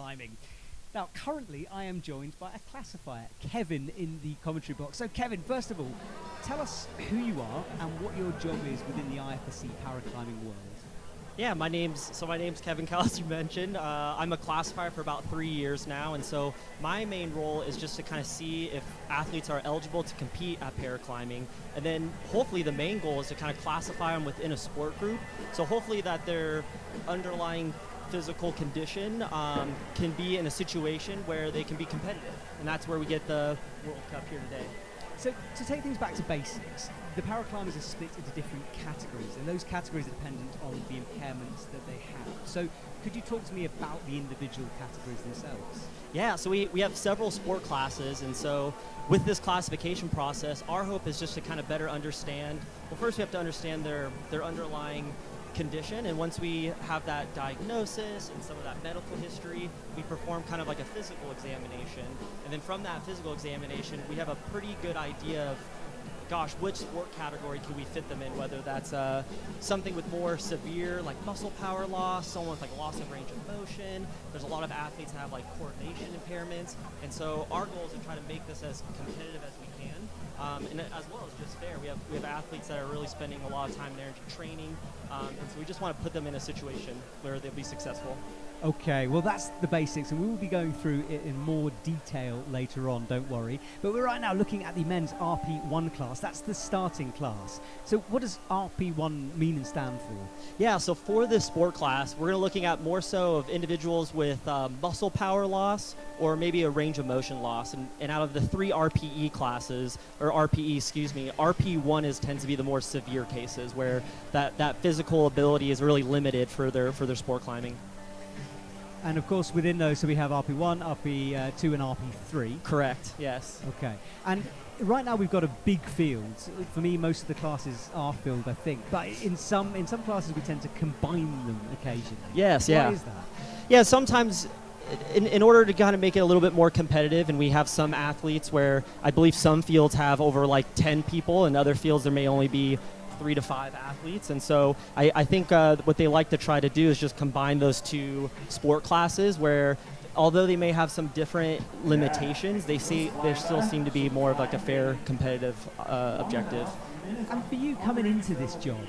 climbing. Now, currently, I am joined by a classifier, Kevin, in the commentary box. So, Kevin, first of all, tell us who you are and what your job is within the IFSC paraclimbing world. Yeah, my name's Kevin Cal, as you mentioned. I'm a classifier for about 3 years now, and so my main role is just to kind of see if athletes are eligible to compete at paraclimbing, and then hopefully the main goal is to kind of classify them within a sport group. So hopefully that their underlying physical condition can be in a situation where they can be competitive, and that's where we get the World Cup here today. So to take things back to basics, the paraclimbers are split into different categories, and those categories are dependent on the impairments that they have. So could you talk to me about the individual categories themselves? Yeah, so we have several sport classes, and so with this classification process, our hope is just to kind of better understand, well, first we have to understand their underlying condition, and once we have that diagnosis and some of that medical history, we perform kind of like a physical examination, and then from that physical examination we have a pretty good idea of, gosh, which sport category can we fit them in, whether that's something with more severe like muscle power loss, someone with like loss of range of motion. There's a lot of athletes that have like coordination impairments, and so our goal is to try to make this as competitive as we can. And as well as just fair, we have athletes that are really spending a lot of time there in training, and so we just want to put them in a situation where they'll be successful. Okay, well that's the basics, and we will be going through it in more detail later on, don't worry. But we're right now looking at the men's RP1 class. That's the starting class. So what does RP1 mean and stand for? Yeah, so for this sport class, we're looking at more so of individuals with muscle power loss or maybe a range of motion loss. And out of the 3 RPE classes, or RPE, excuse me, RP1 tends to be the more severe cases where that physical ability is really limited for their sport climbing. And of course within those, so we have RP1, RP2 and RP3. Correct, yes. Okay. And right now we've got a big field. For me, most of the classes are filled, I think. But in some classes we tend to combine them occasionally. Yes, yeah. Why is that? Yeah, sometimes in order to kind of make it a little bit more competitive, and we have some athletes where I believe some fields have over like 10 people, and other fields there may only be 3 to 5 athletes, and so I think what they like to try to do is just combine those 2 sport classes where, although they may have some different limitations, they still seem to be more of like a fair competitive objective. And for you coming into this job,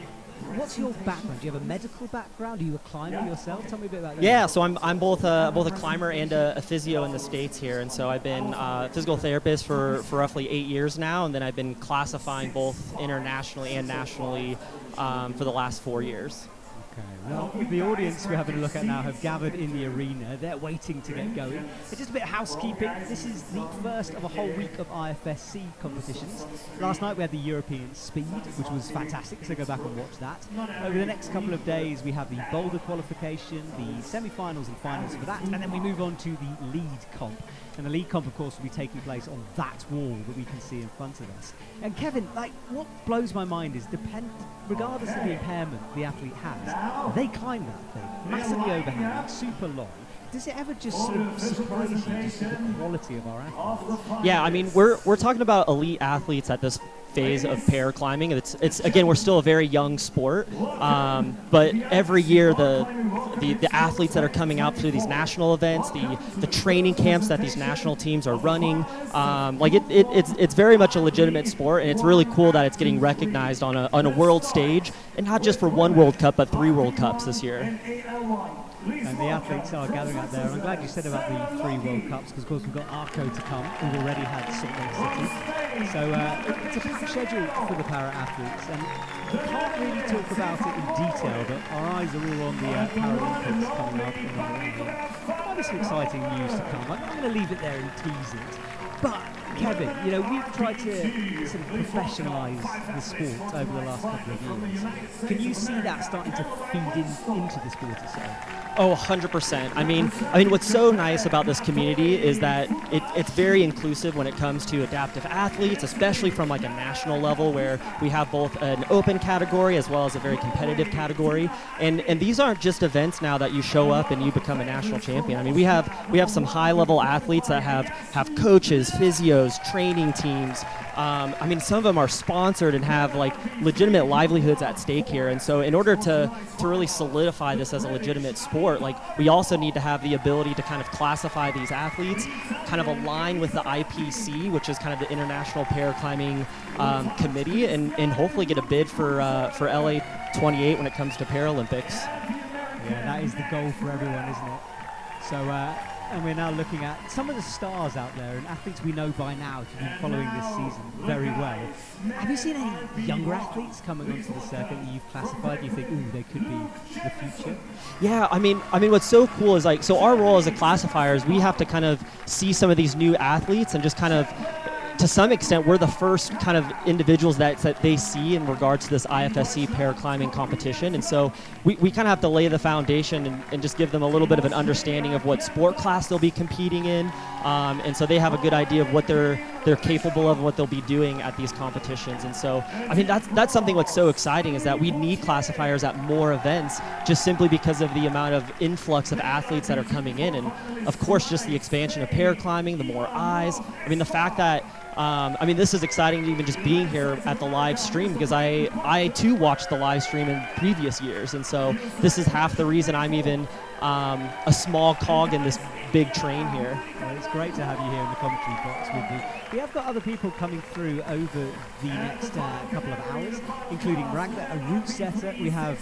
what's your background? Do you have a medical background? Are you a climber yourself? Tell me a bit about that. Yeah, so I'm both a climber and a physio in the States here, and so I've been a physical therapist for roughly 8 years now, and then I've been classifying both internationally and nationally for the last 4 years. Okay, well, the audience we're having a look at now have gathered in the arena. They're waiting to get going. It's just a bit of housekeeping. This is the first of a whole week of IFSC competitions. Last night we had the European Speed, which was fantastic, so go back and watch that. Over the next couple of days we have the boulder qualification, the semi-finals and finals for that, and then we move on to the lead comp. And the lead comp, of course, will be taking place on that wall that we can see in front of us. And Kevin, like, what blows my mind is, regardless of the impairment the athlete has, they climb that thing, massively overhanging, super long. Does it ever just sort of surprise you just the quality of our athletes? Yeah, I mean, we're talking about elite athletes at this phase of paraclimbing. It's again, we're still a very young sport, but every year the athletes that are coming out through these national events, the training camps that these national teams are running, it's very much a legitimate sport, and it's really cool that it's getting recognized on a world stage, and not just for 1 World Cup, but 3 World Cups this year. And the athletes are gathering out there. I'm glad you said about the 3 World Cups, because of course we've got Arco to come. We've already had Salt Lake City. So it's a packed schedule for the para-athletes, and we can't really talk about it in detail, but our eyes are all on the Paralympics coming up. And might be some exciting news to come. I'm going to leave it there and tease it. But Kevin, you know, we've tried to sort of professionalise the sport over the last couple of years. Can you see that starting to feed into the sport itself? Oh, 100%. I mean, what's so nice about this community is that it's very inclusive when it comes to adaptive athletes, especially from like a national level where we have both an open category as well as a very competitive category. And these aren't just events now that you show up and you become a national champion. I mean, we have some high-level athletes that have coaches, physios, training teams, I mean, some of them are sponsored and have like legitimate livelihoods at stake here. And so in order to really solidify this as a legitimate sport, like we also need to have the ability to kind of classify these athletes, kind of align with the IPC, which is kind of the International Paraclimbing Committee, and hopefully get a bid for LA28 when it comes to Paralympics. Yeah, that is the goal for everyone, isn't it? So, and we're now looking at some of the stars out there and athletes we know by now who've been following this season very well. Have you seen any younger athletes coming onto the circuit that you've classified? You think, ooh, they could be the future? Yeah, I mean, what's so cool is like, so our role as a classifier is we have to kind of see some of these new athletes and just kind of, to some extent, we're the first kind of individuals that they see in regards to this IFSC paraclimbing competition. And so we kind of have to lay the foundation and just give them a little bit of an understanding of what sport class they'll be competing in. And so they have a good idea of what they're capable of, what they'll be doing at these competitions. And so, I mean, that's something what's so exciting is that we need classifiers at more events just simply because of the amount of influx of athletes that are coming in. And of course, just the expansion of paraclimbing, the more eyes. I mean, the fact that I mean, this is exciting even just being here at the live stream because I too watched the live stream in previous years. And so this is half the reason I'm even a small cog in this big train here. Well, it's great to have you here in the commentary box with me. We have got other people coming through over the next couple of hours, including Ragnar, a route setter. We have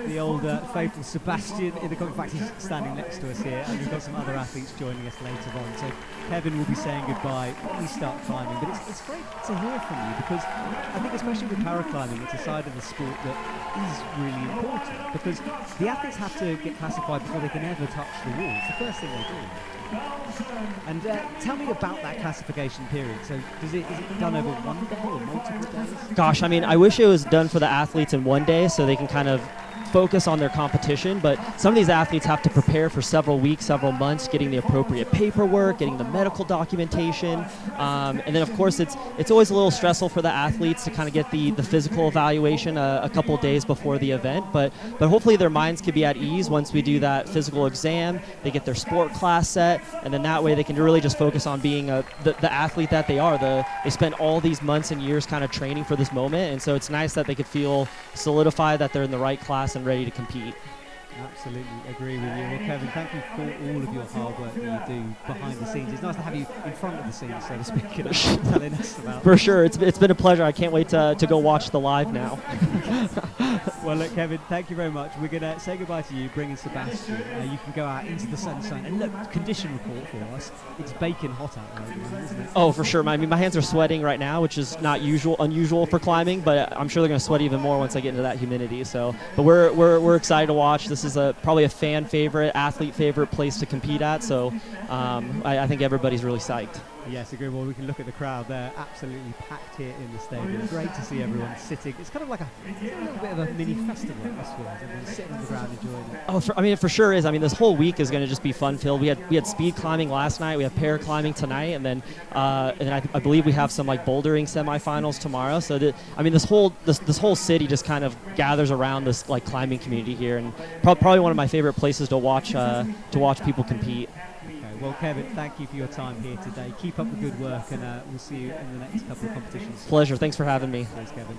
the old faithful Sebastian in the commentary. He's standing next to us here, and we've got some other athletes joining us later on. So Kevin will be saying goodbye when we start climbing. But it's great to hear from you because I think especially with paraclimbing, it's a side of the sport that is really important because the athletes have to get classified before they can ever touch the wall. It's the first thing they do. And tell me about that classification period. So is it done over one day or multiple days? Gosh, I mean, I wish it was done for the athletes in one day so they can kind of focus on their competition, but some of these athletes have to prepare for several weeks, several months, getting the appropriate paperwork, getting the medical documentation, and then of course it's always a little stressful for the athletes to kind of get the physical evaluation a couple of days before the event, but hopefully their minds could be at ease once we do that physical exam, they get their sport class set, and then that way they can really just focus on being the athlete that they are. They spent all these months and years kind of training for this moment, and so it's nice that they could feel solidified that they're in the right class and ready to compete. Absolutely agree with you. Well, Kevin, thank you for all of your hard work that you do behind the scenes. It's nice to have you in front of the scenes, so to speak, and telling us about. For sure, it's been a pleasure. I can't wait to go watch the live now. Well, look, Kevin, thank you very much. We're going to say goodbye to you, bring in Sebastian. You can go out into the sunshine and look, condition report for us. It's baking hot out there, isn't it? Oh, for sure. I mean, my hands are sweating right now, which is not unusual for climbing, but I'm sure they're going to sweat even more once I get into that humidity. So, but we're excited to watch. This is probably a fan favorite, athlete favorite place to compete at. So, I think everybody's really psyched. Yes, agree. Well, we can look at the crowd. They're absolutely packed here in the stadium. Great to see everyone sitting. It's kind of like a little bit of a mini festival atmosphere. Everyone sitting on the ground enjoying it. Oh, I mean, it for sure is. I mean, this whole week is going to just be fun-filled. We had speed climbing last night. We have paraclimbing tonight, and then I believe we have some like bouldering semifinals tomorrow. So I mean, this whole city just kind of gathers around this like climbing community here, and probably one of my favorite places to watch people compete. Well, Kevin, thank you for your time here today. Keep up the good work, and we'll see you in the next couple of competitions. Pleasure. Thanks for having me. Thanks, Kevin.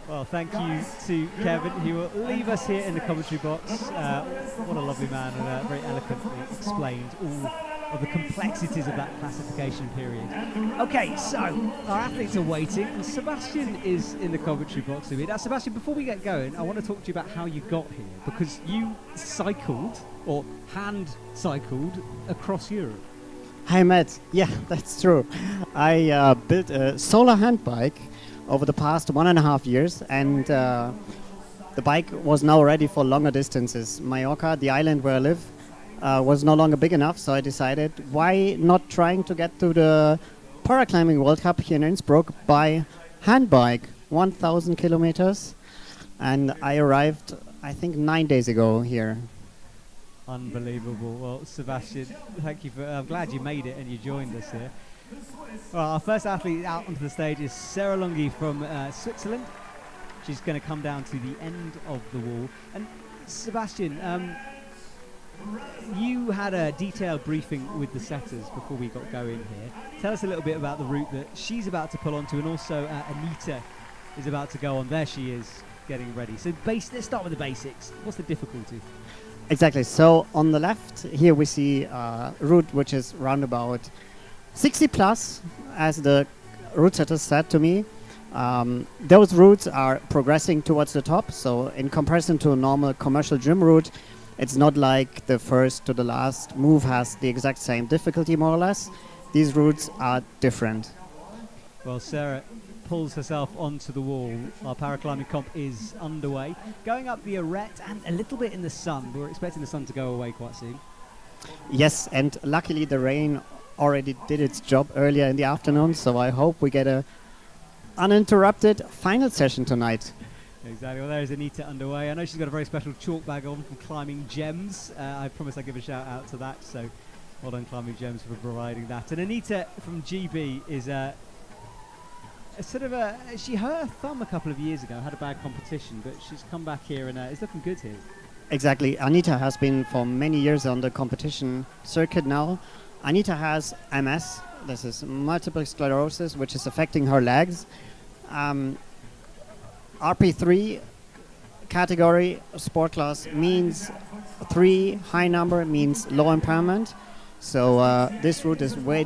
Well, thank you to Kevin. He will leave us here in the commentary box. What a lovely man, and very eloquently explained all of the complexities of that classification period. Okay, so our athletes are waiting, and Sebastian is in the commentary box with me. Now, Sebastian, before we get going, I want to talk to you about how you got here, because you cycled, or hand cycled, across Europe. Hi, Matt. Yeah, that's true. I built a solar hand bike over the past 1.5 years, and the bike was now ready for longer distances. Mallorca, the island where I live, was no longer big enough, so I decided, why not trying to get to the Paraclimbing World Cup here in Innsbruck by hand bike, 1,000 kilometers, and I arrived, I think, 9 days ago here. Unbelievable. Well, Sebastian, thank you for. I'm glad you made it and you joined us here. Well, our first athlete out onto the stage is Sarah Lungi from Switzerland. She's going to come down to the end of the wall. And Sebastian, you had a detailed briefing with the setters before we got going here. Tell us a little bit about the route that she's about to pull onto, and also Anita is about to go on. There she is, getting ready. So let's start with the basics. What's the difficulty? Exactly. So on the left here we see a route which is round about 60 plus, as the route setters said to me. Those routes are progressing towards the top. So in comparison to a normal commercial gym route, it's not like the first to the last move has the exact same difficulty, more or less. These routes are different. Well, Sarah pulls herself onto the wall. Our paraclimbing comp is underway. Going up the arete and a little bit in the sun. We're expecting the sun to go away quite soon. Yes, and luckily the rain already did its job earlier in the afternoon, so I hope we get a uninterrupted final session tonight. Exactly. Well, there's Anita underway. I know she's got a very special chalk bag on from Climbing Gems. I promise I'll give a shout out to that. So well done, Climbing Gems, for providing that. And Anita from GB is she hurt her thumb a couple of years ago, had a bad competition, but she's come back here and is looking good here. Exactly. Anita has been for many years on the competition circuit now. Anita has MS. This is multiple sclerosis, which is affecting her legs. RP3 category sport class means 3, high number means low impairment. So this route is way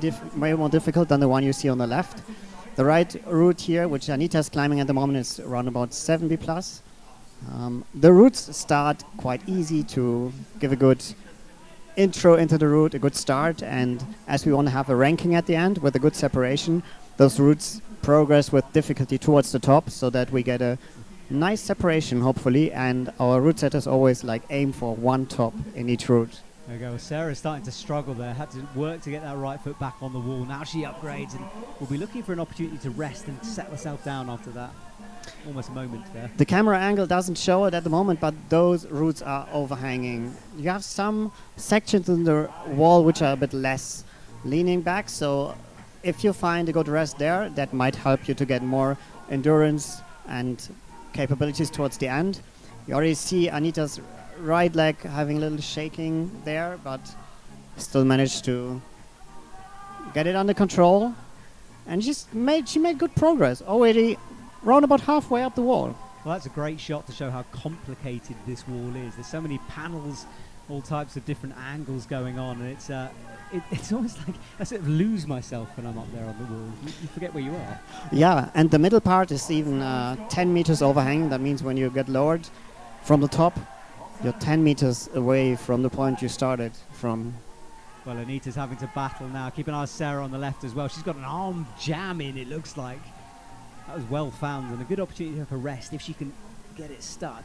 more difficult than the one you see on the left. The right route here, which Anita is climbing at the moment, is around about 70 plus. The routes start quite easy to give a good intro into the route, a good start, and as we want to have a ranking at the end with a good separation, those routes progress with difficulty towards the top so that we get a nice separation, hopefully, and our route setters always aim for one top in each route. There we go. Well, Sarah's starting to struggle there. Had to work to get that right foot back on the wall. Now she upgrades and will be looking for an opportunity to rest and settle herself down after that. Almost a moment there. The camera angle doesn't show it at the moment, but those routes are overhanging. You have some sections in the wall which are a bit less leaning back, so if you find a good rest there, that might help you to get more endurance and capabilities towards the end. You already see Anita's right leg having a little shaking there, but still managed to get it under control, and she made good progress already. Round about halfway up the wall. Well, that's a great shot to show how complicated this wall is. There's so many panels, all types of different angles going on, and it's almost like I sort of lose myself when I'm up there on the wall. You forget where you are. Yeah, and the middle part is even 10 meters overhanging. That means when you get lowered from the top, you're 10 meters away from the point you started from. Well, Anita's having to battle now. Keep an eye on Sarah on the left as well. She's got an arm jam in, it looks like. That was well found and a good opportunity for rest if she can get it stuck.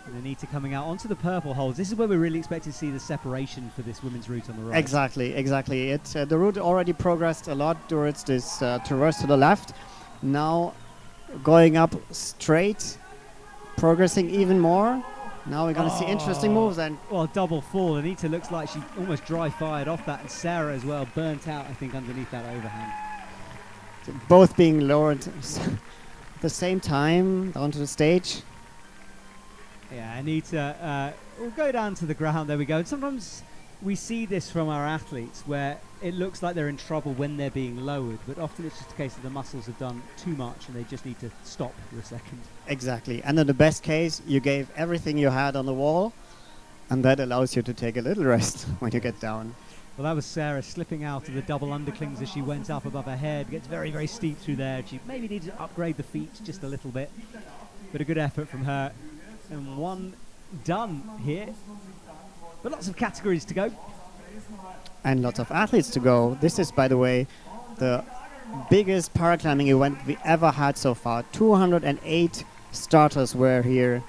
And Anita coming out onto the purple holes. This is where we're really expecting to see the separation for this women's route on the right. Exactly. It's the route already progressed a lot towards this traverse to the left. Now going up straight, progressing even more. Now we're going to see interesting moves. And well, double fall. Anita looks like she almost dry fired off that, and Sarah as well, burnt out, I think, underneath that overhang. Both being lowered at the same time onto the stage. Yeah, Anita will go down to the ground. There we go. And sometimes we see this from our athletes where it looks like they're in trouble when they're being lowered, but often it's just a case that the muscles have done too much and they just need to stop for a second. Exactly. And in the best case, you gave everything you had on the wall, and that allows you to take a little rest when you get down. Well, that was Sarah slipping out of the double underclings as she went up above her head. Gets very, very steep through there. She maybe needs to upgrade the feet just a little bit. But a good effort from her. And one done here. But lots of categories to go. And lots of athletes to go. This is, by the way, the biggest paraclimbing event we ever had so far. 208 starters were here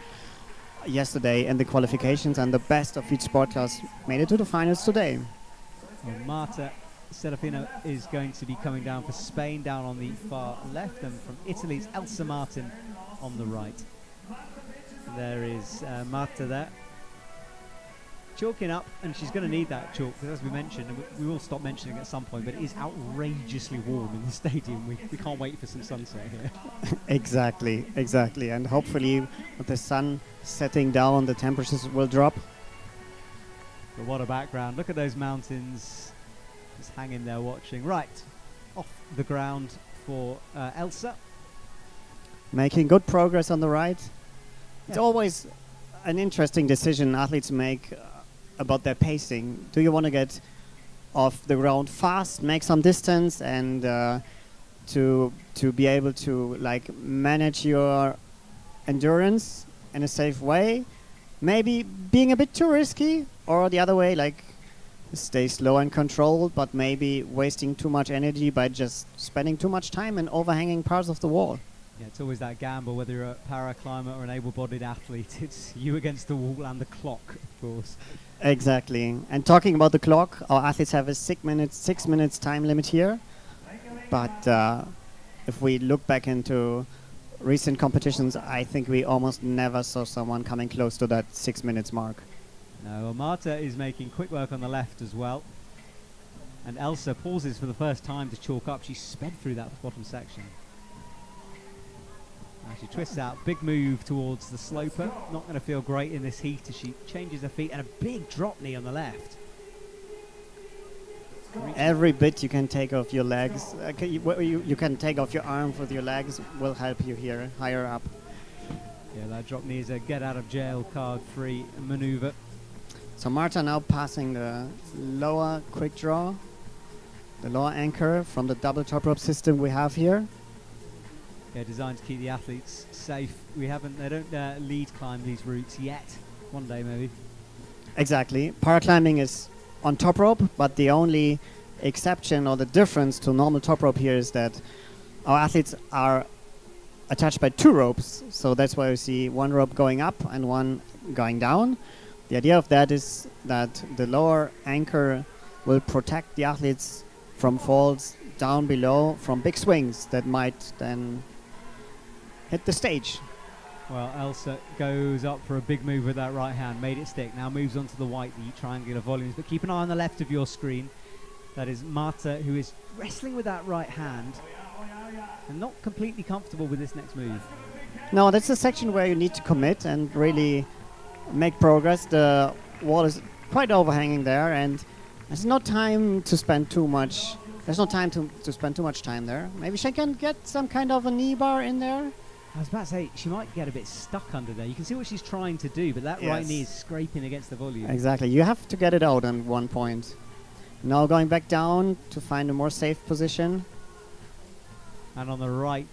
yesterday in the qualifications, and the best of each sport class made it to the finals today. Well, Marta Serafino is going to be coming down for Spain, down on the far left, and from Italy's Elsa Martin on the right. And there is Marta there, chalking up, and she's going to need that chalk, because as we mentioned, and we will stop mentioning at some point, but it is outrageously warm in the stadium. We can't wait for some sunset here. Exactly, and hopefully with the sun setting down, the temperatures will drop. But what a background. Look at those mountains just hanging there watching. Right, off the ground for Elsa. Making good progress on the right. It's Yeah. always an interesting decision athletes make about their pacing. Do you want to get off the ground fast, make some distance, and to be able to like manage your endurance in a safe way? Maybe being a bit too risky, or the other way, like stay slow and controlled, but maybe wasting too much energy by just spending too much time in overhanging parts of the wall. Yeah, it's always that gamble, whether you're a paraclimber or an able-bodied athlete. It's you against the wall and the clock, of course. Exactly. And talking about the clock, our athletes have a 6 minutes time limit here. But if we look back into recent competitions, I think we almost never saw someone coming close to that 6 minutes mark. No, well, Marta is making quick work on the left as well. And Elsa pauses for the first time to chalk up. She sped through that bottom section. Now she twists out, big move towards the sloper. Not going to feel great in this heat as she changes her feet, and a big drop knee on the left. Every bit you can take off your legs, you can take off your arm with your legs will help you here, higher up. Yeah, that drop knee is a get out of jail card free maneuver. So Marta now passing the lower quick draw, the lower anchor from the double top rope system we have here. Yeah, designed to keep the athletes safe. They don't lead climb these routes yet. One day maybe. Exactly. Paraclimbing is on top rope, but the only exception or the difference to normal top rope here is that our athletes are attached by 2 ropes. So that's why we see one rope going up and one going down. The idea of that is that the lower anchor will protect the athletes from falls down below, from big swings that might then hit the stage. Well, Elsa goes up for a big move with that right hand, made it stick, now moves on to the white, the triangular volumes, but keep an eye on the left of your screen. That is Marta, who is wrestling with that right hand and not completely comfortable with this next move. No, that's a section where you need to commit and really make progress. The wall is quite overhanging there, and there's no time to spend too much. There's no time to spend too much time there. Maybe she can get some kind of a knee bar in there. I was about to say, she might get a bit stuck under there. You can see what she's trying to do, but that right Yes. knee is scraping against the volume. Exactly. You have to get it out at one point. Now going back down to find a more safe position. And on the right,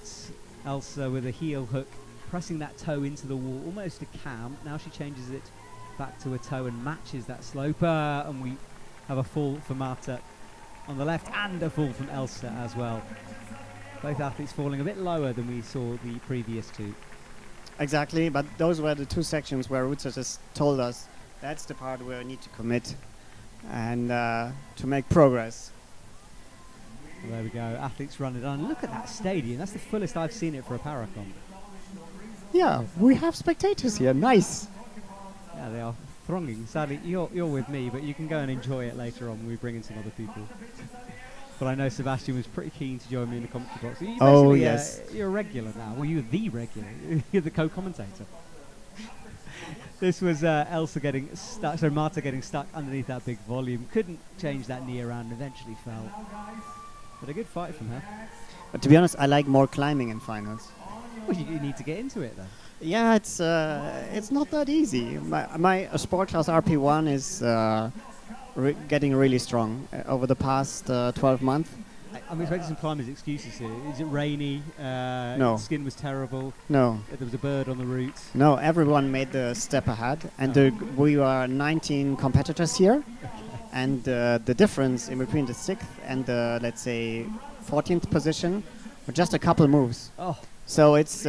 Elsa with a heel hook, pressing that toe into the wall, almost a cam. Now she changes it back to a toe and matches that slope. And we have a fall for Marta on the left and a fall from Elsa as well. Both athletes falling a bit lower than we saw the previous two. Exactly, but those were the 2 sections where Rutzer just told us that's the part where we need to commit and to make progress. Well, there we go, athletes running on. Look at that stadium, that's the fullest I've seen it for a paracon. Yeah, we have spectators here. Nice. Yeah, they are thronging. Sadly, you're with me, but you can go and enjoy it later on when we bring in some other people. But I know Sebastian was pretty keen to join me in the commentary box. Oh, yes. You're a regular now. Well, you're the regular. You're the co-commentator. This was Elsa getting stuck, so Marta getting stuck underneath that big volume. Couldn't change that knee around and eventually fell. But a good fight from her. But to be honest, I like more climbing in finals. Well, you need to get into it, though. Yeah, it's not that easy. My sport class RP1 is getting really strong over the past 12 months. I'm expecting some climbers' excuses here. Is it rainy? No. Skin was terrible. No, There was a bird on the route. no, everyone made the step ahead, and we were 19 competitors here, and the difference in between the 6th and the, let's say, 14th position were just a couple moves. Oh, So it's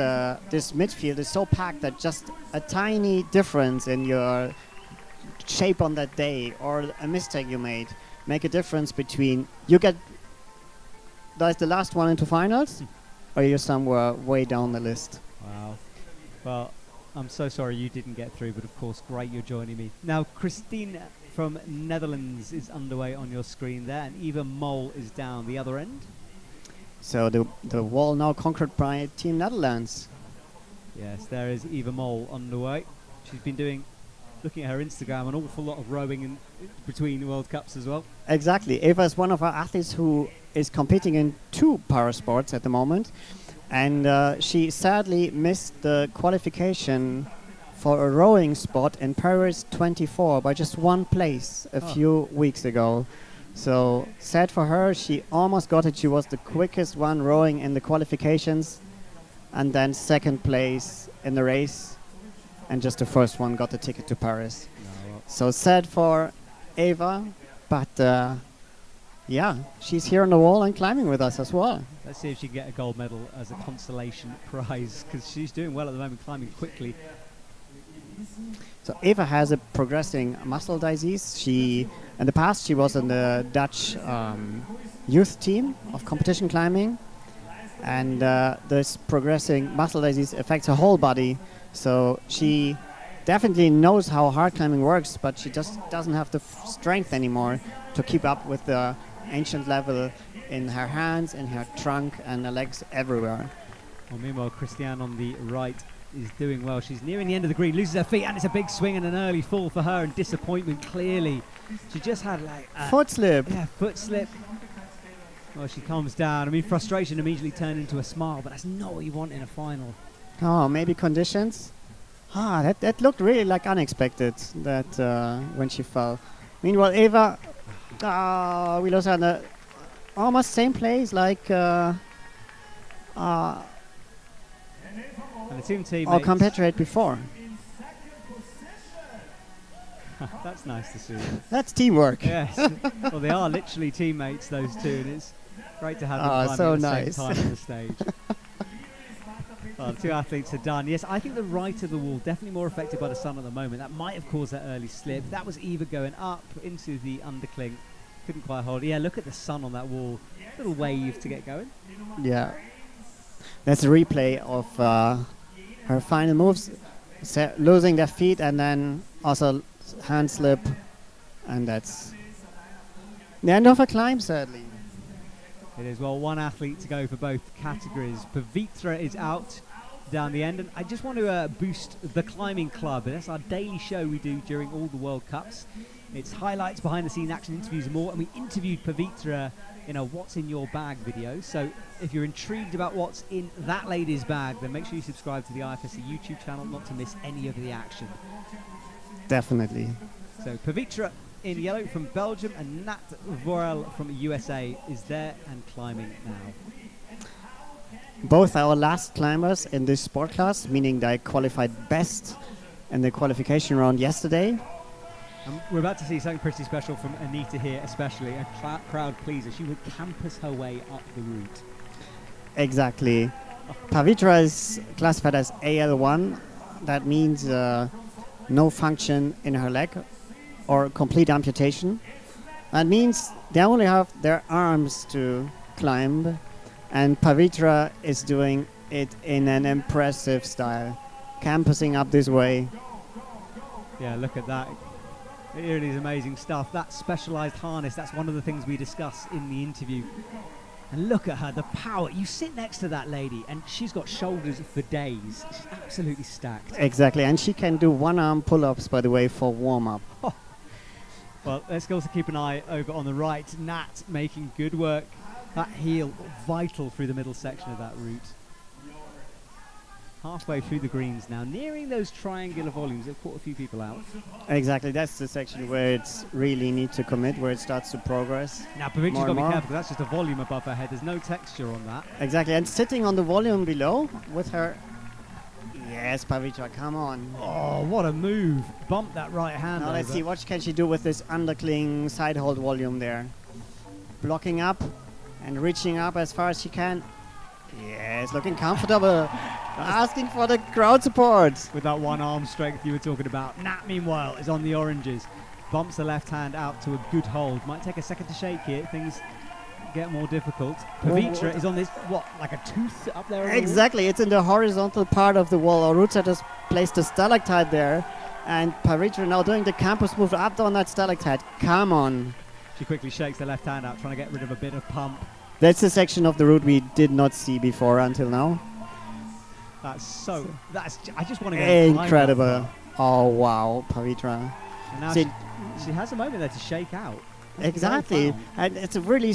this midfield is so packed that just a tiny difference in your shape on that day or a mistake you made make a difference between you get that's the last one into finals or you're somewhere way down the list. wow. Well, I'm so sorry you didn't get through, but of course, great you're joining me. Now, Christine from Netherlands is underway on your screen there, and Eva Mol is down the other end. So the wall now conquered by Team Netherlands. Yes, there is Eva Mol underway. She's been doing looking at her Instagram, an awful lot of rowing in between World Cups as well. Exactly. Eva is one of our athletes who is competing in 2 para sports at the moment. And she sadly missed the qualification for a rowing spot in Paris 24 by just 1 place a few weeks ago. So sad for her. She almost got it. She was the quickest one rowing in the qualifications, and then 2nd place in the race, and just the first one got the ticket to Paris. No. So sad for Eva, but yeah, she's here on the wall and climbing with us as well. Let's see if she can get a gold medal as a consolation prize, because she's doing well at the moment, climbing quickly. So Eva has a progressing muscle disease. In the past, she was in the Dutch youth team of competition climbing, and this progressing muscle disease affects her whole body. So she definitely knows how hard climbing works, but she just doesn't have the strength anymore to keep up with the ancient level in her hands, in her trunk, and her legs everywhere. Well, meanwhile, Christiane on the right is doing well. She's nearing the end of the green, loses her feet, and it's a big swing and an early fall for her, and disappointment clearly. She just had like foot slip. Yeah, foot slip. Well, she calms down. I mean, frustration immediately turned into a smile, but that's not what you want in a final. Oh, maybe conditions? That looked really like unexpected, that when she fell. Meanwhile, Eva, we lost her in the almost same place, like and the team teammates. our compatriot before. That's nice to see. That's teamwork. Yes. Well, they are literally teammates, those two, and it's great to have them climbing so at the nice. same time on the stage. Well, the 2 athletes are done. Yes, I think the right of the wall definitely more affected by the sun at the moment. That might have caused that early slip. That was Eva going up into the undercling. Couldn't quite hold it. Yeah, look at the sun on that wall. Little wave to get going. Yeah. That's a replay of her final moves, losing their feet and then also hand slip, and that's the end of her climb, sadly. It is. Well, 1 athlete to go for both categories. Pavitra is out down the end, and I just want to boost the climbing club. That's our daily show we do during all the World Cups. It's highlights, behind the scenes action, interviews and more, and we interviewed Pavitra in a What's in Your Bag video. So if you're intrigued about what's in that lady's bag, then make sure you subscribe to the IFSC YouTube channel not to miss any of the action. Definitely. So Pavitra in yellow from Belgium, and Nat Vorel from USA is there and climbing now. Both our last climbers in this sport class, meaning they qualified best in the qualification round yesterday. We're about to see something pretty special from Anita here, especially a crowd pleaser. She would campus her way up the route. Exactly. Pavitra is classified as AL1. That means no function in her leg or complete amputation. That means they only have their arms to climb, and Pavitra is doing it in an impressive style, campusing up this way. Yeah, look at that. It really is amazing stuff. That specialized harness, that's one of the things we discuss in the interview. And look at her, the power. You sit next to that lady and she's got shoulders for days. She's absolutely stacked. Exactly, and she can do 1-arm pull-ups, by the way, for warm-up. Oh. Well, let's also keep an eye over on the right. Nat making good work. That heel vital through the middle section of that route. Halfway through the greens now, nearing those triangular volumes. They've caught a few people out. Exactly, that's the section where it's really need to commit, where it starts to progress. Now, Pavitra's got to be more. careful, because that's just a volume above her head. There's no texture on that. Exactly, and sitting on the volume below with her... Yes, Pavitra, come on. Oh, what a move. Bump that right hand Now over. let's see, what can she do with this undercling side hold volume there? Blocking up and reaching up as far as she can. Yes, looking comfortable. Asking for the crowd support. With that 1-arm strength you were talking about. Nat, meanwhile, is on the oranges. Bumps the left hand out to a good hold. Might take a second to shake here. Things get more difficult. Pavitra is on this, what, like a tooth up there? Exactly, it's in the horizontal part of the wall. Our route setters placed a stalactite there. And Pavitra now doing the campus move up on that stalactite. Come on. She quickly shakes the left hand out, trying to get rid of a bit of pump. That's the section of the route we did not see before until now. I just want to go Incredible. Oh wow, Pavitra. And now See- she has a moment there to shake out. That's Exactly, very fun. and it's a really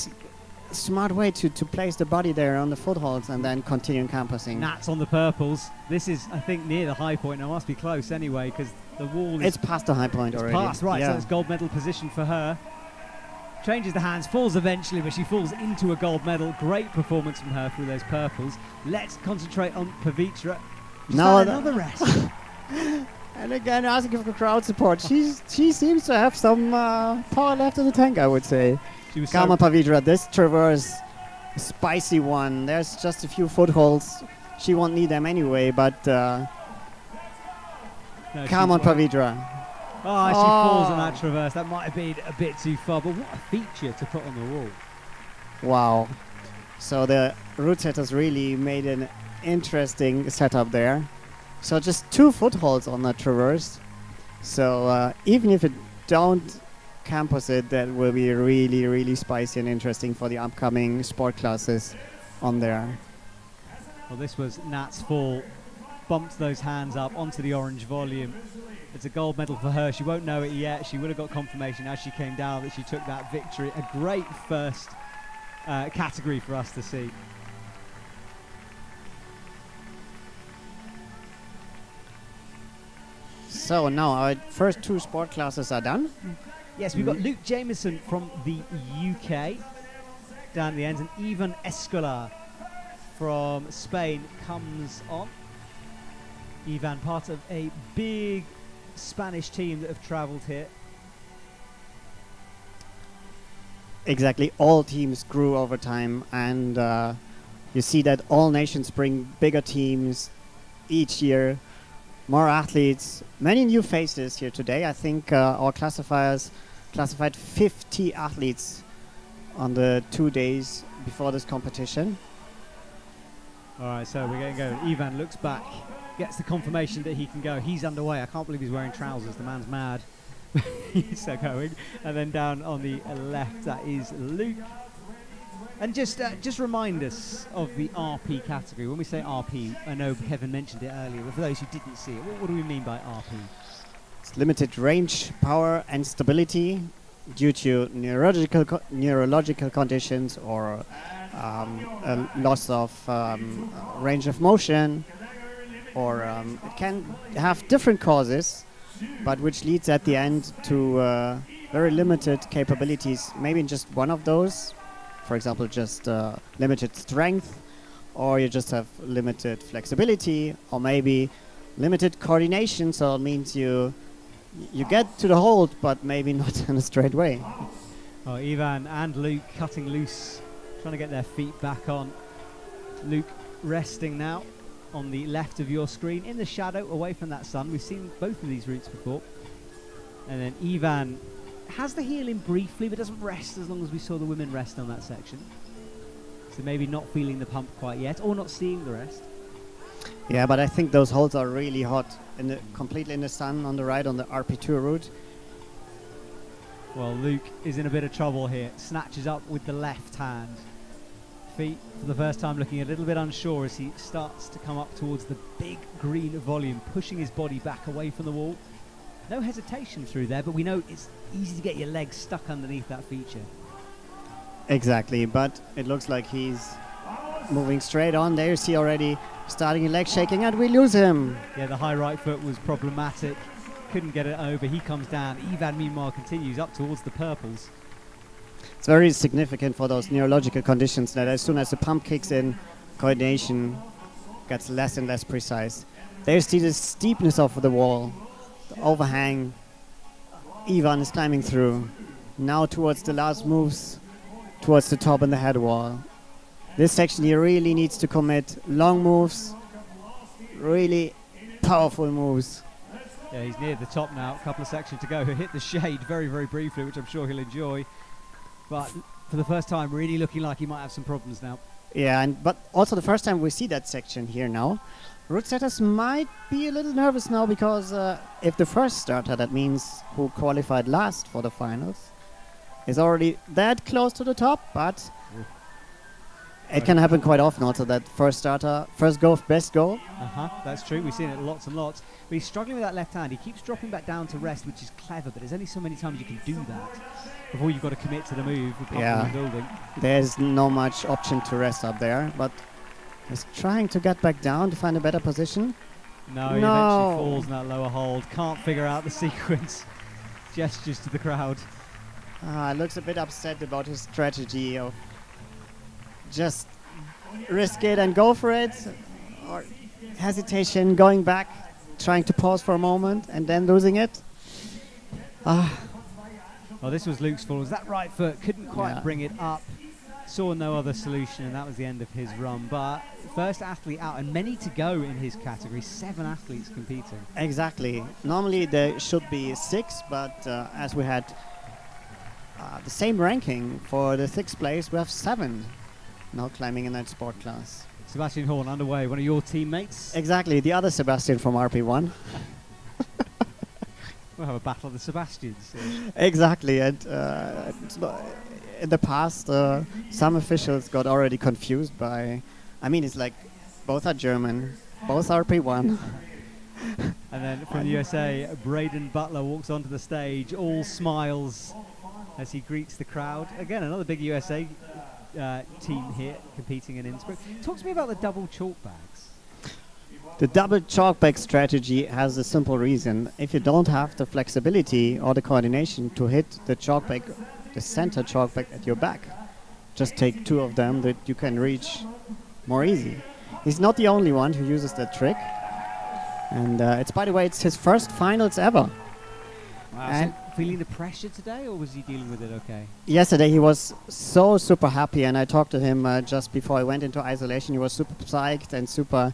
smart way to place the body there on the footholds and then continue campusing. Nats on the purples. This is, I think, near the high point. Now must be close anyway, because the wall is It's past the high point it's already. past, right? Yeah. So that's gold medal position for her. Changes the hands, falls eventually, but she falls into a gold medal. Great performance from her through those purples. Let's concentrate on Pavitra. She's No, had that- another rest. And again, asking for crowd support. She seems to have some power left in the tank, I would say. She was Come on, Pavitra, this traverse, spicy one. There's just a few footholds. She won't need them anyway, but No, come on, she's won. Pavitra. Oh, she falls on that traverse. That might have been a bit too far, but what a feature to put on the wall. Wow. So the route setters really made an interesting setup there. So just 2 footholds on that traverse. So even if it don't campus it, that will be really, really spicy and interesting for the upcoming sport classes on there. Well, this was Nat's fall. Bumped those hands up onto the orange volume. It's a gold medal for her. She won't know it yet. She would have got confirmation as she came down that she took that victory. A great first category for us to see. So now our first 2 sport classes are done. Yes, we've got Luke Jameson from the UK down at the end, and Ivan Escolar from Spain comes on. Ivan, part of a big Spanish team that have travelled here. Exactly, all teams grew over time, and you see that all nations bring bigger teams each year, more athletes, many new faces here today. I think our classifiers classified 50 athletes on the 2 days before this competition. All right, so we're getting going. Ivan looks back, gets the confirmation that he can go. He's underway. I can't believe he's wearing trousers. The man's mad. He's going. And then down on the left, that is Luke. And just remind us of the RP category. When we say RP, I know Kevin mentioned it earlier, but for those who didn't see it, what do we mean by RP? It's limited range, power, and stability due to neurological conditions or a loss of range of motion, or it can have different causes, but which leads at the end to very limited capabilities. Maybe in just one of those, for example, just limited strength, or you just have limited flexibility, or maybe limited coordination. So it means you get to the hold, but maybe not in a straight way. Oh, Ivan and Luke cutting loose, trying to get their feet back on. Luke resting now on the left of your screen, in the shadow, away from that sun. We've seen both of these routes before. And then Ivan has the heel in briefly, but doesn't rest as long as we saw the women rest on that section. So maybe not feeling the pump quite yet, or not seeing the rest. Yeah, but I think those holds are really hot, completely in the sun on the right on the RP2 route. Well, Luke is in a bit of trouble here. Snatches up with the left hand. Feet for the first time looking a little bit unsure as he starts to come up towards the big green volume, pushing his body back away from the wall. No hesitation through there, but we know it's easy to get your legs stuck underneath that feature. Exactly, but it looks like he's moving straight on. There you see already starting a leg shaking, and we lose him. Yeah, the high right foot was problematic. Couldn't get it over. He comes down. Ivan, meanwhile, continues up towards the purples. It's very significant for those neurological conditions that as soon as the pump kicks in, coordination gets less and less precise. There you see the steepness of the wall, the overhang. Ivan is climbing through. Now towards the last moves, towards the top and the head wall. This section he really needs to commit long moves, really powerful moves. Yeah, he's near the top now. A couple of sections to go. He'll hit the shade very, very briefly, which I'm sure he'll enjoy. But for the first time, really looking like he might have some problems now. Yeah, but also the first time we see that section here now. Route setters might be a little nervous now because if the first starter, that means who qualified last for the finals, is already that close to the top, but It can happen quite often also that first starter, first go, best go. That's true. We've seen it lots and lots. But he's struggling with that left hand. He keeps dropping back down to rest, which is clever, but there's only so many times you can do that before you've got to commit to the move with Yeah. building. There's no much option to rest up there, but he's trying to get back down to find a better position. No, he eventually falls in that lower hold. Can't figure out the sequence. Gestures to the crowd. Looks a bit upset about his strategy of just risk it and go for it, or hesitation, going back, trying to pause for a moment and then losing it. Well, this was Luke's fall. Was that right foot? Couldn't quite bring it up. Saw no other solution, and that was the end of his run. But first athlete out, and many to go in his category. 7 athletes competing. Exactly. Normally there should be 6, but as we had the same ranking for the 6th place, we have 7 now climbing in that sport class. Sebastian Horn underway, one of your teammates. Exactly, the other Sebastian from RP1. We'll have a battle of the Sebastians. Exactly, and in the past, some officials got already confused by. I mean, it's like both are German, both are RP1. And then from the USA, Braden Butler walks onto the stage, all smiles as he greets the crowd. Again, another big USA team here competing in Innsbruck. Talk to me about the double chalk bags. The double chalk bag strategy has a simple reason. If you don't have the flexibility or the coordination to hit the chalk bag, the center chalk bag at your back, just take 2 of them that you can reach more easy. He's not the only one who uses that trick. And it's, by the way, it's his first finals ever. Wow, And so feeling the pressure today, or was he dealing with it okay? yesterday he was so super happy, and I talked to him just before I went into isolation. He was super psyched and super,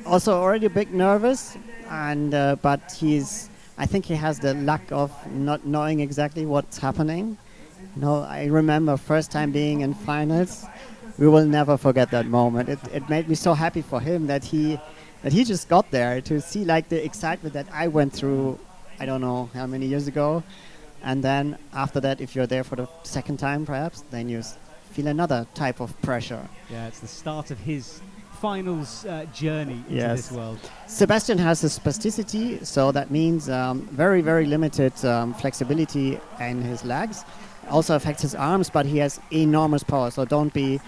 also already a bit nervous, and but I think he has the luck of not knowing exactly what's happening. I remember first time being in finals. We will never forget that moment. It made me so happy for him that he just got there, to see like the excitement that I went through, I don't know how many years ago. And then after that, if you're there for the second time perhaps, then you feel another type of pressure. Yeah, it's the start of his finals journey into this world. Sebastian has a spasticity, so that means very, very limited flexibility in his legs. Also affects his arms, but he has enormous power, so don't be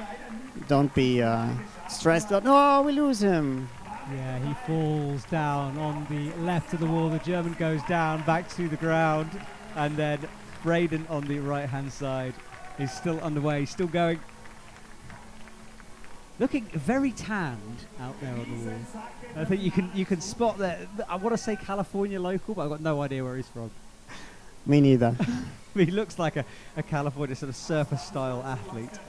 stressed out. No, we lose him. Yeah, he falls down on the left of the wall. The German goes down back to the ground, and then Braden on the right-hand side is still underway, still going. Looking very tanned out there on the wall. I think you can spot that. I want to say California local, but I've got no idea where he's from. Me neither. He looks like a California sort of surfer-style athlete.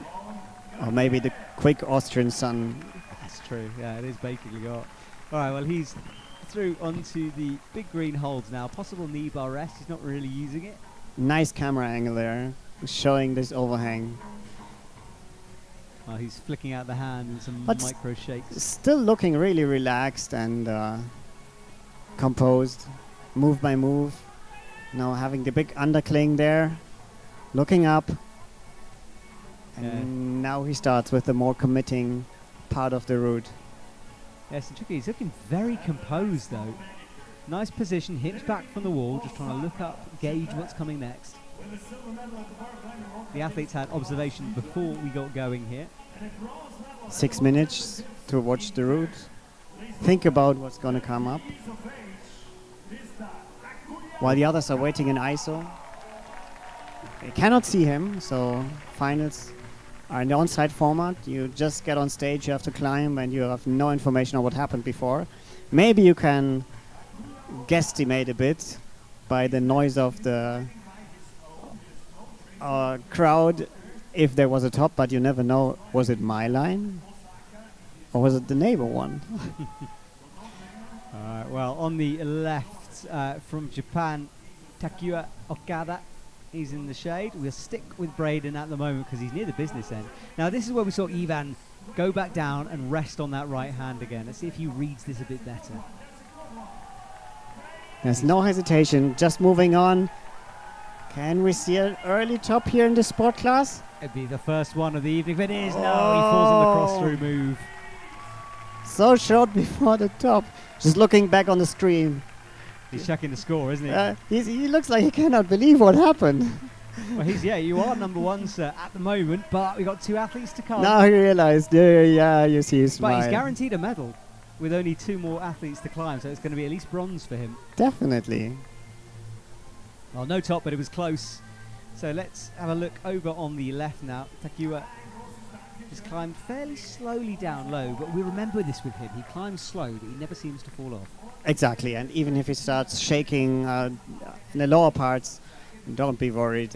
Or maybe the quick Austrian sun. That's true. Yeah, it is bakingly hot. All right, well, he's through onto the big green holds now. Possible knee bar rest. He's not really using it. Nice camera angle there, showing this overhang. Well, he's flicking out the hand in some But micro shakes. Still looking really relaxed and composed, move by move. Now having the big undercling there, looking up. And now he starts with the more committing part of the route. Yes, and he's looking very composed though. Nice position, hips back from the wall, just trying to look up, gauge what's coming next. The athletes had observation before we got going here. 6 minutes to watch the route, think about what's going to come up, while the others are waiting in ISO. They cannot see him, so finals are in the on-site format. You just get on stage, you have to climb, and you have no information on what happened before. Maybe you can guesstimate a bit by the noise of the crowd if there was a top, but you never know, was it my line or was it the neighbor one? Well, on the left from Japan, Takuya Okada. He's in the shade. We'll stick with Braden at the moment because he's near the business end. Now, this is where we saw Ivan go back down and rest on that right hand again. Let's see if he reads this a bit better. There's no hesitation, just moving on. Can we see an early top here in the sport class? It'd be the first one of the evening. If it is, no, he falls on the cross-through move. So short before the top. Just looking back on the screen. He's checking the score, isn't he? He looks like he cannot believe what happened. Well, you are number one, sir, at the moment, but we've got 2 athletes to come. Now he realized, yeah, you see his smile. But he's guaranteed a medal with only 2 more athletes to climb, so it's going to be at least bronze for him. Definitely. Well, no top, but it was close. So let's have a look over on the left now. Takua has climbed fairly slowly down low, but we remember this with him. He climbs slow, but he never seems to fall off. Exactly, and even if he starts shaking in the lower parts, don't be worried.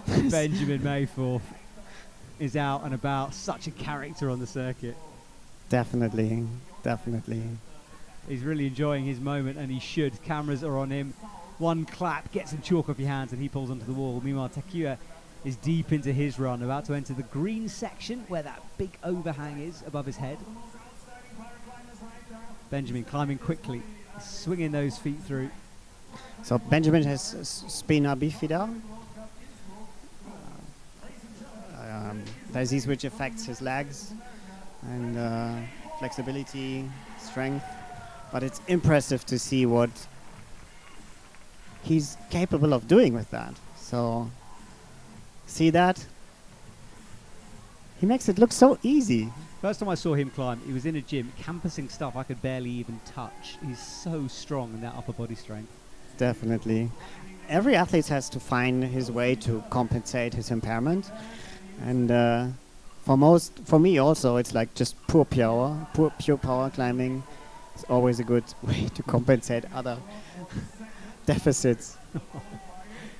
Benjamin Mayforth is out and about. Such a character on the circuit. Definitely. He's really enjoying his moment, and he should. Cameras are on him. One clap, get some chalk off your hands, and he pulls onto the wall. Meanwhile, Takua is deep into his run, about to enter the green section where that big overhang is above his head. Benjamin climbing quickly, swinging those feet through. So Benjamin has spina bifida, disease which affects his legs and flexibility, strength. But it's impressive to see what he's capable of doing with that. So see that? He makes it look so easy. First time I saw him climb, he was in a gym, campusing stuff I could barely even touch. He's so strong in that upper body strength. Definitely. Every athlete has to find his way to compensate his impairment. And for me also, it's like just pure power climbing. It's always a good way to compensate other deficits.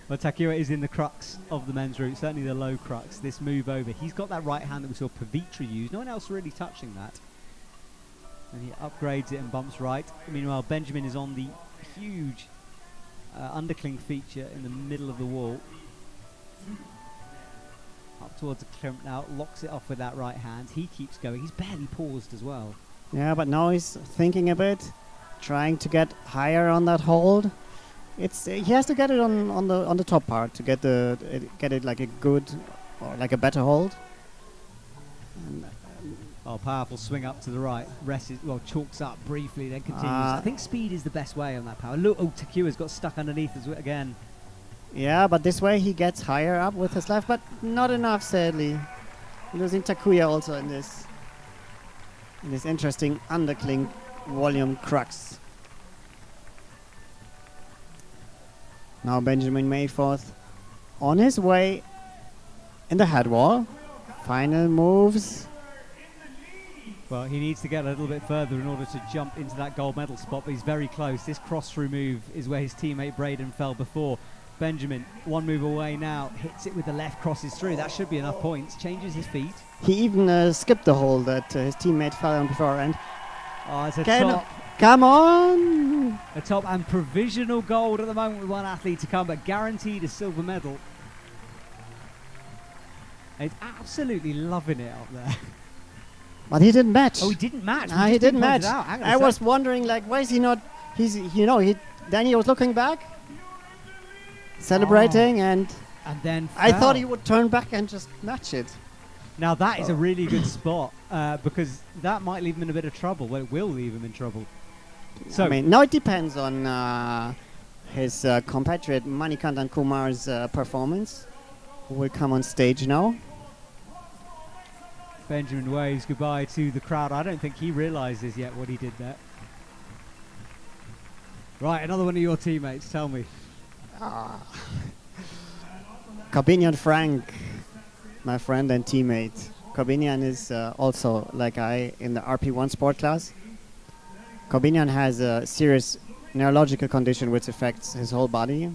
Well, Takua is in the crux of the men's route, certainly the low crux, this move over. He's got that right hand that we saw Pavitra use. No one else really touching that. And he upgrades it and bumps right. Meanwhile, Benjamin is on the huge undercling feature in the middle of the wall. Up towards the crimp now, locks it off with that right hand. He keeps going. He's barely paused as well. Yeah, but now he's thinking a bit, trying to get higher on that hold. He has to get it on the top part to get it like a good or like a better hold. Oh, powerful swing up to the right. Chalks up briefly, then continues. I think speed is the best way on that power. Look, Takua's got stuck underneath again. Yeah, but this way he gets higher up with his left, but not enough, sadly. Losing Takuya also in this interesting undercling volume crux. Now Benjamin Mayforth on his way in the head wall. Final moves. Well, he needs to get a little bit further in order to jump into that gold medal spot, but he's very close. This cross-through move is where his teammate Braden fell before. Benjamin, one move away now, hits it with the left, crosses through. That should be enough points. Changes his feet. He even skipped the hole that his teammate fell on before. And it's a top. Come on! A top and provisional gold at the moment with one athlete to come, but guaranteed a silver medal. And he's absolutely loving it up there. But he didn't match. Oh, he didn't match. He didn't match. I was wondering, like, why is he not? Then he was looking back, celebrating, and then I thought he would turn back and just match it. Now that is a really good spot because that might leave him in a bit of trouble. Well, it will leave him in trouble. So now it depends on his compatriot Manikandan Kumar's performance, who will come on stage now. Benjamin waves goodbye to the crowd. I don't think he realizes yet what he did there. Right, another one of your teammates. Tell me. Corbinian Frank, my friend and teammate. Corbinian is also, like I, in the RP1 sport class. Corbinian has a serious neurological condition which affects his whole body.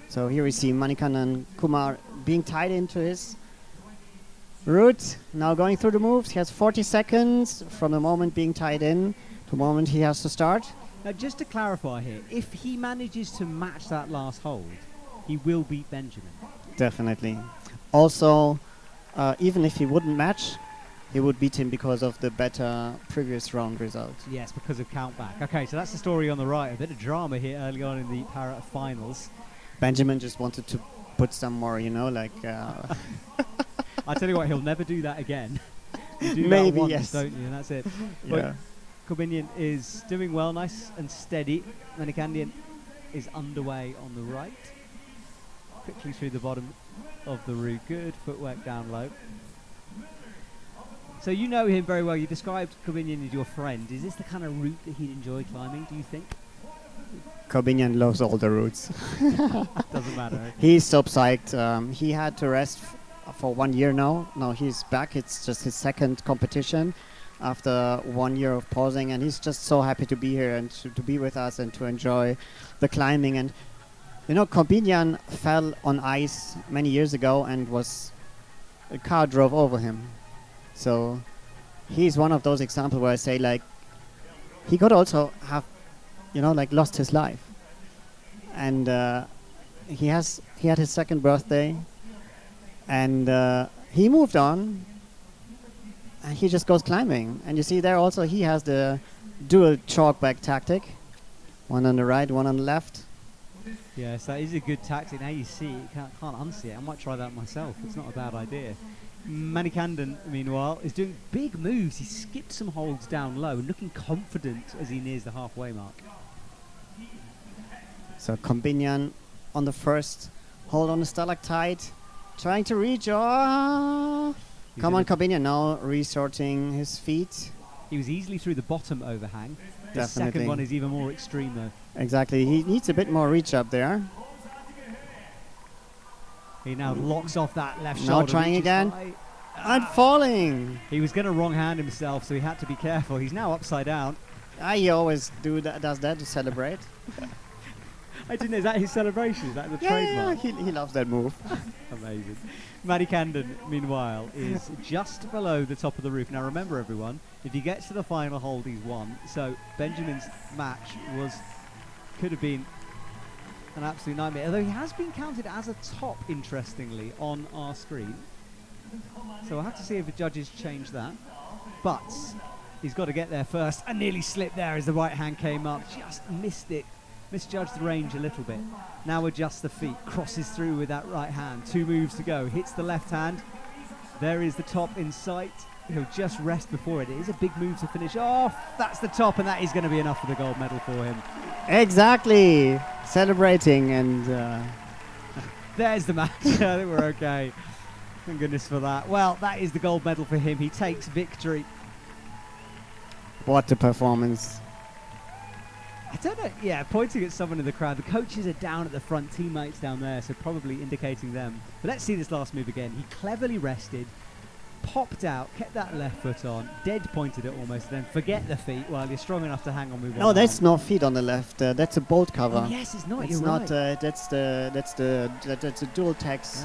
So here we see Manikandan Kumar being tied into his route. Now going through the moves. He has 40 seconds from the moment being tied in to the moment he has to start. Now just to clarify here, if he manages to match that last hold, he will beat Benjamin. Definitely. Also, even if he wouldn't match, he would beat him because of the better previous round result. Yes, because of countback. Okay, so that's the story on the right. A bit of drama here early on in the para finals. Benjamin just wanted to put some more, like. I tell you what, he'll never do that again. You do Maybe, that once, yes. don't you? And that's it. Yeah. But Corbinian is doing well, nice and steady. Manikandian is underway on the right. Quickly through the bottom of the route. Good footwork down low. So you know him very well. You described Corbinian as your friend. Is this the kind of route that he'd enjoy climbing, do you think? Corbinian loves all the routes. Doesn't matter. Eh? He's so psyched. He had to rest for 1 year now. Now he's back. It's just his second competition after 1 year of pausing, and he's just so happy to be here and to be with us and to enjoy the climbing. And Corbinian fell on ice many years ago and a car drove over him. So he's one of those examples where I say, like, he could also have lost his life. And he had his second birthday, and he moved on, and he just goes climbing. And you see there also he has the dual chalk bag tactic, one on the right, one on the left. Yes, that is a good tactic. Now you see it, can't unsee it. I might try that myself. It's not a bad idea. Manikandan, meanwhile, is doing big moves. He skipped some holds down low and looking confident as he nears the halfway mark. So Corbinian on the first hold on the stalactite, trying to reach. Oh! Come on, Corbinian now resorting his feet. He was easily through the bottom overhang. The Definitely. second one is even more extreme, though. Exactly. He needs a bit more reach up there. He now locks off that left Now shoulder. trying again. And falling. He was going to wrong hand himself, so he had to be careful. He's now upside down. He always does that to celebrate. I didn't know, is that his celebration? Is that the Yeah, trademark? he loves that move. Amazing. Manikandan, meanwhile, is just below the top of the roof. Now remember, everyone, if he gets to the final hold, he's won. So Benjamin's match could have been an absolute nightmare. Although he has been counted as a top, interestingly, on our screen. So we'll have to see if the judges change that. But he's got to get there first. And nearly slipped there as the right hand came up. Just missed it. Misjudged the range a little bit. Now adjusts the feet. Crosses through with that right hand. 2 moves to go. Hits the left hand. There is the top in sight. He'll just rest before it. It is a big move to finish off. That's the top, and that is going to be enough for the gold medal for him. Exactly. Celebrating, and there's the match. I think we're okay. Thank goodness for that. Well, that is the gold medal for him. He takes victory. What a performance. I don't know. Yeah, pointing at someone in the crowd. The coaches are down at the front, teammates down there, so probably indicating them. But let's see this last move again. He cleverly rested, popped out, kept that left foot on, dead pointed it almost, then forget the feet while you're strong enough to hang on with one No, that's arm. no feet on the left. That's a bolt cover. Oh, yes, it's not. It's You're not. right. That's the dual tax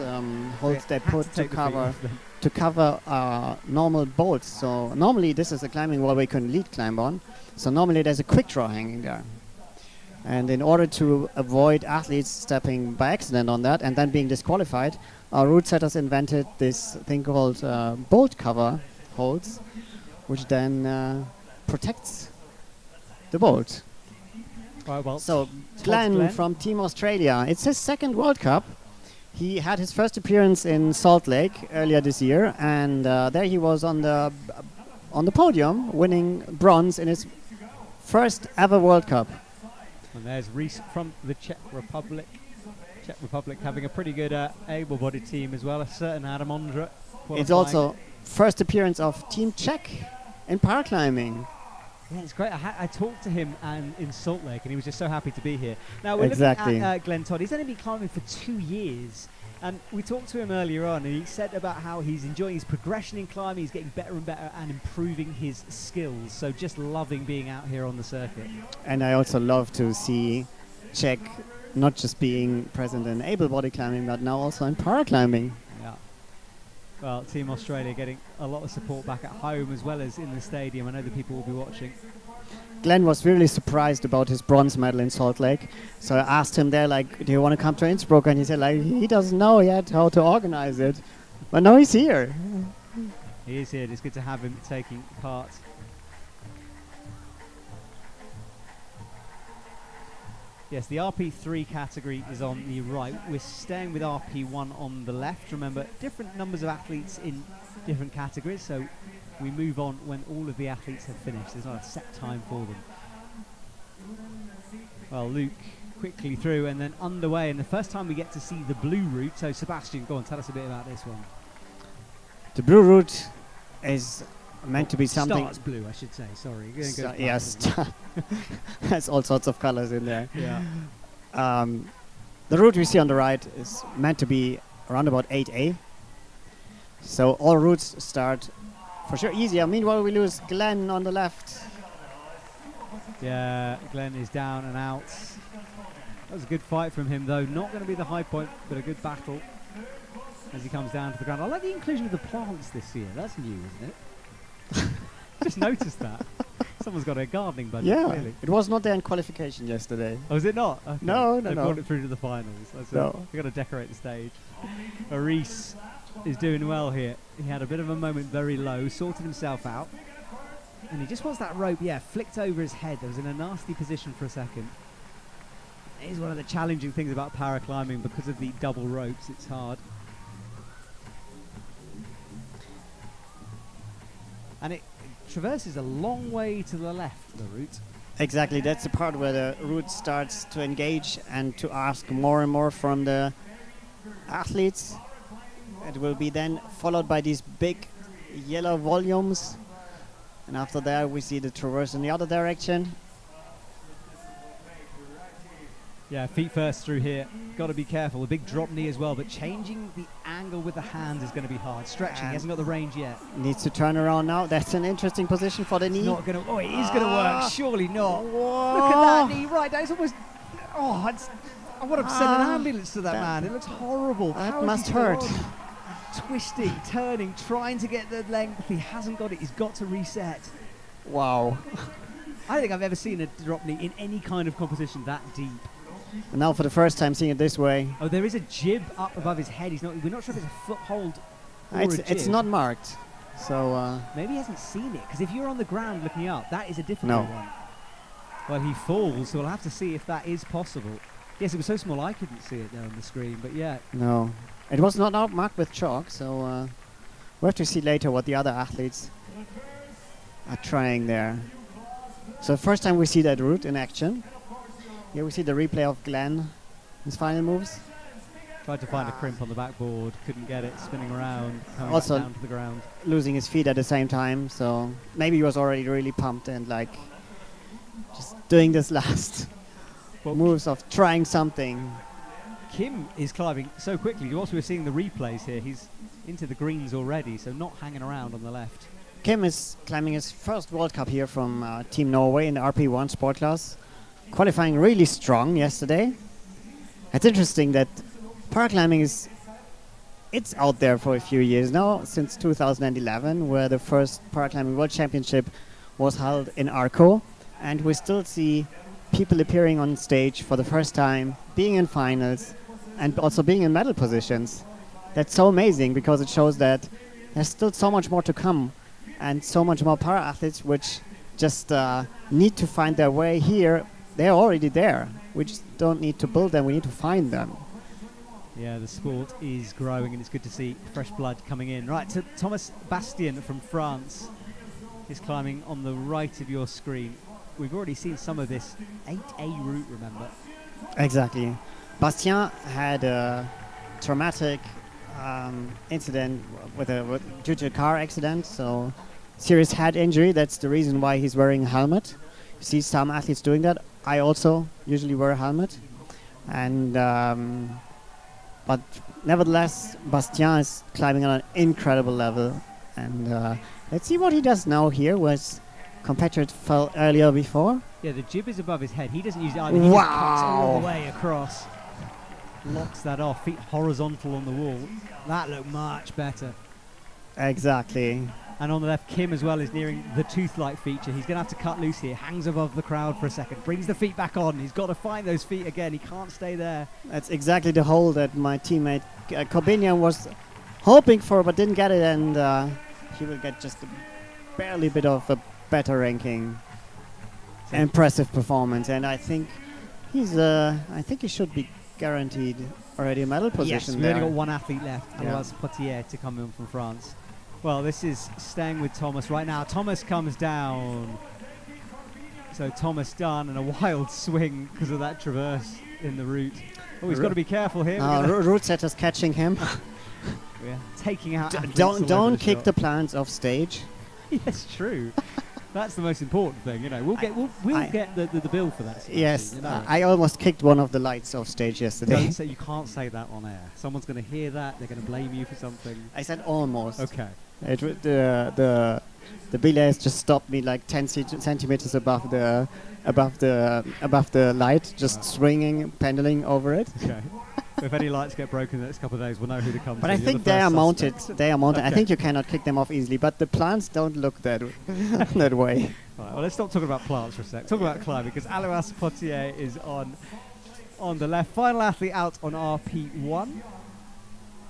holds they Had to put to take the feet cover off then. normal bolts. So normally this is a climbing wall we can lead climb on. So normally there's a quick draw hanging there. And in order to avoid athletes stepping by accident on that and then being disqualified, our route setters invented this thing called bolt cover holds, which then protects the bolt. Right, well, So Glenn from Team Australia, it's his second World Cup. He had his first appearance in Salt Lake earlier this year, and there he was on the podium, winning bronze in his first ever World Cup. And there's Reese from the Czech Republic. Czech Republic having a pretty good able-bodied team as well. A certain Adam Ondra. It's also first appearance of Team Czech in paraclimbing. Yeah, it's great. I talked to him in Salt Lake, and he was just so happy to be here. Now, we're Exactly. looking at Glenn Todd. He's only been climbing for 2 years. And we talked to him earlier on, and he said about how he's enjoying his progression in climbing. He's getting better and better and improving his skills. So just loving being out here on the circuit. And I also love to see Czech not just being present in able-bodied climbing, but now also in paraclimbing. Yeah. Well, Team Australia getting a lot of support back at home as well as in the stadium. I know the people will be watching. Glenn was really surprised about his bronze medal in Salt Lake. So I asked him there, like, do you want to come to Innsbruck? And he said, like, he doesn't know yet how to organize it. But now he's here. He is here. It's good to have him taking part. Yes, the RP3 category is on the right. We're staying with RP1 on the left. Remember, different numbers of athletes in different categories, so we move on when all of the athletes have finished. There's not a set time for them. Well, Luke quickly through and then underway, and the first time we get to see the blue route. So Sebastian, go on, tell us a bit about this one. The blue route is meant to be something. Starts blue, I should say. Sorry. Yes, has all sorts of colors in there. Yeah. The route we see on the right is meant to be around about 8A. So all routes start for sure easier. Meanwhile, we lose Glenn on the left. Yeah, Glenn is down and out. That was a good fight from him, though. Not going to be the high point, but a good battle as he comes down to the ground. I like the inclusion of the plants this year. That's new, isn't it? Just noticed that. Someone's got a gardening budget. Yeah, Really. it was not there in qualification yesterday. Oh, is it not? Okay. No. They brought it through to the finals. That's No. We've got to decorate the stage. Reese is doing well here. He had a bit of a moment very low, sorted himself out. And he just wants that rope, flicked over his head. There was in a nasty position for a second. It is one of the challenging things about paraclimbing because of the double ropes. It's hard. And it traverses a long way to the left, the route. Exactly, that's the part where the route starts to engage and to ask more and more from the athletes. It will be then followed by these big yellow volumes. And after that, we see the traverse in the other direction. Yeah, feet first through here. Got to be careful. A big drop knee as well, but changing the angle with the hands is going to be hard. Stretching, he hasn't got the range yet. Needs to turn around now. That's an interesting position for the knee. Not going to. Oh, it is going to work. Surely not. Whoa. Look at that knee right there. It's almost. Oh, I would have sent an ambulance to that man. It looks horrible. That must hurt. Twisting, turning, trying to get the length. He hasn't got it. He's got to reset. Wow. I don't think I've ever seen a drop knee in any kind of competition that deep. And now for the first time seeing it this way. Oh, there is a jib up above his head. We're not sure if it's a foothold or a jib. It's not marked. So maybe he hasn't seen it, because if you're on the ground looking up, that is a difficult No. one. Well, he falls, so we'll have to see if that is possible. Yes, it was so small I couldn't see it there on the screen, but yeah. no. It was not marked with chalk, so we'll have to see later what the other athletes are trying there. So first time we see that route in action. Here we see the replay of Glenn, his final moves. Tried to find a crimp on the backboard, couldn't get it, spinning around, coming Also back down to the ground. Losing his feet at the same time, so maybe he was already really pumped and like just doing this last moves of trying something. Kim is climbing so quickly. Whilst we're seeing the replays here, he's into the greens already, so not hanging around on the left. Kim is climbing his first World Cup here from Team Norway in the RP1 sport class. Qualifying really strong yesterday. It's interesting that paraclimbing it's out there for a few years now, since 2011, where the first Paraclimbing World Championship was held in Arco, and we still see people appearing on stage for the first time, being in finals, and also being in medal positions. That's so amazing, because it shows that there's still so much more to come, and so much more para-athletes which just need to find their way here. They're already there. We just don't need to build them, we need to find them. Yeah, the sport is growing, and it's good to see fresh blood coming in. Right, so Thomas Bastien from France is climbing on the right of your screen. We've already seen some of this 8A route, remember? Exactly. Bastien had a traumatic incident due to a car accident, so serious head injury. That's the reason why he's wearing a helmet. You see some athletes doing that. I also usually wear a helmet. And but nevertheless, Bastien is climbing on an incredible level. And let's see what he does now here, where his competitor fell earlier before. Yeah, the jib is above his head. He doesn't use it either. He just cuts all the way across. Locks that off. Feet horizontal on the wall. That looked much better. Exactly. And on the left, Kim as well is nearing the tooth-like feature. He's going to have to cut loose here. Hangs above the crowd for a second. Brings the feet back on. He's got to find those feet again. He can't stay there. That's exactly the hole that my teammate Corbinian was hoping for, but didn't get it. And he will get just a bit of a better ranking. Impressive performance. And I think I think he should be guaranteed already a medal position Yes, we've there. only got one athlete left, Yeah. Alois Potier, to come in from France. Well, this is staying with Thomas right now. Thomas comes down. So Thomas done, and a wild swing because of that traverse in the route. Oh, he's got to be careful here. Route setter's catching him. We're taking out athletes all over Don't the kick shot. the plants off stage. Yes, true. That's the most important thing, you know. We'll get the bill for that. Yes, you know. I almost kicked one of the lights off stage yesterday. Don't say, you can't say that on air. Someone's going to hear that. They're going to blame you for something. I said almost. Okay. The belays just stopped me like 10 centimeters above the light, just swinging, pendling over it. Okay. So if any lights get broken in the next couple of days, we'll know who to come to. But I You're think the they are first mounted. suspect. They are mounted. I Okay. think you cannot kick them off easily. But the plants don't look that that way. Right, well, let's stop talking about plants for a sec. Talk about climbing, because Alois Potier is on the left. Final athlete out on RP1.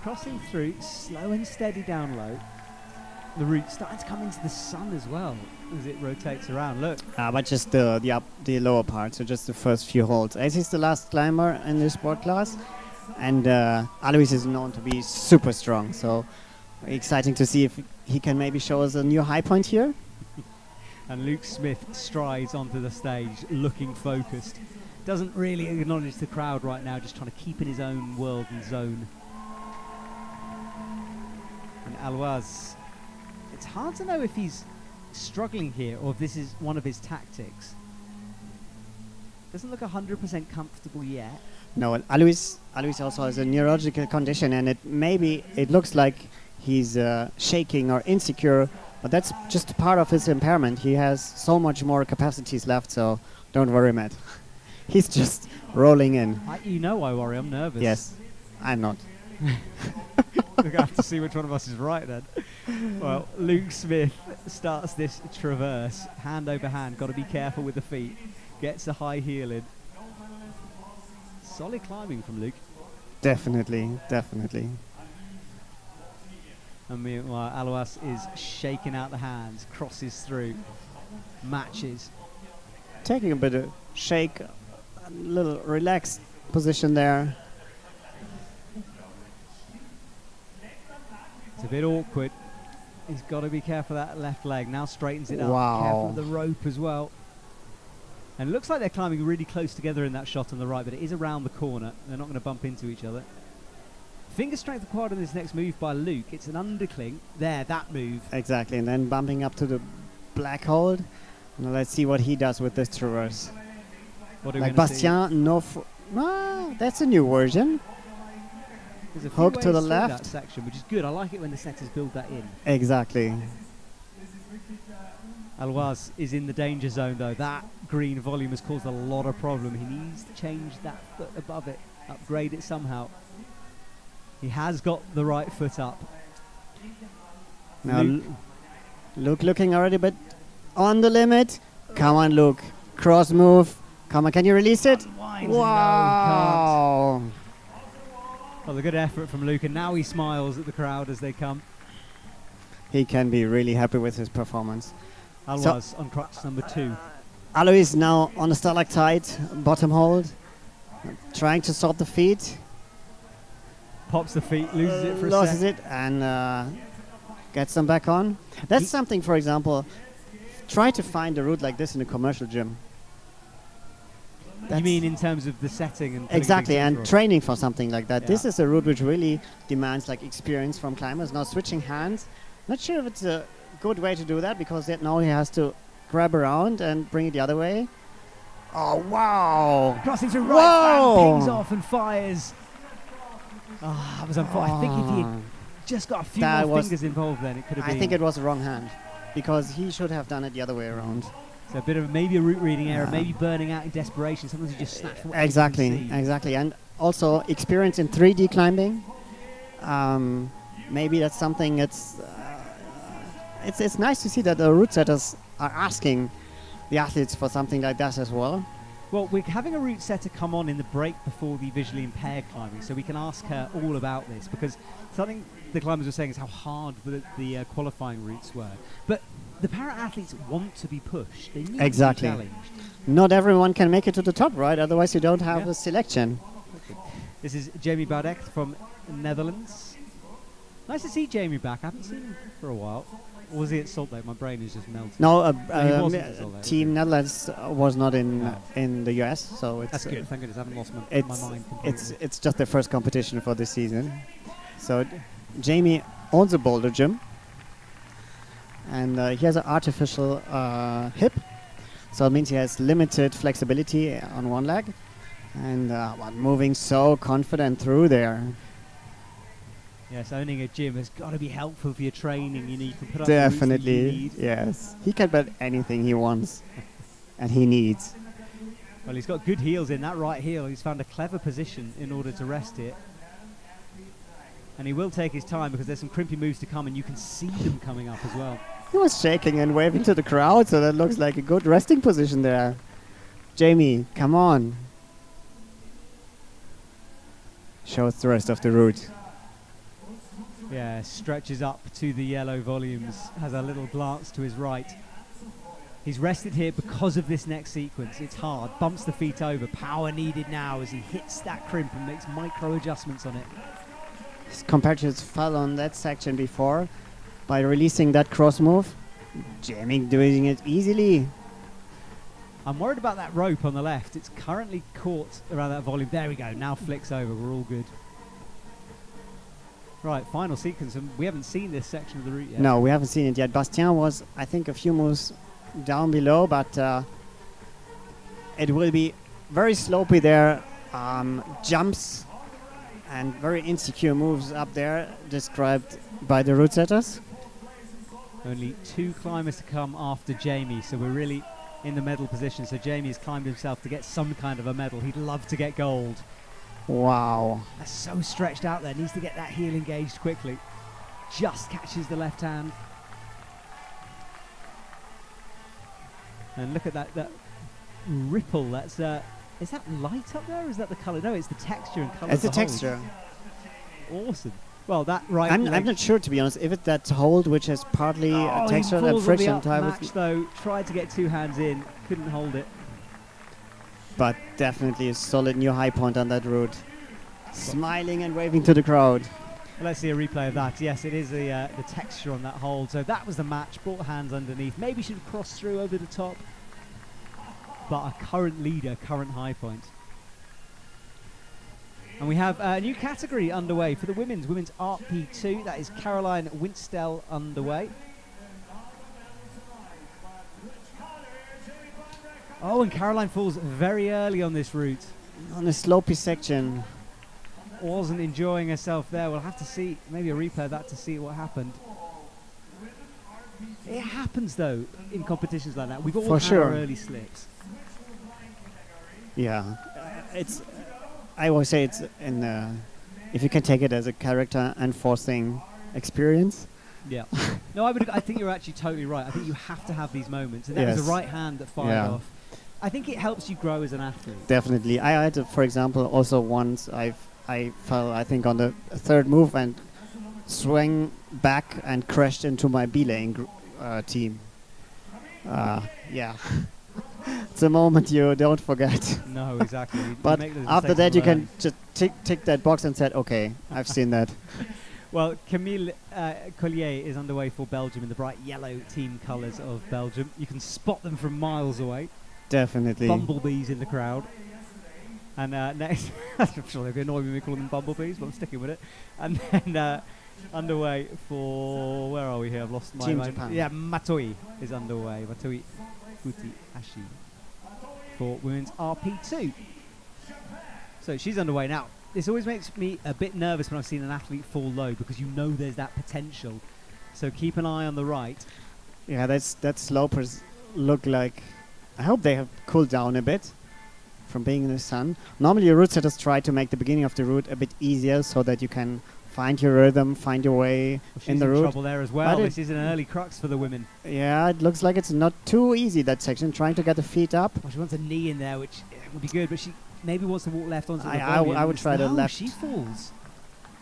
Crossing through, slow and steady down low. The route starting to come into the sun as well as it rotates around. Look, But just the lower part, so just the first few holds. As he's the last climber in this sport class, and Alois is known to be super strong. So exciting to see if he can maybe show us a new high point here. and Luke Smith strides onto the stage looking focused. Doesn't really acknowledge the crowd right now, just trying to keep in his own world and zone. And Alois, it's hard to know if he's struggling here or if this is one of his tactics. Doesn't look 100% comfortable yet. No, Alois also has a neurological condition, and it looks like he's shaking or insecure, but that's just part of his impairment. He has so much more capacities left, so don't worry, Matt. He's just rolling in. You know I worry, I'm nervous. Yes, I'm not. We're going to have to see which one of us is right then. Well, Luke Smith starts this traverse, hand over hand, got to be careful with the feet. Gets a high heel in. Solid climbing from Luke. Definitely. And meanwhile, Alois is shaking out the hands, crosses through, matches. Taking a bit of shake, a little relaxed position there. It's a bit awkward. He's got to be careful of that left leg. Now straightens it up. Wow. Careful of the rope as well. And it looks like they're climbing really close together in that shot on the right, but it is around the corner. They're not going to bump into each other. Finger strength required in this next move by Luke. It's an undercling. There, that move. Exactly, and then bumping up to the black hold. Now let's see what he does with this traverse. What are we Like gonna see? Bastien, that's a new version. There's a few hook to ways the through left. that section, which is good. I like it when the setters build that in. Exactly. Alois is in the danger zone though. That green volume has caused a lot of problem. He needs to change that foot above it, upgrade it somehow. He has got the right foot up. Now Luke. Luke looking already a bit on the limit. Come on, Luke. Cross move. Come on, can you release it? Unwinds. Wow. No, he can't. Well, a good effort from Luke, and now he smiles at the crowd as they come. He can be really happy with his performance. Alois on crutch number 2. Alois now on the stalactite, bottom hold. Trying to sort the feet. Pops the feet, loses it for a Loses sec. it and gets them back on. That's something, for example, try to find a route like this in a commercial gym. You mean in terms of the setting and putting Exactly, things and into it? training for something like that. Yeah. This is a route which really demands like experience from climbers. Now switching hands, not sure if it's a good way to do that because now he has to grab around and bring it the other way. Oh wow! Crossing through right Whoa! flank, pings off and fires. Ah, that was unfortunate. I think if he had just got a few That more was- fingers involved, then it could have been. I think it was the wrong hand because he should have done it the other way around. So a bit of maybe a route reading error, Yeah. maybe burning out in desperation. Sometimes you just snatch for what you Exactly, can see. exactly, and also experience in 3D climbing. Maybe that's something. It's nice to see that the route setters are asking the athletes for something like that as well. Well, we're having a route setter come on in the break before the visually impaired climbing, so we can ask her all about this, because something the climbers were saying is how hard the qualifying routes were. But the para-athletes want to be pushed. They need Exactly. to be challenged. Not everyone can make it to the top, right? Otherwise, you don't have a selection. This is Jamie Baudeck from Netherlands. Nice to see Jamie back. I haven't seen him for a while. Or was he at Salt Lake? My brain is just melting. No, he wasn't at Salt Lake, Team Netherlands was not in No. in the US, so it's That's good. Thank goodness I haven't lost my it's mind completely. it's just their first competition for this season. So Jamie owns a boulder gym, and he has an artificial hip, so it means he has limited flexibility on one leg, and moving so confident through there. Yes, owning a gym has got to be helpful for your training. You know, you can put up the routes that you Definitely, need. yes. He can bet anything he wants, and he needs. Well, he's got good heels in that right heel. He's found a clever position in order to rest it. And he will take his time because there's some crimpy moves to come, and you can see them coming up as well. He was shaking and waving to the crowd, so that looks like a good resting position there. Jamie, come on. Show us the rest of the route. Yeah, stretches up to the yellow volumes, has a little glance to his right. He's rested here because of this next sequence. It's hard, bumps the feet over, power needed now as he hits that crimp and makes micro adjustments on it. His compatriots fell on that section before by releasing that cross move. Jamie doing it easily. I'm worried about that rope on the left. It's currently caught around that volume. There we go, now flicks over, we're all good. Right, final sequence, and we haven't seen this section of the route yet. No, we haven't seen it yet. Bastien was, I think, a few moves down below, but it will be very slopey there. Jumps and very insecure moves up there, described by the route setters. Only 2 climbers to come after Jamie, so we're really in the medal position. So Jamie has climbed himself to get some kind of a medal. He'd love to get gold. Wow. That's so stretched out there. Needs to get that heel engaged quickly. Just catches the left hand. And look at that ripple. That's is that light up there or is that the colour? No, it's the texture and colour. It's the of hold. texture. Awesome. Well, that right I'm leg. not sure, to be honest, if it's that hold, which is partly a He texture and falls on the friction up type match of, though. Tried to get 2 hands in. Couldn't hold it. but definitely a solid new high point on that route. Smiling and waving to the crowd. Let's see a replay of that. Yes, it is the texture on that hold. So that was the match. Brought hands underneath. Maybe should have crossed through over the top. But a current leader, current high point. And we have a new category underway for the women's RP2. That is Caroline Winstell underway. Oh, and Caroline falls very early on this route. On a slopey section. Wasn't enjoying herself there. We'll have to see maybe a replay of that to see what happened. It happens though in competitions like that. We've all For had sure. our early slips. Yeah. It's, I always say it's in, if you can take it as a character enforcing experience. Yeah. No, I think you're actually totally right. I think you have to have these moments. And that was Yes. the right hand that fired Yeah. off. I think it helps you grow as an athlete. Definitely. I had, for example, also once I fell, I think, on the third move and swung back and crashed into my B-lane team. Yeah. It's a moment you don't forget. No, exactly. You But make those after mistakes that, and you learn. can just tick that box and said, okay, I've seen that. Well, Camille Collier is underway for Belgium in the bright yellow team colours of Belgium. You can spot them from miles away. Definitely. Bumblebees in the crowd. And next, I'm sure they'll be annoyed when we call them bumblebees, but I'm sticking with it. And then underway for, where are we here? I've lost my Team mind. Japan. Yeah, Matoi is underway. Matoi Futihashi for women's RP2. So she's underway now. This always makes me a bit nervous when I've seen an athlete fall low because you know there's that potential. So keep an eye on the right. Yeah, that slopers look like, I hope they have cooled down a bit from being in the sun. Normally your route setters try to make the beginning of the route a bit easier so that you can find your rhythm, find your way Well, she's in the route. trouble there as well. But This is an early crux for the women. Yeah, it looks like it's not too easy, that section, trying to get the feet up. Well, she wants a knee in there, which would be good, but she maybe wants to walk left onto the I would volume. try the No, left. she falls.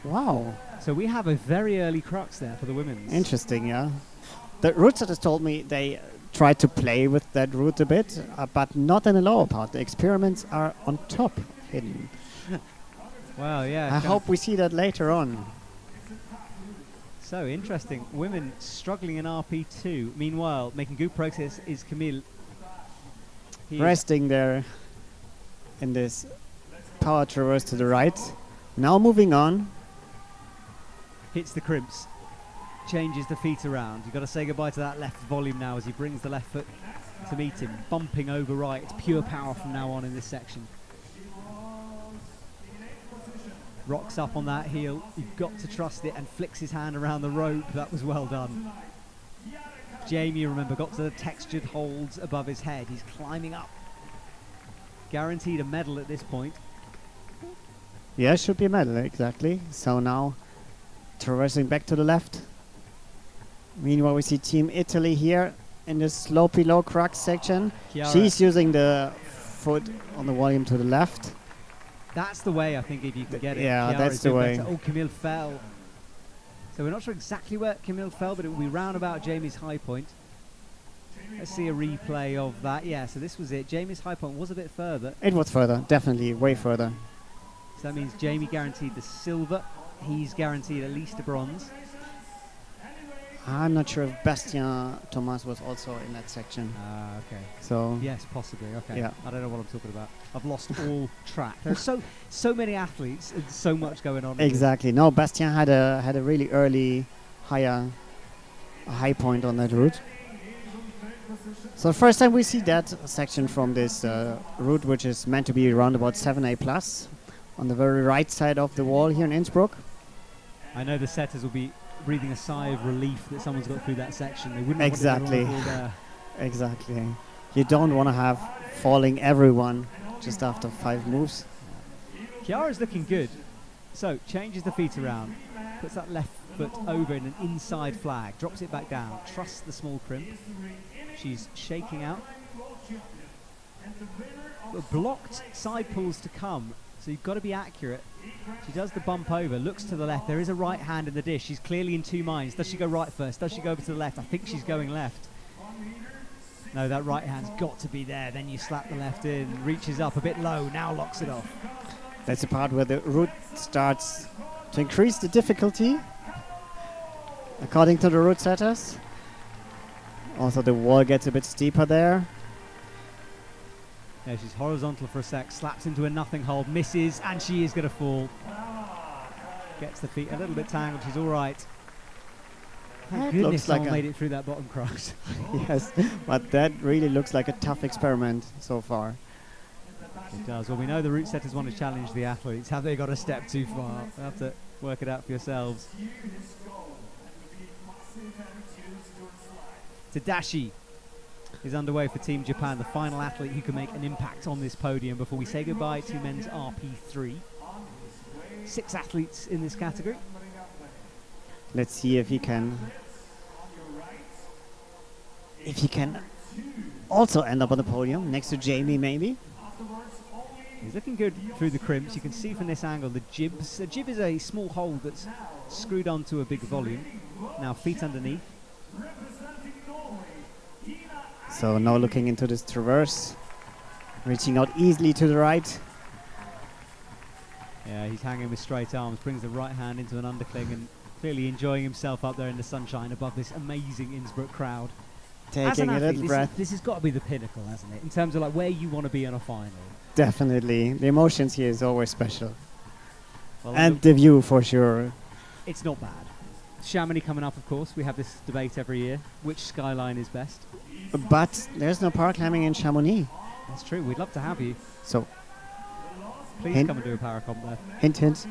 Wow, So we have a very early crux there for the women's. interesting, yeah. The route setters told me they tried to play with that route a bit, but not in the lower part. The experiments are on top hidden. Well, yeah. I hope we see that later on. So interesting. Women struggling in RP2. Meanwhile, making good progress is Camille. He Resting there in this power traverse to the right. Now moving on. hits the crimps. Changes the feet around. You've got to say goodbye to that left volume now as he brings the left foot to meet him. Bumping over right. It's pure power from now on in this section. Rocks up on that heel. You've got to trust it and flicks his hand around the rope. That was well done. Jamie, remember, got to the textured holds above his head. He's climbing up. Guaranteed a medal at this point. Yeah, should be a medal, exactly. So now traversing back to the left. Meanwhile, we see Team Italy here in the slopey low crux section. Chiara. She's using the foot on the volume to the left. That's the way, I think, if you can get it. Yeah, Chiara's that's the doing way. better. Oh, Camille fell. So we're not sure exactly where Camille fell, but it will be round about Jamie's high point. Let's see a replay of that. Yeah, so this was it. Jamie's high point was a bit further. It was further, definitely, way further. So that means Jamie guaranteed the silver. He's guaranteed at least a bronze. I'm not sure if Bastien Thomas was also in that section. Okay. So Yes, possibly. Okay. Yeah. I don't know what I'm talking about. I've lost all track. There's so many athletes and so much going on. exactly. No, Bastien had a really early high point on that route. So first time we see that section from this route, which is meant to be around about 7A plus, on the very right side of the wall here in Innsbruck. I know the setters will be breathing a sigh of relief that someone's got through that section. They wouldn't Exactly. want everyone to fall there. Exactly. You don't want to have falling everyone just after 5 moves. Chiara's looking good. So changes the feet around, puts that left foot over in an inside flag, drops it back down, trusts the small crimp. She's shaking out. But blocked side pulls to come, so you've got to be accurate. She does the bump over, looks to the left. There is a right hand in the dish. She's clearly in 2 minds. Does she go right first? Does she go over to the left? I think she's going left. No, that right hand's got to be there. Then you slap the left in, reaches up a bit low, now locks it off. That's the part where the route starts to increase the difficulty, according to the route setters. Also, the wall gets a bit steeper there. Yeah, she's horizontal for a sec, slaps into a nothing hold, misses, and she is going to fall. Gets the feet a little bit tangled, she's all right. Thank That goodness looks like someone a- made it through that bottom crux. Yes, but that really looks like a tough experiment so far. It does. Well, we know the route setters want to challenge the athletes. Have they got a step too far? They'll have to work it out for yourselves. Tadashi is underway for Team Japan, the final athlete who can make an impact on this podium before we say goodbye to men's RP3. 6 athletes in this category. Let's see if he can also end up on the podium next to Jamie, maybe. He's looking good through the crimps. You can see from this angle the jibs. A jib is a small hold that's screwed onto a big volume. Now feet underneath. So now looking into this traverse, reaching out easily to the right. Yeah, he's hanging with straight arms, brings the right hand into an undercling and clearly enjoying himself up there in the sunshine above this amazing Innsbruck crowd. As an Taking a athlete, little breath. this has got to be the pinnacle, hasn't it? In terms of like where you want to be in a final. Definitely. The emotions here is always special. Well, And the view for sure. it's not bad. Chamonix coming up, of course. We have this debate every year. Which skyline is best? But there's no park climbing in Chamonix. That's true. We'd love to have you. So, Please Hint. come and do a paracomp there. hint, hint.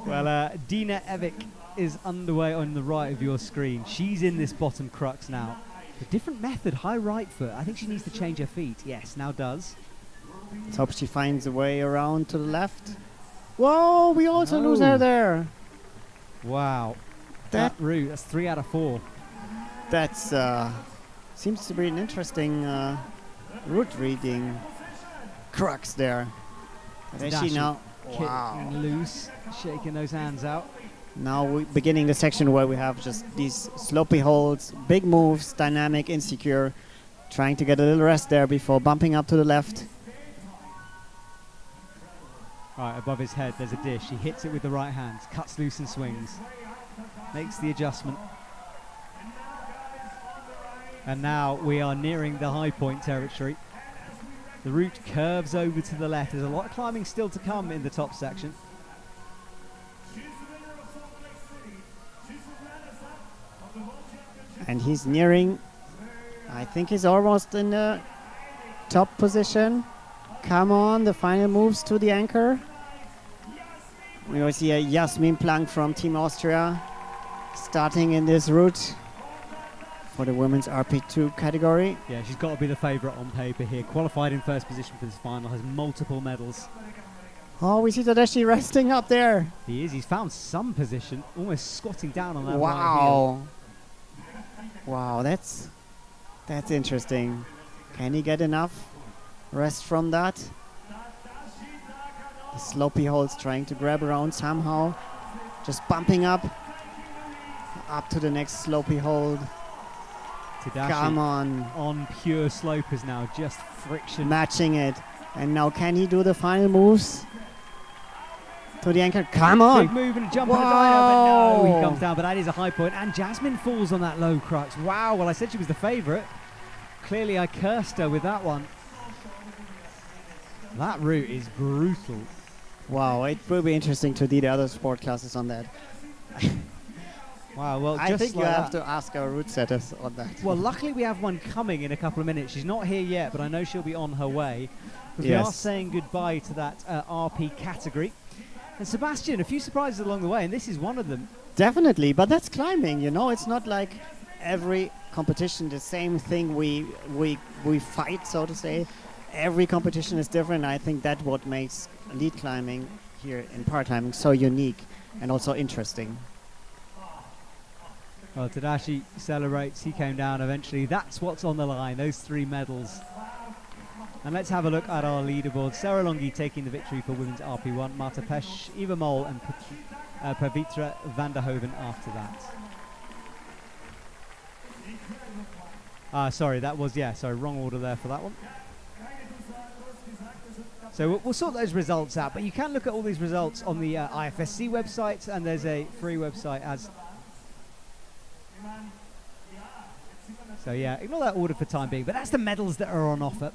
Well, Dina Evic is underway on the right of your screen. She's in this bottom crux now. A different method, high right foot. I think she needs to change her feet. Yes, now does. Let's hope she finds a way around to the left. Whoa, we also lose her No. there. Wow. That- That route, that's 3 out of 4. That's seems to be an interesting route reading crux there. But is she Tadashi now? Kicking Wow. loose, shaking those hands out. Now we're beginning the section where we have just these slopey holds, big moves, dynamic, insecure, trying to get a little rest there before bumping up to the left. Right, above his head there's a dish. He hits it with the right hand, cuts loose and swings. Makes the adjustment. And now we are nearing the high point territory. The route curves over to the left. There's a lot of climbing still to come in the top section. And he's nearing, I think he's almost in the top position. Come on, the final moves to the anchor. We will see a Jasmin Plank from Team Austria starting in this route for the women's RP2 category. Yeah, she's got to be the favourite on paper here. Qualified in first position for this final, has multiple medals. Oh, we see Tadashi resting up there. He is, he's found some position, almost squatting down on that right heel. Wow. Wow, that's interesting. Can he get enough rest from that? The slopey holds trying to grab around somehow. Just bumping up to the next slopey hold. Tadashi Come on pure slopers now, just friction. matching it. And now can he do the final moves? To the anchor. Come on! Big move and a jump on a dino, but no, he Whoa. comes down. But that is a high point. And Jasmine falls on that low crux. Wow, well, I said she was the favourite. Clearly, I cursed her with that one. That route is brutal. Wow, it will be interesting to see the other sport classes on that. Wow, well, I just think you like have that. to ask our route setters on that. Well, luckily we have one coming in a couple of minutes. She's not here yet, but I know she'll be on her way. Because we are Yes. saying goodbye to that RP category. And Sebastian, a few surprises along the way, and this is one of them. Definitely, but that's climbing, you know. It's not like every competition the same thing we fight, so to say. Every competition is different. I think that's what makes lead climbing here in part climbing so unique and also interesting. Well, Tadashi celebrates. He came down eventually. That's what's on the line, those 3 medals. And let's have a look at our leaderboard. Sarah Longi taking the victory for women's RP1. Marta Pesch, Eva Mol and Pavitra van der Hoven after that. Sorry, that was, wrong order there for that one. So we'll sort those results out, but you can look at all these results on the IFSC website, and there's a free website as... So yeah, ignore that order for time being, but that's the medals that are on offer.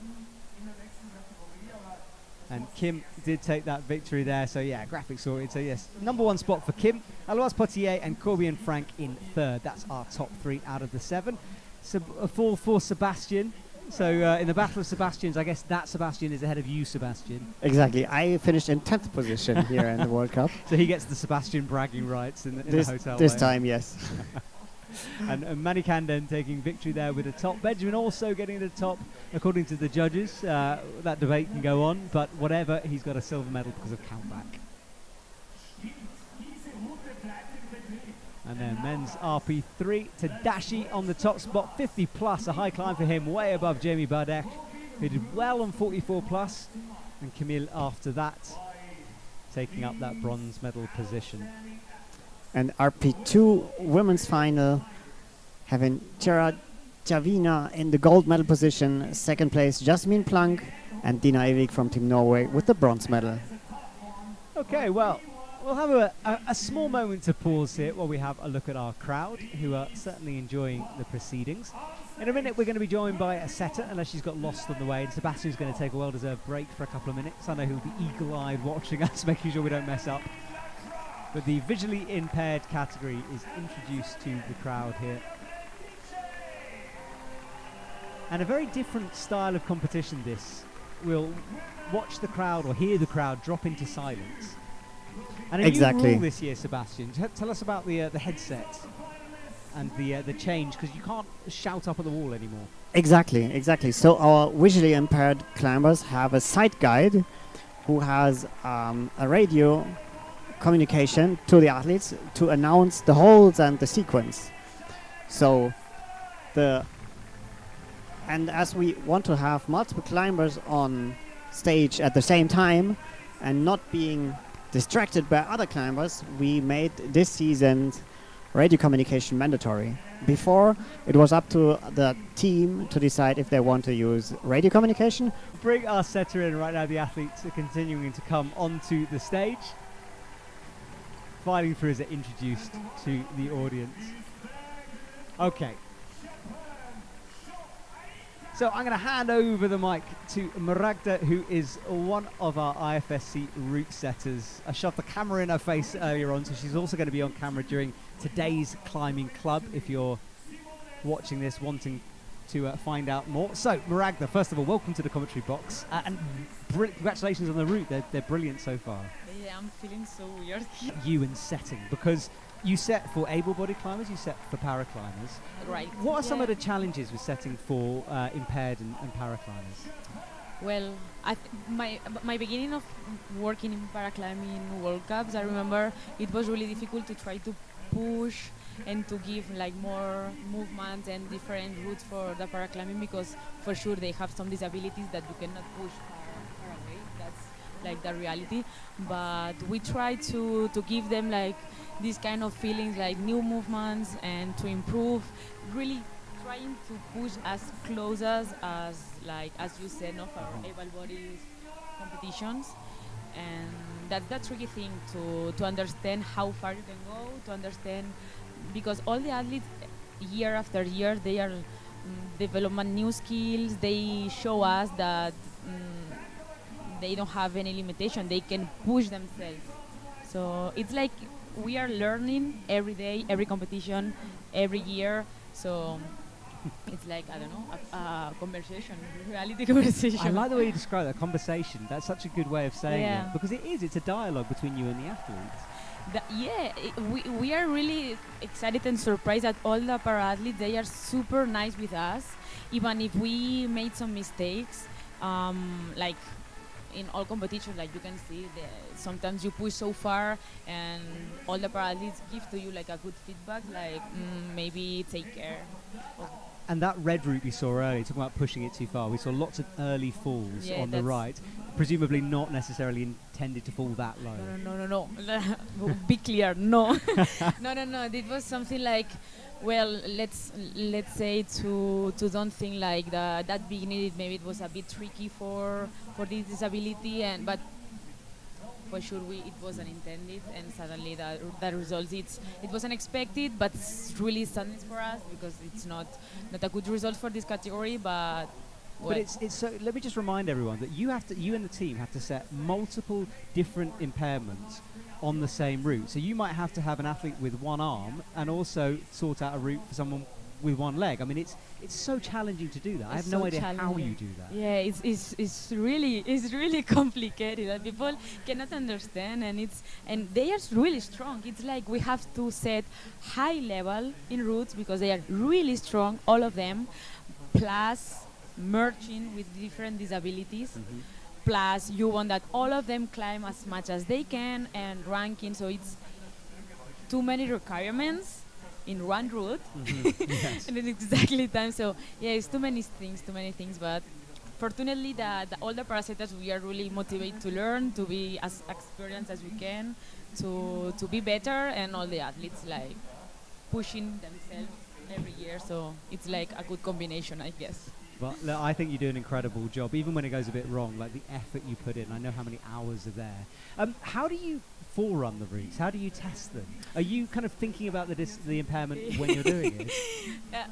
And Kim did take that victory there, so yeah, graphics sorted. So yes, number 1 spot for Kim, Alois Potier and Corbien Frank in 3rd. That's our top 3 out of the 7. So a fall for Sebastian. So in the battle of Sebastians, I guess that Sebastian is ahead of you, Sebastian. Exactly. I finished in 10th position here in the World Cup. So he gets the Sebastian bragging rights in the hotel. This way. time, yes. And Manikan then taking victory there with the top. Benjamin also getting the top, according to the judges. That debate can go on, but whatever, he's got a silver medal because of countback. And then men's RP3, Tadashi on the top spot, 50 plus, a high climb for him, way above Jamie Bardek, who did well on 44 plus, and Camille after that, taking up that bronze medal position. And RP2 women's final, having Tara Javina in the gold medal position, 2nd place Jasmin Plank, and Dina Evik from Team Norway with the bronze medal. Okay, well, we'll have a small moment to pause here while we have a look at our crowd, who are certainly enjoying the proceedings. In a minute, we're going to be joined by a setter, unless she's got lost on the way, and Sebastian's going to take a well-deserved break for a couple of minutes. I know he'll be eagle-eyed watching us, making sure we don't mess up. But the visually impaired category is introduced to the crowd here. And a very different style of competition this. We'll watch the crowd or hear the crowd drop into silence. And a new rule this year, Sebastian. Tell us about the headset and the change, because you can't shout up at the wall anymore. Exactly. So our visually impaired climbers have a sight guide who has a radio communication to the athletes to announce the holds and the sequence. So and as we want to have multiple climbers on stage at the same time and not being distracted by other climbers, we made this season radio communication mandatory. Before, it was up to the team to decide if they want to use radio communication. Bring our setter in right now. The athletes are continuing to come onto the stage. Filing through as they're introduced to the audience. Okay. So I'm going to hand over the mic to Maragda, who is one of our IFSC route setters. I shoved the camera in her face earlier on, so she's also going to be on camera during today's climbing club if you're watching this wanting to find out more. So Maragda, first of all, welcome to the commentary box, and congratulations on the route. They're brilliant so far. Yeah, I'm feeling so weird. You and setting, because you set for able-bodied climbers, you set for paraclimbers. Right. What are some of the challenges with setting for impaired and paraclimbers? Well, my beginning of working in paraclimbing World Cups, I remember it was really difficult to try to push and to give like more movement and different routes for the paraclimbing, because for sure they have some disabilities that you cannot push far away. That's like the reality. But we try to give them like these kind of feelings, like new movements, and to improve, really trying to push as close as you said, no, for able-bodied competitions. And that's the tricky thing, to understand how far you can go, to understand, because all the athletes year after year they are developing new skills. They show us that they don't have any limitation, they can push themselves. So it's like we are learning every day, every competition, every year. So it's like, I don't know, a conversation, reality conversation. I like the way you describe that, conversation. That's such a good way of saying it, because it's a dialogue between you and the athletes. We are really excited and surprised that all the para-athletes, they are super nice with us, even if we made some mistakes. Like in all competitions, like you can see, sometimes you push so far, and all the para-athletes give to you like a good feedback, like maybe take care. And that red route we saw earlier, talking about pushing it too far, we saw lots of early falls on the right, presumably not necessarily intended to fall that low. No. Be clear, no. No. It was something like, well, let's say to don't think like that beginning, maybe it was a bit tricky for this disability, but for sure it wasn't intended, and suddenly the results, it was unexpected, but it's really sadness for us, because it's not a good result for this category. But it's so. Let me just remind everyone that you and the team have to set multiple different impairments on the same route. So you might have to have an athlete with one arm and also sort out a route for someone with one leg. I mean, it's so challenging to do that. I have no idea how you do that. Yeah, it's really complicated that people cannot understand, and they are really strong. It's like we have to set high level in routes, because they are really strong, all of them, plus merging with different disabilities. Plus you want that all of them climb as much as they can, and ranking, so it's too many requirements in one route. Yes. And it's exactly time. So yeah, it's too many things, but fortunately all the paraseters, we are really motivated to learn, to be as experienced as we can, to be better, and all the athletes like pushing themselves every year. So it's like a good combination, I guess. But look, I think you do an incredible job, even when it goes a bit wrong, like the effort you put in. I know how many hours are there. How do you forerun the routes? How do you test them? Are you kind of thinking about the impairment when you're doing it?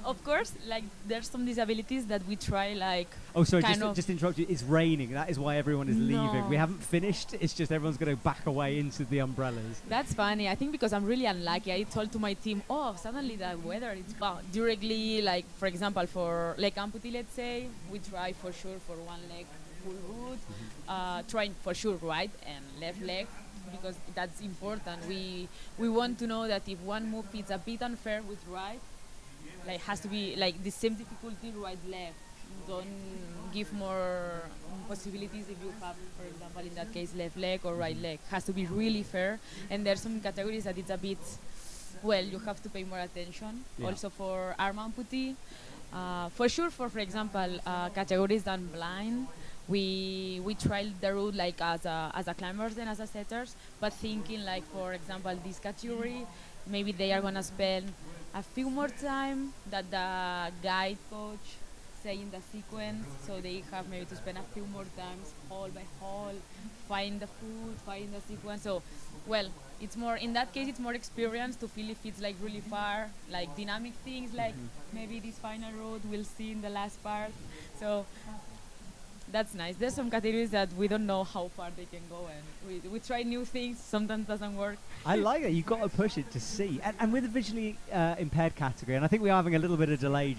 Of course, like there's some disabilities that we try like. Oh, sorry, just interrupt you. It's raining. That is why everyone is leaving. We haven't finished. It's just everyone's going to back away into the umbrellas. That's funny. I think because I'm really unlucky. I told to my team, suddenly the weather is bad. Directly, like for example, for leg amputee, let's say, we try for sure for one leg full route, trying for sure right and left leg, because that's important. We want to know that if one move is a bit unfair with right, like has to be like the same difficulty right left. Don't give more possibilities if you have, for example, in that case, left leg or right leg. Has to be really fair. And there's some categories that it's a bit, you have to pay more attention. Yeah. Also for arm amputee. For sure, for example, categories done blind, we tried the route like as a climbers and as a setters, but thinking like, for example, this category, maybe they are gonna spend a few more time that the guide coach saying the sequence, so they have maybe to spend a few more times hole by hole, find the food, find the sequence. So, well, it's more in that case, it's more experience to feel if it's like really far, like dynamic things, like maybe this final road we'll see in the last part. So that's nice. There's some categories that we don't know how far they can go, and we try new things. Sometimes doesn't work. I like it. You've got to push it to see. And with the visually impaired category, and I think we are having a little bit of delay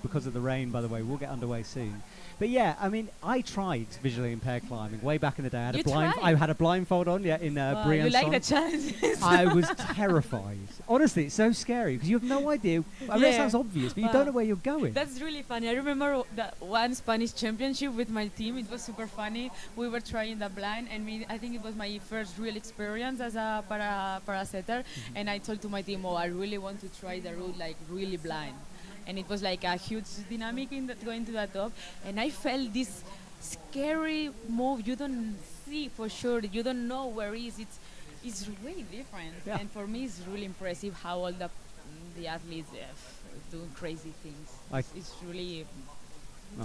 because of the rain, by the way. We'll get underway soon. But yeah, I mean, I tried visually impaired climbing way back in the day. I had a blindfold on, in Wow, Briançon. you like the challenges. I was terrified. Honestly, it's so scary because you have no idea. I mean, it sounds obvious, but you don't know where you're going. That's really funny. I remember that one Spanish championship with my team. It was super funny. We were trying the blind, and I think it was my first real experience as a para setter. And I told to my team, I really want to try the route like really blind. And it was like a huge dynamic in going to the top. And I felt this scary move. You don't see for sure. You don't know where it is. It's way different. Yeah. And for me, it's really impressive how all the athletes do crazy things. It's really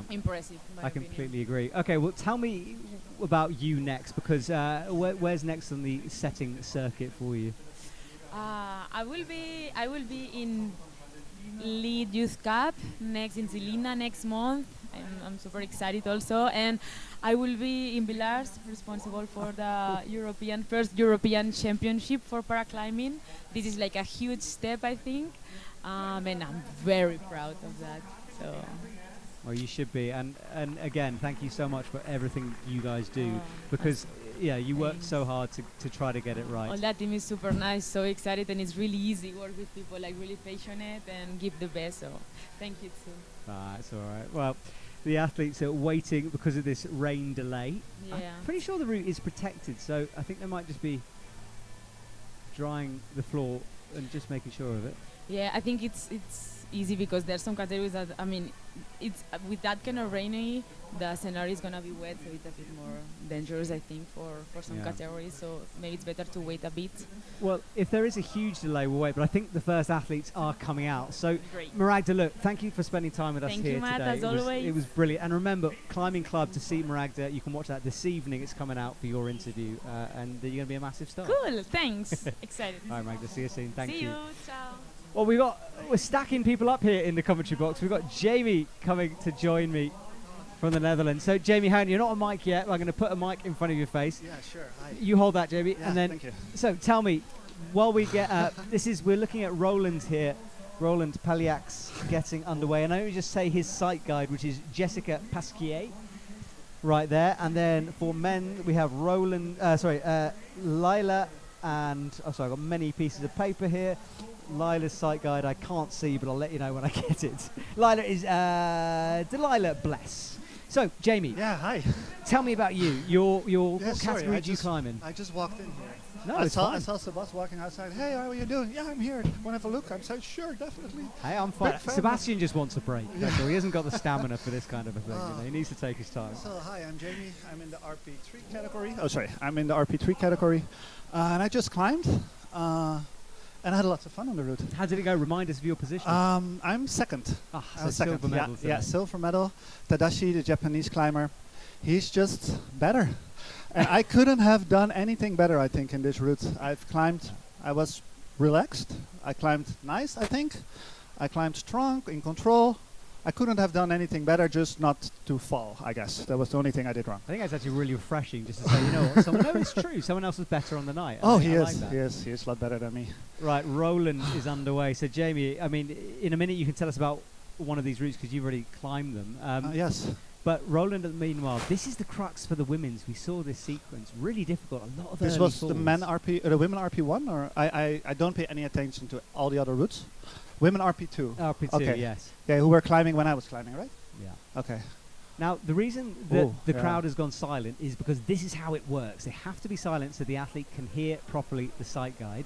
impressive. In my I opinion. completely agree. Okay, well, tell me about you next, because where's next on the setting circuit for you? I will be in Lead Youth Cup next in Zelina next month. I'm super excited also, and I will be in Villars, responsible for the first European Championship for paraclimbing. This is like a huge step, I think, and I'm very proud of that. So. Well, you should be, and again, thank you so much for everything you guys do, because you work so hard to try to get it right. All that team is super nice, so excited, and it's really easy work with people like really passionate and give the best. So thank you too. It's all right. Well, the athletes are waiting because of this rain delay. Yeah. I'm pretty sure the route is protected, so I think they might just be drying the floor and just making sure of it. Yeah, I think it's easy because there's some categories that, I mean, it's with that kind of rainy, the scenario is gonna be wet, so it's a bit more dangerous, I think, for some categories. So maybe it's better to wait a bit. Well, if there is a huge delay, we'll wait. But I think the first athletes are coming out. So, Great. Maragda, look, thank you for spending time with us Thank here you, Matt, today. as always. It was brilliant. And remember, Climbing Club to see Maragda. You can watch that this evening. It's coming out for your interview, and you're going to be a massive star. Cool. Thanks. Excited. All right, Maragda. See you soon. Thank See you. you. Ciao. Well, we're stacking people up here in the commentary box. We've got Jamie coming to join me from the Netherlands. So, Jamie Hound, you're not on mic yet. I'm going to put a mic in front of your face. Yeah, sure. Hi. You hold that, Jamie. Yeah, and then, thank you. So, tell me, while we get we're looking at Roland here. Roland Paliak's getting underway. And I would just say his site guide, which is Jessica Pasquier, right there. And then for men, we have Lila and... I've got many pieces of paper here. Lila's site guide I can't see, but I'll let you know when I get it. Lila is Delilah Bless. So, Jamie. Yeah, hi. Tell me about you. What sorry, category do you climb in? I just walked in here. No, I it's saw fine. Sebas walking outside. Hey, how are you doing? Yeah, I'm here. Want to have a look? I'm saying, sure, definitely. Hey, I'm fine. Big fan. Sebastian just wants a break. That's all. He hasn't got the stamina for this kind of a thing. He needs to take his time. So, hi, I'm Jamie. I'm in the RP3 category. I'm in the RP3 category. And I just climbed. And I had lots of fun on the route. How did it go? Remind us of your position. I'm second. So second. silver medal. Yeah, silver medal. Tadashi, the Japanese climber, he's just better. And I couldn't have done anything better, I think, in this route. I was relaxed. I climbed nice, I think. I climbed strong, in control. I couldn't have done anything better, just not to fall, I guess. That was the only thing I did wrong. I think that's actually really refreshing just to say, you know what, it's true. Someone else was better on the night. He like is. that. He is a lot better than me. Right, Roland is underway. So, Jamie, I mean, in a minute you can tell us about one of these routes because you've already climbed them. Yes. But Roland, meanwhile, this is the crux for the women's. We saw this sequence. Really difficult. A lot of This early was falls. the women RP1, or I don't pay any attention to all the other routes. Women RP2. RP2, Okay. yes. Yeah, who were climbing when I was climbing, right? Yeah. Okay. Now, the reason that the yeah. crowd has gone silent is because this is how it works. They have to be silent so the athlete can hear properly the site guide.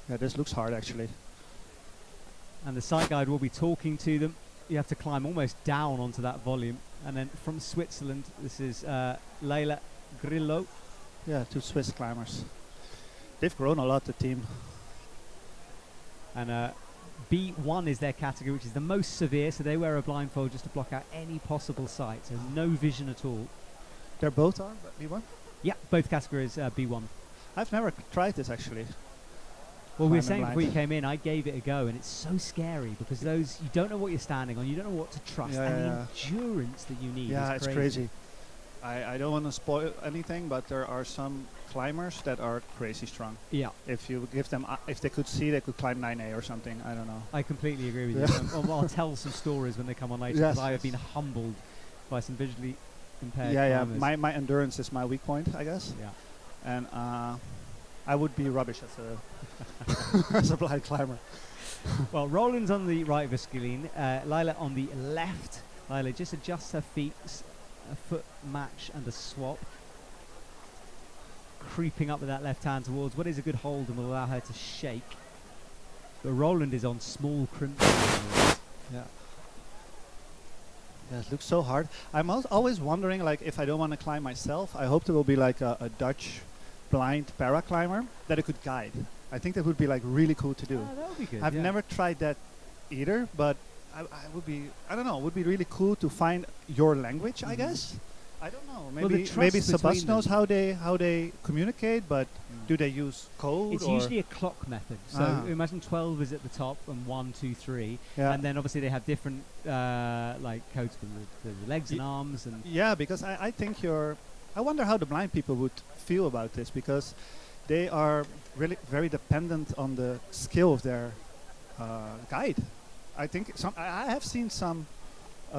Yeah, this looks hard, actually. And the site guide will be talking to them. You have to climb almost down onto that volume. And then from Switzerland, this is Leila Grillo. Yeah, 2 Swiss climbers. They've grown a lot, the team. And B1 is their category, which is the most severe, so they wear a blindfold just to block out any possible sight, so no vision at all. They're both are, but B1? Yeah, both categories B1. I've never tried this, actually. Well, we were Climbing saying before you blind. came in, I gave it a go, and it's so scary because those, you don't know what you're standing on, you don't know what to trust, Yeah, and yeah. the endurance that you need Yeah, is it's crazy. I don't want to spoil anything, but there are some climbers that are crazy strong. Yeah, If you give them, if they could see, they could climb 9A or something. I don't know. I completely agree with Yeah. you. I'll tell some stories when they come on later, Yes, because I have yes. been humbled by some visually impaired Yeah, climbers. my endurance is my weak point, I guess. Yeah. And I would be rubbish as a as a blind climber. Well, Roland's on the right of Escaline, Lila on the left. Lila just adjusts her feet, a foot match and a swap. Creeping up with that left hand towards what is a good hold and will allow her to shake. But Roland is on small crimson. Yeah. Yeah, it looks so hard. I'm always wondering, like, if I don't want to climb myself, I hope there will be like a Dutch blind paraclimber that I could guide. I think that would be like really cool to do. Oh, that would be good. I've yeah. never tried that either, but I would be, I don't know, it would be really cool to find your language, I Mhm. guess. I don't know. Well, the Maybe trust maybe between Sebas knows them. how they communicate, but do they use code? It's or usually a clock method. So imagine 12 is at the top and 1, 2, 3. yeah. And then obviously they have different like codes for the legs and arms. And Yeah, because I think I wonder how the blind people would feel about this, because they are really very dependent on the skill of their guide. I think I have seen some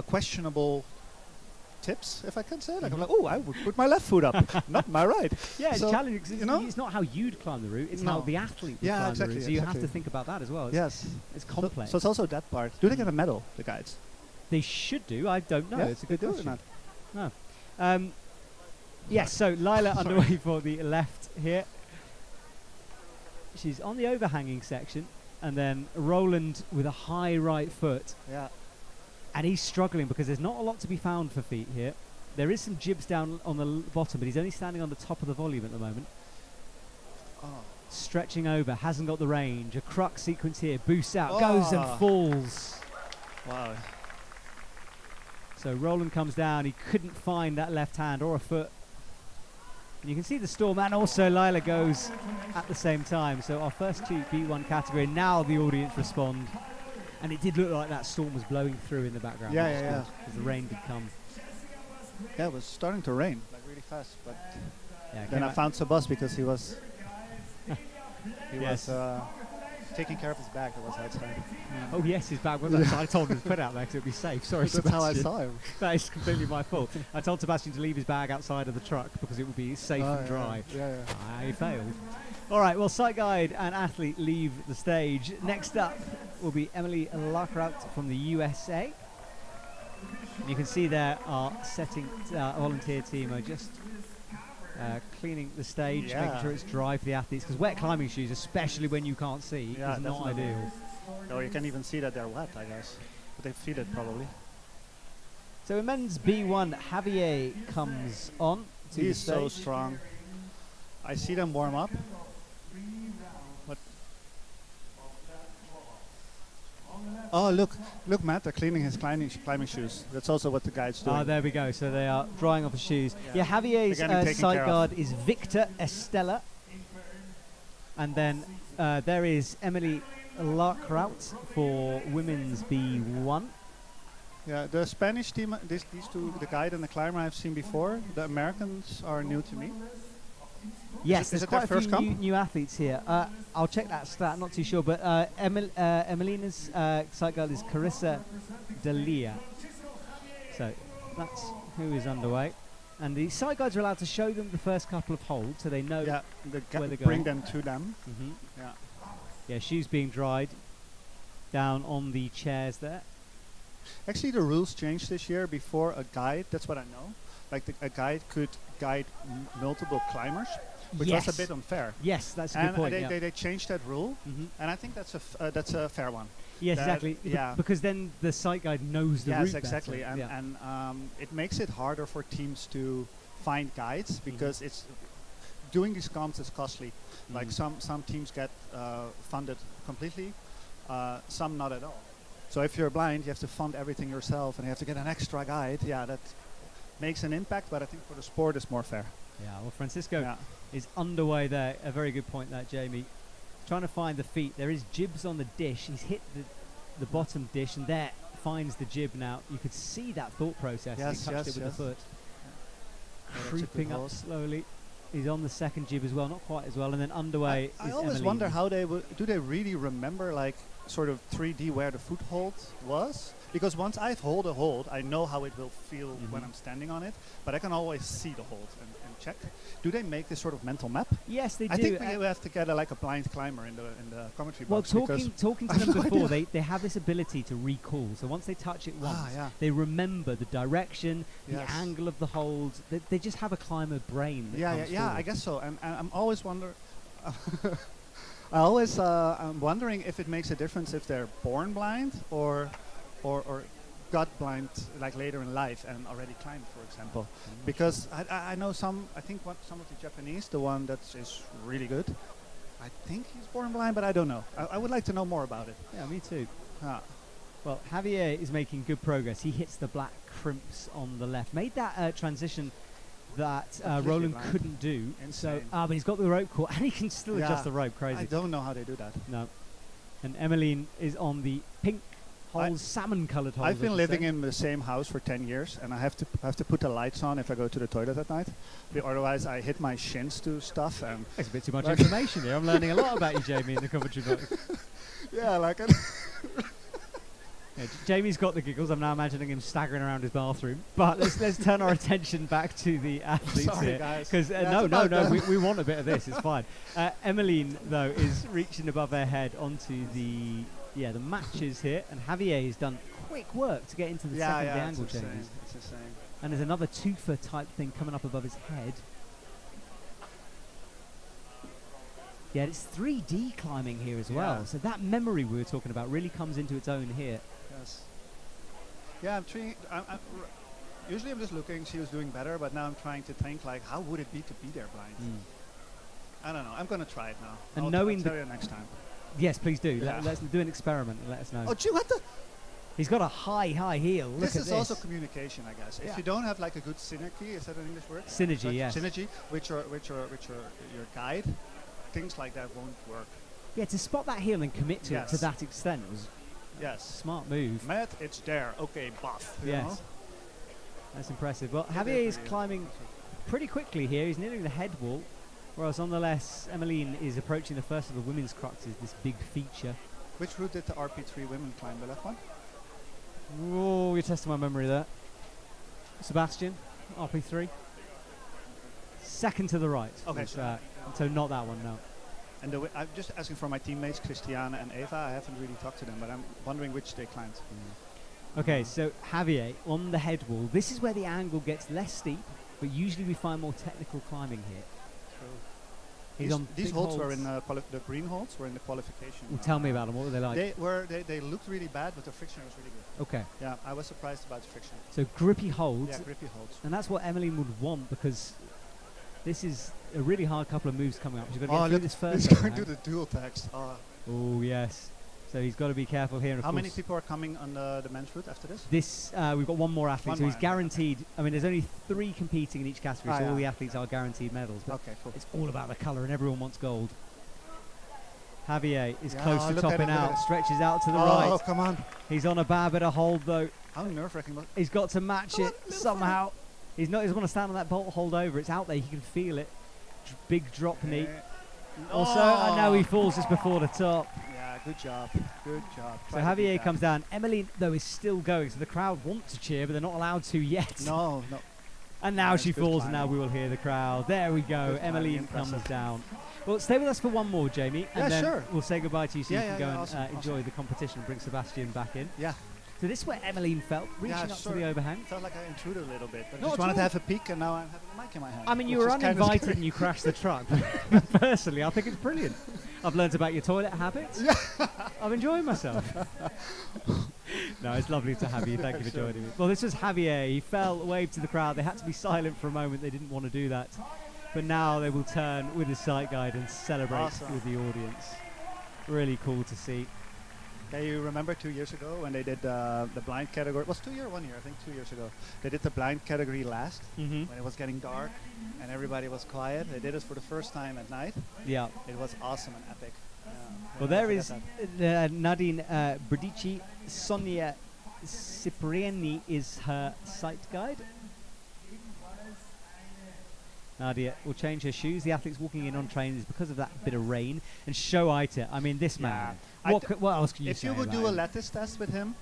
questionable tips, if I can say it. Like, I'm like, oh, I would put my left foot up, not my right. yeah, it's So, challenging 'cause you know? it's not how you'd climb the route, it's No. how the athlete would Yeah, climb exactly, the route. So you have to exactly. think about that as well. It's, Yes. it's So, complex. so it's also that part. Do they get a medal, the guides? They should do. I don't know. Yeah, It's a they good do or question. not? No. Yes, so Lila underway for the left here. She's on the overhanging section, and then Roland with a high right foot, Yeah. and he's struggling because there's not a lot to be found for feet here. There is some jibs down on the bottom, but he's only standing on the top of the volume at the moment. Oh. Stretching over, hasn't got the range. A crux sequence here, boosts out, goes and Oh. falls. Wow. So Roland comes down, he couldn't find that left hand or a foot. And you can see the storm, and also Lila goes at the same time. So our first two B1 category, now the audience respond. And it did look like that storm was blowing through in the background. Yeah, which is yeah, good, 'cause the rain did come. Yeah, it was starting to rain, like really fast, but Yeah, it then came I out- found Sebas because he was Yes. taking care of his bag that was outside. Oh yes, his bag was outside. I told him to put it out there because it would be safe. Sorry, That's how I Sebastian. saw him. That is completely my fault. I told Sebastian to leave his bag outside of the truck because it would be safe Oh, and dry. Yeah, yeah. I failed. All right, well, sight guide and athlete leave the stage. Next up will be Emily Lacrout from the USA. And you can see there our setting volunteer team are just cleaning the stage, making Yeah. sure it's dry for the athletes. Because wet climbing shoes, especially when you can't see, Yeah, is not definitely. ideal. Oh, you can even see that they're wet, I guess. But they feel it probably. So in men's B1, Javier comes on to the He's so stage. strong. I see them warm up. What? Oh, look, Matt, they're cleaning his climbing shoes. That's also what the guide's doing. Ah, there we go. So they are drying off the shoes. Yeah, Javier's They're getting taken sight care of. guard is Victor Estella. And then there is Emily Lacrout for women's B1. Yeah, the Spanish team, these two, the guide and the climber I've seen before. The Americans are new to me. Yes, is there's it quite their a first few comp? new athletes here. I'll check that stat, not too sure. But Emelina's sight guard is Carissa Delia. So that's who is underway. And the sight guards are allowed to show them the first couple of holds so they know. Yeah, where they're bring going. them to them. Mhm. Yeah. Yeah, shoes being dried down on the chairs there. Actually, the rules changed this year. Before a guide, that's what I know. Like a guide could guide multiple climbers, which was a bit unfair. Yes, that's a good And point. they changed that rule, Mhm. and I think that's a fair one. Yes, that- exactly. Yeah. Because then the site guide knows the route Yes, better. exactly. And, Yeah. and it makes it harder for teams to find guides because it's doing these comps is costly. Like some teams get funded completely, some not at all. So if you're blind, you have to fund everything yourself, and you have to get an extra guide. Yeah, that makes an impact, but I think for the sport, it's more fair. Yeah, well, Francisco Yeah. is underway there. A very good point there, Jamie. Trying to find the feet. There is jibs on the dish. He's hit the bottom dish, and there finds the jib now. You could see that thought process. Yes, He touched yes, it with yes. the foot. Yeah, that's a good Creeping up hold. slowly. He's on the second jib as well, not quite as well, and then underway I is always Emily. wonder how do they really remember like sort of 3D where the foothold was? Because once I've hold a hold, I know how it will feel when I'm standing on it, but I can always see the hold and check. Do they make this sort of mental map? Yes, they do. I think we have to get like a blind climber in the commentary Well, box. because talking to I have them no before, idea. they have this ability to recall. So once they touch it once, yeah. they remember the direction, the Yes. angle of the hold. They just have a climber brain. That Yeah, comes I forward. guess so. And I'm always I'm wondering if it makes a difference if they're born blind or got blind like later in life and already climbed, for example. Because I know some of the Japanese, the one that is really good, I think he's born blind, but I don't know. I would like to know more about it. Yeah, me too. Ah. Well, Javier is making good progress. He hits the black crimps on the left. Made that transition that Completely Roland blind. couldn't do. So, Insane. but he's got the rope caught, and he can still Yeah. adjust the rope. Crazy. I don't know how they do that. No. And Emmeline is on the pink holes, salmon-coloured holes. I've been living in the same house for 10 years, and I have to put the lights on if I go to the toilet at night. Otherwise, I hit my shins to stuff. And That's a bit too much like information here. I'm learning a lot about you, Jamie, in the commentary box. yeah, like Yeah, Jamie's got the giggles. I'm now imagining him staggering around his bathroom. But let's turn our attention back to the athletes Sorry, here. guys. Because Yeah, no, it's about done. we want a bit of this. It's fine. Emmeline, though, is reaching above her head onto the matches here. And Javier has done quick work to get into the second of the angle changes. It's insane. And there's another twofer type thing coming up above his head. Yeah, it's 3D climbing here as well. Yeah. So that memory we were talking about really comes into its own here. Yes. Yeah, usually I'm just looking, see who's doing better, but now I'm trying to think like, how would it be to be there blind? I don't know. I'm gonna try it now. And I'll knowing tell you next time. Yes, please do. Yeah. Let's do an experiment and let us know. Oh, gee, what the? He's got a high heel. Look This at is this. also communication, I guess. Yeah. If you don't have like a good synergy, is that an English word? Synergy, Like yes. Synergy, which are your guide. Things like that won't work. Yeah, to spot that heel and commit to it to Yes. that extent was a Yes. smart move. Matt, it's there. Okay, buff. you Yes. know? That's impressive. Well, Yeah, Javier is pretty climbing pretty quickly here. He's nearing the head wall, whereas on the left, Emmeline is approaching the first of the women's cruxes, this big feature. Which route did the RP3 women climb? The left one? Whoa, you're testing my memory there. Sebastian, RP3. Second to the right. Okay, was, so- so not that one, no. And I'm just asking for my teammates, Christiane and Eva. I haven't really talked to them, but I'm wondering which they climbed. Okay, so Javier on the head wall. This is where the angle gets less steep, but usually we find more technical climbing here. He's on These big holds were in the green holds were in the qualification. Well, tell me about them. What were they like? They looked really bad, but the friction was really good. Okay, Yeah, I was surprised about the friction. so grippy holds, Yeah, grippy holds. and that's what Emmeline would want because this is a really hard couple of moves coming up. She's got to get Oh, through look, this he's first going to overhang. do the dual text. Oh yes, so he's got to be careful here. And of How many course people are coming on the men's route after this? This we've got one more athlete, One so he's more. guaranteed. I mean, there's only 3 competing in each category, Ah, so all yeah. the athletes are guaranteed medals. But Okay, cool. it's all about the colour, and everyone wants gold. Javier is Yeah, close to look at topping him, look at out, him. stretches out to the Oh, right. come on. He's on a barbita hold though. How nerve-wracking was He's got to match Come it on, little somehow. He doesn't want to stand on that bolt hold over. It's out there. He can feel it. Big drop knee. Also, and now he falls just before the top. Yeah, good job. Good job. So Try to beat Javier that. comes down. Emmeline, though, is still going. So the crowd want to cheer, but they're not allowed to yet. No. And now Nice, she good falls, and now climbing. we will hear the crowd. There we go. Good climbing, Emmeline comes impressive. down. Well, stay with us for one more, Jamie, and Yeah, then sure. we'll say goodbye to you so Yeah, you can yeah, go yeah, and awesome, enjoy awesome. the competition and bring Sebastian back in. Yeah. So this is where Emmeline felt, reaching up sure. to the overhang. Felt like I intruded a little bit. But I Not just at wanted to all. have a peek, and now I'm having a mic in my hand. I mean, you which were is kinda uninvited scary. and you crashed the truck. Personally, I think it's brilliant. I've learnt about your toilet habits. I'm enjoying myself. No, it's lovely to have you. Thank you for joining me. Well, this was Javier. He fell, waved to the crowd. They had to be silent for a moment. They didn't want to do that. But now they will turn with his sight guide and celebrate with the audience. Really cool to see. Okay, you remember 2 years ago when they did the blind category? It was 2 years, 1 year, I think 2 years ago. They did the blind category last when it was getting dark and everybody was quiet. They did it for the first time at night. Yeah. It was awesome and epic. Well, there is Nadine Bradici. Sonia Cipriani is her sight guide. Nadia will change her shoes. The athlete's walking in on trainers because of that bit of rain. And Shoaita, I mean, this man. What else can you say? If you would about do a him? lattice test with him,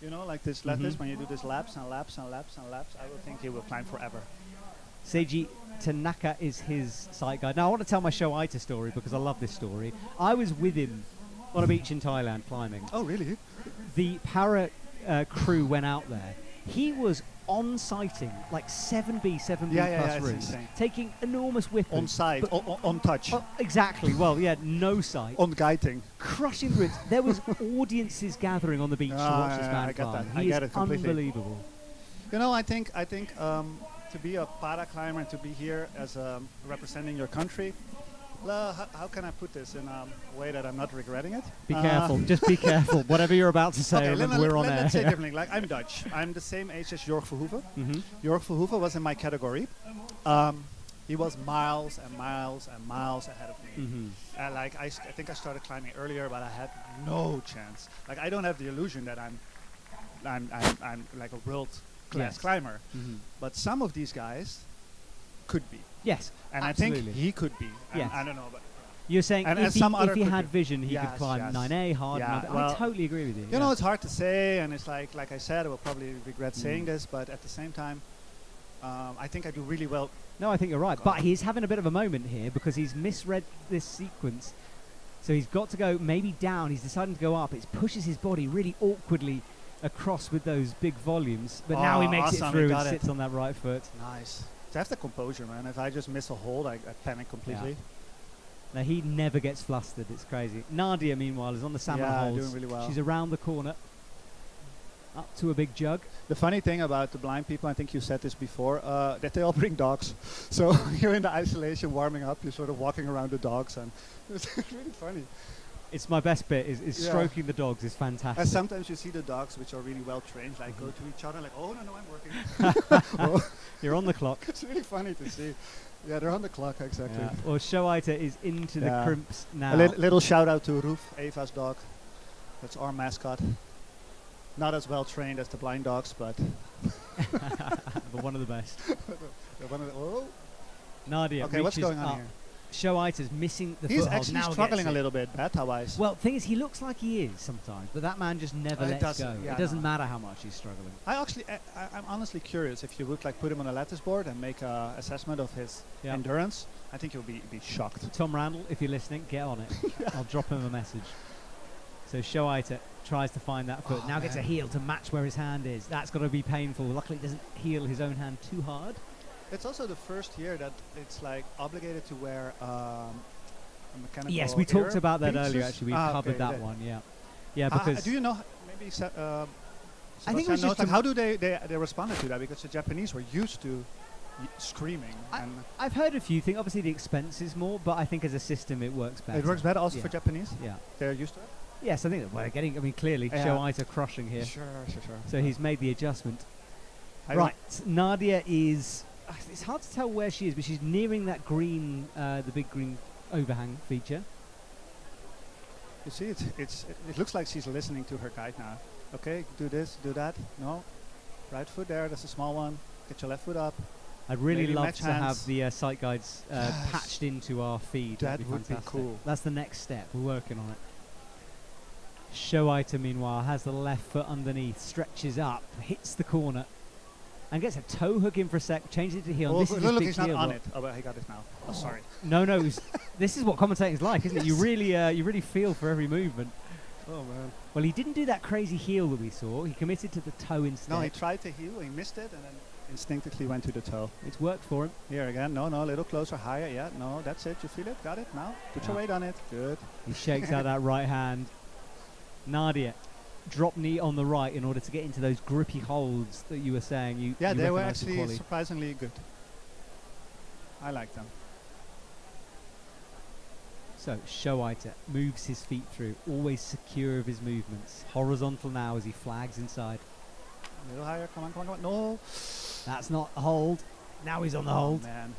you know, like this lattice, when you do this laps and laps and laps and laps, I would think he will climb forever. Seiji Tanaka is his sight guide. Now, I want to tell my Shoaita story because I love this story. I was with him on a beach in Thailand climbing. Oh, really? The para crew went out there. He was on sighting, like 7B, 7B plus routes, taking enormous whippers. On site, on touch. Exactly. Well, yeah, no sight. On guiding. Crushing the routes. There was audiences gathering on the beach to watch this man climb. He is unbelievable. You know, I think to be a para climber and to be here as representing your country, how can I put this in a way that I'm not regretting it? Be careful. Just be careful. Whatever you're about to say, okay, remember we're on air. Let's say differently. Like, I'm Dutch. I'm the same age as Jörg Verhoeven. Jörg Verhoeven was in my category. He was miles and miles and miles ahead of me. Like, I think I started climbing earlier, but I had no chance. Like, I don't have the illusion that I'm like a world class climber. But some of these guys could be. Yes, and absolutely. I think he could be. Yes. I don't know, but you're saying if he had vision, he could climb yes. 9A hard. Well, I totally agree with you. You know, it's hard to say, and it's like I said, I will probably regret saying this, but at the same time, I think I do really well. No, I think you're right. But he's having a bit of a moment here because he's misread this sequence. So he's got to go maybe down. He's deciding to go up. It pushes his body really awkwardly across with those big volumes. But now he makes it through and sits on that right foot. Nice. So that's the composure, man. If I just miss a hold, I panic completely. Now he never gets flustered. It's crazy. Nadia, meanwhile, is on the salmon holes. Doing really well. She's around the corner, up to a big jug. The funny thing about the blind people, I think you said this before, that they all bring dogs. So you're in the isolation, warming up. You're sort of walking around the dogs, and it's really funny. It's my best bit. Is stroking the dogs is fantastic. And sometimes you see the dogs, which are really well trained, like go to each other, like, oh no, I'm working. You're on the clock. It's really funny to see. Yeah, they're on the clock, exactly. Yeah. Well, Shoaita is into the crimps now. A little shout out to Roof, Eva's dog. That's our mascot. Not as well trained as the blind dogs, but but one of the best. Oh. Nadia, okay, what's going on here? Shoaita's missing the He's foothold. actually now struggling a little bit, beta-wise. Well, thing is, he looks like he is sometimes, but that man just never lets go. Yeah, it doesn't matter how much he's struggling. I'm honestly curious if you would like put him on a lattice board and make an assessment of his endurance. I think you'll be shocked. Tom Randall, if you're listening, get on it. I'll drop him a message. So Shoaita tries to find that foot. Now gets a heel to match where his hand is. That's got to be painful. Luckily, it doesn't heel his own hand too hard. It's also the first year that it's like obligated to wear a mechanical. Yes, we talked about that pieces. earlier. Actually, we covered that one. Yeah. Because do you know maybe? I think it was just like how do they responded to that, because the Japanese were used to screaming. I've heard a few things. Obviously, the expense is more, but I think as a system it works better. It works better also for Japanese. Yeah, they're used to it. Yes, I think that we're getting. I mean, clearly, Shoaita crushing here. Sure. So he's made the adjustment. Right, Nadia is. It's hard to tell where she is, but she's nearing that green, the big green overhang feature. You see, it looks like she's listening to her guide now. Okay, do this, do that. No, right foot there. That's a small one. Get your left foot up. I'd really love to have the sight guides patched into our feed. That would be cool. That's the next step. We're working on it. Shoaita, meanwhile, has the left foot underneath, stretches up, hits the corner, and gets a toe hook in for a sec, changes it to heel. Oh, this is look, big he's not heel on block. it. Oh, but he got it now. Oh, sorry. No, this is what commentating's like, isn't it? You really feel for every movement. Oh man. Well, he didn't do that crazy heel that we saw. He committed to the toe instead. No, he tried to heel, he missed it, and then instinctively went to the toe. It's worked for him. Here again. No, a little closer, higher. Yeah, no, that's it. You feel it? Got it? Now, put your weight on it. Good. He shakes out that right hand. Nadia drop knee on the right in order to get into those grippy holds that you were saying. Yeah, you they were recognised the actually quali. surprisingly good. I like them. So Showaiter moves his feet through, always secure of his movements. Horizontal now as he flags inside. A little higher. Come on, come on, come on. No. That's not a hold. Now he's on the hold. Man.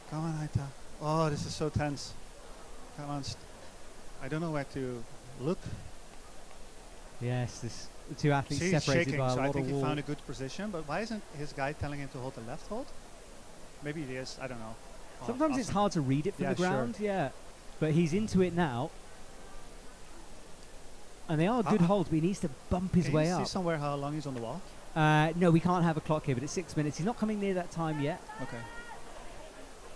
Come on, Aita. Oh, this is so tense. Come on. I don't know where to look. Yes, the two athletes See, he's separated shaking, by a so I lot think of he wall. found a good position. But why isn't his guy telling him to hold the left hold? Maybe it is. I don't know. Oh, Sometimes it's awesome. hard to read it from Yeah, the ground, sure. yeah. But he's into it now. And they are good holds, but he needs to bump his Can way you see up. somewhere how long he's on the wall? No, we can't have a clock here, but it's 6 minutes. He's not coming near that time yet. Okay.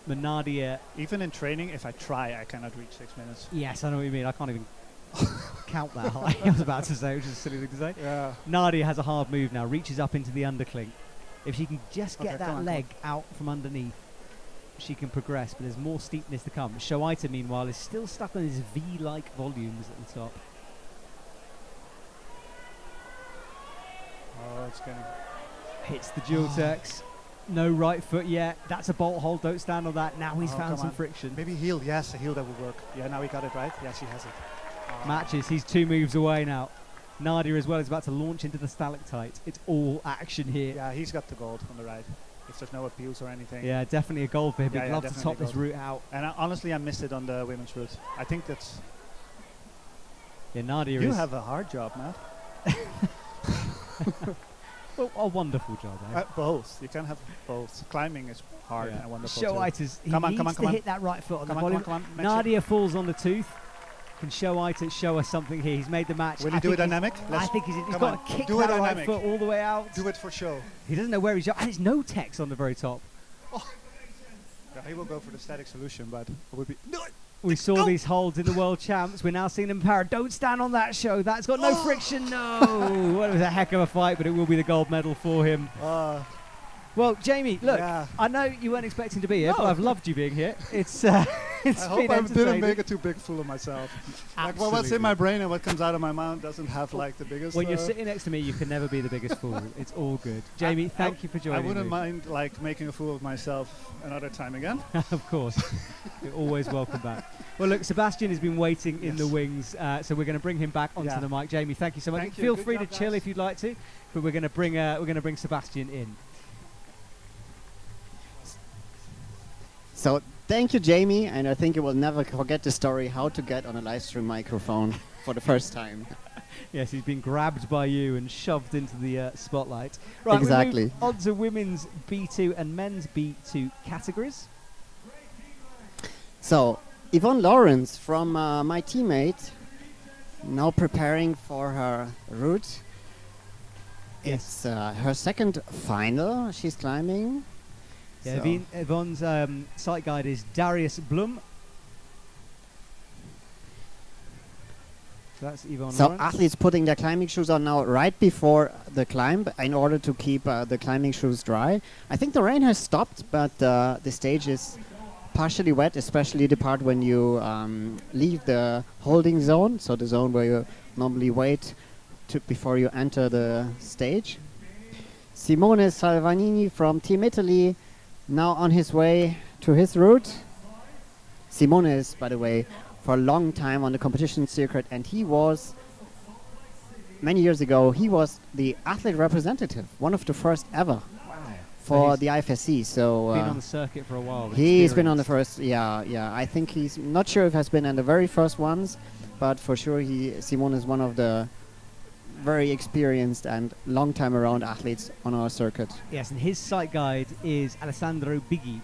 Nadia, Even in training, if I try, I cannot reach 6 minutes. yes, I know what you mean. I can't even count that high. I was about to say, which is a silly thing to say. Yeah. Nadia has a hard move now, reaches up into the undercling. If she can just Okay, get come that on, leg out from underneath, she can progress, but there's more steepness to come. Showaita, meanwhile, is still stuck on his V-like volumes at the top. Oh, it's getting. Hits the dual Turks. No right foot yet. That's a bolt hold. Don't stand on that. Now he's Oh, found come some on. friction. Maybe heel. Yes, a heel that would work. Yeah, now he got it right. Yes, he has it. Matches. He's 2 moves away now. Nadia as well is about to launch into the stalactite. It's all action here. Yeah, he's got the gold on the right. If there's no abuse or anything. Yeah, definitely a goal for him. Yeah, He'd yeah, love to definitely top this gold. route out. And honestly, I missed it on the women's route. I think that's. Yeah, Nadia You is have a hard job, Matt. well, a wonderful job. Eh? Both. You can have both. Climbing is hard Yeah. and wonderful. too. Showaita's, he Come on, needs come on, come to on. hit that right foot on Come the on, come volume. on, come on. Match it. Nadia falls on the tooth. Can Showaita show us something here? He's made the match. Will I you do think it he's- dynamic? I think he's come got on. to kick Do it that right dynamic. foot all the way out. Do it for show. He doesn't know where he's at. And it's no text on the very top. Yeah, he will go for the static solution, but it would be. We saw these holds in the World Champs. We're now seeing them power. Don't stand on that show. That's got no friction. No. Well, it was a heck of a fight, but it will be the gold medal for him. Well, Jamie, look, Yeah. I know you weren't expecting to be here, but No. I've loved you being here. It's it's I been hope I entertaining. didn't make a too big fool of myself. Like, well, what's in my brain and what comes out of my mouth doesn't have like the biggest. When you're sitting next to me, you can never be the biggest fool. It's all good. Jamie, thank you for joining I wouldn't me. mind like making a fool of myself another time again. Of course. You're always welcome back. Well, look, Sebastian has been waiting in the wings, so we're going to bring him back onto Yeah. the mic. Jamie, thank you so much. Thank you. Feel Good free to job, chill guys. if you'd like to, but we're going to bring Sebastian in. So thank you, Jamie, and I think you will never forget the story how to get on a live stream microphone for the first time. Yes, he's been grabbed by you and shoved into the spotlight. Right, Exactly. We move on to women's B2 and men's B2 categories. So Yvonne Lawrence from my teammate, now preparing for her route. It's her second final she's climbing. Yeah, So- Yvonne's site guide is Darius Blum. So that's Yvonne So Lawrence. athletes putting their climbing shoes on now right before the climb in order to keep the climbing shoes dry. I think the rain has stopped, but the stage is partially wet, especially the part when you leave the holding zone, so the zone where you normally wait before you enter the stage. Simone Salvanini from Team Italy, now on his way to his route. Simone is, by the way, for a long time on the competition circuit, and he was, many years ago, he was the athlete representative, one of the first ever for he's the IFSC. So been on the circuit for a while. he's been on the experienced. first, yeah. I think he's not sure if has been in the very first ones, but for sure Simone is one of the very experienced and long time around athletes on our circuit. Yes, and his site guide is Alessandro Biggi.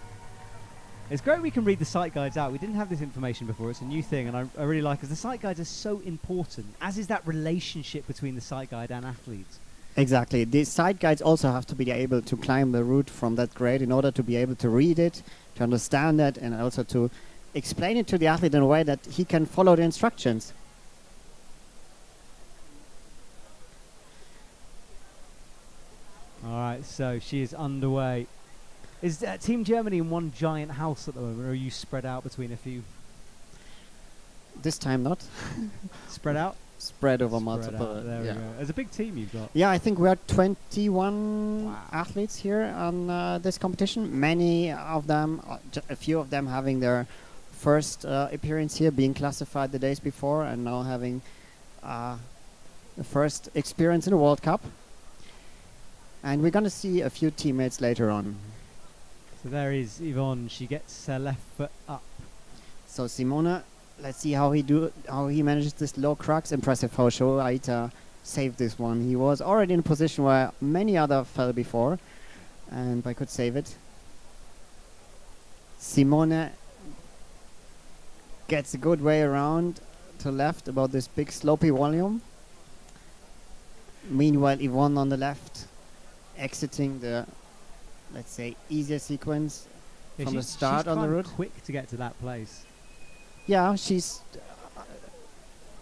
It's great we can read the site guides out. We didn't have this information before. It's a new thing, and I really like it. 'Cause the site guides are so important, as is that relationship between the site guide and athletes. Exactly. The site guides also have to be able to climb the route from that grade in order to be able to read it, to understand it, and also to explain it to the athlete in a way that he can follow the instructions. All right, so she is underway. Is Team Germany in one giant house at the moment, or are you spread out between a few? This time not. Spread out? spread over Spread multiple. out, there we go. There's a big team you've got. Yeah, I think we are 21 athletes here on this competition. Many of them, a few of them having their first appearance here, being classified the days before, and now having the first experience in the World Cup. And we're going to see a few teammates later on. So there is Yvonne. She gets her left foot up. So Simone, let's see how he manages this low crux. Impressive how Shoaita saved this one. He was already in a position where many other fell before, and I could save it. Simone gets a good way around to left about this big slopey volume. Meanwhile, Yvonne on the left, exiting the, let's say, easier sequence from the start on the route. Quick to get to that place. Yeah, she's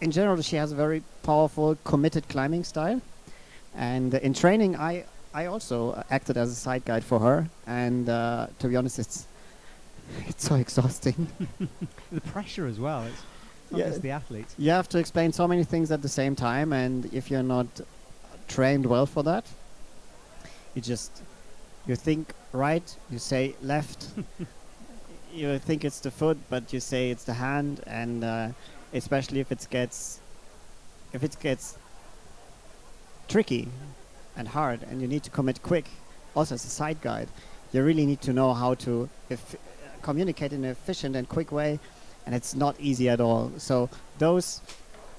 in general she has a very powerful, committed climbing style, and in training I also acted as a side guide for her, and to be honest, it's so exhausting. The pressure as well. It's not just the athlete. You have to explain so many things at the same time, and if you're not trained well for that, you think right, you say left. You think it's the foot, but you say it's the hand, and especially if it gets tricky and hard, and you need to commit quick. Also, as a side guide, you really need to know how to communicate in an efficient and quick way, and it's not easy at all. So those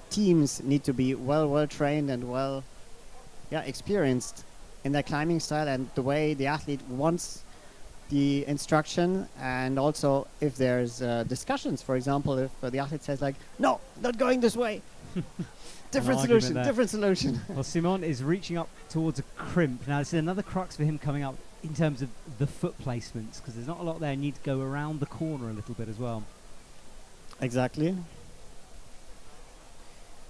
teams need to be well trained and experienced in their climbing style and the way the athlete wants the instruction, and also if there's discussions, for example, if the athlete says like, no, not going this way, different solution. Well, Simon is reaching up towards a crimp. Now this is another crux for him coming up in terms of the foot placements, because there's not a lot there. You need to go around the corner a little bit as well. Exactly.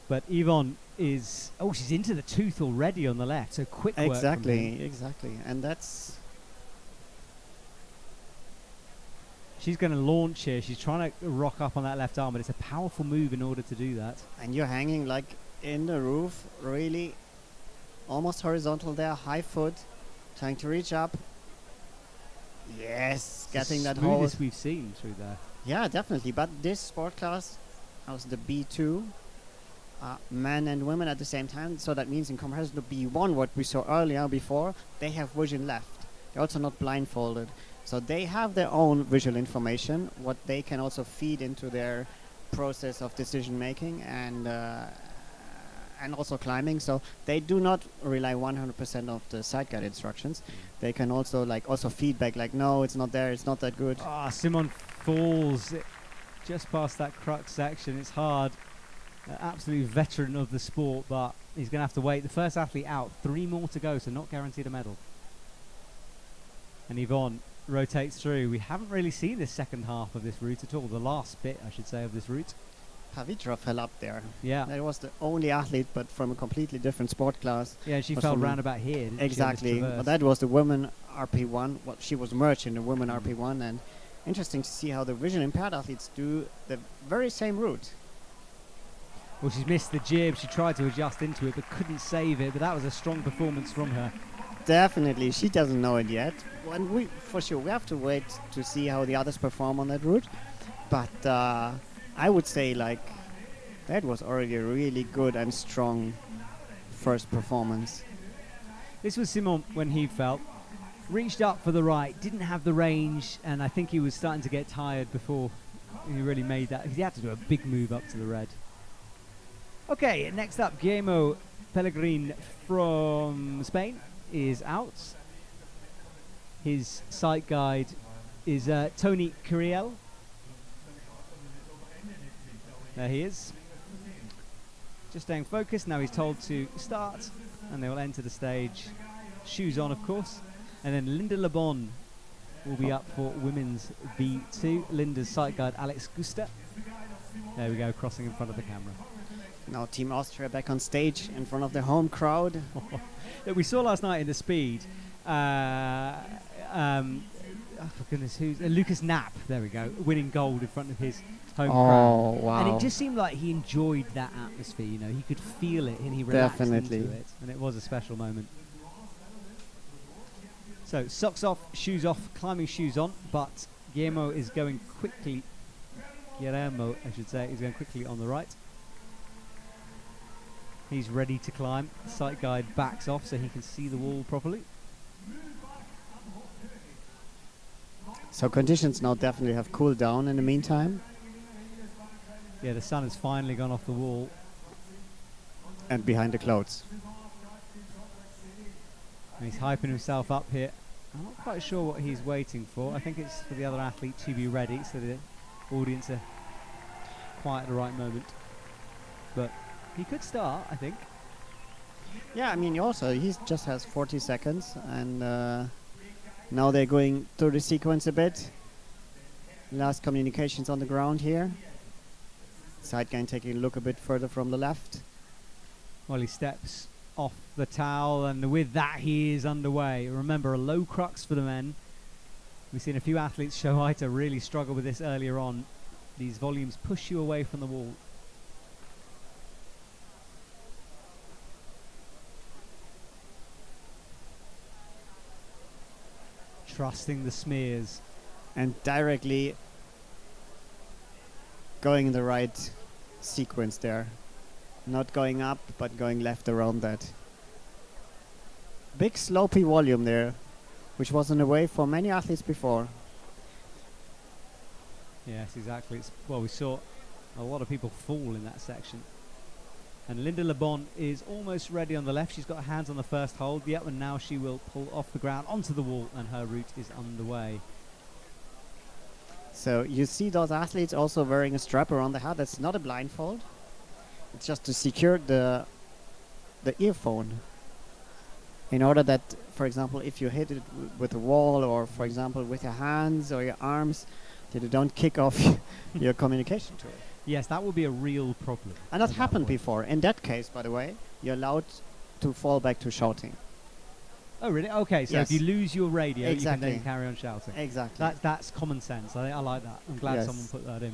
But Yvonne is, she's into the tooth already on the left, so quick work. Exactly, and she's going to launch here. She's trying to rock up on that left arm, but it's a powerful move in order to do that. And you're hanging like in the roof, really almost horizontal there, high foot, trying to reach up. Yes, getting that hold. Smoothest we've seen through there. Yeah, definitely. But this sport class was the B2, men and women at the same time. So that means in comparison to B1, what we saw earlier before, they have vision left. They're also not blindfolded. So they have their own visual information, what they can also feed into their process of decision making and also climbing. So they do not rely 100% of the side guide instructions. They can also feedback like, no, it's not there, it's not that good. Simon falls just past that crux section. It's hard. Absolute veteran of the sport, but he's going to have to wait. The first athlete out, 3 more to go, so not guaranteed a medal. And Yvonne rotates through. We haven't really seen this second half of this route at all. The last bit, I should say, of this route. Pavitra fell up there. Yeah. That was the only athlete, but from a completely different sport class. Yeah, she fell round about here, didn't exactly. she? But that was the women RP1. Well, she was merged in the women RP1, and interesting to see how the visually impaired athletes do the very same route. Well, she's missed the jib. She tried to adjust into it, but couldn't save it. But that was a strong performance from her. Definitely. She doesn't know it yet. And we have to wait to see how the others perform on that route. But I would say that was already a really good and strong first performance. This was Simon when he fell. Reached up for the right, didn't have the range, and I think he was starting to get tired before he really made that. He had to do a big move up to the red. Okay, next up, Guillermo Pellegrin from Spain is out. His sight guide is Tony Curiel. There he is. Just staying focused. Now he's told to start, and they will enter the stage. Shoes on, of course. And then Linda Lebon will be up for women's B2. Linda's sight guide, Alex Guster. There we go, crossing in front of the camera. Now Team Austria back on stage in front of their home crowd. That we saw last night in the speed. oh, for goodness, who's Lucas Knapp? There we go, winning gold in front of his home crowd. Oh, wow. And it just seemed like he enjoyed that atmosphere. You know, he could feel it and he relaxed Definitely. into it, and it was a special moment. So socks off, shoes off, climbing shoes on, but Guillermo, I should say, is going quickly on the right. He's ready to climb. Sight guide backs off so he can see the wall properly. So conditions now definitely have cooled down in the meantime. Yeah, the sun has finally gone off the wall. And behind the clouds. And he's hyping himself up here. I'm not quite sure what he's waiting for. I think it's for the other athlete to be ready so the audience are quiet at the right moment. But he could start, I think. Yeah, I mean, he just has 40 seconds, and now they're going through the sequence a bit. Last communications on the ground here. Sidegain taking a look a bit further from the left. Well, he steps off the towel, and with that he is underway. Remember, a low crux for the men. We've seen a few athletes show height to really struggle with this earlier on. These volumes push you away from the wall. Trusting the smears. And directly going in the right sequence there. Not going up, but going left around that. Big slopey volume there, which wasn't a way for many athletes before. Yes, exactly. Well, we saw a lot of people fall in that section. And Linda Le Bon is almost ready on the left. She's got her hands on the first hold. Yep, and now she will pull off the ground onto the wall, and her route is underway. So you see those athletes also wearing a strap around the head. That's not a blindfold. It's just to secure the earphone. In order that, for example, if you hit it with a wall, or for example with your hands or your arms, that you don't kick off your communication tool. Yes, that would be a real problem. And that happened before. In that case, by the way, you're allowed to fall back to shouting. Oh, really? Okay, so Yes. if you lose your radio, you can Exactly. then carry on shouting. Exactly. That's common sense. I like that. I'm glad Yes. someone put that in.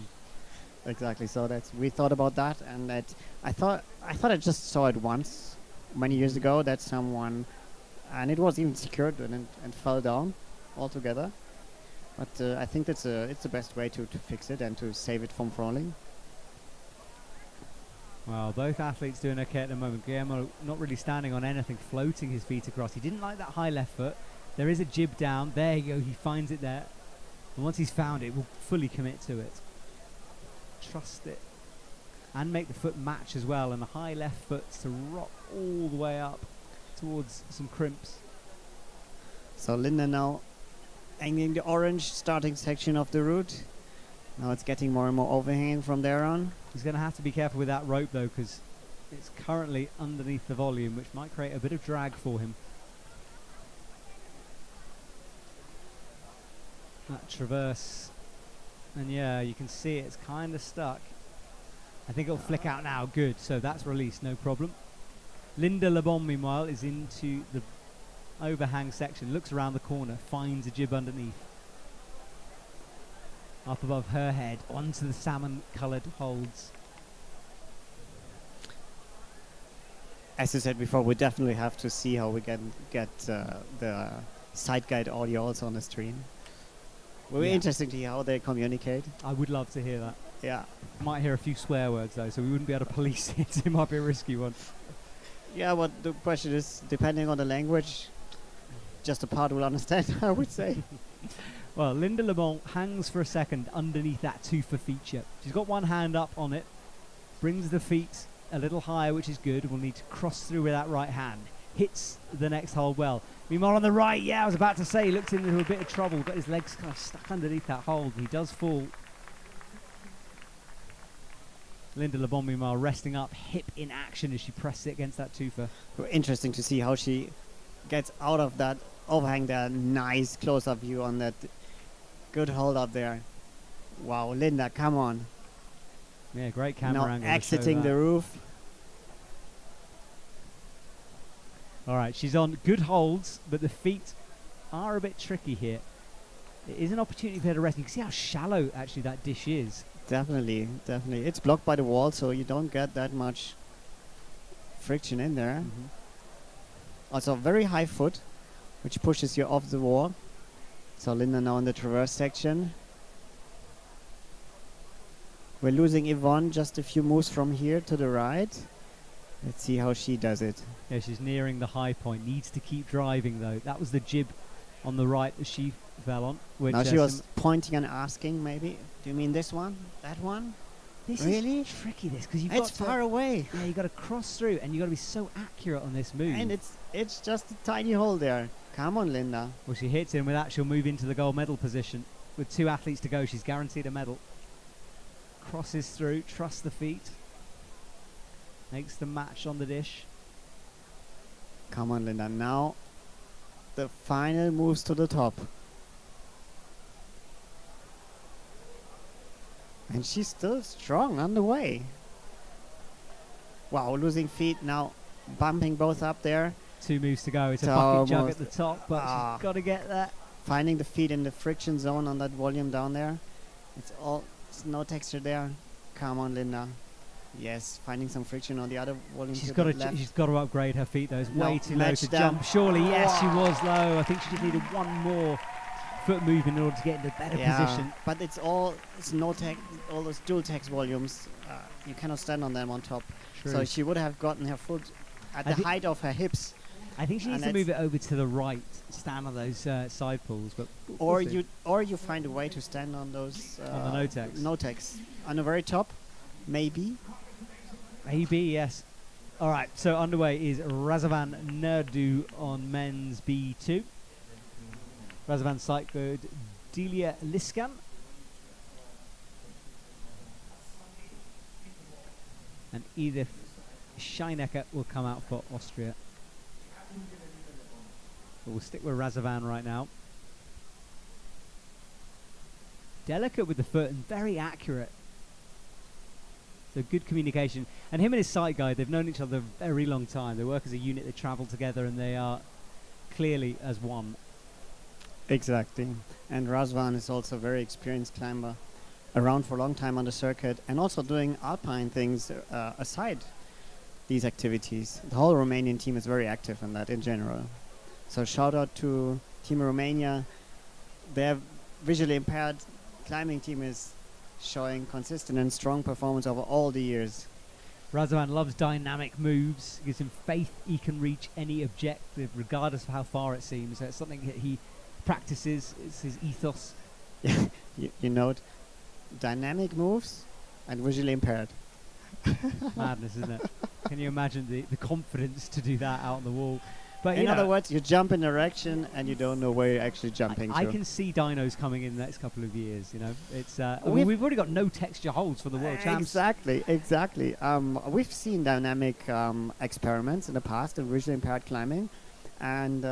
Exactly. So we thought about that, and that I thought I just saw it once many years ago that someone, and it was even secured and fell down altogether. But I think it's the best way to fix it and to save it from falling. Well, both athletes doing okay at the moment. Guillermo not really standing on anything, floating his feet across. He didn't like that high left foot. There is a jib down. There you go. He finds it there. And once he's found it, will fully commit to it. Trust it. And make the foot match as well. And the high left foot to rock all the way up towards some crimps. So Linda now hanging the orange starting section of the route. Now it's getting more and more overhanging from there on. He's going to have to be careful with that rope, though, because it's currently underneath the volume, which might create a bit of drag for him. That traverse. And yeah, you can see it's kind of stuck. I think it'll flick out now. Good. So that's released. No problem. Linda Le Bon, meanwhile, is into the overhang section. Looks around the corner. Finds a jib underneath. Up above her head, onto the salmon-coloured holds. As I said before, we definitely have to see how we can get the side guide audio also on the stream. Will be Yeah. interesting to hear how they communicate. I would love to hear that. Yeah. Might hear a few swear words, though, so we wouldn't be able to police it. It might be a risky one. Yeah, but the question is, depending on the language, just a part will understand, I would say. Well, Linda Le Bon hangs for a second underneath that twofer feature. She's got one hand up on it, brings the feet a little higher, which is good. We'll need to cross through with that right hand. Hits the next hold well. Meanwhile, on the right, yeah, I was about to say, he looked into a bit of trouble, got his legs kind of stuck underneath that hold. He does fall. Linda Le Bon, meanwhile, resting up, hip in action as she presses it against that twofer. Interesting to see how she gets out of that overhang there. Nice close-up view on that. Good hold up there. Wow, Linda, come on. Yeah, great camera Now angle. to show exiting that. the roof. All right, she's on good holds, but the feet are a bit tricky here. It is an opportunity for her to rest. You can see how shallow actually that dish is. Definitely, definitely. It's blocked by the wall, so you don't get that much friction in there. Also, very high foot, which pushes you off the wall. So Linda now in the traverse section. We're losing Yvonne just a few moves from here to the right. Let's see how she does it. Yeah, she's nearing the high point. Needs to keep driving though. That was the jib on the right that she fell on. Which Now she was pointing and asking, maybe. Do you mean this one? That one? This Really? is tricky, this, because you've It's got far away. Yeah, you got to cross through, and you got to be so accurate on this move. And it's just a tiny hole there. Come on, Linda. Well, she hits in with that, she'll move into the gold medal position. With 2 athletes to go, she's guaranteed a medal. Crosses through, trusts the feet. Makes the match on the dish. Come on, Linda. Now the final moves to the top. And she's still strong on the way. Wow, losing feet now, bumping both up there. 2 moves to go. It's a So bucket jug almost- at the top, but she's got to get that. Finding the feet in the friction zone on that volume down there. It's no texture there. Come on, Linda. Yes, finding some friction on the other volume. She's to got the to left. she's got to upgrade her feet though. It's No, way too low match to them. jump. Surely, yes, she Wow. was low. I think she just needed one more foot movement in order to get into a better position. But it's no tech, all those dual text volumes. You cannot stand on them on top. True. So she would have gotten her foot at I the think- height of her hips. I think she needs and to move it over to the right, stand on those side pulls. But Or we'll see. you find a way to stand on those On the no-tex. no-tex. On the very top, maybe. Maybe, yes. All right, so underway is Razavan Nerdu on men's B2. Razavan sight code Delia Liskan. And Edith Scheinecker will come out for Austria. But we'll stick with Razavan right now. Delicate with the foot and very accurate. So good communication. And him and his sight guide, they've known each other a very long time. They work as a unit, they travel together, and they are clearly as one. Exactly. And Razvan is also a very experienced climber, around for a long time on the circuit, and also doing alpine things aside these activities. The whole Romanian team is very active in that in general. So shout out to Team Romania. Their visually impaired climbing team is showing consistent and strong performance over all the years. Razavan loves dynamic moves. Gives him faith he can reach any objective, regardless of how far it seems. So it's something that he practices. It's his ethos. You note dynamic moves and visually impaired. Madness, isn't it? Can you imagine the confidence to do that out on the wall? But In you know, other words, you jump in a direction and you don't know where you're actually jumping I to. can see dynos coming in the next couple of years. You know, it's. I mean, We've- we've already got no texture holds for the world champs. Exactly. We've seen dynamic experiments in the past in visually impaired climbing, and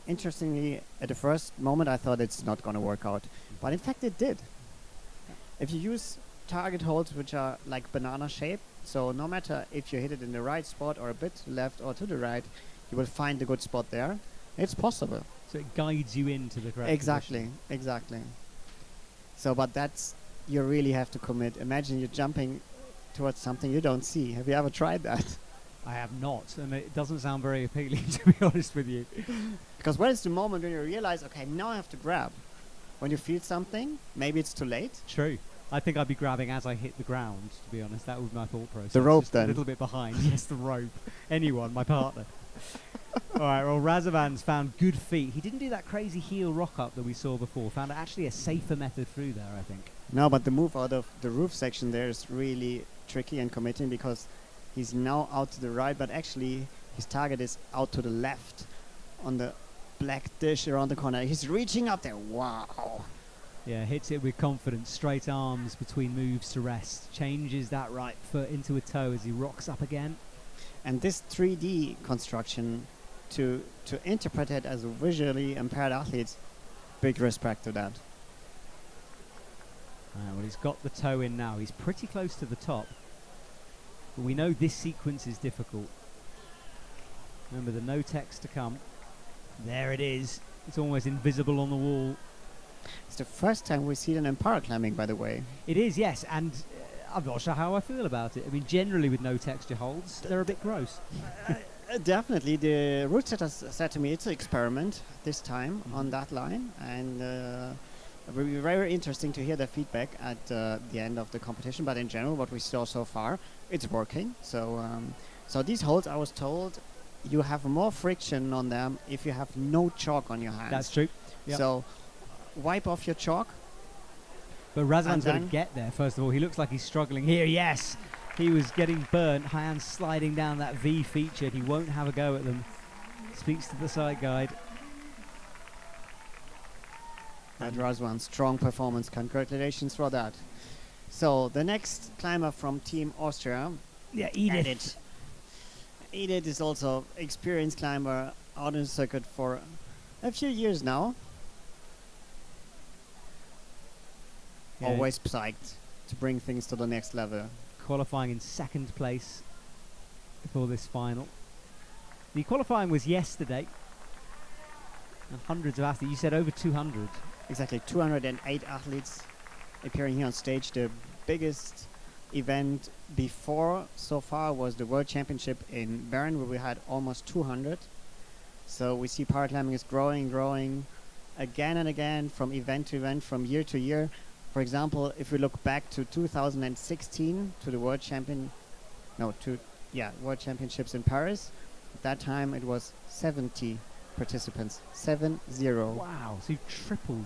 interestingly, at the first moment, I thought it's not going to work out, but in fact, it did. If you use target holds which are like banana shape, so no matter if you hit it in the right spot or a bit to the left or to the right, you will find a good spot there. It's possible. So it guides you into the correct Exactly. So, but you really have to commit. Imagine you're jumping towards something you don't see. Have you ever tried that? position. I have not, and it doesn't sound very appealing, to be honest with you. Because when is the moment when you realize, okay, now I have to grab? When you feel something, maybe it's too late. True. I think I'd be grabbing as I hit the ground, to be honest. That would be my thought process. The rope Just then. A little bit behind. Yes, the rope. Anyone, my partner. All right, well, Razavan's found good feet. He didn't do that crazy heel rock up that we saw before. Found actually a safer method through there, I think. No, but the move out of the roof section there is really tricky and committing because he's now out to the right, but actually his target is out to the left on the black dish around the corner. He's reaching up there. Wow. Yeah, hits it with confidence. Straight arms between moves to rest. Changes that right foot into a toe as he rocks up again. And this 3D construction, to interpret it as a visually impaired athlete, big respect to that. Well, he's got the toe in now. He's pretty close to the top. But we know this sequence is difficult. Remember the no text to come. There it is. It's almost invisible on the wall. It's the first time we see it in paraclimbing, by the way. It is, yes, and I'm not sure how I feel about it. I mean, generally with no texture holds, they're a bit gross. Definitely, the route setters said to me it's an experiment this time on that line, and it will be very interesting to hear their feedback at the end of the competition. But in general, what we saw so far, it's working. So, so these holds, I was told, you have more friction on them if you have no chalk on your hands. That's true. Yep. So, wipe off your chalk. But Razvan's got to then- get there, first of all. He looks like he's struggling here. Yes! He was getting burnt. Hands sliding down that V feature. And he won't have a go at them. Speaks to the side guide. That Razvan, strong performance. Congratulations for that. So, the next climber from Team Austria, Yeah, Edith. Edith is also experienced climber out in the circuit for a few years now. Yeah. Always psyched to bring things to the next level. Qualifying in second place for this final. The qualifying was yesterday. And hundreds of athletes. You said over 200. Exactly, 208 athletes appearing here on stage. The biggest event before so far was the World Championship in Bern, where we had almost 200. So we see paraclimbing is growing again and again from event to event, from year to year. For example, if we look back to 2016 to the World World Championships in Paris, at that time it was 70 participants, 7-0. Wow, so you've tripled.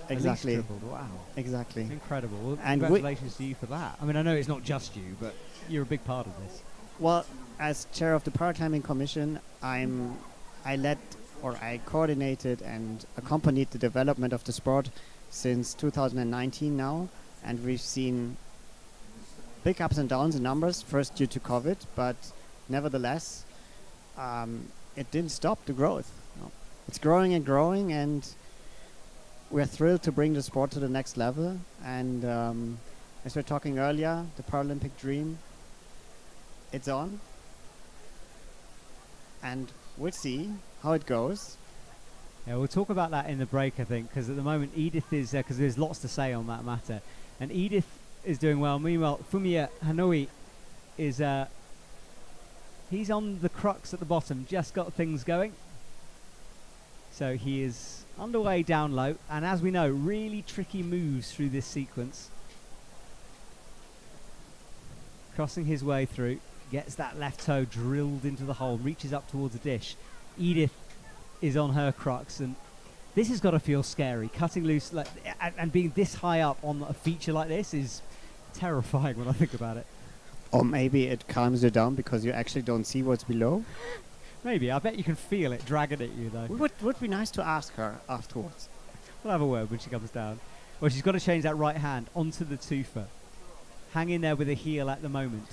Exactly. At least tripled. Wow. Exactly. Incredible. Well, And congratulations to you for that. I mean, I know it's not just you, but you're a big part of this. Well, as chair of the Paraclimbing Commission, I coordinated and accompanied the development of the sport since 2019 now, and we've seen big ups and downs in numbers, first due to COVID, but nevertheless, it didn't stop the growth. No. It's growing and growing, and we're thrilled to bring the sport to the next level. And as we were talking earlier, the Paralympic dream, it's on. And we'll see how it goes. Yeah, we'll talk about that in the break, I think, because at the moment Edith is, because there's lots to say on that matter. And Edith is doing well. Meanwhile, Fumiya Hanoi is, he's on the crux at the bottom, just got things going. So he is underway down low, and as we know, really tricky moves through this sequence. Crossing his way through, gets that left toe drilled into the hole, reaches up towards the dish. Edith is on her crux, and this has got to feel scary. Cutting loose and being this high up on a feature like this is terrifying when I think about it. Or maybe it calms you down because you actually don't see what's below. Maybe. I bet you can feel it dragging at you, though. Would be nice to ask her afterwards. We'll have a word when she comes down. Well, she's got to change that right hand onto the tufa. Hang in there with a heel at the moment.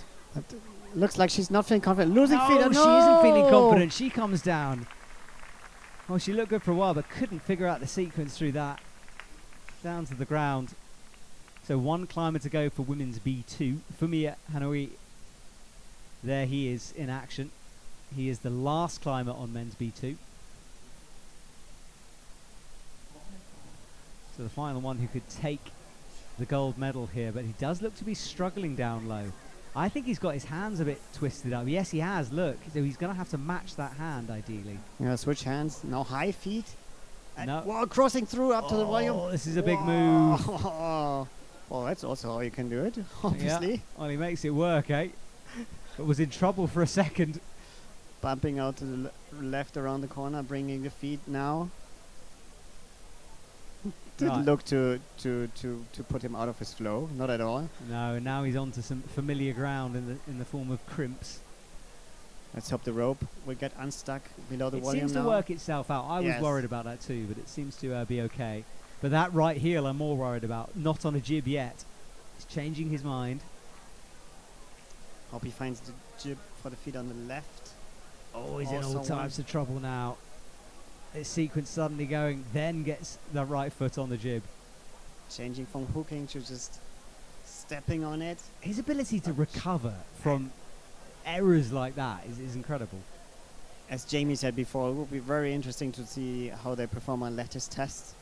Looks like she's not feeling confident. Losing feet. No, No, she isn't feeling confident. She comes down. Well, she looked good for a while, but couldn't figure out the sequence through that. Down to the ground. So one climber to go for women's B2. Fumiya Hanoi. There he is in action. He is the last climber on men's B2. So the final one who could take the gold medal here, but he does look to be struggling down low. I think he's got his hands a bit twisted up. Yes, he has, look. So he's going to have to match that hand, ideally. Yeah, switch hands. Now high feet. And No. whoa, crossing through up to the volume. Oh, this is a big move. Well, that's also how you can do it, obviously. Yeah. Well, he makes it work, eh? But was in trouble for a second. Bumping out to the left around the corner, bringing the feet now. Didn't Right. look to put him out of his flow, not at all. No, now he's onto some familiar ground in the form of crimps. Let's hope the rope will get unstuck below the It volume seems now. to work itself out. I was Yes. worried about that too, but it seems to be okay. But that right heel I'm more worried about. Not on a jib yet. He's changing his mind. Hope he finds the jib for the feet on the left. Oh, he's in Also all types of trouble now. This sequence suddenly going, then gets the right foot on the jib. Changing from hooking to just stepping on it. His ability to recover from errors like that is incredible. As Jamie said before, it will be very interesting to see how they perform on lattice tests.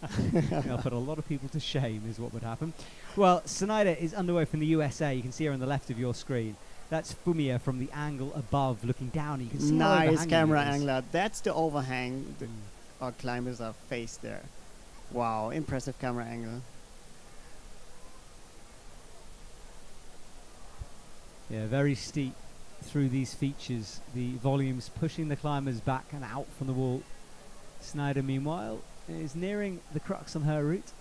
I'll put a lot of people to shame is what would happen. Well, Snyder is underway from the USA. You can see her on the left of your screen. That's Fumiya from the angle above, looking down. You can see how Nice overhanging camera it is. angle. That's the overhang our climbers are faced there. Wow, impressive camera angle. Yeah, very steep through these features. The volumes pushing the climbers back and out from the wall. Snyder, meanwhile, is nearing the crux on her route.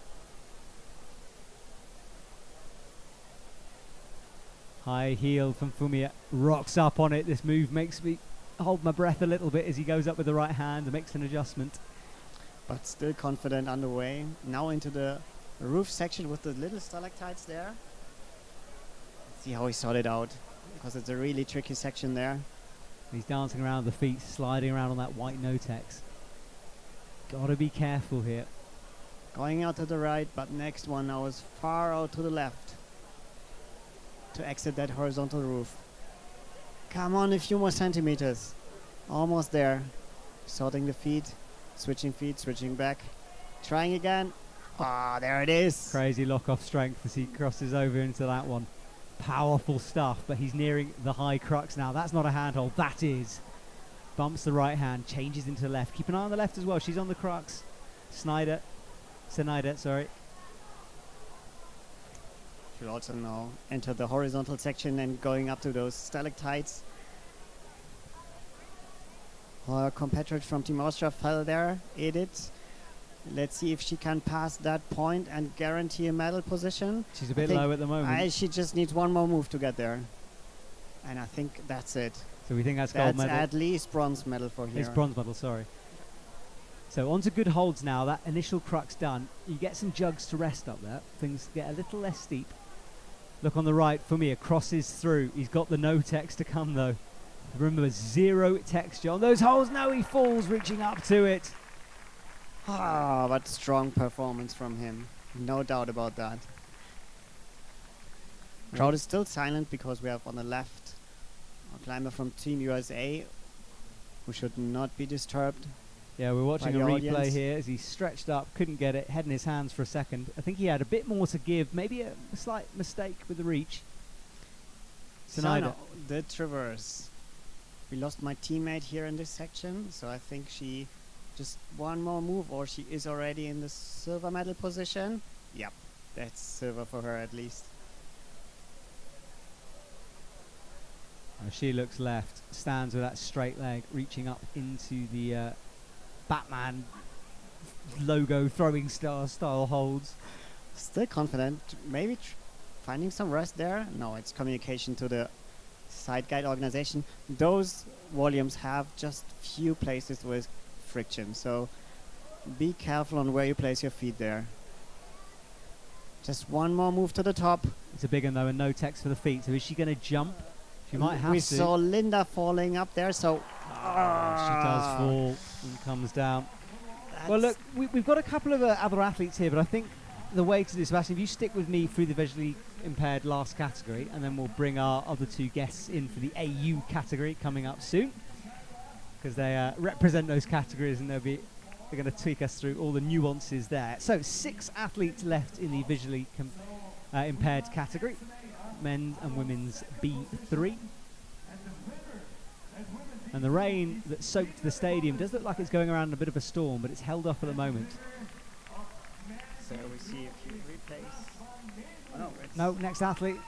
High heel from Fumiya, rocks up on it. This move makes me hold my breath a little bit as he goes up with the right hand and makes an adjustment. But still confident underway. Now into the roof section with the little stalactites there. See how he sorted out, because it's a really tricky section there. He's dancing around the feet, sliding around on that white no-tex. Gotta be careful here. Going out to the right, but next one now is far out to the left to exit that horizontal roof. Come on, a few more centimeters. Almost there. Sorting the feet, switching back. Trying again. Ah, there it is. Crazy lock-off strength as he crosses over into that one. Powerful stuff, but he's nearing the high crux now. That's not a handhold, that is. Bumps the right hand, changes into the left. Keep an eye on the left as well. She's on the crux. Snyder, sorry. Should also now enter the horizontal section and going up to those stalactites. Our competitor from Team Austria fell there, Edith. Let's see if she can pass that point and guarantee a medal position. She's a bit low at the moment. She just needs one more move to get there. And I think that's it. So we think that's gold That's medal. at least bronze medal for here. It's bronze medal, sorry. So on to good holds now. That initial crux done. You get some jugs to rest up there. Things get a little less steep. Look on the right. Fumiya crosses through. He's got the no-tex to come, though. Remember, zero texture on those holes. No, he falls, reaching up to it. Ah, but strong performance from him. No doubt about that. Crowd is still silent because we have on the left a climber from Team USA who should not be disturbed. Yeah, we're watching By a the replay audience. here as he stretched up, couldn't get it, head in his hands for a second. I think he had a bit more to give, maybe a slight mistake with the reach. Snyder. So the traverse. We lost my teammate here in this section, so I think she just one more move or she is already in the silver medal position. Yep, that's silver for her at least. She looks left, stands with that straight leg, reaching up into the Batman logo throwing star style holds. Still confident, maybe finding some rest there. No, it's communication to the side guide organization. Those volumes have just few places with friction, so be careful on where you place your feet there. Just one more move to the top. It's a big one though, and no text for the feet. So is she going to jump? She might have We to. saw Linda falling up there, so She does fall and comes down. Well, look, we've got a couple of other athletes here, but I think the way to do, Sebastian, if you stick with me through the visually impaired last category, and then we'll bring our other two guests in for the AU category coming up soon, because they represent those categories, and they're going to take us through all the nuances there. So 6 athletes left in the visually impaired category, men's and women's B3. And the rain that soaked the stadium does look like it's going around in a bit of a storm, but it's held off at the moment. So we see a few replays. Oh, no, it's No, next athlete.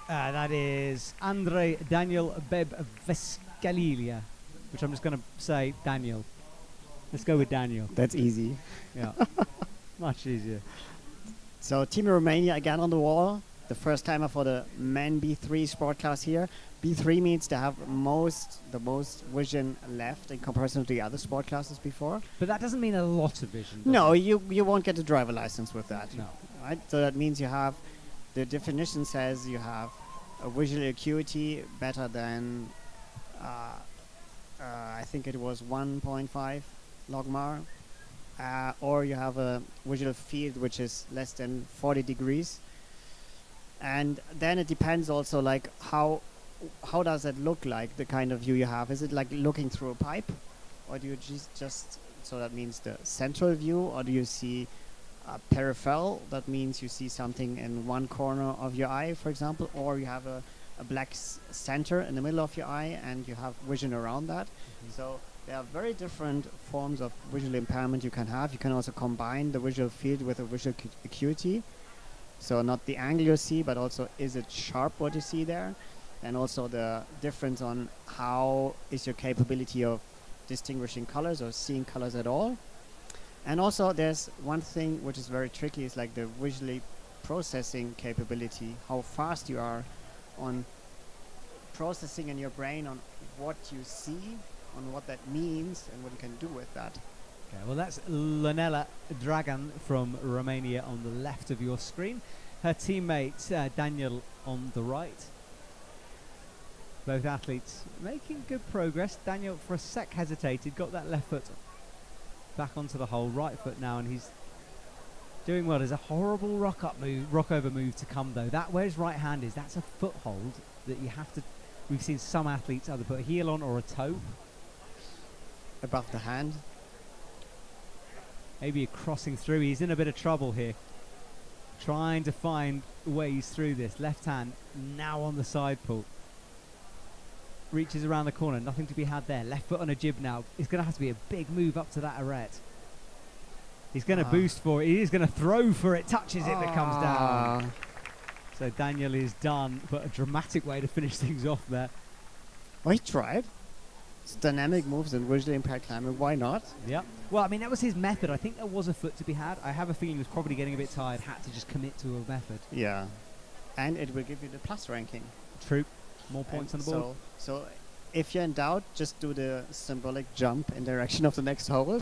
That is Andre Daniel Beb-Vescalilia, which I'm just going to say Daniel. Let's go with Daniel. that's easy. Yeah, much easier. So Team Romania again on the wall. The first timer for the men B3 sport class here. B3 means they have the most vision left in comparison to the other sport classes before. But that doesn't mean a lot of vision. does No, it? you won't get a driver license with that. No. Right? So that means you have, the definition says you have a visual acuity better than, I think it was 1.5 logmar, or you have a visual field which is less than 40 degrees. And then it depends also like how does it look like, the kind of view you have. Is it like looking through a pipe, or do you just so that means the central view, or do you see peripheral. That means you see something in one corner of your eye, for example, or you have a black center in the middle of your eye and you have vision around that. So there are very different forms of visual impairment you can have. You can also combine the visual field with a visual acuity. So not the angle you see, but also is it sharp what you see there? And also the difference on how is your capability of distinguishing colors or seeing colors at all. And also there's one thing which is very tricky, is like the visually processing capability, how fast you are on processing in your brain on what you see, on what that means and what you can do with that. Okay, well that's Lunela Dragan from Romania on the left of your screen. Her teammate Daniel on the right. Both athletes making good progress. Daniel for a sec hesitated, got that left foot back onto the hole, right foot now, and he's doing well. There's a horrible rock over move to come though. That where his right hand is, that's a foothold that you have to. We've seen some athletes either put a heel on or a toe above the hand. Maybe crossing through. He's in a bit of trouble here, trying to find ways through this. Left hand now on the side pull. Reaches around the corner, nothing to be had there. Left foot on a jib now. It's going to have to be a big move up to that arete. He's going to boost for it. He is going to throw for it. Touches it, but comes down. So Daniel is done, but a dramatic way to finish things off there. Well, he tried. It's dynamic moves and visually impaired climbing. Why not? Yep. Well, I mean, that was his method. I think there was a foot to be had. I have a feeling he was probably getting a bit tired, had to just commit to a method. Yeah. And it will give you the plus ranking. True. More points on the board. So if you're in doubt, just do the symbolic jump in direction of the next hole.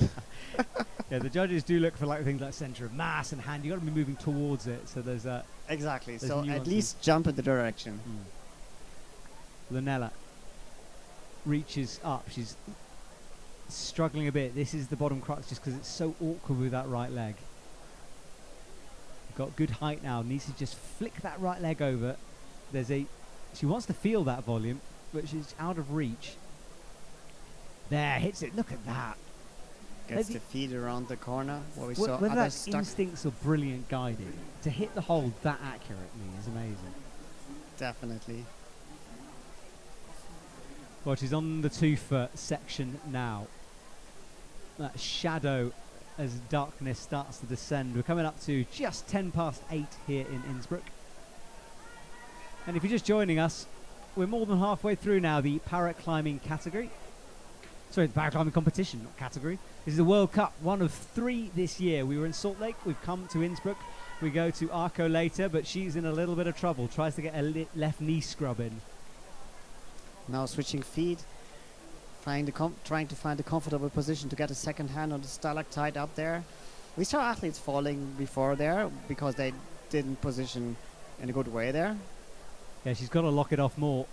Yeah, the judges do look for like things like center of mass and hand. You got to be moving towards it. So there's a exactly. there's So at nuances. least jump in the direction. Lunela reaches up. She's struggling a bit. This is the bottom crux just because it's so awkward with that right leg. Got good height now. Needs to just flick that right leg over. She wants to feel that volume, but she's out of reach. There, hits it. Look at that. Gets the feet around the corner. Where we saw whether others that's stuck. instincts or brilliant guiding, to hit the hole that accurately is amazing. Definitely. Well, she's on the 2-foot section now. That shadow as darkness starts to descend. We're coming up to just 8:10 here in Innsbruck. And if you're just joining us, we're more than halfway through now the paraclimbing category. Sorry, the paraclimbing competition, not category. This is the World Cup, one of 3 this year. We were in Salt Lake, we've come to Innsbruck. We go to Arco later, but she's in a little bit of trouble. Tries to get a left knee scrub in. Now switching feet, trying to find a comfortable position to get a second hand on the stalactite up there. We saw athletes falling before there because they didn't position in a good way there. Yeah, she's got to lock it off more.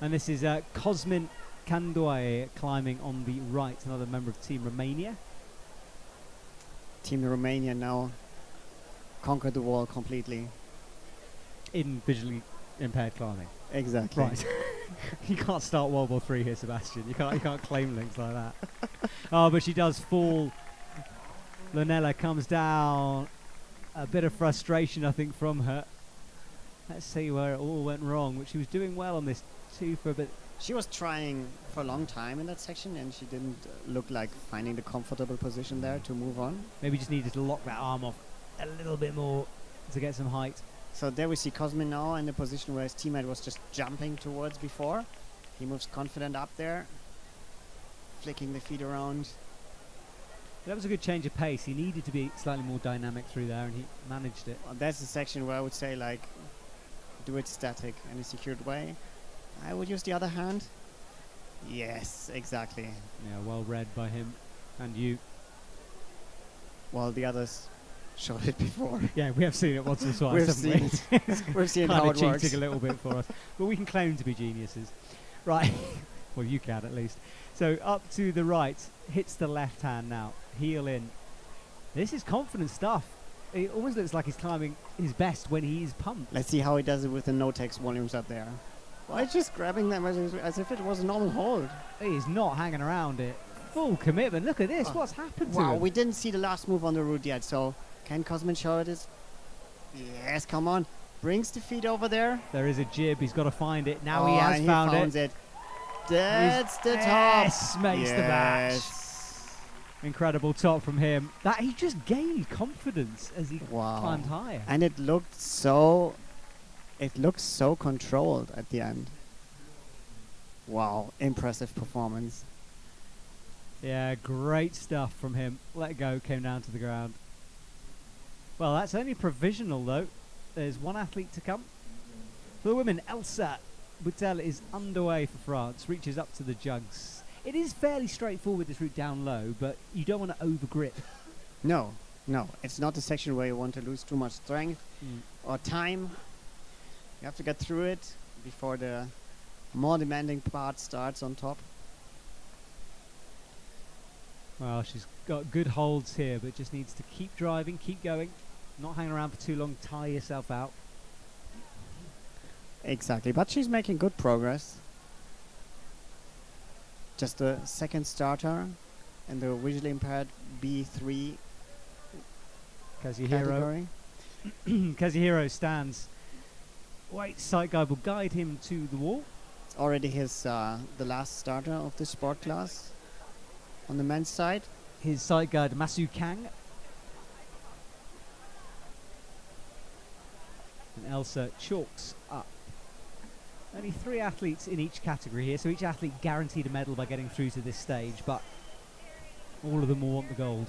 And this is Cosmin Candoe climbing on the right, another member of Team Romania. Team Romania now conquered the wall completely. In visually impaired climbing. Exactly. Right. You can't start World War III here, Sebastian. You can't claim links like that. Oh, but she does fall. Lunela comes down. A bit of frustration, I think, from her. Let's see where it all went wrong, which she was doing well on this too for a bit. She was trying for a long time in that section and she didn't look like finding the comfortable position there to move on. Maybe just needed to lock that arm off a little bit more to get some height. So there we see Cosmin now in the position where his teammate was just jumping towards before. He moves confident up there, flicking the feet around. That was a good change of pace. He needed to be slightly more dynamic through there, and he managed it. Well, that's the section where I would say, like, do it static in a secured way. I would use the other hand. Yes, exactly. Yeah, well read by him and you. Well, the others showed it before. Yeah, we have seen it once or twice, We've haven't seen we? it. We've seen Kind how of it works. cheating a little bit for us. But we can claim to be geniuses. Right. Well, you can at least. So up to the right, hits the left hand now. Heel in. This is confident stuff. It almost looks like he's climbing his best when he's pumped. Let's see how he does it with the no-text volumes up there. Why just grabbing them as if it was a normal hold? He is not hanging around it. Full commitment. Look at this. What's happened to Wow, him? we didn't see the last move on the route yet, so can Cosmin show it? Yes, come on. Brings the feet over there. There is a jib. He's got to find it. Now he Oh, has and found found it. That's the top. Yes, makes the match. Incredible top from him. That he just gained confidence as he climbed higher. And it looked so controlled at the end. Wow, impressive performance. Yeah, great stuff from him. Let go, came down to the ground. Well, that's only provisional though. There's one athlete to come. For the women, Elsa Boutel is underway for France, reaches up to the jugs. It is fairly straightforward, this route down low, but you don't want to over-grip. No, it's not a section where you want to lose too much strength or time. You have to get through it before the more demanding part starts on top. Well, she's got good holds here, but just needs to keep driving, keep going, not hang around for too long, tire yourself out. Exactly, but she's making good progress. Just a second starter in the visually impaired B3 category. Kazuhiro stands. Wait, sight guide will guide him to the wall. It's already his the last starter of the sport class on the men's side. His sight guide, Masu Kang. And Elsa chalks up. Only 3 athletes in each category here, so each athlete guaranteed a medal by getting through to this stage, but all of them will want the gold.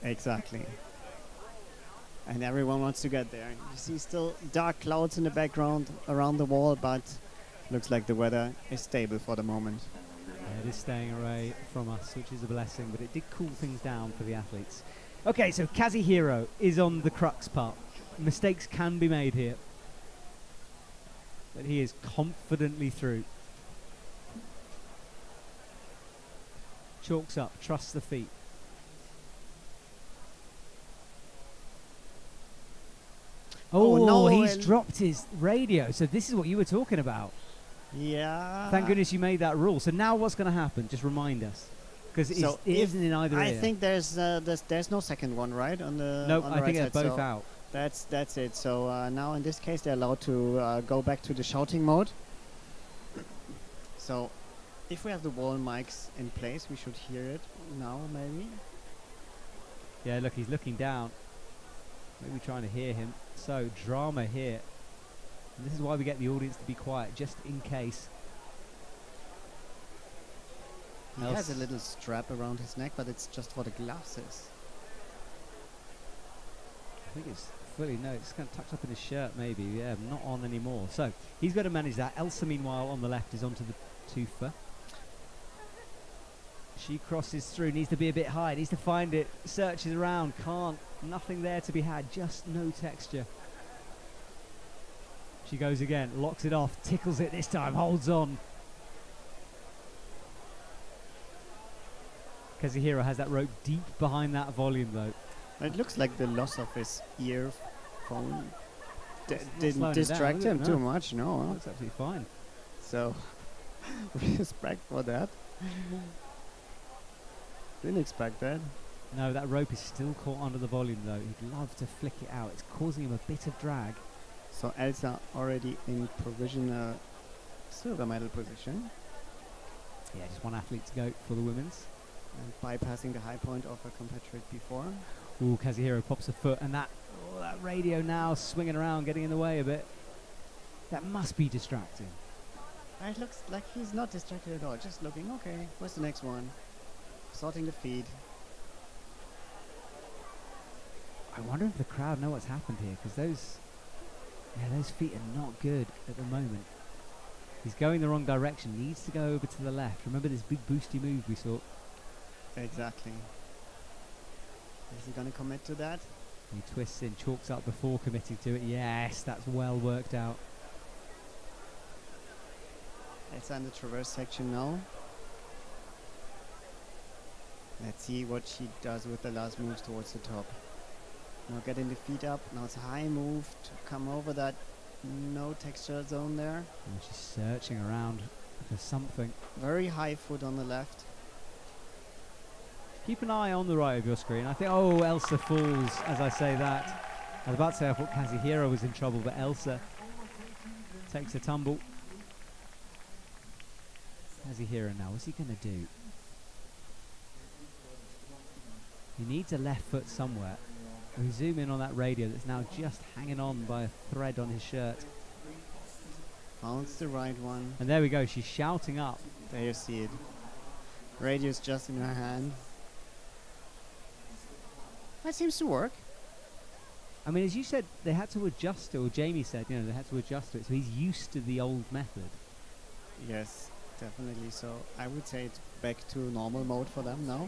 Exactly. And everyone wants to get there. You see still dark clouds in the background around the wall, but looks like the weather is stable for the moment. Yeah, it is staying away from us, which is a blessing, but it did cool things down for the athletes. Okay, so Kazuhiro is on the crux part. Mistakes can be made here, but he is confidently through. Chalks up, trusts the feet. Oh, no, he's dropped his radio. So this is what you were talking about. Yeah. Thank goodness you made that rule. So now what's going to happen? Just remind us. Because it isn't in either ear. I think there's no second one, right? On the nope, on the I right think they're side, both out. That's it. So now in this case they're allowed to go back to the shouting mode. So if we have the wall mics in place, we should hear it now maybe. Yeah, look, he's looking down. Maybe trying to hear him. So drama here. And this is why we get the audience to be quiet, just in case. He has a little strap around his neck, but it's just for the glasses. I think it's fully, no, it's kind of tucked up in his shirt maybe. Yeah, not on anymore. So he's got to manage that. Elsa, meanwhile, on the left is onto the twofer. She crosses through, needs to be a bit high, needs to find it, searches around, can't. Nothing there to be had, just no texture. She goes again, locks it off, tickles it this time, holds on. Kazuhiro has that rope deep behind that volume though. It looks like the loss of his earphone didn't slowing it distract down, him too much, no. That's absolutely fine. So, respect for that. Didn't expect that. No, that rope is still caught under the volume though. He'd love to flick it out. It's causing him a bit of drag. So Elsa already in provisional silver medal position. Yeah, just one athlete to go for the women's. And bypassing the high point of her competitor before. Ooh, Kazuhiro pops a foot, and that radio now swinging around, getting in the way a bit. That must be distracting. It looks like he's not distracted at all. Just looking, okay, where's the next one? Sorting the feed. I wonder if the crowd know what's happened here, because those feet are not good at the moment. He's going the wrong direction, needs to go over to the left. Remember this big boosty move we saw? Exactly. Is he going to commit to that? He twists in, chalks up before committing to it. Yes, that's well worked out. Elsa in the traverse section now. Let's see what she does with the last moves towards the top. Now getting the feet up. Now it's a high move to come over that no texture zone there. And she's searching around for something. Very high foot on the left. Keep an eye on the right of your screen. I think, oh, Elsa falls as I say that. I was about to say I thought Kazuhiro was in trouble, but Elsa takes a tumble. Kazuhiro now, what's he going to do? He needs a left foot somewhere. We zoom in on that radio that's now just hanging on by a thread on his shirt. Found the right one. And there we go, she's shouting up. There you see it. Radio's just in her hand. That seems to work. I mean, as you said, they had to adjust to it, or Jamie said, you know, they had to adjust to it, so he's used to the old method. Yes, definitely. So I would say it's back to normal mode for them now.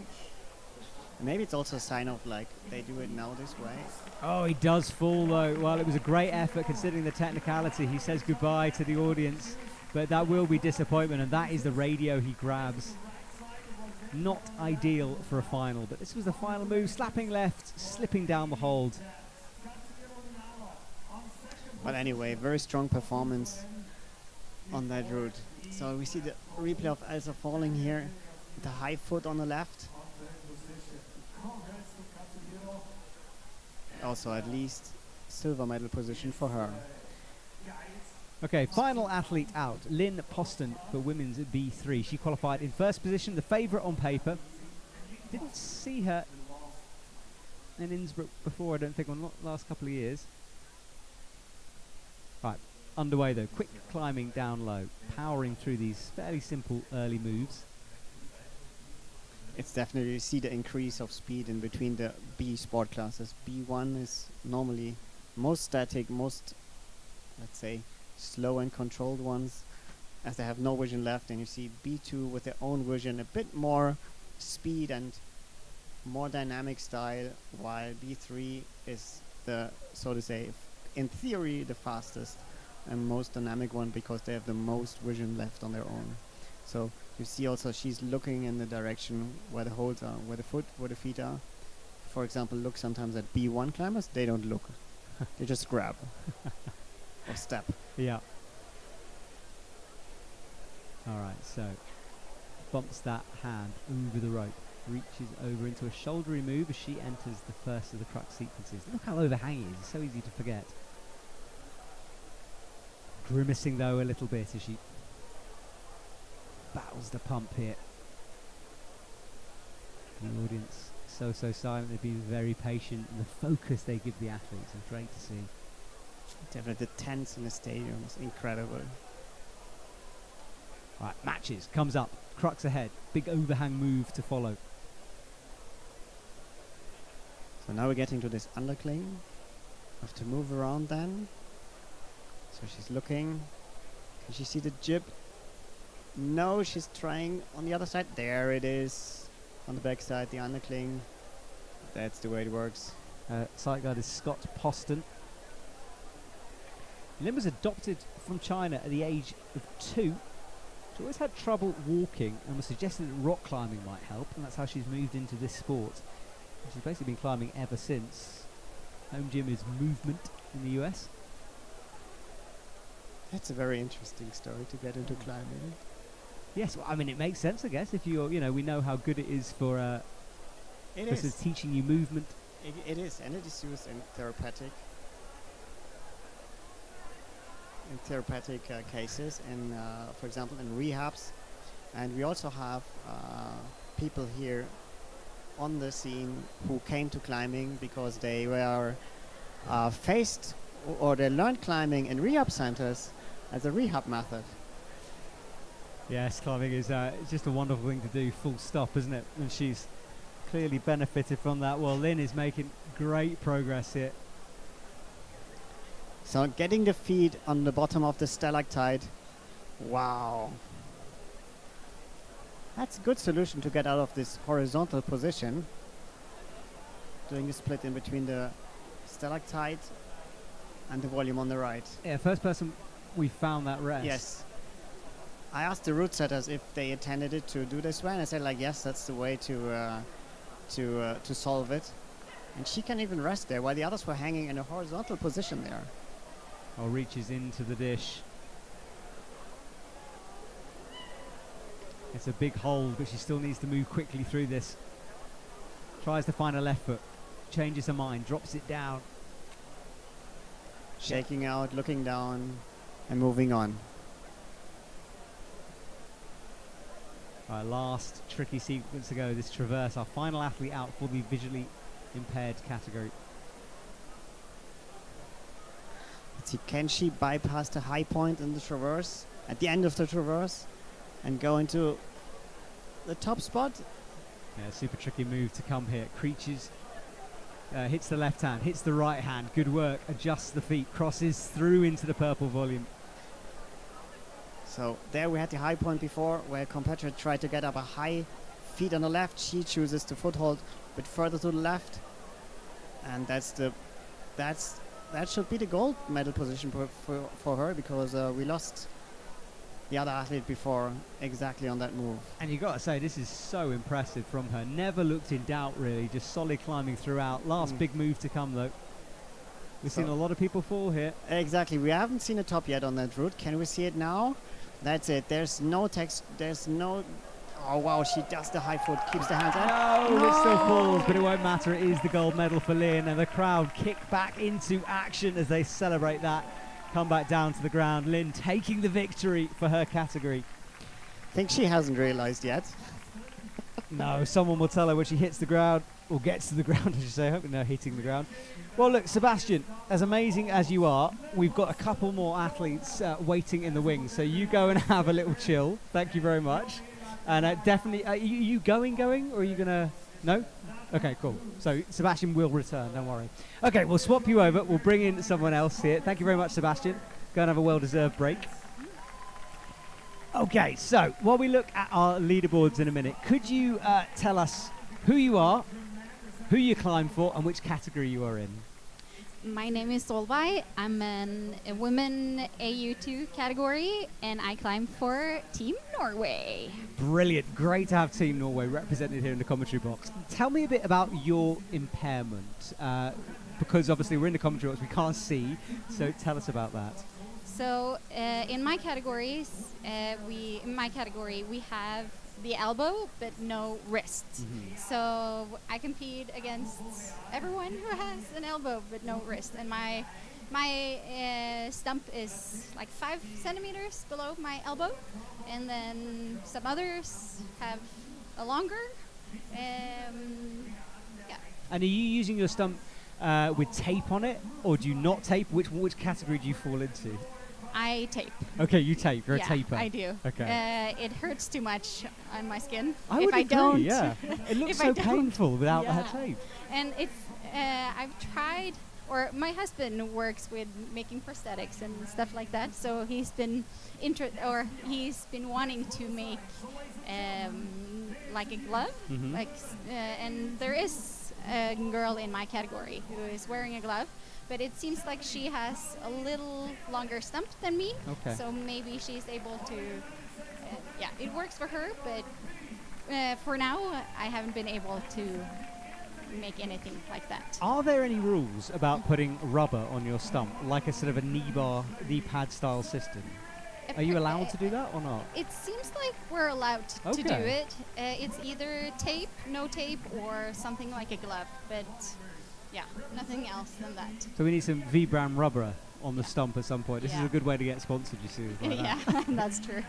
Maybe it's also a sign of like they do it now this way. Oh, he does fall though. Well, it was a great effort considering the technicality. He says goodbye to the audience, but that will be disappointment, and that is the radio he grabs. Not ideal for a final, but this was the final move. Slapping left, slipping down the hold. But anyway, very strong performance on that route. So we see the replay of Elsa falling here, with a high foot on the left. Also at least silver medal position for her. Okay, final athlete out, Lynn Poston for women's B3. She qualified in first position, the favourite on paper. Didn't see her in Innsbruck before, I don't think, on the last couple of years. Right, underway though, quick climbing down low, powering through these fairly simple early moves. It's definitely, you see the increase of speed in between the B sport classes. B1 is normally most static, most, let's say, slow and controlled ones, as they have no vision left, and you see B2 with their own vision, a bit more speed and more dynamic style, while B3 is the, so to say, in theory, the fastest and most dynamic one, because they have the most vision left on their own. So you see also she's looking in the direction where the holds are, where the feet are. For example, look sometimes at B1 climbers, they don't look. They just grab or step. Yeah. Alright, so bumps that hand over the rope, reaches over into a shouldery move as she enters the first of the crux sequences. Look how overhanging it is, it's so easy to forget. Grimacing though a little bit as she battles the pump here. The audience so silent, they've been very patient, and the focus they give the athletes is great to see. Definitely the tense in the stadium is incredible. Right, matches, comes up, crux ahead, big overhang move to follow. So now we're getting to this undercling. Have to move around then. So she's looking. Can she see the jib? No, she's trying on the other side. There it is. On the back side, the undercling. That's the way it works. Sight guide is Scott Poston. Lynn was adopted from China at the age of 2. She always had trouble walking and was suggesting that rock climbing might help, and that's how she's moved into this sport. And she's basically been climbing ever since. Home gym is Movement in the US. That's a very interesting story to get into climbing. Yes, well, I mean, it makes sense, I guess, if you're, you know, we know how good it is for It this is teaching you movement. It is, and it is used in therapeutic cases, in for example in rehabs, and we also have people here on the scene who came to climbing because they were faced or they learned climbing in rehab centers as a rehab method. Yes, climbing is it's just a wonderful thing to do, full stop, isn't it? And she's clearly benefited from that. Well, Lynn is making great progress here. So getting the feet on the bottom of the stalactite. Wow. That's a good solution to get out of this horizontal position. Doing a split in between the stalactite and the volume on the right. Yeah, first person we found that rest. Yes. I asked the route setters if they intended it to do this way, and I said like, yes, that's the way to solve it. And she can even rest there, while the others were hanging in a horizontal position there. Or reaches into the dish. It's a big hold, but she still needs to move quickly through this. Tries to find a left foot. Changes her mind. Drops it down. Shaking out, looking down, and moving on. All right, last tricky sequence to go. This traverse. Our final athlete out for the visually impaired category. Let's see, can she bypass the high point in the traverse at the end of the traverse and go into the top spot? Yeah, super tricky move to come here. Creatures hits the left hand, hits the right hand. Good work. Adjusts the feet, crosses through into the purple volume. So there we had the high point before, where a competitor tried to get up a high feet on the left. She chooses the foothold a bit further to the left, and that should be the gold medal position for her, because we lost the other athlete before exactly on that move. And you got to say, this is so impressive from her. Never looked in doubt, really. Just solid climbing throughout. Last big move to come, though. We've seen a lot of people fall here. Exactly. We haven't seen a top yet on that route. Can we see it now? That's it. There's no text. There's no... Oh, wow. She does the high foot. Keeps the hands out. No, it still falls, but it won't matter. It is the gold medal for Lynn. And the crowd kick back into action as they celebrate that. Come back down to the ground. Lynn taking the victory for her category. I think she hasn't realized yet. No, someone will tell her when she hits the ground, or gets to the ground, I should say. I hope they're hitting the ground. Well, look, Sebastian, as amazing as you are, we've got a couple more athletes waiting in the wings. So you go and have a little chill. Thank you very much. And definitely, are you going, or are you going to... No? Okay, cool. So Sebastian will return, don't worry. Okay, we'll swap you over. We'll bring in someone else here. Thank you very much, Sebastian. Go and have a well-deserved break. Okay, so while we look at our leaderboards in a minute, could you tell us who you are, who you climb for, and which category you are in? My name is Solveig. I'm in a women AU2 category, and I climb for Team Norway. Brilliant. Great to have Team Norway represented here in the commentary box. Tell me a bit about your impairment, because obviously we're in the commentary box, we can't see, so tell us about that. So in my category, we have the elbow, but no wrist. So I compete against everyone who has an elbow, but no wrist. And my stump is like 5 centimeters below my elbow, and then some others have a longer. Yeah. And are you using your stump with tape on it, or do you not tape? Which category do you fall into? I tape. Okay, you tape. You're Yeah, a taper. I do. Okay. It hurts too much on my skin. I if would I agree, don't. yeah. It looks if so I don't, painful without yeah. that tape. And if I've tried, or my husband works with making prosthetics and stuff like that, so he's been wanting to make like a glove, and there is a girl in my category who is wearing a glove. But it seems like she has a little longer stump than me, so maybe she's able to, yeah, it works for her, but for now, I haven't been able to make anything like that. Are there any rules about putting rubber on your stump, like a sort of a knee pad style system? Are you allowed to do that or not? It seems like we're allowed to do it. It's either tape, no tape, or something like a glove, but... yeah, nothing else than that. So we need some Vibram rubber on the stump at some point. This is a good way to get sponsored, you see. Like yeah, that's true.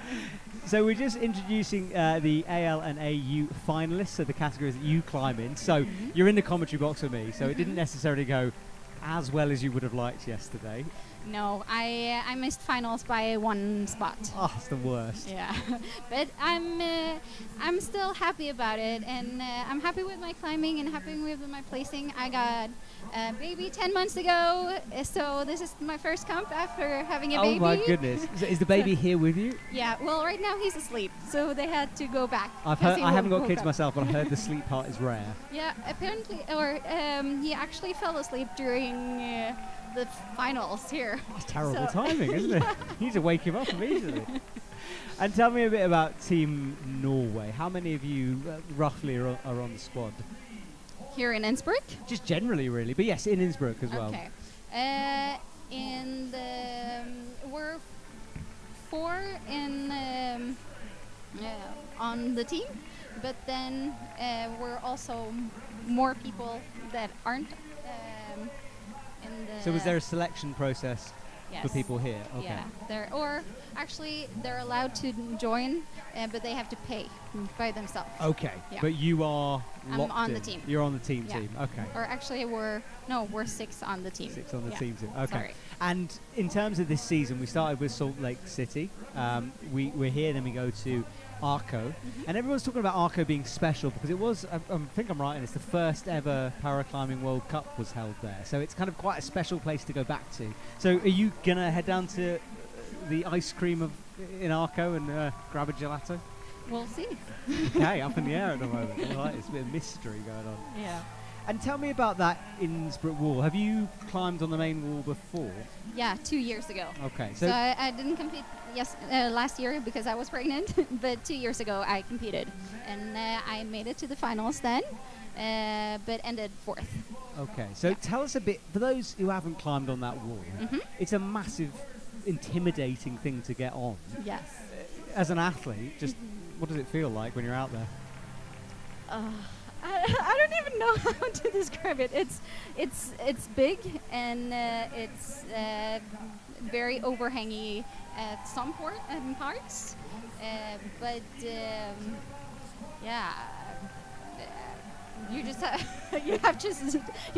So we're just introducing the AL and AU finalists, so the categories that you climb in. So you're in the commentary box with me, so it didn't necessarily go as well as you would have liked yesterday. No, I missed finals by 1 spot. Oh, it's the worst. Yeah, but I'm still happy about it, and I'm happy with my climbing and happy with my placing. I got a baby 10 months ago, so this is my first comp after having a baby. Oh my goodness! Is the baby here with you? Yeah, well, right now he's asleep, so they had to go back. I've heard. I haven't got kids myself, but I've heard the sleep part is rare. Yeah, apparently, or he actually fell asleep during the finals here. That's terrible So timing, isn't it? You need to wake him up immediately. And tell me a bit about Team Norway. How many of you roughly are on the squad? Here in Innsbruck? Just generally, really. But yes, in Innsbruck as well. Okay. We're 4 on the team, but then we're also more people that aren't in the. So was there a selection process Yes. for people here? Okay. Yeah, they're allowed to join, but they have to pay by themselves. Okay, Yeah. but you are I'm locked on in. the team. You're on the team. Yeah. Okay. Or actually, we're 6 on the team. 6 on the Yeah. team. Okay. Sorry. And in terms of this season, we started with Salt Lake City. We're here, then we go to Arco, and everyone's talking about Arco being special because it was, I think I'm right, and it's the first ever paraclimbing World Cup was held there. So it's kind of quite a special place to go back to. So are you gonna head down to the ice cream in Arco and grab a gelato? We'll see. Okay, up in the air at the moment. All right, it's a bit of mystery going on. Yeah. And tell me about that Innsbruck wall. Have you climbed on the main wall before? Yeah, 2 years ago. Okay, So I didn't compete last year because I was pregnant, but 2 years ago I competed, and I made it to the finals then, but ended 4th. Okay, so tell us a bit, for those who haven't climbed on that wall, it's a massive, intimidating thing to get on. Yes. As an athlete, just what does it feel like when you're out there? I don't even know how to describe it. It's big and it's very overhangy at some parts, but yeah, you just you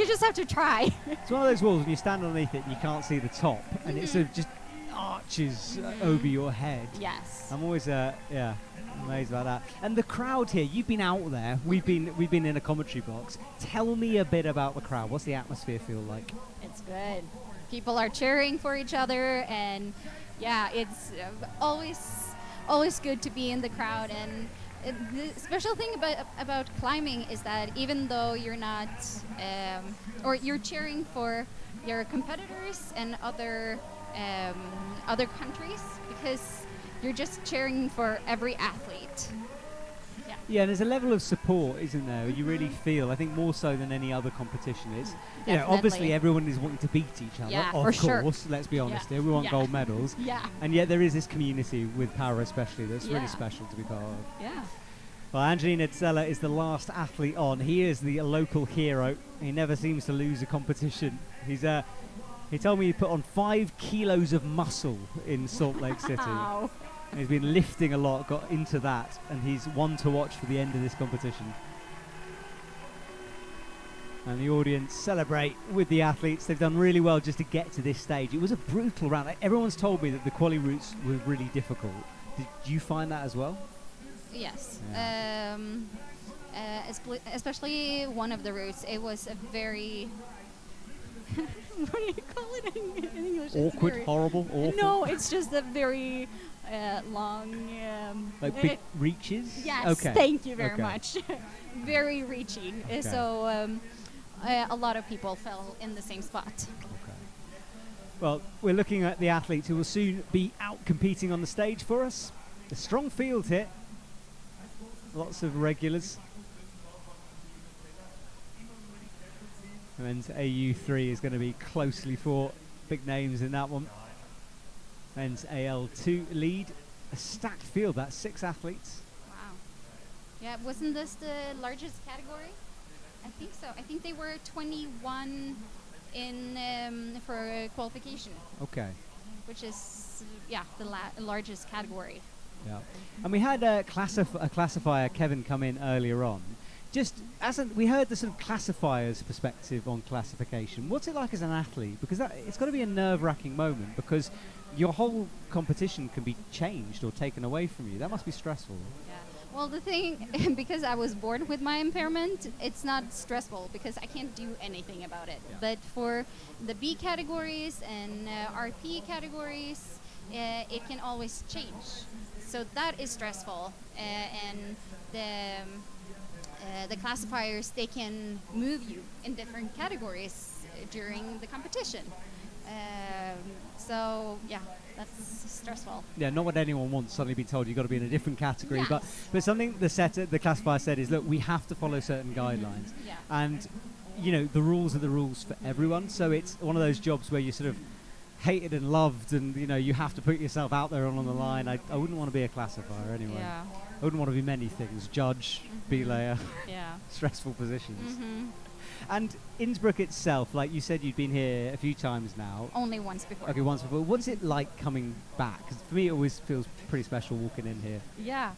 just have to try. It's one of those walls when you stand underneath it and you can't see the top, and it sort of just arches over your head. Yes. I'm always amazed about that. And the crowd here, you've been out there. We've been in a commentary box. Tell me a bit about the crowd. What's the atmosphere feel like? It's good. People are cheering for each other, and yeah, it's always good to be in the crowd. And the special thing about climbing is that even though you're not, or you're cheering for your competitors and other countries, because you're just cheering for every athlete. Yeah, and there's a level of support, isn't there? You really feel, I think, more so than any other competition is. You know, obviously everyone is wanting to beat each other. Yeah, of for course, sure. let's be honest here. We want Yeah. gold medals. Yeah. And yet there is this community with para especially that's Yeah. really special to be part of. Yeah. Well, Angelina Zella is the last athlete on. He is the local hero. He never seems to lose a competition. He told me he put on 5 kilos of muscle in Salt Lake City. Wow. And he's been lifting a lot, got into that, and he's one to watch for the end of this competition. And the audience celebrate with the athletes. They've done really well just to get to this stage. It was a brutal round. Everyone's told me that the quali routes were really difficult. Did you find that as well? Yes. Yeah. Especially one of the routes. It was a very what do you call it in English? It's Awkward, very horrible, awful? No, it's just a very long. Like big reaches? Yes, Okay. thank you very Okay. much. Very reaching. Okay. So a lot of people fell in the same spot. Okay. Well, we're looking at the athletes who will soon be out competing on the stage for us. A strong field here. Lots of regulars. And AU3 is going to be closely fought. Big names in that one. Men's AL2 lead. A stacked field, that's 6 athletes. Wow. Yeah, wasn't this the largest category? I think so. I think they were 21 in for qualification, Okay. which is the largest category. Yeah. And we had a classifier, Kevin, come in earlier on. Just we heard the sort of classifier's perspective on classification. What's it like as an athlete? Because it's got to be a nerve-wracking moment because your whole competition can be changed or taken away from you. That must be stressful. Yeah. Well, the thing, because I was born with my impairment, it's not stressful because I can't do anything about it. Yeah. But for the B categories and RP categories, it can always change. So that is stressful, and the classifiers, they can move you in different categories during the competition. So yeah, that's stressful. Yeah, not what anyone wants. Suddenly be told you've got to be in a different category, Yes. but something the classifier said is, look, we have to follow certain guidelines, Yeah. and you know the rules are the rules for everyone. So it's one of those jobs where you sort of hated and loved, and you have to put yourself out there on the line. I wouldn't want to be a classifier anyway. Yeah. I wouldn't want to be many things. Judge, belayer, Yeah. stressful positions. Mm-hmm. And Innsbruck itself, like you said, you'd been here a few times now. Only once before. Okay, once before. What's it like coming back? 'Cause for me, it always feels pretty special walking in here. Yeah,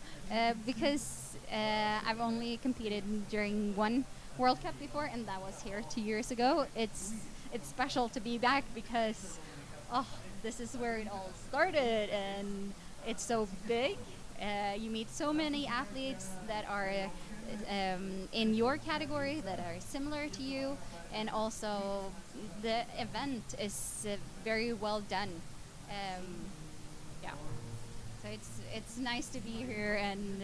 because I've only competed during one World Cup before, and that was here 2 years ago. It's special to be back because, this is where it all started, and it's so big. You meet so many athletes that are in your category that are similar to you, and also the event is very well done. Yeah, so it's nice to be here and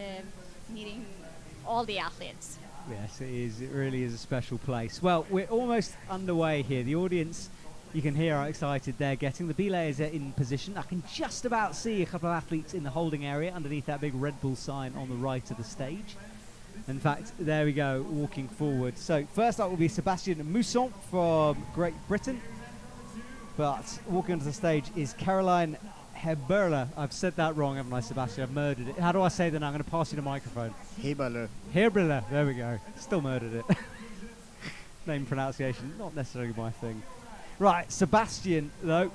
meeting all the athletes. Yes, it is. It really is a special place. Well, we're almost underway here. The audience, you can hear how excited they're getting. The belayers are in position. I can just about see a couple of athletes in the holding area underneath that big Red Bull sign on the right of the stage. In fact, there we go, walking forward. So first up will be Sebastian Mousson from Great Britain. But walking onto the stage is Caroline Herberle. I've said that wrong, haven't I, Sebastian? I've murdered it. How do I say that now? I'm going to pass you the microphone. Heberle. Herberle. There we go. Still murdered it. Name pronunciation, not necessarily my thing. Right, Sebastian, though,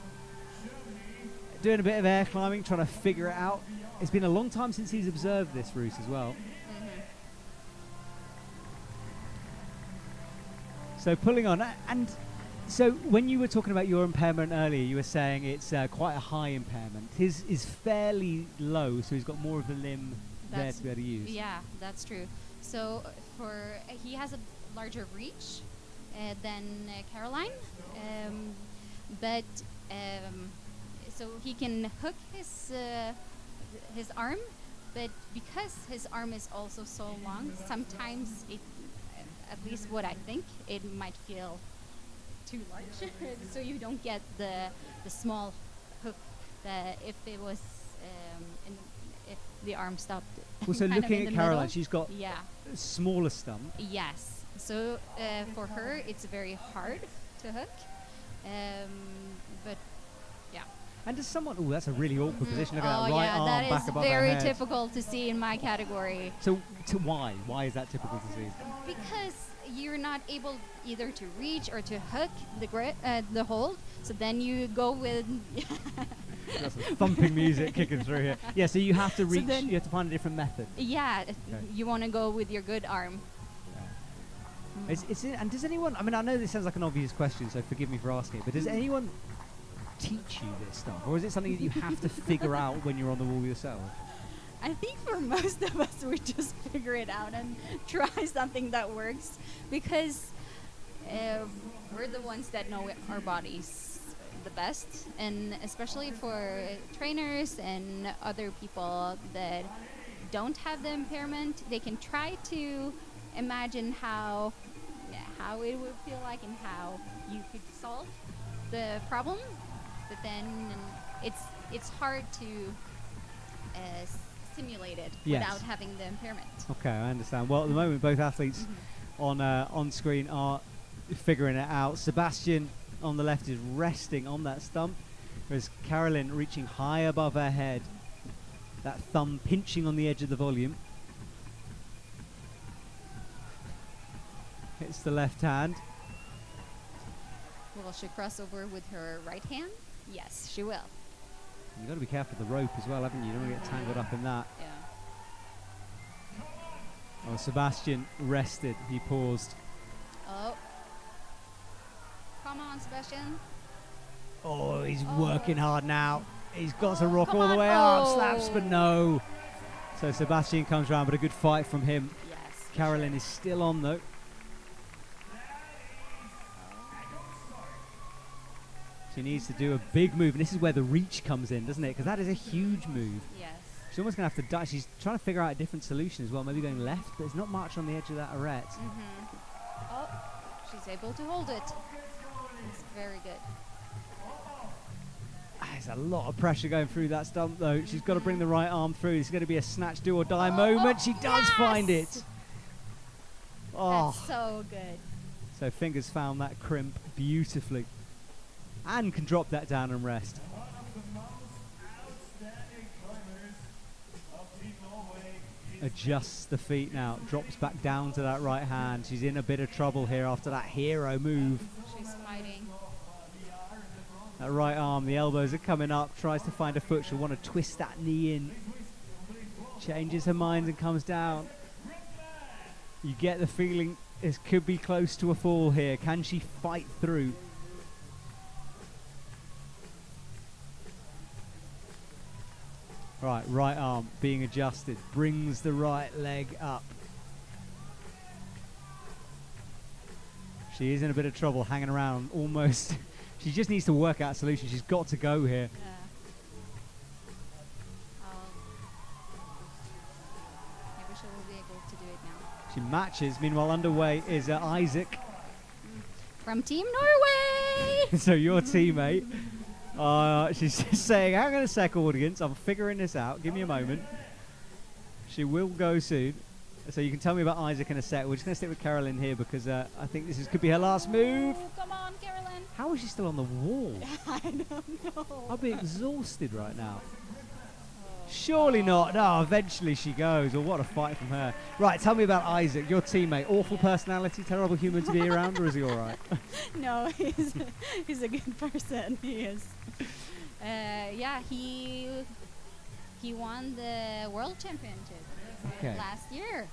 doing a bit of air climbing, trying to figure it out. It's been a long time since he's observed this route as well. So pulling on, and so when you were talking about your impairment earlier, you were saying it's quite a high impairment. His is fairly low, so he's got more of the limb there to be able to use. Yeah, that's true. So he has a larger reach than Caroline, but so he can hook his arm, but because his arm is also so long, sometimes it, at least what I think, it might feel too large, so you don't get the small hook that if it was if the arm stopped. Well, so looking at Caroline, she's got a smaller stump. Yes, so for her it's very hard to hook, but yeah. And does someone? Oh, that's a really awkward position. Look at that right arm that back is above her very head. typical to see in my category. So why? Why is that typical to see? Because you're not able either to reach or to hook the hold. So then you go with Got some thumping music kicking through here. Yeah, so you have to reach. then You have to find a different method. yeah, Okay. you want to go with your good arm. And does anyone? I mean, I know this sounds like an obvious question, so forgive me for asking it. But does anyone teach you this stuff, or is it something that you have to figure out when you're on the wall yourself? I think for most of us, we just figure it out and try something that works, because we're the ones that know our bodies the best, and especially for trainers and other people that don't have the impairment, they can try to imagine how it would feel like and how you could solve the problem, but then it's hard to simulate it without having the impairment. Okay, I understand. Well, at the moment, both athletes on screen are figuring it out. Sebastian on the left is resting on that stump, whereas Carolyn reaching high above her head, that thumb pinching on the edge of the volume. Hits the left hand. Will she cross over with her right hand? Yes, she will. You've got to be careful with the rope as well, haven't you? You don't want to get tangled up in that. Yeah. Oh, Sebastian rested. He paused. Oh. Come on, Sebastian. Oh, he's working hard now. He's got to rock come all the on. way up. Oh. Slaps, but no. So Sebastian comes around, but a good fight from him. Yes. Carolyn is still on, though. She needs to do a big move, and this is where the reach comes in, doesn't it? Because that is a huge move. Yes. She's almost going to have to die. She's trying to figure out a different solution as well, maybe going left, but there's not much on the edge of that arete. Oh, she's able to hold it. It's very good. There's a lot of pressure going through that stump, though. She's got to bring the right arm through. It's going to be a snatch, do or die moment. She does find it. Oh. That's so good. So Fingers found that crimp beautifully. and can drop that down and rest. Adjusts the feet now, drops back down to that right hand. She's in a bit of trouble here after that hero move. She's fighting. That right arm, the elbows are coming up, tries to find a foot. She'll want to twist that knee in. Changes her mind and comes down. You get the feeling this could be close to a fall here. Can she fight through? Right arm being adjusted, brings the right leg up. She is in a bit of trouble hanging around almost. She just needs to work out a solution. She's got to go here. Maybe she will be able to do it now. She matches. Meanwhile, underway is Isaac. From Team Norway! So your teammate. She's just saying, hang on a sec, audience. I'm figuring this out. Give me a moment. She will go soon. So you can tell me about Isaac in a sec. We're just going to stick with Carolyn here because I think this could be her last move. Oh, come on, Carolyn. How is she still on the wall? I don't know. I'll be exhausted right now. Surely not. No, eventually she goes. Well, what a fight from her. Right, tell me about Isaac, your teammate. Awful personality, terrible human to be around, or is he all right? No, he's a good person. He is. Yeah, he won the world championship last year.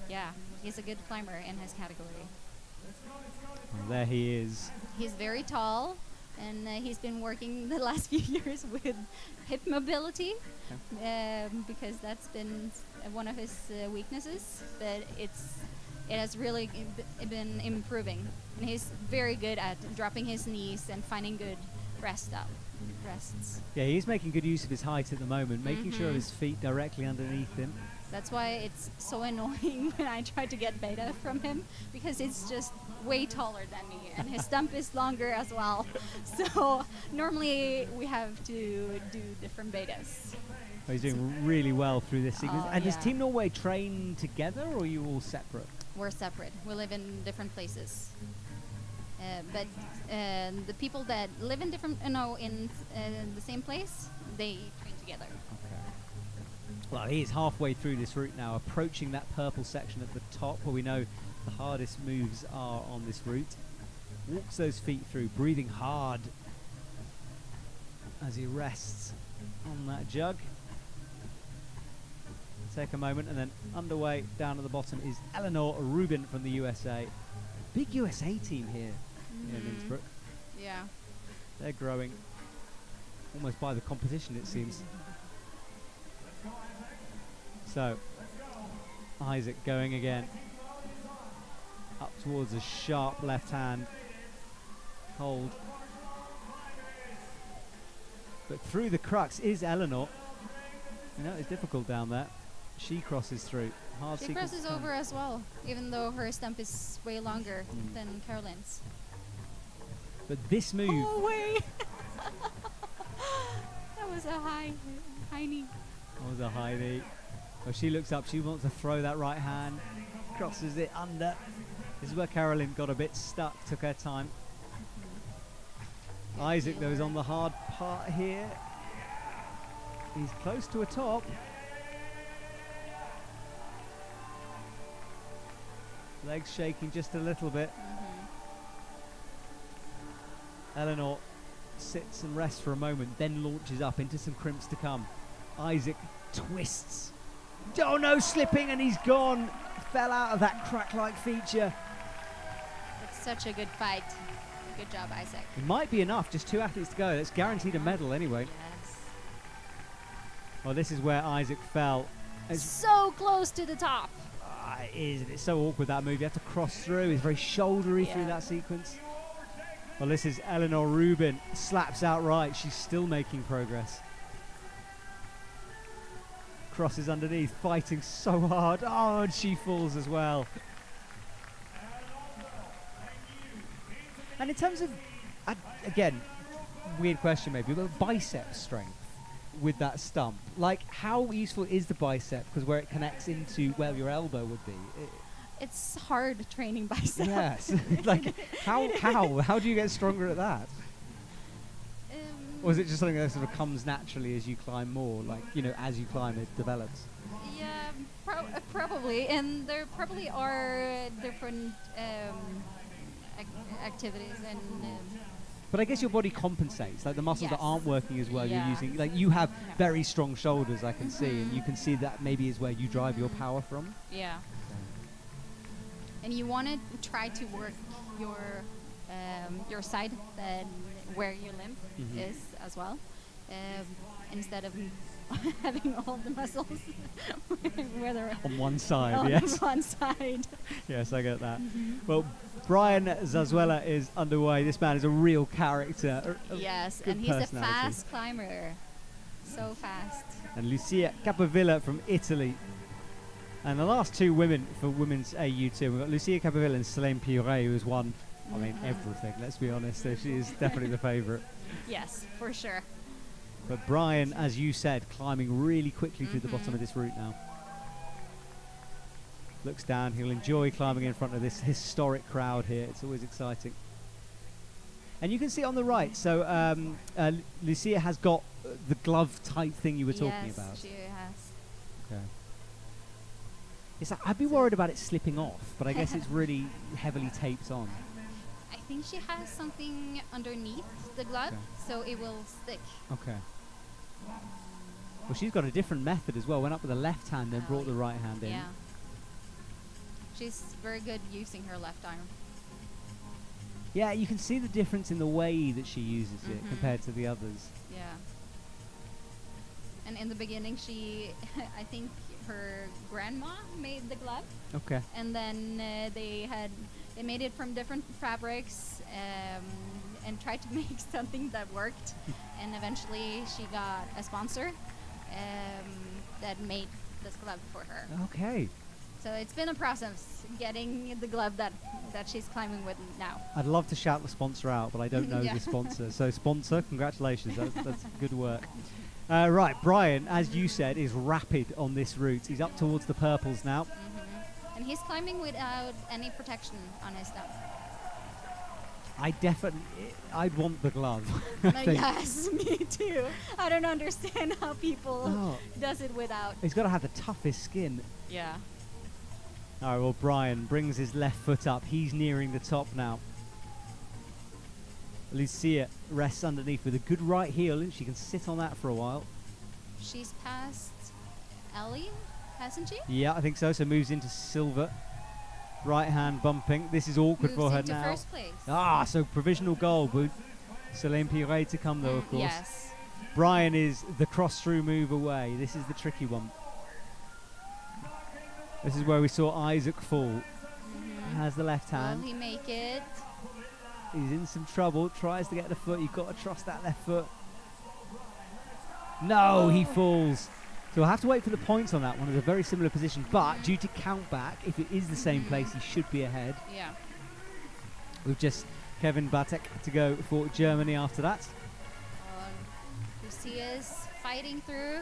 Yeah, he's a good climber in his category. Well, there he is. He's very tall. And he's been working the last few years with hip mobility because that's been one of his weaknesses. But it has really been improving. And he's very good at dropping his knees and finding good rests. Yeah, he's making good use of his height at the moment, making sure of his feet directly underneath him. That's why it's so annoying when I try to get beta from him because it's just way taller than me and his stump is longer as well. So normally we have to do different betas. Oh, he's doing really well through this sequence. And does yeah. Team Norway train together or are you all separate? We're separate. We live in different places. But the people that live in different, in the same place, they train together. Well, he is halfway through this route now, approaching that purple section at the top where we know the hardest moves are on this route. Walks those feet through, breathing hard as he rests on that jug. Take a moment, and then underway down at the bottom is Eleanor Rubin from the USA. Big USA team here in Innsbruck. Yeah. They're growing almost by the competition, it seems. So, Isaac going again. Up towards a sharp left hand. Hold. But through the crux is Eleanor. You know, it's difficult down there. She crosses through. Hard She crosses over as well, even though her stump is way longer than Carolyn's. But this move... Oh, wait! That was a high knee. That was a high knee. Well, she looks up. She wants to throw that right hand. Crosses it under. This is where Carolyn got a bit stuck. Took her time. Isaac, though, is on the hard part here. He's close to a top. Legs shaking just a little bit. Eleanor sits and rests for a moment, then launches up into some crimps to come. Isaac twists. Oh no, slipping, and he's gone. Fell out of that crack-like feature. It's such a good fight. Good job, Isaac. It might be enough, just 2 athletes to go. That's guaranteed a medal anyway. Yes. Well, this is where Isaac fell. It's So close to the top. it's so awkward, that move. You have to cross through. It's very shouldery through that sequence. Well, this is Eleanor Rubin. Slaps out right. She's still making progress. Crosses underneath, fighting so hard. Oh, and she falls as well. And in terms of, again, weird question maybe, but bicep strength with that stump. Like, how useful is the bicep? Because where it connects into where your elbow would be. it's hard training bicep. Yes. Like, how do you get stronger at that? Or is it just something that sort of comes naturally as you climb more? Like, you know, as you climb, it develops. Yeah, probably. And there probably are different activities and. But I guess your body compensates. Like the muscles that Yes. aren't working as well, you're Yeah. using. Like you have very strong shoulders, I can see, and you can see that maybe is where you drive your power from. Yeah. And you want to try to work your side, where your limb is as well, instead of having all the muscles whether On one side, on yes. one side. Yes, I get that. Well, Brian Zazuela is underway. This man is a real character. Yes, good and he's a personality. fast climber. So fast. And Lucia Capovilla from Italy. And the last two women for women's AU2, we've got Lucia Capovilla and Selene Pure, who has won, I mean, everything, let's be honest. So she is definitely the favourite. Yes, for sure. But Brian, as you said, climbing really quickly through the bottom of this route now. Looks down, he'll enjoy climbing in front of this historic crowd here. It's always exciting. And you can see on the right, so Lucia has got the glove type thing you were talking about. Yes, she has. Okay. It's like, I'd be worried about it slipping off, but I guess it's really heavily taped on. I think she has something underneath the glove, Okay. so it will stick. Okay. Well, she's got a different method as well. Went up with the left hand, then brought the right hand in. Yeah. She's very good using her left arm. Yeah, you can see the difference in the way that she uses it compared to the others. Yeah. And in the beginning, I think her grandma made the glove, Okay. and then they made it from different fabrics and tried to make something that worked. And eventually, she got a sponsor that made this glove for her. Okay. So it's been a process getting the glove that she's climbing with now. I'd love to shout the sponsor out, but I don't know Yeah. the sponsor. So, sponsor, congratulations. That's good work. Right, Brian, as you said, is rapid on this route. He's up towards the purples now. And he's climbing without any protection on his stump. I'd want the glove. I think. Yes, me too. I don't understand how people does it without. He's got to have the toughest skin. Yeah. All right, well, Brian brings his left foot up. He's nearing the top now. Lucia rests underneath with a good right heel, and she can sit on that for a while. She's passed Ellie, hasn't she? Yeah, I think so. So moves into silver. Right hand bumping. This is awkward for her into now. first place. So provisional goal. But Selene Pure to come, though, of course. Yes. Brian is the cross-through move away. This is the tricky one. This is where we saw Isaac fall. Has the left hand. Will he make it? He's in some trouble. Tries to get the foot. You've got to trust that left foot. No, he falls. So we'll have to wait for the points on that one. It's a very similar position. But due to count back, if it is the same place, he should be ahead. Yeah. With just Kevin Batek to go for Germany after that. Lucia's fighting through.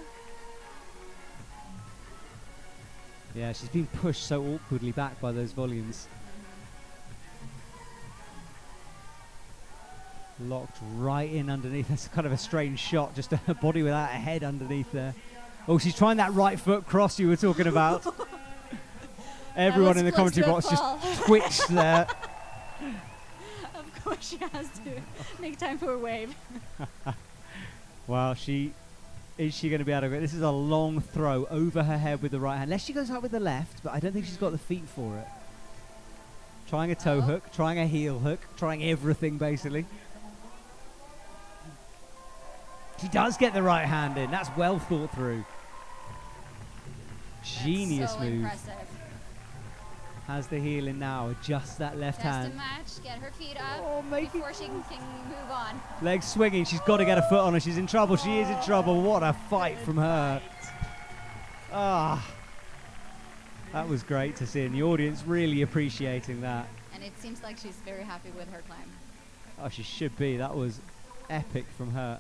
Yeah, she's been pushed so awkwardly back by those volumes. Locked right in underneath. That's kind of a strange shot. Just a body without a head underneath there. Oh, she's trying that right foot cross you were talking about. Everyone in the commentary box just twitched there. Of course she has to make time for a wave. Wow, is she going to be able to go? This is a long throw over her head with the right hand. Unless she goes out with the left, but I don't think she's got the feet for it. Trying a toe hook, trying a heel hook, trying everything basically. She does get the right hand in. That's well thought through. Genius so move. Impressive. Has the heel in now. Adjusts that left Has hand. to match, get her feet up before she can move on. Legs swinging. She's got to get a foot on her. She's in trouble. She is in trouble. What a fight from her. That was great to see. And the audience really appreciating that. And it seems like she's very happy with her climb. Oh, she should be. That was epic from her.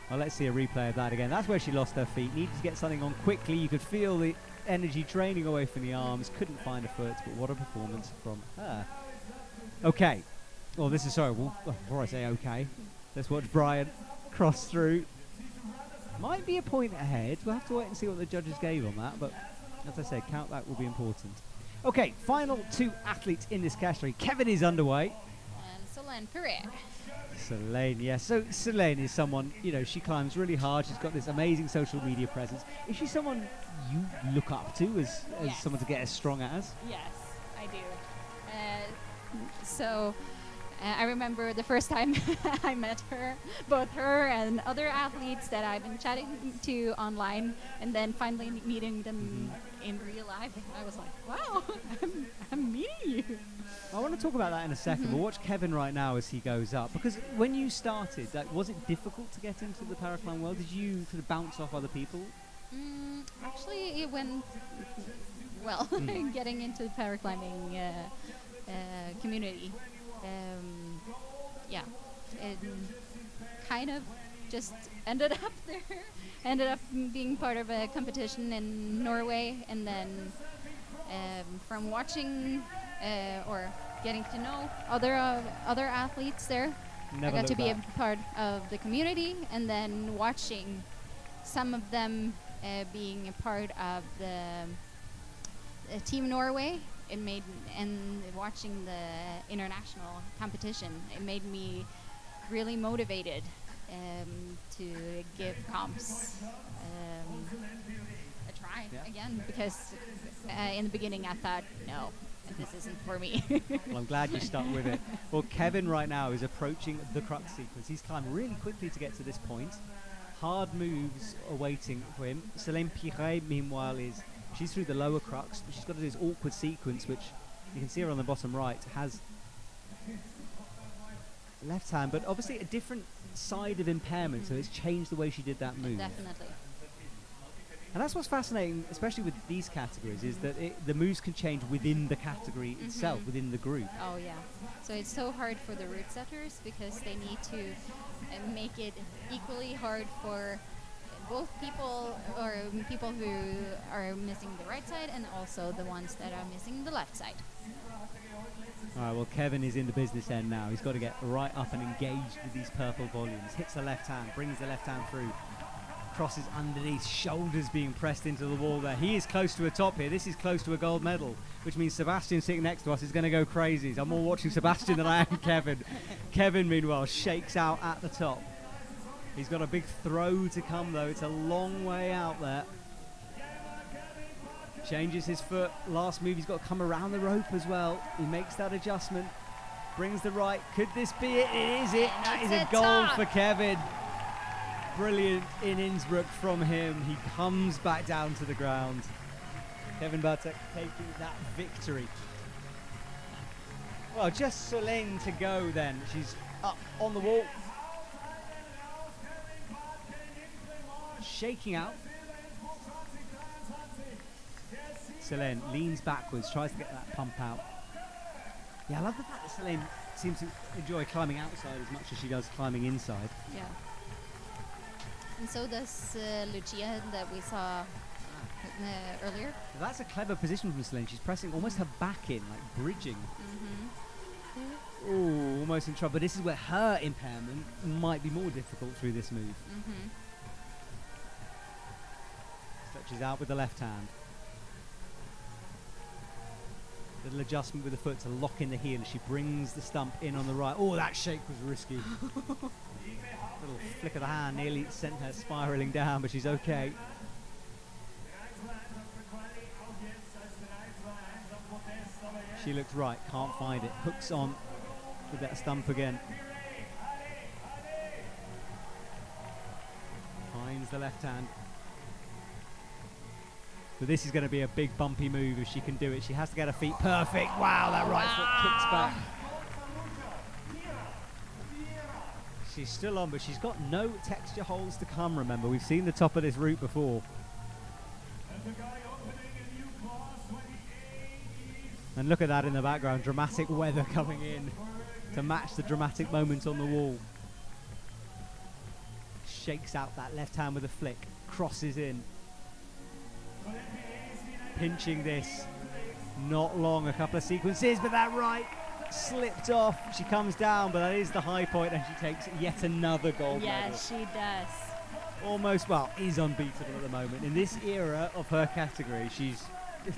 Well, let's see a replay of that again. That's where she lost her feet. Needed to get something on quickly. You could feel the energy draining away from the arms. Couldn't find a foot, but what a performance from her. Okay. Well, this is, sorry, before I say okay, let's watch Brian cross through. Might be a point ahead. We'll have to wait and see what the judges gave on that, but as I said, countback will be important. Okay, final two athletes in this category. Kevin is underway. And Solène Perret. Solène, yes. So Solène is someone, you know, she climbs really hard. She's got this amazing social media presence. Is she someone you look up to as Yes. someone to get as strong as? Yes, I do. I remember the first time I met her, both her and other athletes that I've been chatting to online, and then finally meeting them in real life. I was like, wow, I'm meeting you. I want to talk about that in a second, but watch Kevin right now as he goes up. Because when you started, was it difficult to get into the paraclimb world? Did you sort of bounce off other people? Actually, it went well, getting into the paraclimbing community. It kind of just ended up there. Ended up being part of a competition in Norway, and then from watching or getting to know other athletes there, I got to be a part of the community, and then watching some of them being a part of the Team Norway. And watching the international competition, it made me really motivated to give comps a try again, because in the beginning I thought, no, this isn't for me. Well, I'm glad you stuck with it. Well, Kevin right now is approaching the crux sequence. He's climbed really quickly to get to this point. Hard moves are waiting for him. Solène Perret, meanwhile, she's through the lower crux, but she's got to do this awkward sequence, which you can see her on the bottom right, has left hand, but obviously a different side of impairment, so it's changed the way she did that move. Definitely. And that's what's fascinating, especially with these categories, is that the moves can change within the category itself, within the group. Oh yeah. So it's so hard for the route setters, because they need to make it equally hard for both people who are missing the right side, and also the ones that are missing the left side. All right, well, Kevin is in the business end now. He's got to get right up and engaged with these purple volumes. Hits the left hand, brings the left hand through, crosses underneath, shoulders being pressed into the wall there. He is close to a top here. This is close to a gold medal, which means Sebastian sitting next to us is going to go crazy. I'm more watching Sebastian than I am Kevin. Kevin, meanwhile, shakes out at the top. He's got a big throw to come, though. It's a long way out there. Changes his foot. Last move, he's got to come around the rope as well. He makes that adjustment. Brings the right. Could this be it? It is it. That is a gold for Kevin. Brilliant in Innsbruck from him. He comes back down to the ground. Kevin Bartek taking that victory. Well, just Solène to go then. She's up on the wall. Shaking out. Solène leans backwards, tries to get that pump out. Yeah, I love the fact that Solène seems to enjoy climbing outside as much as she does climbing inside. Yeah. And so does Lucia that we saw earlier. That's a clever position from Solène. She's pressing almost her back in, like bridging. Ooh, almost in trouble. But this is where her impairment might be more difficult through this move. Stretches out with the left hand. Little adjustment with the foot to lock in the heel. She brings the stump in on the right. Oh, that shake was risky. Little flick of the hand nearly sent her spiraling down, but she's okay. She looks right, can't find it. Hooks on with that stump again. Finds the left hand. But this is going to be a big bumpy move if she can do it. She has to get her feet perfect. Wow, that right foot kicks back. She's still on, but she's got no texture holds to come, remember. We've seen the top of this route before. And look at that in the background. Dramatic weather coming in to match the dramatic moment on the wall. Shakes out that left hand with a flick. Crosses in. pinching this. Not long, a couple of sequences, but that right slipped off. She comes down, but that is the high point, and she takes yet another gold medal. Yes, she does. Almost, well, is unbeatable at the moment. In this era of her category, she's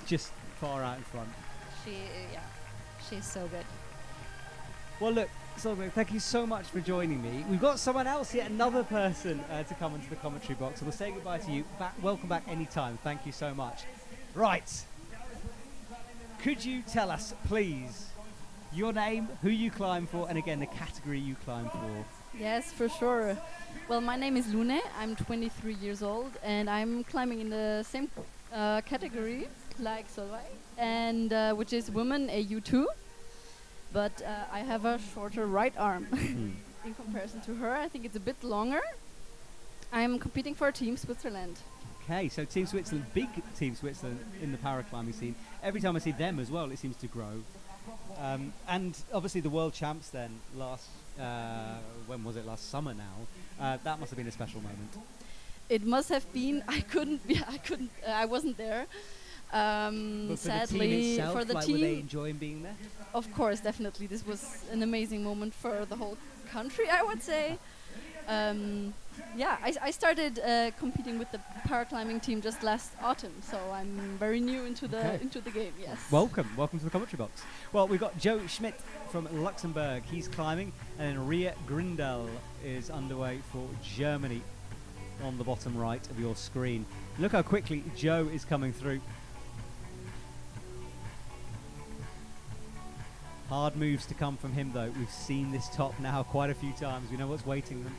just far out in front. She's so good. Well, look, Solveig, thank you so much for joining me. We've got someone else, yet another person to come into the commentary box. So we'll say goodbye to you. Welcome back anytime. Thank you so much. Right. Could you tell us, please, your name, who you climb for, and again, the category you climb for? Yes, for sure. Well, my name is Lune. I'm 23 years old, and I'm climbing in the same category like Solveig, and which is women AU2. But I have a shorter right arm in comparison to her. I think it's a bit longer. I'm competing for Team Switzerland. Okay, so Team Switzerland, big Team Switzerland in the paraclimbing scene. Every time I see them as well, it seems to grow. And obviously the world champs then when was it? Last summer now. That must have been a special moment. It must have been. I wasn't there. But Sadly, for the team itself, for the like, team, were they enjoying being there? of course, definitely. This was an amazing moment for the whole country, I would say. I started competing with the paraclimbing team just last autumn, so I'm very new into the game. Yes. Welcome to the commentary box. Well, we've got Joe Schmidt from Luxembourg. He's climbing, and then Ria Grindel is underway for Germany on the bottom right of your screen. Look how quickly Joe is coming through. Hard moves to come from him, though. We've seen this top now quite a few times. We know what's waiting them.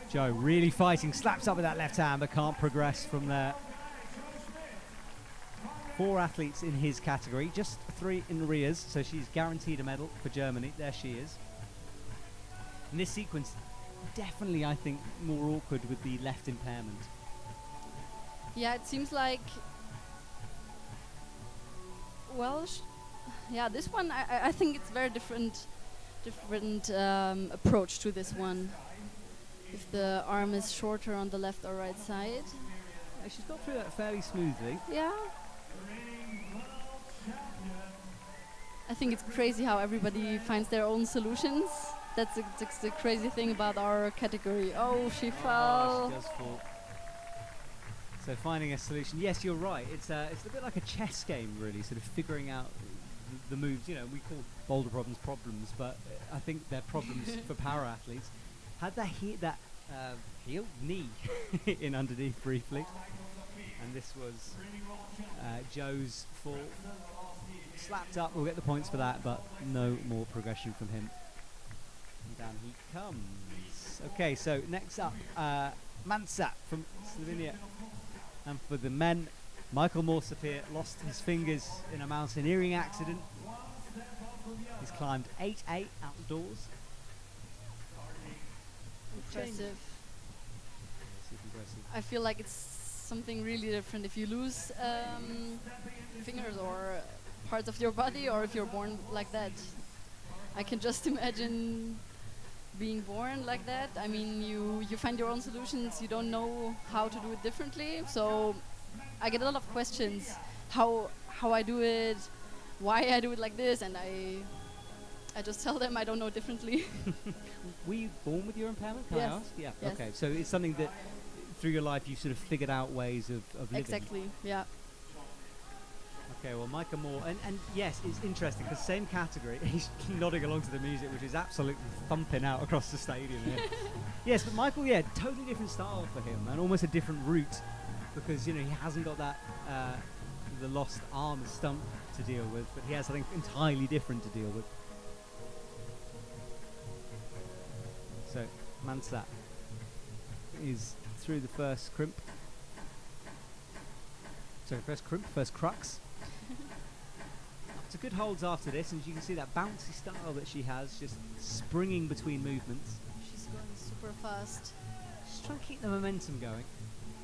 Joe really fighting, slaps up with that left hand, but can't progress from there. 4 athletes in his category, just 3 in Ria's, so she's guaranteed a medal for Germany. There she is. In this sequence, definitely, I think, more awkward with the left impairment. Yeah, it seems like. Well, this one I think it's very different approach to this one. If the arm is shorter on the left or right side. She's got through that fairly smoothly. Yeah. I think it's crazy how everybody finds their own solutions. That's the crazy thing about our category. Oh, she fell. Oh, she does fall. So finding a solution. Yes, you're right. It's a bit like a chess game, really, sort of figuring out the moves. You know, we call boulder problems, but I think they're problems for para athletes. Had that knee in underneath briefly, and this was Joe's fall. Slapped up. We'll get the points for that, but no more progression from him. And down he comes. Okay, so next up, Mansa from Slovenia. And for the men, Michael Morsapir lost his fingers in a mountaineering accident. He's climbed 8A outdoors. Impressive. I feel like it's something really different if you lose fingers or parts of your body, or if you're born like that. I can just imagine being born like that. I mean, you find your own solutions. You don't know how to do it differently. So I get a lot of questions, how I do it, why I do it like this, and I just tell them I don't know differently. Were you born with your impairment? Can Yes. I ask? Yeah. Yes. Okay. So it's something that through your life you sort of figured out ways of living. Exactly. Yeah. Okay. Well, Micah Moore, and yes, it's interesting because same category. He's nodding along to the music, which is absolutely thumping out across the stadium here. Yes, but Michael, yeah, totally different style for him, and almost a different route because he hasn't got that the lost arm stump to deal with, but he has something entirely different to deal with. So Mansa is through the first crimp. Sorry, first crux. Up to good holds after this, and you can see that bouncy style that she has, just springing between movements. She's going super fast. Just trying to keep the momentum going.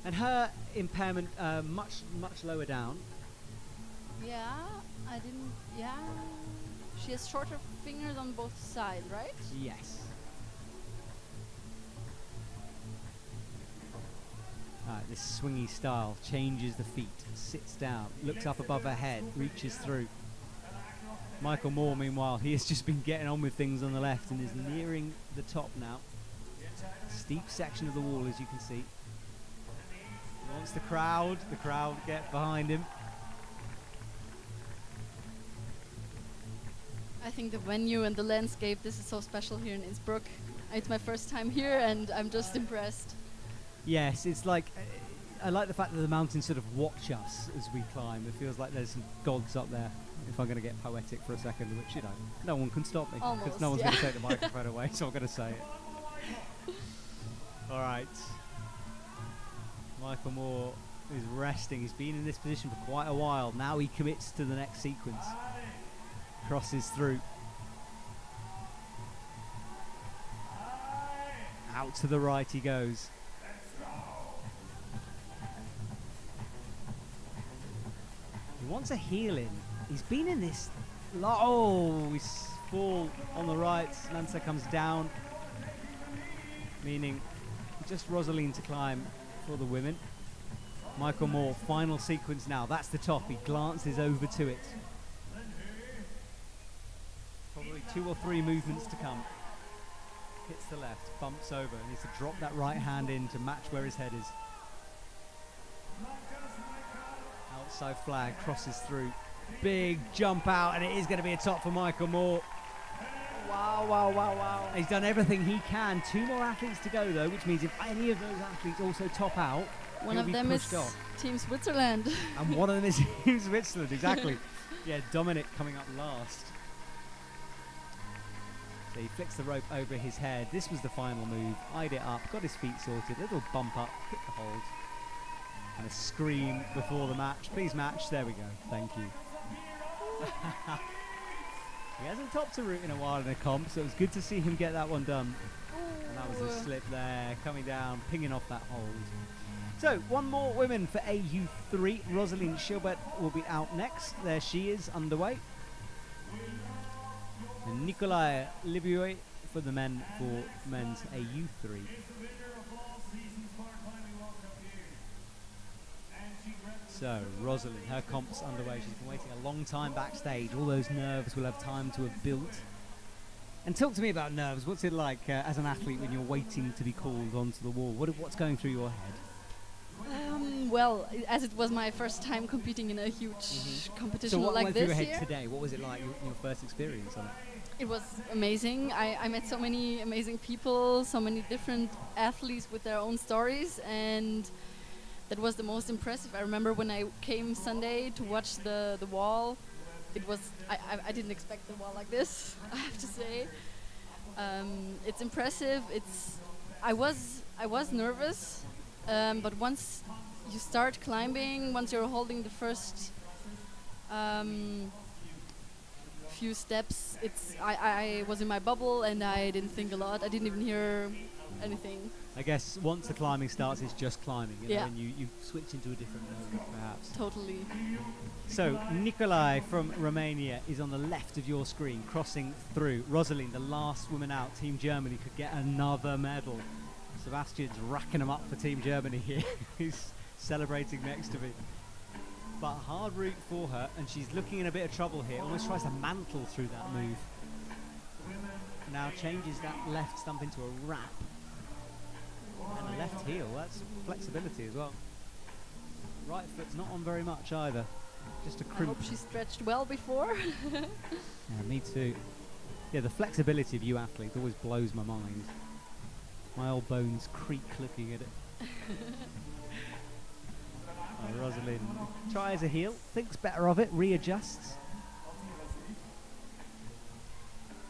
And her impairment much lower down. Yeah, Yeah. She has shorter fingers on both sides, right? Yes. This swingy style changes the feet, sits down, looks up above her head, reaches through. Michael Moore, meanwhile, he has just been getting on with things on the left and is nearing the top now. Steep section of the wall, as you can see. He wants the crowd get behind him. I think the venue and the landscape, this is so special here in Innsbruck. It's my first time here and I'm just impressed. Yes, it's like, I like the fact that the mountains sort of watch us as we climb. It feels like there's some gods up there, if I'm going to get poetic for a second, which, you know, no one can stop me. Because no one's going to take the microphone away, so I'm going to say it. All right. Michael Moore is resting. He's been in this position for quite a while. Now he commits to the next sequence. Crosses through. Out to the right he goes. He wants a heel in. He's been in this. He's fall on the right. Lancer comes down, meaning just Rosaline to climb for the women. Michael Moore, final sequence now. That's the top. He glances over to it. Probably 2 or 3 movements to come. Hits the left, bumps over, needs to drop that right hand in to match where his head is. Outside flag, crosses through. Big jump out, and it is going to be a top for Michael Moore. Wow, wow, wow, wow. He's done everything he can. 2 more athletes to go, though, which means if any of those athletes also top out, one of them is Team Switzerland. And one of them is Team Switzerland, exactly. Yeah, Dominic coming up last. So he flicks the rope over his head. This was the final move. Eyed it up, got his feet sorted, a little bump up, hit the hold. And a scream before the match. Please match. There we go. Thank you. He hasn't topped a route in a while in a comp, so it was good to see him get that one done. And that was a slip there, coming down, pinging off that hold. So, one more women for AU3. Rosalind Schilbert will be out next. There she is, underway. And Nikolai Libuy for the men for men's AU3. So, Rosalind, her comp's underway. She's been waiting a long time backstage. All those nerves will have time to have built. And talk to me about nerves. What's it like as an athlete when you're waiting to be called onto the wall? What's going through your head? Well, as it was my first time competing in a huge competition like this. So what went through your head year, today? What was it like, your first experience on it? It was amazing. I met so many amazing people, so many different athletes with their own stories, and that was the most impressive. I remember when I came Sunday to watch the wall, it was I didn't expect the wall like this, I have to say. It's impressive. I was nervous, but once you start climbing, once you're holding the first few steps, I was in my bubble and I didn't think a lot. I didn't even hear anything. I guess once the climbing starts, it's just climbing, yeah. And you switch into a different mode, perhaps. Totally. So, Nikolai from Romania is on the left of your screen, crossing through. Rosalind, the last woman out, Team Germany, could get another medal. Sebastian's racking them up for Team Germany here. He's celebrating next to me. But hard route for her, and she's looking in a bit of trouble here. Almost tries to mantle through that move. Now changes that left stump into a wrap. And a left heel, that's flexibility as well. Right foot's not on very much either. Just a crimp. I hope she stretched well before. Yeah, me too. Yeah, the flexibility of you athletes always blows my mind. My old bones creak looking at it. Rosalind tries a heel, thinks better of it, readjusts.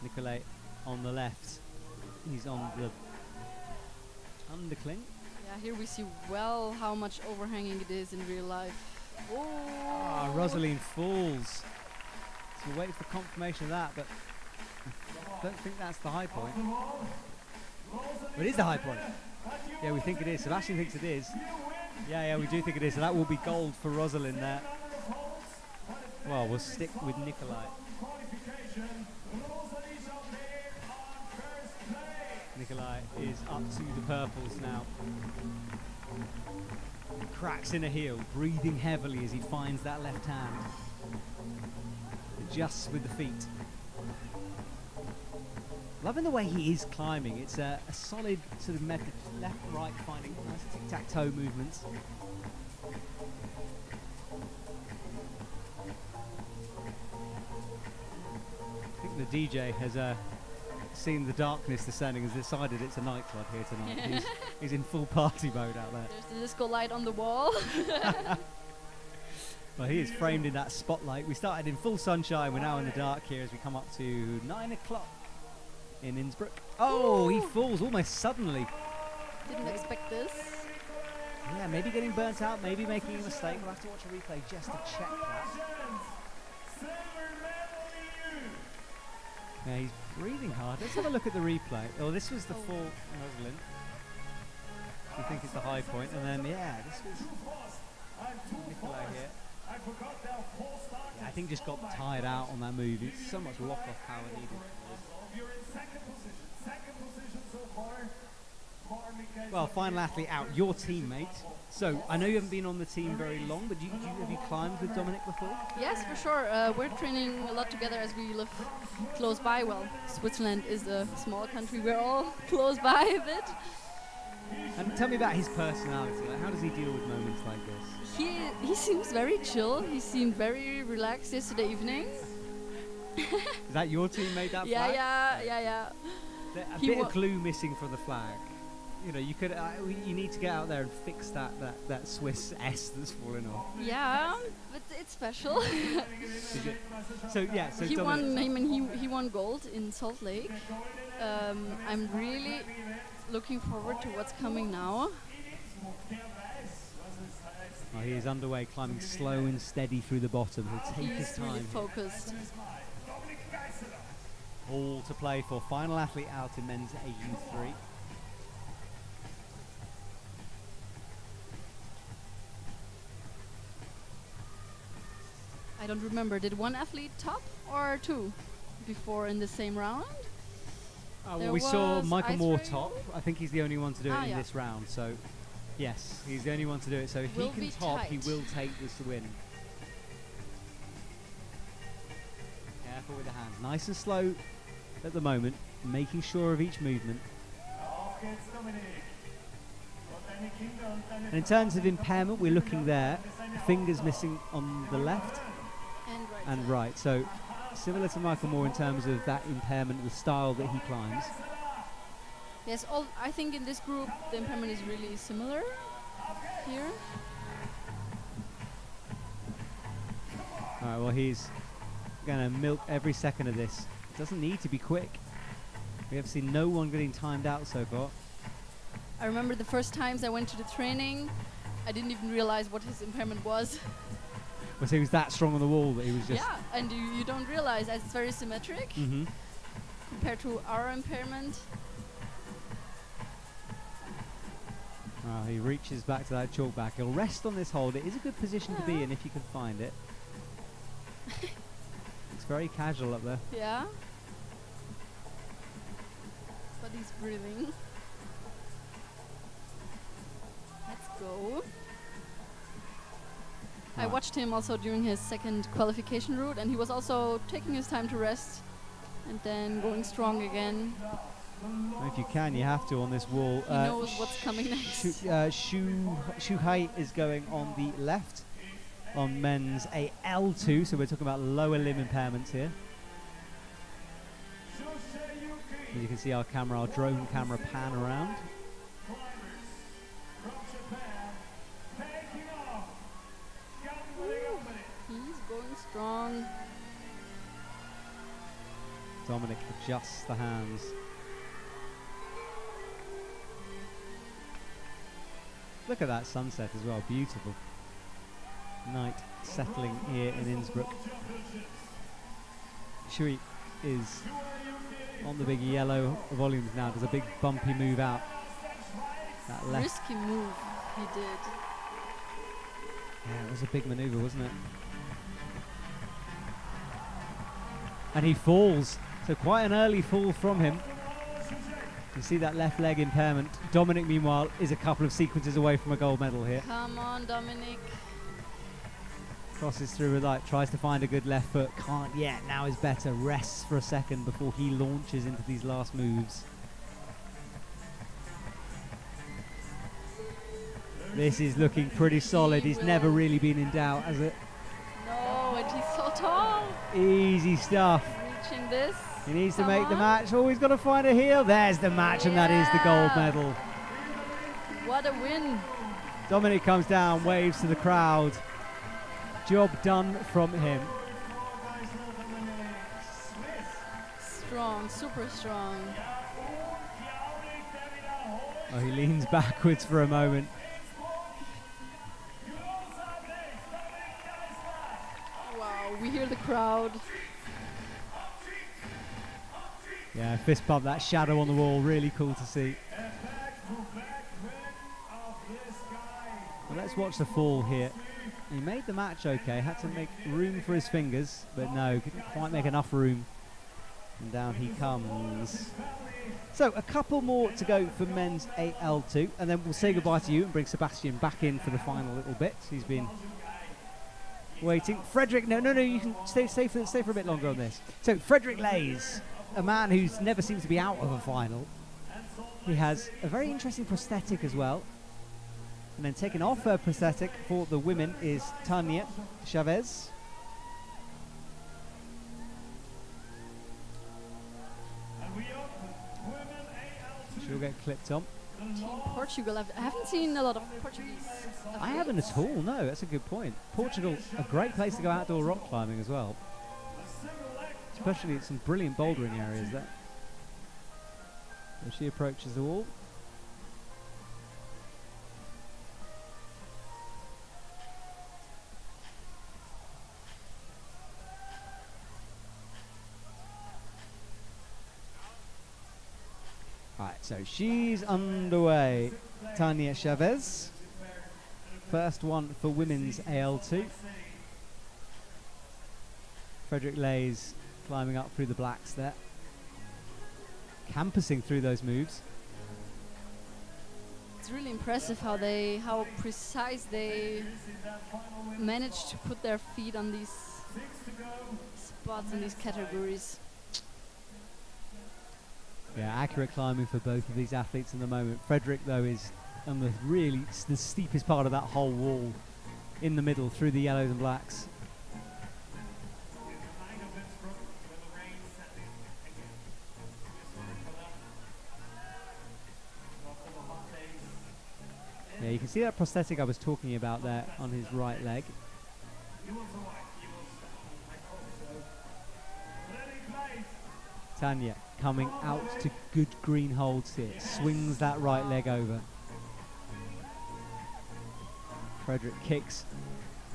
Nicolai on the left. He's on the undercling. Yeah, here we see well how much overhanging it is in real life. Oh! Rosalind falls. So we'll wait for confirmation of that, but I don't think that's the high point. But it is the high point. Yeah, we think it is. Sebastian thinks it is. Yeah, we do think it is. So that will be gold for Rosalind there. Well, we'll stick with Nikolai. Nikolai is up to the purples now. cracks in a heel, breathing heavily as he finds that left hand. Adjusts with the feet. Loving the way he is climbing. It's a solid sort of method, left, right, finding nice tic-tac-toe movements. I think the DJ has seen the darkness descending and has decided it's a nightclub here tonight. He's in full party mode out there. There's the disco light on the wall. Well, he is framed in that spotlight. We started in full sunshine. We're now in the dark here as we come up to 9 o'clock in Innsbruck. Oh, he falls almost suddenly. Didn't expect this. Yeah, maybe getting burnt out, maybe making a mistake. We'll have to watch a replay just to check that. Yeah, he's breathing hard. Let's have a look at the replay. Oh, this was the full Rosalind. I think it's the high point. And then, yeah, this was Nikolai here. Yeah, I think just got tired out on that move. It's so much lock-off power needed. Well, final athlete out, your teammate. So, I know you haven't been on the team very long, but have you climbed with Dominic before? Yes, for sure. We're training a lot together as we live close by. Well, Switzerland is a small country. We're all close by a bit. And tell me about his personality. Like, how does he deal with moments like this? He seems very chill. He seemed very relaxed yesterday evening. Is that your teammate, that flag? Yeah. A bit of glue missing from the flag. You know, you could. You need to get out there and fix that Swiss S that's fallen off. Yeah, but it's special. So yeah, so he won. I mean, he won gold in Salt Lake. I'm really looking forward to what's coming now. Oh, he is underway, climbing slow and steady through the bottom. He'll take his time. Really focused. All to play for. Final athlete out in men's AU3. I don't remember. Did one athlete top or two before in the same round? Well, we saw Michael Moore top. I think he's the only one to do it in this round. So, yes, he's the only one to do it. So if he can top, he will take this win. Careful with the hands. Nice and slow at the moment, making sure of each movement. And in terms of impairment, we're looking there. Fingers missing on the left and right. So similar to Michael Moore in terms of that impairment, the style that he climbs. Yes, I think in this group the impairment is really similar here. All right, well, he's going to milk every second of this. It doesn't need to be quick. We have seen no one getting timed out so far. I remember the first times I went to the training, I didn't even realize what his impairment was. Well, so he was that strong on the wall that he was just... Yeah, and you don't realize that it's very symmetric compared to our impairment. Oh, he reaches back to that chalk back. He'll rest on this hold. It is a good position to be in if you can find it. It's very casual up there. Yeah. But he's breathing. Let's go. I watched him also during his second qualification route, and he was also taking his time to rest and then going strong again. If you can, you have to on this wall. He knows what's coming next. Shu Hai is going on the left on men's AL2, so we're talking about lower limb impairments here. As you can see our drone camera pan around. He's going strong. Dominic adjusts the hands. Look at that sunset as well, beautiful. Night settling here in Innsbruck. Shui is on the big yellow volumes now, does a big bumpy move out. That left. Risky move he did. Yeah, it was a big maneuver, wasn't it? And he falls, so quite an early fall from him. You see that left leg impairment. Dominic, meanwhile, is a couple of sequences away from a gold medal here. Come on, Dominic. Crosses through with light, tries to find a good left foot, can't yet, now is better, rests for a second before he launches into these last moves. This is looking pretty solid, he's never really been in doubt, has it? No, and he's so tall. Easy stuff. Reaching this. He needs to make the match. Oh, he's got to find a heel. There's the match, and that is the gold medal. What a win. Dominic comes down, waves to the crowd. Job done from him. Strong, super strong. Oh, he leans backwards for a moment. Wow, we hear the crowd. Yeah, fist bump, that shadow on the wall, really cool to see. Well, let's watch the fall here. He made the match okay, had to make room for his fingers, but no, couldn't quite make enough room. And down he comes. So, a couple more to go for men's AL2, and then we'll say goodbye to you and bring Sebastian back in for the final little bit. He's been waiting. Frederick, no, you can stay for a bit longer on this. So, Frederick Lays, a man who's never seems to be out of a final. He has a very interesting prosthetic as well. And then taking off her prosthetic for the women is Tanya Chavez. She'll get clipped on. Team Portugal. I haven't seen a lot of Portuguese. I haven't at all, no, that's a good point. Portugal, a great place to go outdoor rock climbing as well. Especially some brilliant bouldering areas there. As she approaches the wall. Right, so she's underway. Tanya Chavez. First one for women's AL2. Frederick Lays climbing up through the blacks there. Campusing through those moves. It's really impressive how precise they manage to put their feet on these spots in these categories. Yeah, accurate climbing for both of these athletes in the moment. Frederick, though, is on the steepest part of that whole wall, in the middle, through the yellows and blacks. Yeah, you can see that prosthetic I was talking about there on his right leg. Tanya coming out to good green holds here. Swings that right leg over. Frederick kicks.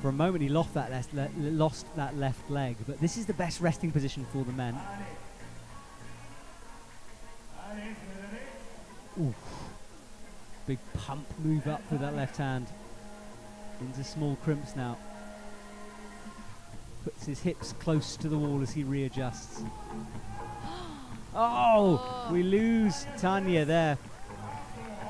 For a moment he lost that left leg, but this is the best resting position for the men. Oof. Big pump move up with that left hand. Into small crimps now. Puts his hips close to the wall as he readjusts. Oh, we lose Tanya there.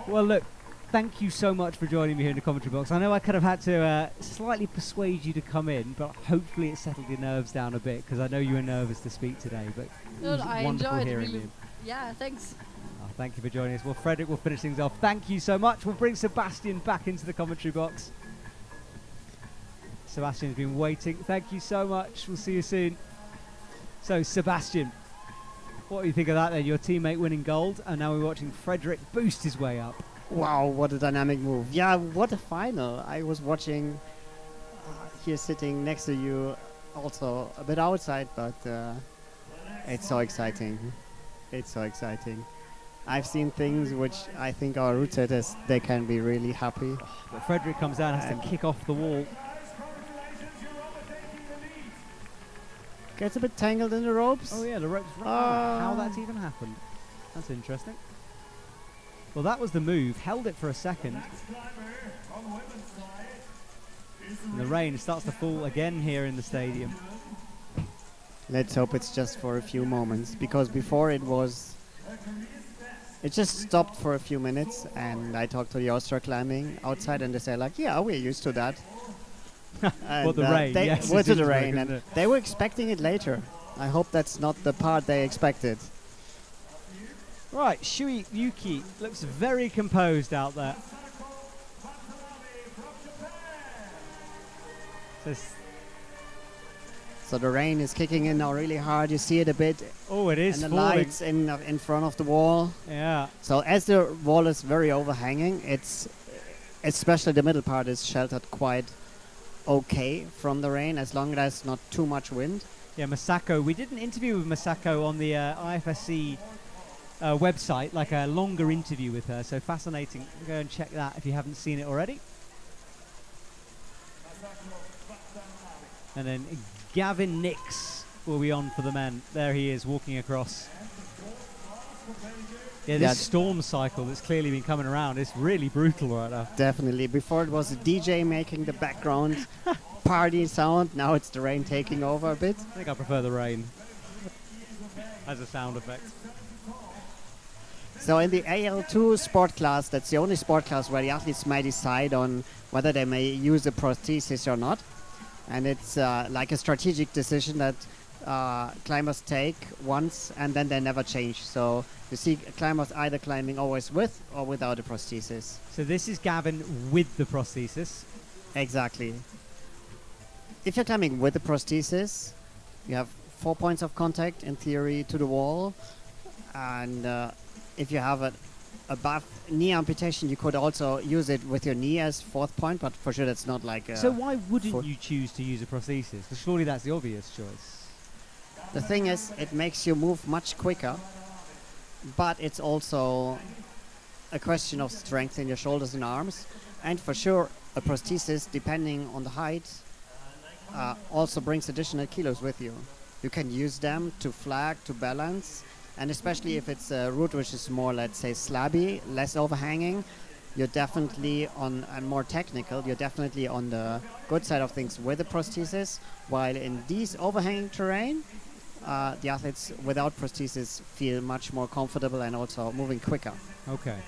Well, look, thank you so much for joining me here in the commentary box. I know I could have had to slightly persuade you to come in, but hopefully it settled your nerves down a bit, because I know you were nervous to speak today, but it was I wonderful enjoyed hearing really. you. Yeah, thanks. Oh, thank you for joining us. Well, Frederick will finish things off. Thank you so much. We'll bring Sebastian back into the commentary box. Sebastian's been waiting. Thank you so much. We'll see you soon. So, Sebastian, what do you think of that then? Your teammate winning gold, and now we're watching Frederick boost his way up. Wow, what a dynamic move. Yeah, what a final. I was watching here sitting next to you, also a bit outside, but it's so exciting. It's so exciting. I've seen things which I think our route setters, they can be really happy. But Frederick comes down, has to kick off the wall. Gets a bit tangled in the ropes. Oh yeah, the ropes. How that's even happened. That's interesting. Well, that was the move. Held it for a second. And the rain starts to fall again here in the stadium. Let's hope it's just for a few moments, because before it was it just stopped for a few minutes, and I talked to the Austria climbing outside, and they say like, yeah, we're used to that. What, the rain? They Yes, were it's to the Innsbruck, rain, isn't and it? they were expecting it later. I hope that's not the part they expected. Right, Shui Yuki looks very composed out there. So the rain is kicking in now really hard. You see it a bit, Oh, it is and the falling. lights in front of the wall. Yeah. So as the wall is very overhanging, it's especially the middle part is sheltered quite okay from the rain, as long as there's not too much wind. Yeah, Masako. We did an interview with Masako on the IFSC website, like a longer interview with her. So fascinating. Go and check that if you haven't seen it already. And then Gavin Nix will be on for the men. There he is, walking across. Yeah, this storm cycle that's clearly been coming around is really brutal right now. Definitely. Before it was a DJ making the background party sound. Now it's the rain taking over a bit. I think I prefer the rain as a sound effect. So in the AL2 sport class, that's the only sport class where the athletes may decide on whether they may use a prosthesis or not. And it's like a strategic decision that climbers take once and then they never change. So you see climbers either climbing always with or without a prosthesis. So this is Gavin with the prosthesis. Exactly. If you're climbing with a prosthesis, you have 4 points of contact in theory to the wall. And if you have a above knee amputation, you could also use it with your knee as fourth point, but for sure that's not like so why wouldn't you choose to use a prosthesis? Because surely that's the obvious choice. The thing is, it makes you move much quicker, but it's also a question of strength in your shoulders and arms. And for sure, a prosthesis, depending on the height, also brings additional kilos with you. You can use them to flag, to balance, and especially if it's a route which is more, let's say, slabby, less overhanging, you're definitely on, and more technical, you're definitely on the good side of things with the prosthesis, while in these overhanging terrain, the athletes without prosthesis feel much more comfortable and also moving quicker. Okay.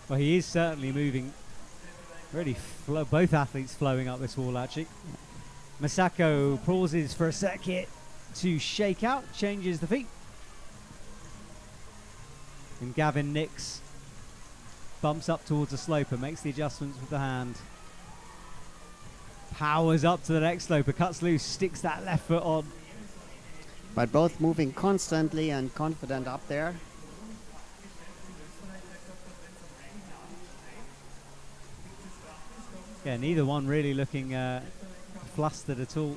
Well, he is certainly moving, really, both athletes flowing up this wall, actually. Masako pauses for a second to shake out, changes the feet. And Gavin Nix bumps up towards the slope and makes the adjustments with the hand. Powers up to the next slope, cuts loose, sticks that left foot on. But both moving constantly and confident up there. Yeah, neither one really looking flustered at all.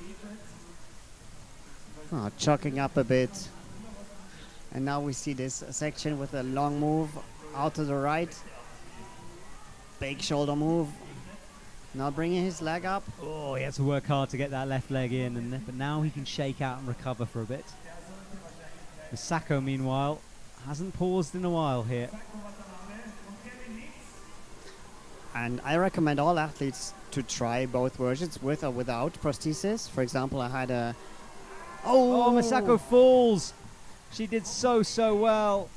Chucking up a bit. And now we see this section with a long move out to the right. Big shoulder move. Now bringing his leg up. Oh, he had to work hard to get that left leg in, but now he can shake out and recover for a bit. Masako, meanwhile, hasn't paused in a while here. And I recommend all athletes to try both versions, with or without prosthesis. For example, I had a... Oh, Masako falls! She did so well.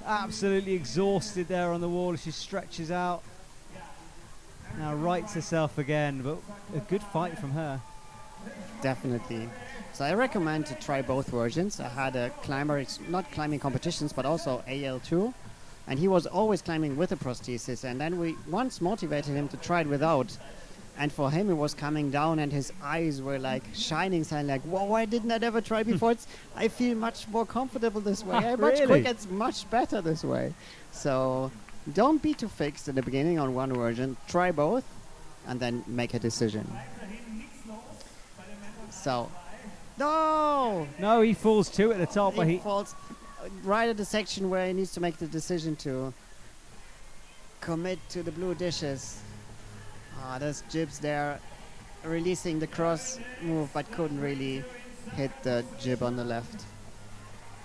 Absolutely exhausted there on the wall as she stretches out. Now rights herself again, but a good fight from her. Definitely. So I recommend to try both versions. I had a climber, not climbing competitions, but also AL2. And he was always climbing with a prosthesis. And then we once motivated him to try it without. And for him, it was coming down and his eyes were like shining, saying like, whoa, why didn't I ever try before? I feel much more comfortable this way. I'm much quicker, it's much better this way. So don't be too fixed in the beginning on one version. Try both and then make a decision. So, no, he falls two at the top. He falls right at the section where he needs to make the decision to commit to the blue dishes. There's jibs there, releasing the cross move, but couldn't really hit the jib on the left.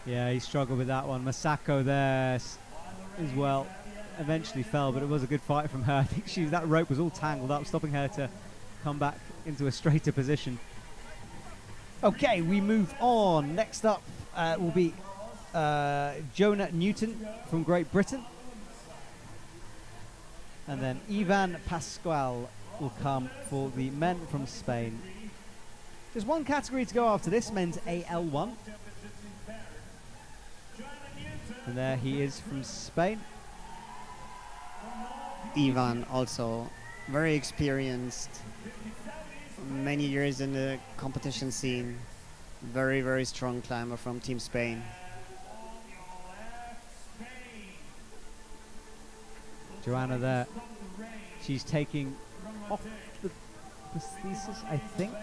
Yeah, he struggled with that one. Masako there as well. Eventually fell, but it was a good fight from her. I think that rope was all tangled up, stopping her to come back into a straighter position. Okay, we move on. Next up will be Jonah Newton from Great Britain. And then Ivan Pascual will come for the men from Spain. There's one category to go after this, men's AL1. And there he is from Spain. Ivan also very experienced, many years in the competition scene, very, very strong climber from Team Spain. Joanna there, she's taking off the prosthesis, I think.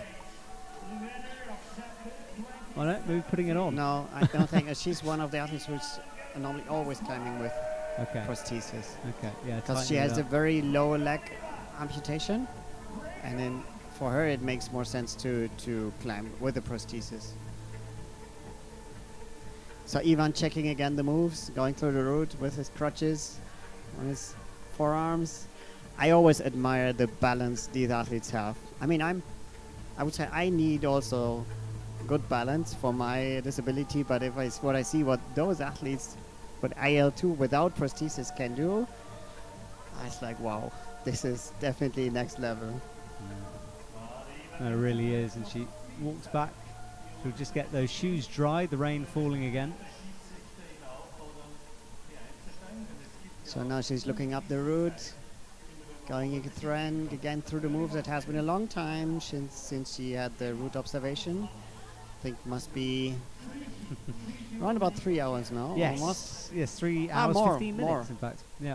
Oh no, maybe putting it on. No, I don't think. She's one of the athletes who's normally always climbing with prosthesis. Okay, yeah. Because she has a very low leg amputation, and then for her it makes more sense to climb with the prosthesis. So Ivan checking again the moves, going through the route with his crutches on his forearms. I always admire the balance these athletes have. I mean, I would say I need also good balance for my disability, but if what I see what those athletes with AL2 without prosthesis can do, it's like, wow, this is definitely next level. It really is, and she walks back. She'll just get those shoes dry, the rain falling again. So now she's looking up the route, going again through the moves. It has been a long time since she had the route observation. I think must be around about 3 hours now. Yes, almost. yes, 3 hours, 15 minutes, more. in fact. Yeah.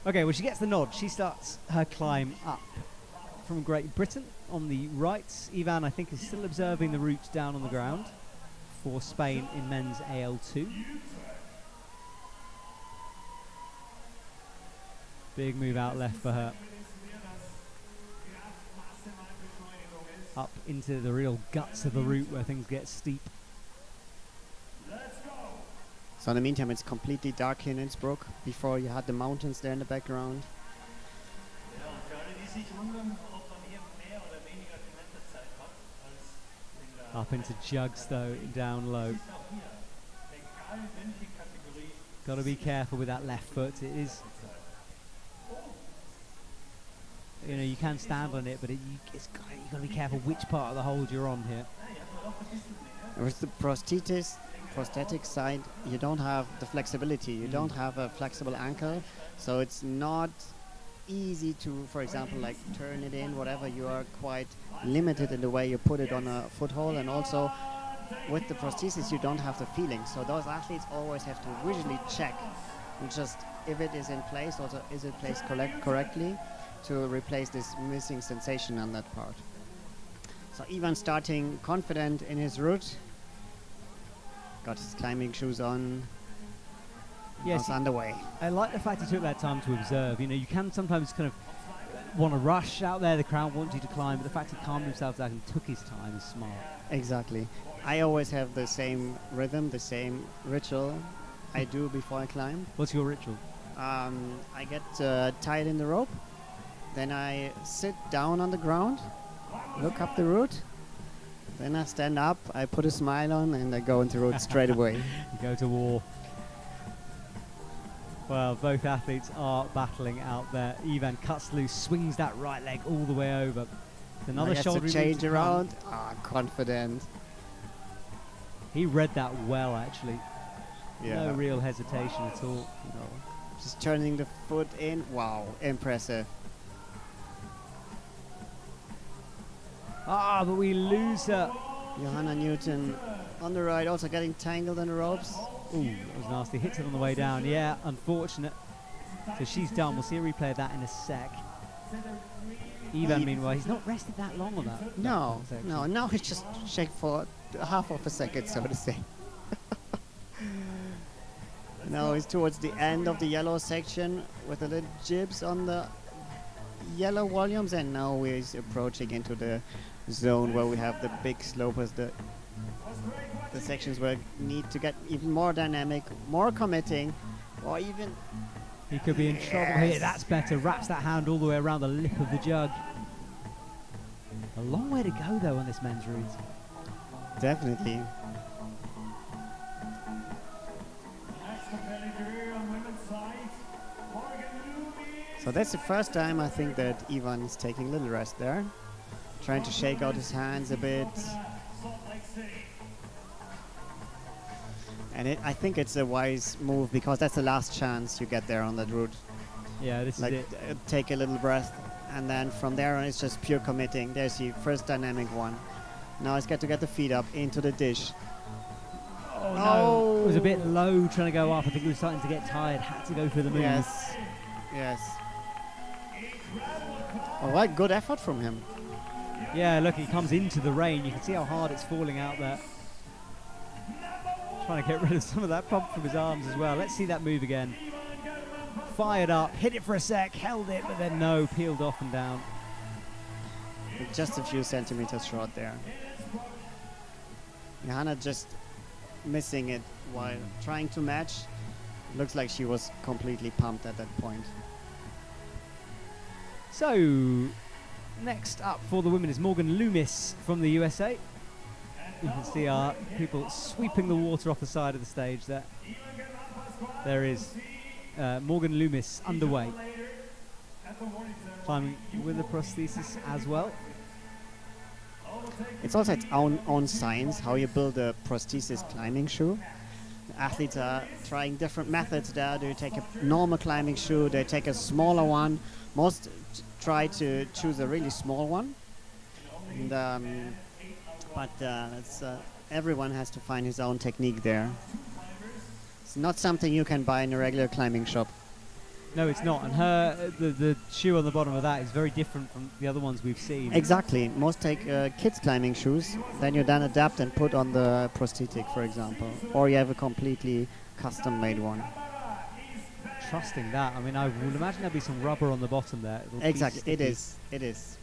Okay, well, she gets the nod. She starts her climb up from Great Britain on the right. Ivan, I think, is still observing the route down on the ground for Spain in men's AL2. Big move out left for her. Up into the real guts of the route where things get steep. So in the meantime, it's completely dark here in Innsbruck. Before you had the mountains there in the background. Up into jugs though, down low. Got to be careful with that left foot. It is, you know, you can stand on it, but you've got to be careful which part of the hold you're on here. With the prosthetic side, you don't have the flexibility. You don't have a flexible ankle, so it's not easy to, for example, like turn it in, whatever. You are quite limited in the way you put it on a foothold, and also with the prosthesis, you don't have the feeling. So those athletes always have to visually check, and just if it is in place, also is it placed correctly, to replace this missing sensation on that part. So Ivan starting confident in his route. Got his climbing shoes on. Yes, underway. I like the fact he took that time to observe. You know, you can sometimes kind of want to rush out there. The crowd wants you to climb, but the fact he calmed himself down and took his time is smart. Exactly. I always have the same rhythm, the same ritual I do before I climb. What's your ritual? I get tied in the rope. Then I sit down on the ground, look up the route. Then I stand up, I put a smile on, and I go into the route straight away. You go to war. Well, both athletes are battling out there. Ivan cuts loose, swings that right leg all the way over. Another shoulder change around. Confident. He read that well, actually. Yeah. No real hesitation at all. No. Just turning the foot in. Wow, impressive. But we lose her. Johanna Newton on the right, also getting tangled in the ropes. Ooh, that was nasty. Hits it on the way down. Yeah, unfortunate. So she's done. We'll see a replay of that in a sec. Ivan, meanwhile, he's not rested that long on that. No. Now he's just shake for half of a second, so to say. Now he's towards the end of the yellow section with the little jibs on the yellow volumes, and now he's approaching into the zone where we have the big slopers, the sections where need to get even more dynamic, more committing, or even... He could be in trouble here. That's better. Wraps that hand all the way around the lip of the jug. A long way to go, though, on this men's route. Definitely. So that's the first time I think that Ivan is taking a little rest there, trying to shake out his hands a bit. And I think it's a wise move because that's the last chance you get there on that route. Yeah, this Like is it. take a little breath, and then from there on it's just pure committing. There's the first dynamic one. Now he's got to get the feet up into the dish. Oh no, it was a bit low trying to go up. I think he was starting to get tired, had to go for the move. Yes, yes. All right, good effort from him. Yeah, look, he comes into the rain. You can see how hard it's falling out there. Trying to get rid of some of that pump from his arms as well. Let's see that move again. Fired up, hit it for a sec, held it, but then no, peeled off and down. Just a few centimeters short there. Johanna just missing it while trying to match. Looks like she was completely pumped at that point. So, next up for the women is Morgan Loomis from the USA. You can see our people sweeping the water off the side of the stage there. There is Morgan Loomis underway. Climbing with a prosthesis as well. It's also its own science how you build a prosthesis climbing shoe. The athletes are trying different methods there. They take a normal climbing shoe, they take a smaller one. Most try to choose a really small one. And, but everyone has to find his own technique there. It's not something you can buy in a regular climbing shop. No, it's not. And the shoe on the bottom of that is very different from the other ones we've seen. Exactly. Most take kids' climbing shoes. Then you then adapt and put on the prosthetic, for example. Or you have a completely custom-made one. Trusting that. I mean, I would imagine there'll be some rubber on the bottom there. Exactly. It is. It is.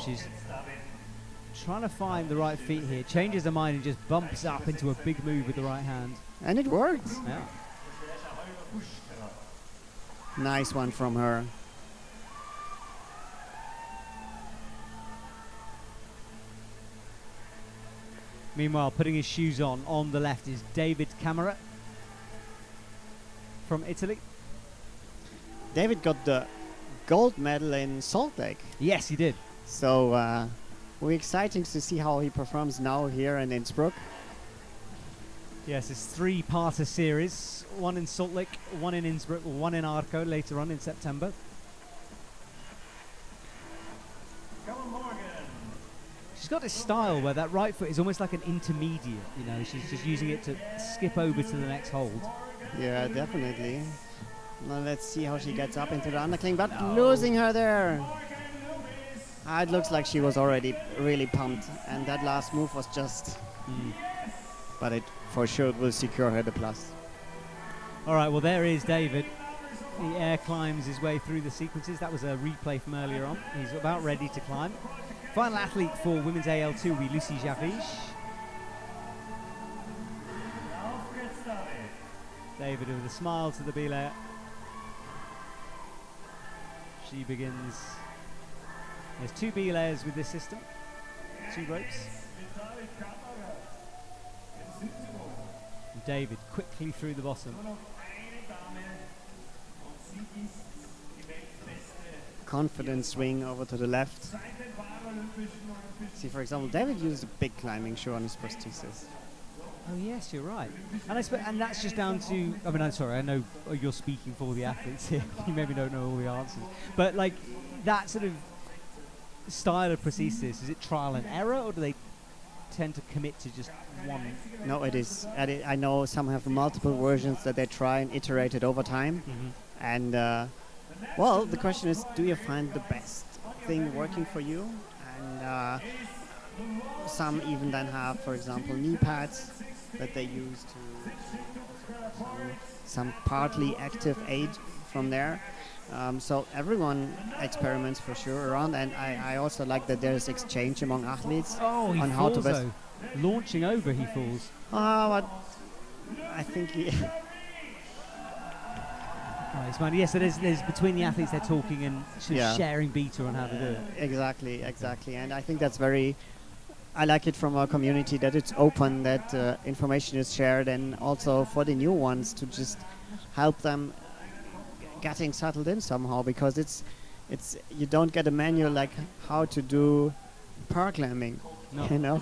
She's trying to find the right feet here. Changes her mind and just bumps up into a big move with the right hand. And it works. Yeah. Nice one from her. Meanwhile, putting his shoes on the left is David Camera from Italy. David got the gold medal in Salt Lake. Yes, he did. So we're excited to see how he performs now here in Innsbruck. Yes, it's three-parter series. One in Salt Lake, one in Innsbruck, one in Arco later on in September. She's got this style where that right foot is almost like an intermediate. You know, she's just using it to skip over to the next hold. Yeah, definitely. Now let's see how she gets up into the undercling, but losing her there. It looks like she was already really pumped, and that last move was just... But it for sure will secure her the plus. All right, well, there is David. He air climbs his way through the sequences. That was a replay from earlier on. He's about ready to climb. Final athlete for women's AL2 will be Lucy Javish. David with a smile to the B-layer. She begins. There's two B-layers with this system. Two ropes. And David quickly through the bottom. Confident swing over to the left. See, for example, David used a big climbing shoe on his prosthesis. Oh yes, you're right. And that's just down to, I mean, I'm sorry, I know you're speaking for the athletes here. You maybe don't know all the answers. But like that sort of style of prosthesis, is it trial and error, or do they tend to commit to just one? No, it is. I know some have multiple versions that they try and iterate it over time. And well, the question is, do you find the best thing working for you? And some even then have, for example, knee pads that they use to some partly active aid from there. So everyone experiments for sure around, and I also like that there's exchange among athletes on how to best. Launching over, he falls. But I think he. Right, yes, so there's between the athletes they're talking and sharing beta on how to do it. Exactly, and I think that's very. I like it from our community that it's open, that information is shared, and also for the new ones to just help them getting settled in somehow, because it's you don't get a manual like how to do paraclimbing. No. You know.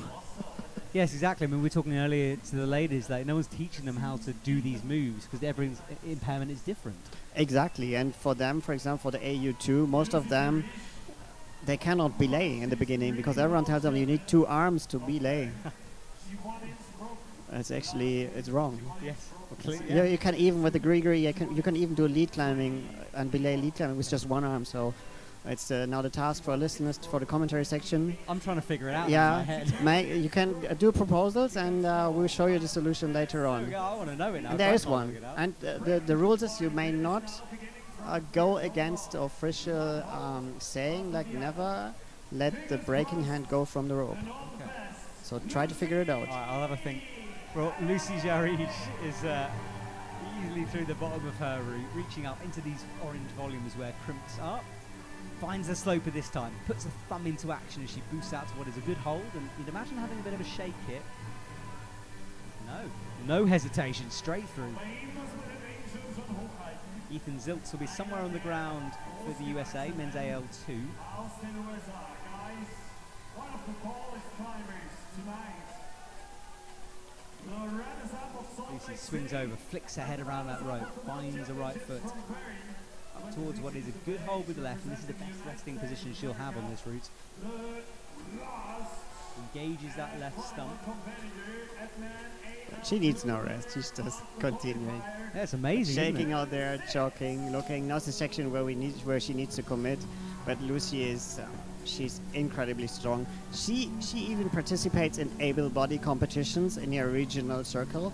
Yes, exactly. I mean, we were talking earlier to the ladies, like no one's teaching them how to do these moves because everyone's impairment is different. Exactly, and for them, for example, for the AU2, most of them, they cannot belay in the beginning because everyone tells them you need 2 arms to belay. It's wrong. Yes. Yeah, you can even with the grigri, you can even do lead climbing and belay lead climbing with just 1 arm. So it's now the task for listeners for the commentary section. I'm trying to figure it out in Yeah, my head. you can do proposals, and we'll show you the solution later on. I want to know it now. And there is one. And the rules is you may not go against the official saying, like never let the braking hand go from the rope. Okay. So try to figure it out. All right, I'll have a think. Well, Lucy Jarige is easily through the bottom of her route, reaching up into these orange volumes where crimps are. Finds the sloper this time, puts a thumb into action as she boosts out to what is a good hold, and you'd imagine having a bit of a shake here. No hesitation, straight through. Ethan Ziltz will be somewhere on the ground for the USA, men's AL2. Lucy swings over, flicks her head around that rope, finds the right foot up towards what is a good hold with the left, and this is the best resting position she'll have on this route. Engages that left stump. She needs no rest. She's just continuing. That's amazing. Shaking out there, choking, looking. Not the section where she needs to commit, but Lucy is. She's incredibly strong. She even participates in able-body competitions in her regional circle,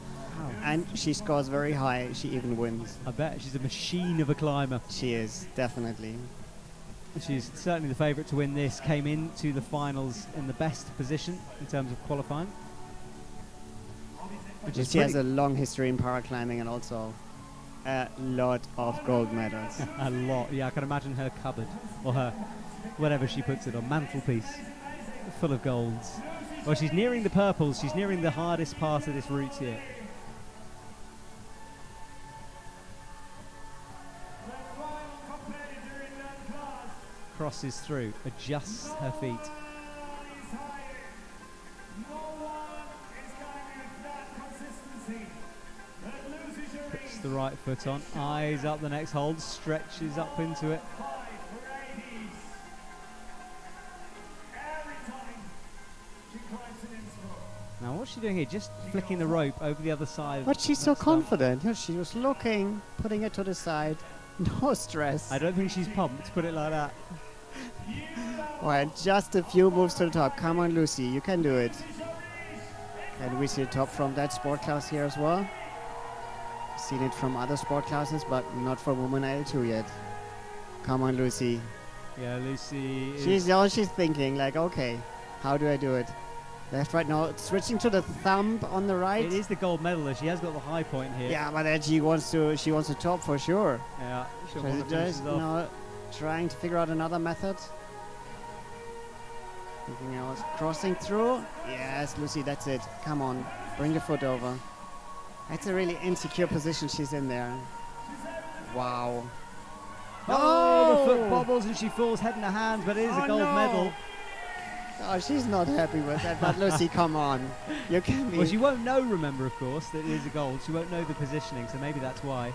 and she scores very high. She even wins. I bet she's a machine of a climber. She is, definitely. She's certainly the favourite to win this. Came into the finals in the best position in terms of qualifying. She has a long history in paraclimbing and also a lot of gold medals. A lot, yeah. I can imagine her cupboard, or her, whatever she puts it on, mantelpiece, full of golds. Well, she's nearing the purples. She's nearing the hardest part of this route here. Crosses through, adjusts her feet. Puts the right foot on, eyes up the next hold, stretches up into it. Now what's she doing here? Just flicking the rope over the other side. But she's so confident. Yeah, she was looking, putting it to the side. No stress. I don't think she's pumped, put it like that. Alright, just a few moves to the top. Come on, Lucy, you can do it. And we see the top from that sport class here as well. Seen it from other sport classes, but not for women AL2 yet. Come on, Lucy. Yeah, Lucy She's thinking, like, okay, how do I do it? Left, right, now switching to the thumb on the right. It is the gold medalist. She has got the high point here. Yeah, but then she wants to top for sure. Yeah, she'll So want to finish just this off. now trying to figure out another method. Anything else? Crossing through. Yes, Lucy, that's it. Come on, bring the foot over. That's a really insecure position she's in there. Wow. Oh, the foot bobbles and she falls head in her hands, but it is a gold medal. Oh, she's not happy with that, but Lucy, come on. You can be. Well, she won't know, remember, of course, that it is a gold. She won't know the positioning, so maybe that's why.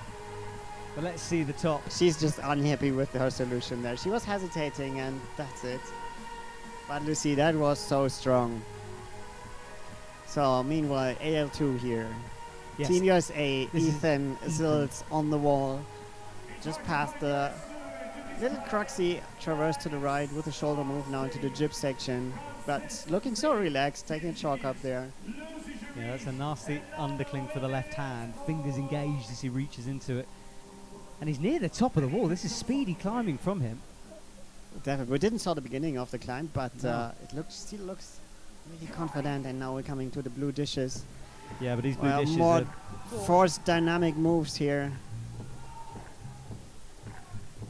But let's see the top. She's just unhappy with her solution there. She was hesitating, and that's it. But Lucy, that was so strong. So, meanwhile, AL2 here. Yes. Team USA, This is Ethan Ziltz on the wall. Just past the little cruxy traverse to the right with a shoulder move now into the jib section. But looking so relaxed, taking a chalk up there. Yeah, that's a nasty undercling for the left hand. Fingers engaged as he reaches into it. And he's near the top of the wall. This is speedy climbing from him. Definitely. We didn't saw the beginning of the climb, but No. it still looks really confident. And now we're coming to the blue dishes. Yeah, but these blue dishes more are... forced dynamic moves here.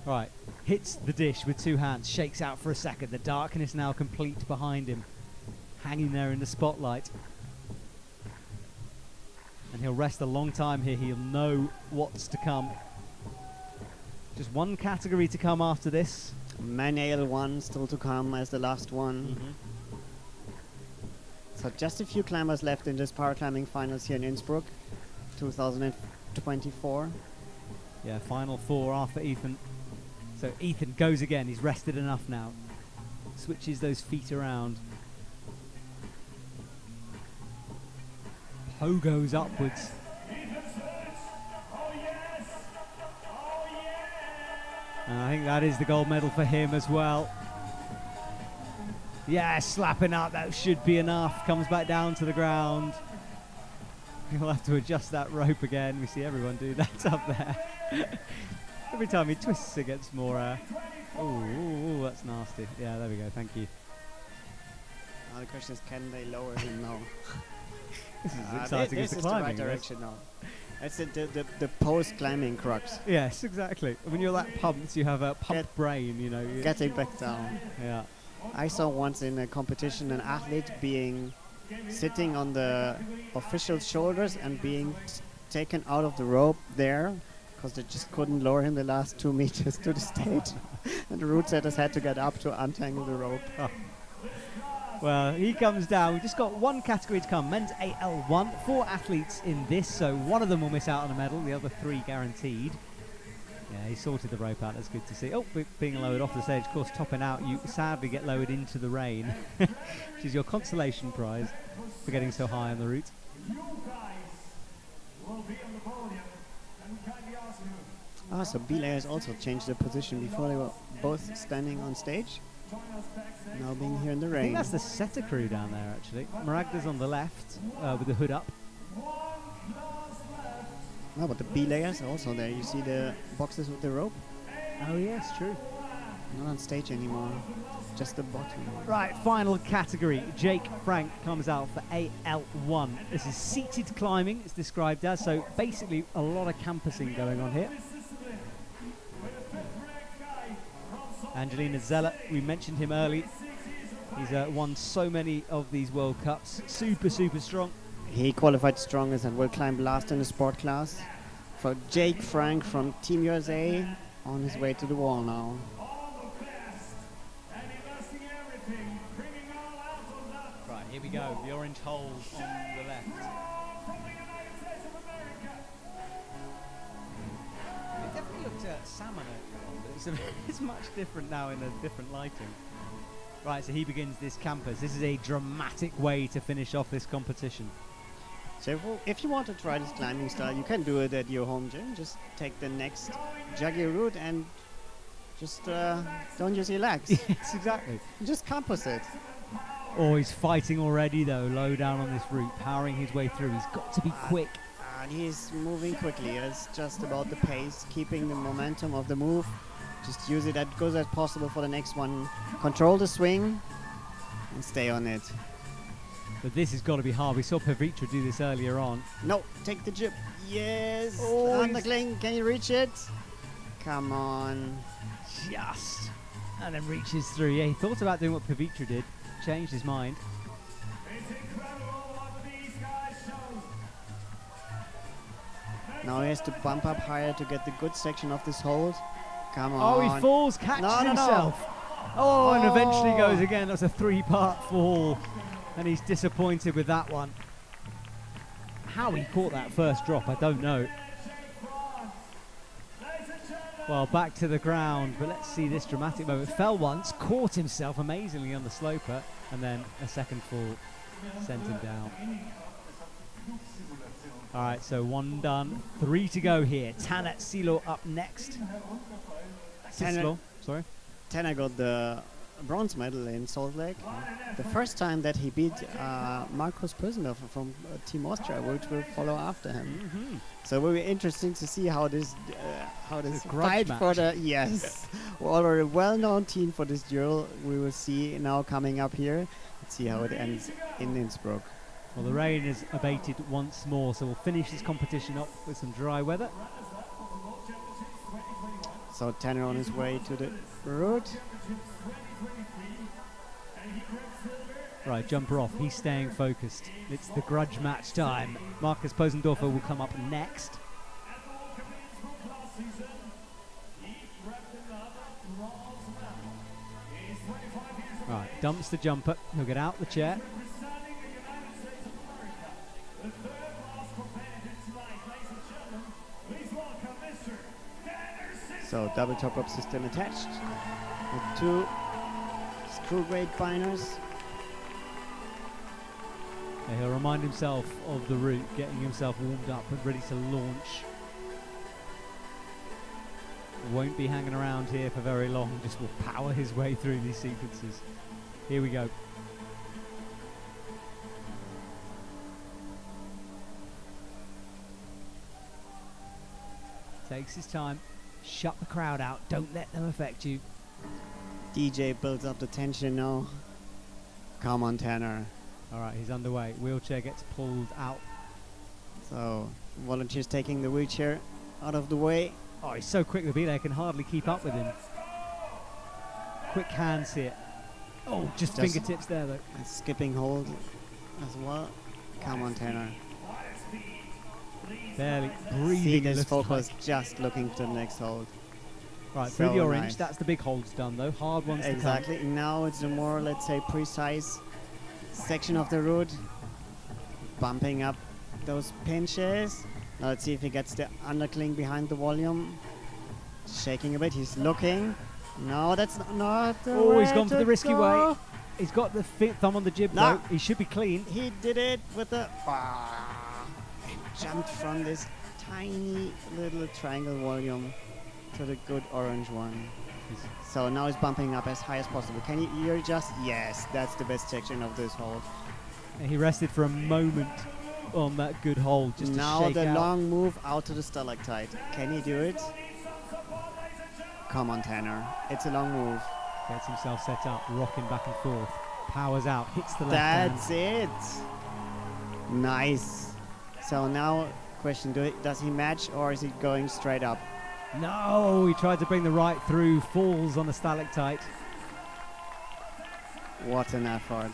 Right, hits the dish with two hands, shakes out for a second. The darkness now complete behind him, hanging there in the spotlight. And he'll rest a long time here. He'll know what's to come. Just one category to come after this. Men AL1 still to come as the last one. So just a few climbers left in this power climbing finals here in Innsbruck, 2024. Yeah, final 4 after Ethan. So Ethan goes again. He's rested enough now. Switches those feet around. Pogoes upwards. And I think that is the gold medal for him as well. Yeah, slapping up. That should be enough. Comes back down to the ground. He'll have to adjust that rope again. We see everyone do that up there. Every time he twists, it gets more. Oh, that's nasty. Yeah, there we go. Thank you. Now the question is, can they lower him now? This is exciting as this the is the climbing. right direction now. That's the post-climbing crux. Yes, exactly. When you're that pumped, you have a pumped brain, you know. Getting back down. Yeah. I saw once in a competition an athlete sitting on the official's shoulders and being taken out of the rope there because they just couldn't lower him the last 2 meters to the stage. And the route setters had to get up to untangle the rope. Oh. Well, he comes down. We've just got one category to come. Men's AL1. 4 athletes in this, so one of them will miss out on a medal. The other 3 guaranteed. Yeah, he sorted the rope out. That's good to see. Oh, being lowered off the stage. Of course, topping out, you sadly get lowered into the rain, which is your consolation prize for getting so high on the route. Ah, so B-layers also changed their position. Before they were both standing on stage. Now being here in the rain. I think that's the setter crew down there, actually. Maragda's on the left with the hood up. No, but the B-layers are also there. You see the boxes with the rope? Oh, yes, true. Not on stage anymore. Just the bottom. Right, final category. Jake Frank comes out for AL1. This is seated climbing, it's described as. So basically a lot of campusing going on here. Angelina Zeller, we mentioned him early. He's won so many of these World Cups. Super, super strong. He qualified strongest and will climb last in the sport class. For Jake Frank from Team USA, on his way to the wall now. Right, here we go. The orange hole on the left. It definitely looked salmon earlier on, but it's much different now in a different lighting. Right, so he begins this campus. This is a dramatic way to finish off this competition. So if you want to try this climbing style, you can do it at your home gym. Just take the next juggy route and just don't use your legs. Yes, exactly. Just campus it. Oh, he's fighting already though, low down on this route, powering his way through. He's got to be quick. And he's moving quickly. It's just about the pace, keeping the momentum of the move. Just use it as good as possible for the next one. Control the swing and stay on it. But this has got to be hard. We saw Pavitra do this earlier on. No, take the jib. Yes. Oh, on the cling. Can you reach it? Come on. Just. And then reaches through. Yeah, he thought about doing what Pavitra did. Changed his mind. Now he has to bump up higher to get the good section of this hold. Come on. Oh, he falls, catches himself. Oh, and eventually goes again. That's a 3-part fall. And he's disappointed with that one. How he caught that first drop, I don't know. Well, back to the ground, but let's see this dramatic moment. Fell once, caught himself amazingly on the sloper, and then a second fall sent him down. All right, so 1 done, 3 to go here. Tanner Silo up next. Sislo, sorry. Tanner got the bronze medal in Salt Lake. The first time that he beat Markus Pösendorfer from Team Austria, which will follow after him. So it will be interesting to see how this fight for the already a well-known team for this duel. We will see now coming up here. Let's see how it ends in Innsbruck. Well, the rain is abated once more, so we'll finish this competition up with some dry weather. So Tanner on his way to the route. Right, jumper off. He's staying focused. It's the grudge match time. Markus Pösendorfer will come up next. Right, dumps the jumper. He'll get out the chair. So double top rope system attached with 2 screw grade binders. Yeah, he'll remind himself of the route, getting himself warmed up and ready to launch. Won't be hanging around here for very long, just will power his way through these sequences. Here we go. Takes his time. Shut the crowd out. Don't let them affect you. DJ builds up the tension now. Come on, Tanner. All right, he's underway. Wheelchair gets pulled out. So volunteers taking the wheelchair out of the way. Oh, he's so quick, the belay can hardly keep up with him. Quick hands here. Oh, just fingertips there, though. And skipping hold as well. Come on, Tanner. Barely breathing. See this focus, just looking to the next hold. Right, So through the orange. nice. That's the big holds done, though. Hard ones Exactly. Now it's a more, let's say, precise section of the route. Bumping up those pinches. Now let's see if he gets the undercling behind the volume. Shaking a bit. He's looking. No, that's not the Oh, way he's gone for to the risky go. way. He's got the thumb on the jib, No. though. He should be clean. He did it with the... jumped from this tiny little triangle volume to the good orange one. So now he's bumping up as high as possible. Can you just... Yes, that's the best section of this hold. And he rested for a moment on that good hold, just Now to shake the out. long move out to the stalactite. Can he do it? Come on, Tanner. It's a long move. Gets himself set up, rocking back and forth. Powers out, hits the left hand. That's it. Nice. So now, question, does he match or is he going straight up? No, he tried to bring the right through, falls on the stalactite. What an effort.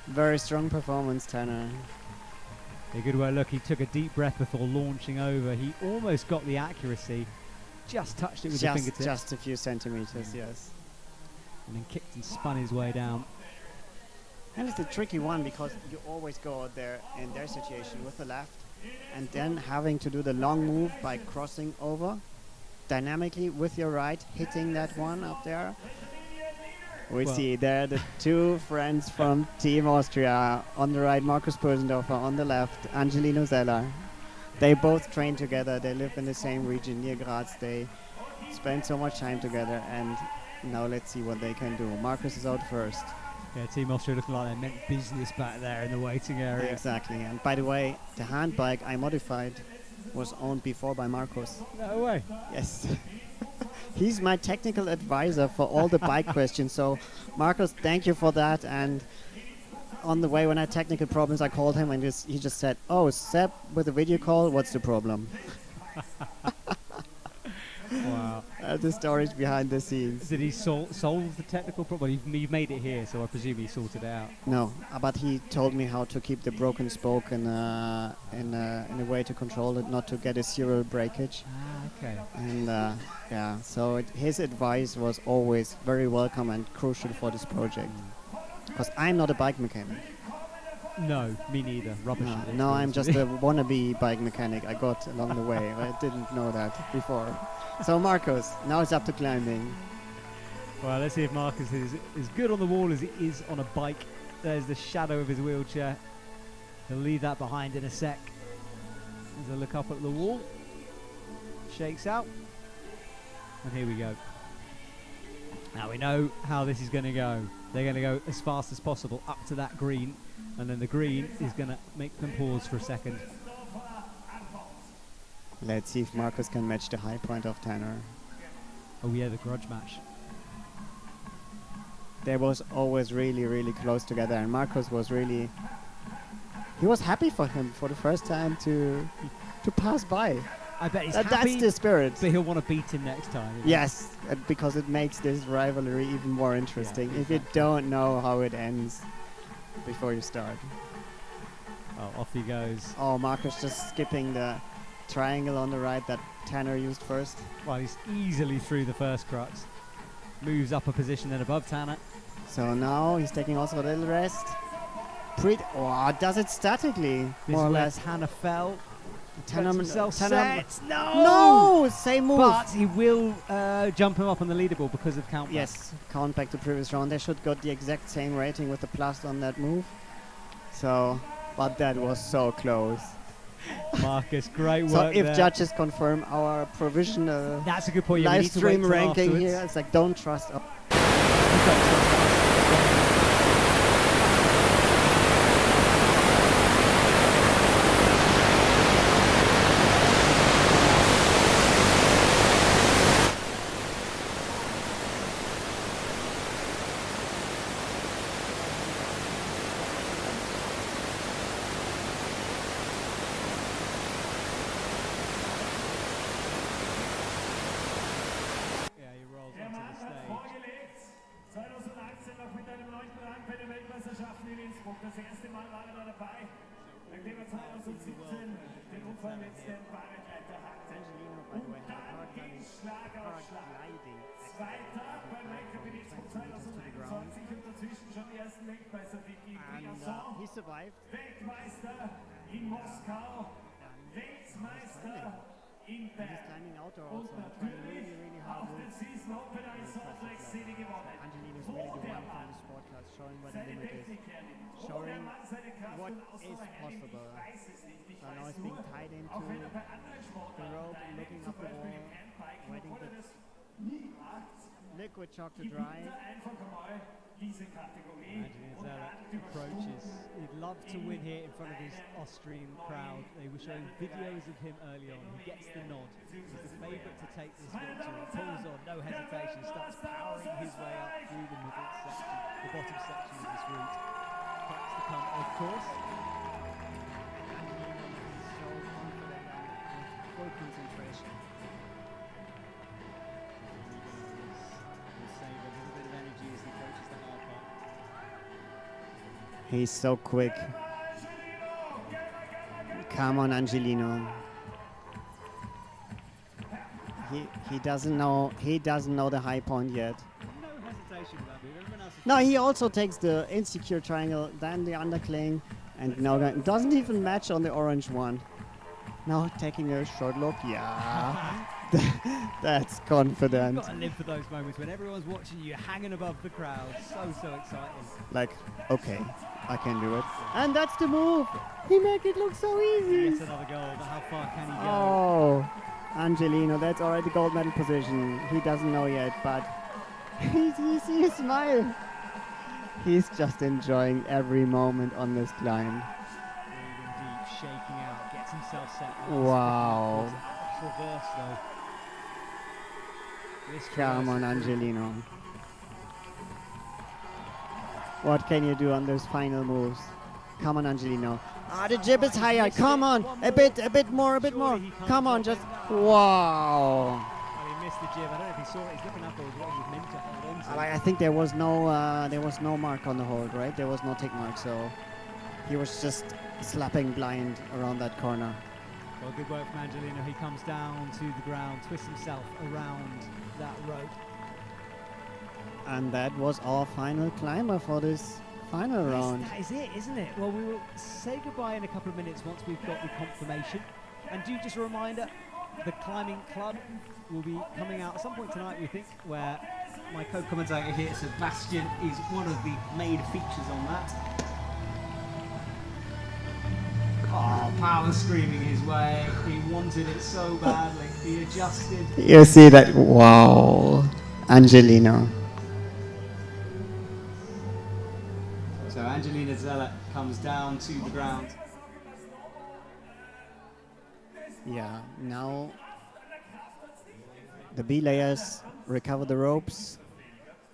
Very strong performance, Tanner. A good way. Look, he took a deep breath before launching over. He almost got the accuracy, just touched it with the fingertips. Just a few centimeters, yes. And then kicked and spun his way down. And it's a tricky one because you always go out there in their situation with the left and then having to do the long move by crossing over dynamically with your right, hitting that one up there. We see there the 2 friends from Team Austria. On the right, Markus Bösendorfer. On the left, Angelino Zeller. They both train together. They live in the same region near Graz. They spend so much time together. And now let's see what they can do. Markus is out first. Yeah, Team Austria looking like they meant business back there in the waiting area. Exactly. And by the way, the hand bike I modified was owned before by Markus. No way. Yes. He's my technical advisor for all the bike questions. So, Markus, thank you for that. And on the way, when I had technical problems, I called him and he just said, "Oh, Seb, with a video call, what's the problem?" Wow. The stories behind the scenes. Did he solve the technical problem? You've made it here, so I presume he sorted it out. No, but he told me how to keep the broken spoke in a way to control it, not to get a serial breakage. Ah, okay. And yeah, so his advice was always very welcome and crucial for this project. Because I'm not a bike mechanic. No, me neither. Rubbish. No, I'm just a wannabe bike mechanic I got along the way. I didn't know that before. So Markus, now it's up to climbing. Well, let's see if Markus is as good on the wall as he is on a bike. There's the shadow of his wheelchair. He'll leave that behind in a sec. As I look up at the wall. Shakes out. And here we go. Now we know how this is going to go. They're going to go as fast as possible up to that green. And then the green is going to make them pause for a second. Let's see if Markus can match the high point of Tanner. Oh yeah, the grudge match. They was always really, really close together, and Markus was really... He was happy for him for the first time to pass by. I bet he's That's happy, the spirit. but he'll want to beat him next time. Yes, because it makes this rivalry even more interesting. Yeah, if you don't know how it ends before you start. Oh, off he goes. Oh, Markus just skipping the triangle on the right that Tanner used first. Well, he's easily through the first crux. moves up a position then above Tanner. So now he's taking also a little rest. Oh, does it statically, This more or is where less. Tanner fell. Tanner Himself Tanner- set. No! No! Same move. But he will jump him up on the leaderboard because of count. Yes, count back to previous round. They should got the exact same rating with the plus on that move. So, but that was so close. Marcus, great So work if there. judges confirm our provisional That's a good point. Yeah, we live need to wait stream till ranking afterwards. here, it's like don't trust. Yeah, he rolls onto the stage. Vorgelegt. 2018 noch mit einem 9. Rang bei den Weltmeisterschaften in Innsbruck. Das erste Mal war er da dabei, nachdem er 2017 den Unfall mit dem Paraglider hatte. Und dann ging Schlag auf Schlag. Zweiter beim Weltcup in Innsbruck 2021 und dazwischen schon die ersten Weltmeistertitel in Briançon. He survived. Weltmeister in Moskau. Weltmeister in He's Bern. climbing outdoor Und also, trying really, natürlich really hard auch den moves. Season Opener in Salt Lake City gewonnen. Angelino's Wo really the der one from Mann the sport class, showing what the seine limit is. Technik hernimmt, wo der Showing Mann seine Kraft what und Ausdauer is hernimmt, possible. ich weiß es nicht. Ich So now weiß he's being nur, tied into auch wenn er bei anderen the Sportarten rope, teilnimmt, looking zum up the Beispiel wall, im Handbiken, waiting obwohl er the das nie macht, liquid chalk to gewinnt dry. er einfach einmal diese Kategorie Imagine und Zella dann über approaches. Stunden He'd love to win here in front of his Austrian crowd. They were showing videos of him early on. He gets the nod. He's the favourite to take this victory. Pulls on, no hesitation, starts powering his way up through the middle section, the bottom section of this route. Cracks the come, of course. Angelino is so confident and with full concentration. He'll save a little bit of energy as he approaches the hard part. He's so quick. Come on, Angelino. He doesn't know the high point yet. No hesitation with that move. Everyone else is No, he also takes the insecure triangle, then the undercling, and now doesn't even match on the orange one. Now taking a short look, yeah. That's confident. You've got to live for those moments when everyone's watching you, hanging above the crowd. So exciting. Like, okay, I can do it. And that's the move. He make it look so easy. Yes, another goal, but how far can he go? Oh, Angelino, that's already gold medal position. He doesn't know yet, but you see his smile. He's just enjoying every moment on this climb. Breathing deep, shaking out, gets himself set. Wow. Reverse though. This Come on, traverse is brutal. Angelino. What can you do on those final moves? Come on, Angelino. Ah, the jib is higher. Come on, a bit more. Come on, just wow. Well, he missed the jib. I don't know if he saw it. He's looking up or what he was meant to hold on to. I think there was no mark on the hold, right? There was no tick mark, so he was just slapping blind around that corner. Well, good work from Angelino. He comes down to the ground, twists himself around that rope. And that was our final climber for this final round. That is it, isn't it? Well, we will say goodbye in a couple of minutes once we've got the confirmation. And do just a reminder, the climbing club will be coming out at some point tonight, we think, where my co-commentator here, Sebastian, is one of the main features on that. Oh, power screaming his way. He wanted it so badly. He adjusted. You see that? Wow. Angelino. So Angelina Zella comes down to the ground. Yeah, now the B layers recover the ropes.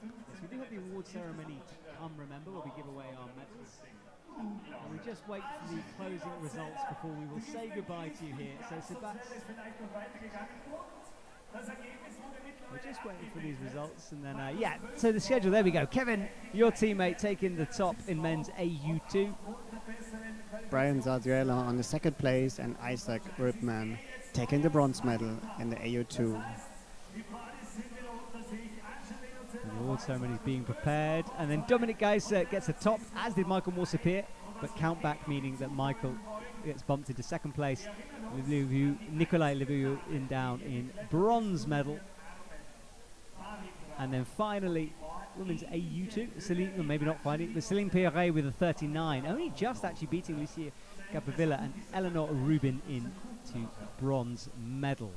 Yes, we do have the award ceremony to come, remember, where we give away our medals. And we just wait for the closing results before we will say goodbye to you here. So Sebastian, we're just waiting for these results, and then yeah. So the schedule, there we go. Kevin, your teammate, taking the top in men's AU2. Brian Zarzuela on the second place, and Isaac Ripman taking the bronze medal in the AU2. Award ceremony is being prepared, and then Dominic Geiser gets a top, as did Michael Morsapir, but count back meaning that Michael gets bumped into second place, with Nikolai Liviu down in bronze medal. And then finally, women's AU2, Celine, well, maybe not finally, but Celine Pierret with a 39, only just actually beating Lucia Capavilla and Eleanor Rubin into bronze medal.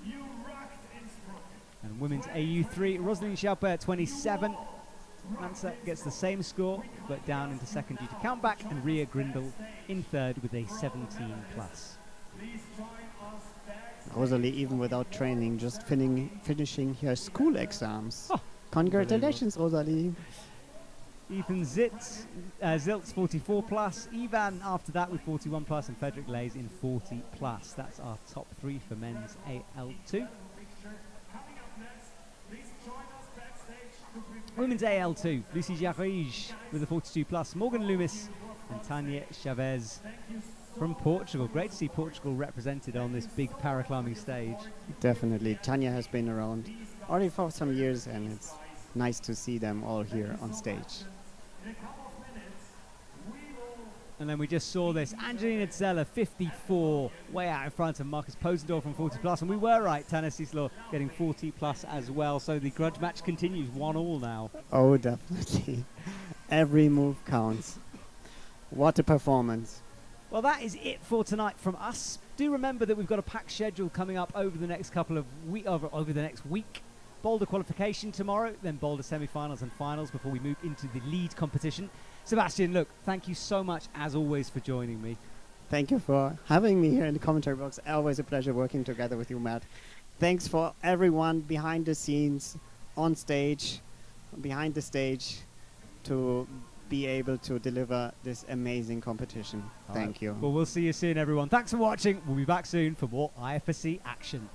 You rocked Innsbruck. And women's AU3, Rosalind Schaupert 27. Mansa gets the same score, but down into second due to countback, and Ria Grindel in third with a 17+. Please join us back. Rosalie, even without training, just finishing her school exams. Oh, congratulations, Rosalie. Ethan Ziltz 44+, Ivan after that with 41+, and Frederick Lays in 40+. That's our top 3 for men's AL2. Women's AL2, Lucy Jarige with a 42+, Morgan Loomis and Tanya Chavez from Portugal. Great to see Portugal represented on this big paraclimbing stage. Definitely. Tanya has been around already for some years, and it's nice to see them all here on stage. And then we just saw this, Angelina Zeller, 54, way out in front of Marcus Posendorf from 40+, and we were right, Tanner Cieslo getting 40+ as well, so the grudge match continues, 1-1 now. Oh, definitely. Every move counts. What a performance. Well, that is it for tonight from us. Do remember that we've got a packed schedule coming up over the next over the next week. Boulder qualification tomorrow, then Boulder semi-finals and finals before we move into the lead competition. Sebastian, look, thank you so much, as always, for joining me. Thank you for having me here in the commentary box. Always a pleasure working together with you, Matt. Thanks for everyone behind the scenes, on stage, behind the stage, to be able to deliver this amazing competition. Thank you. Well, we'll see you soon, everyone. Thanks for watching. We'll be back soon for more IFSC action.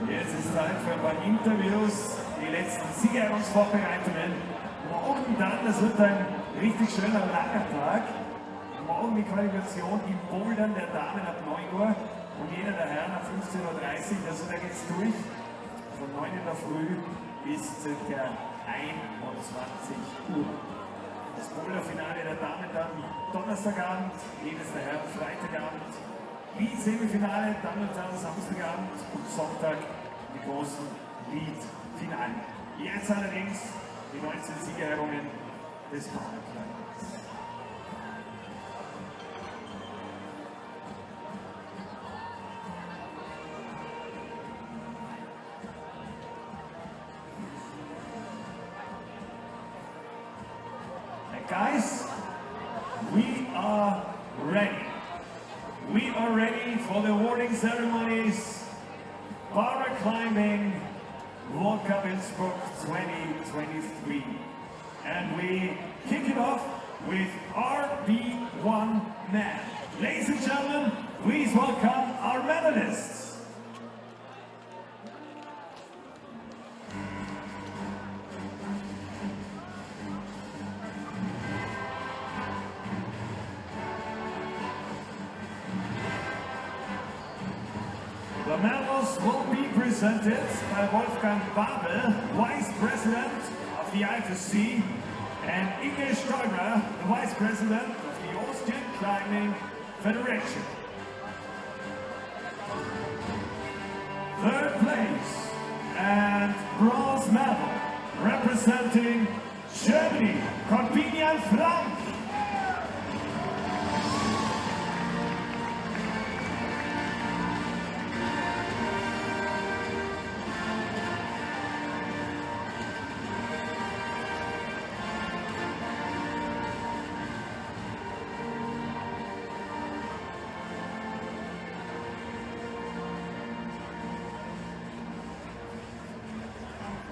Jetzt ist Zeit für ein paar Interviews, die letzten Siegerehrungsvorbereitungen. Morgen dann, das wird ein richtig schöner langer Tag. Morgen die Qualifikation im Bouldern der Damen ab 9 Uhr und jeder der Herren ab 15:30 Uhr. Also da geht's durch. Von 9 in der Früh bis ca. 21 Uhr. Das Boulderfinale der Damen dann Donnerstagabend, jedes der Herren Freitagabend. Lead-Semifinale, dann und dann Samstagabend und Sonntag die großen Lead-Finalen. Jetzt allerdings die 19 Siegerehrungen des Powerclimbers. And guys, we are ready. We are are ready for the awarding ceremonies. Paraclimbing World Cup Innsbruck 2023. And we kick it off with RP1 men. Ladies and gentlemen, please welcome our medalists. The medals will be presented by Wolfgang Babel, Vice President of the IFSC, and Inge Steurer, the Vice President of the Austrian Climbing Federation. Third place and bronze medal representing Germany, Corbinian Frank.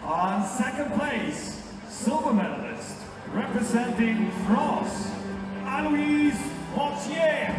On second place, silver medalist, representing France, Aloise Portier.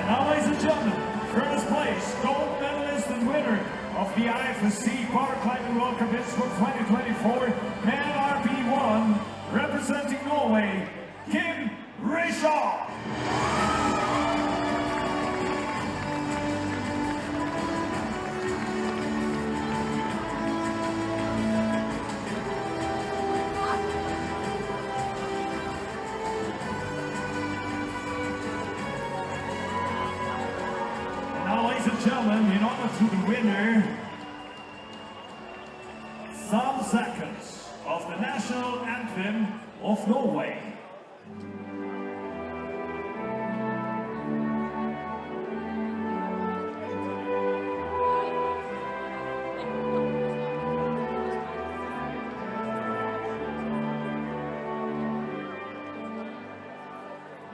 Now, ladies and gentlemen, first place, gold medalist and winner of the IFSC Paraclimbing World Cup Innsbruck 2024, man RP1, representing Norway, Kim Rishaw. Now, ladies and gentlemen, in honor to the winner, some seconds of the national anthem of Norway.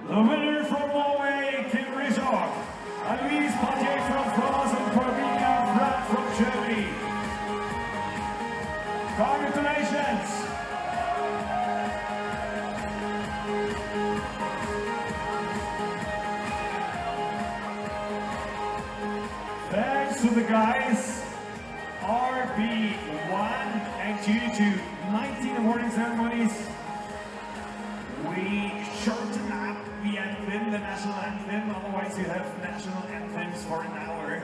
The winner from Norway, Kim Rishaw. Aloise Portier from France and Corbinian Frank from Germany. Congratulations! Thanks to the guys, RP1 and AU2, 19 awarding ceremonies. We shorten up the anthem, the national anthem, otherwise you have national anthems for an hour.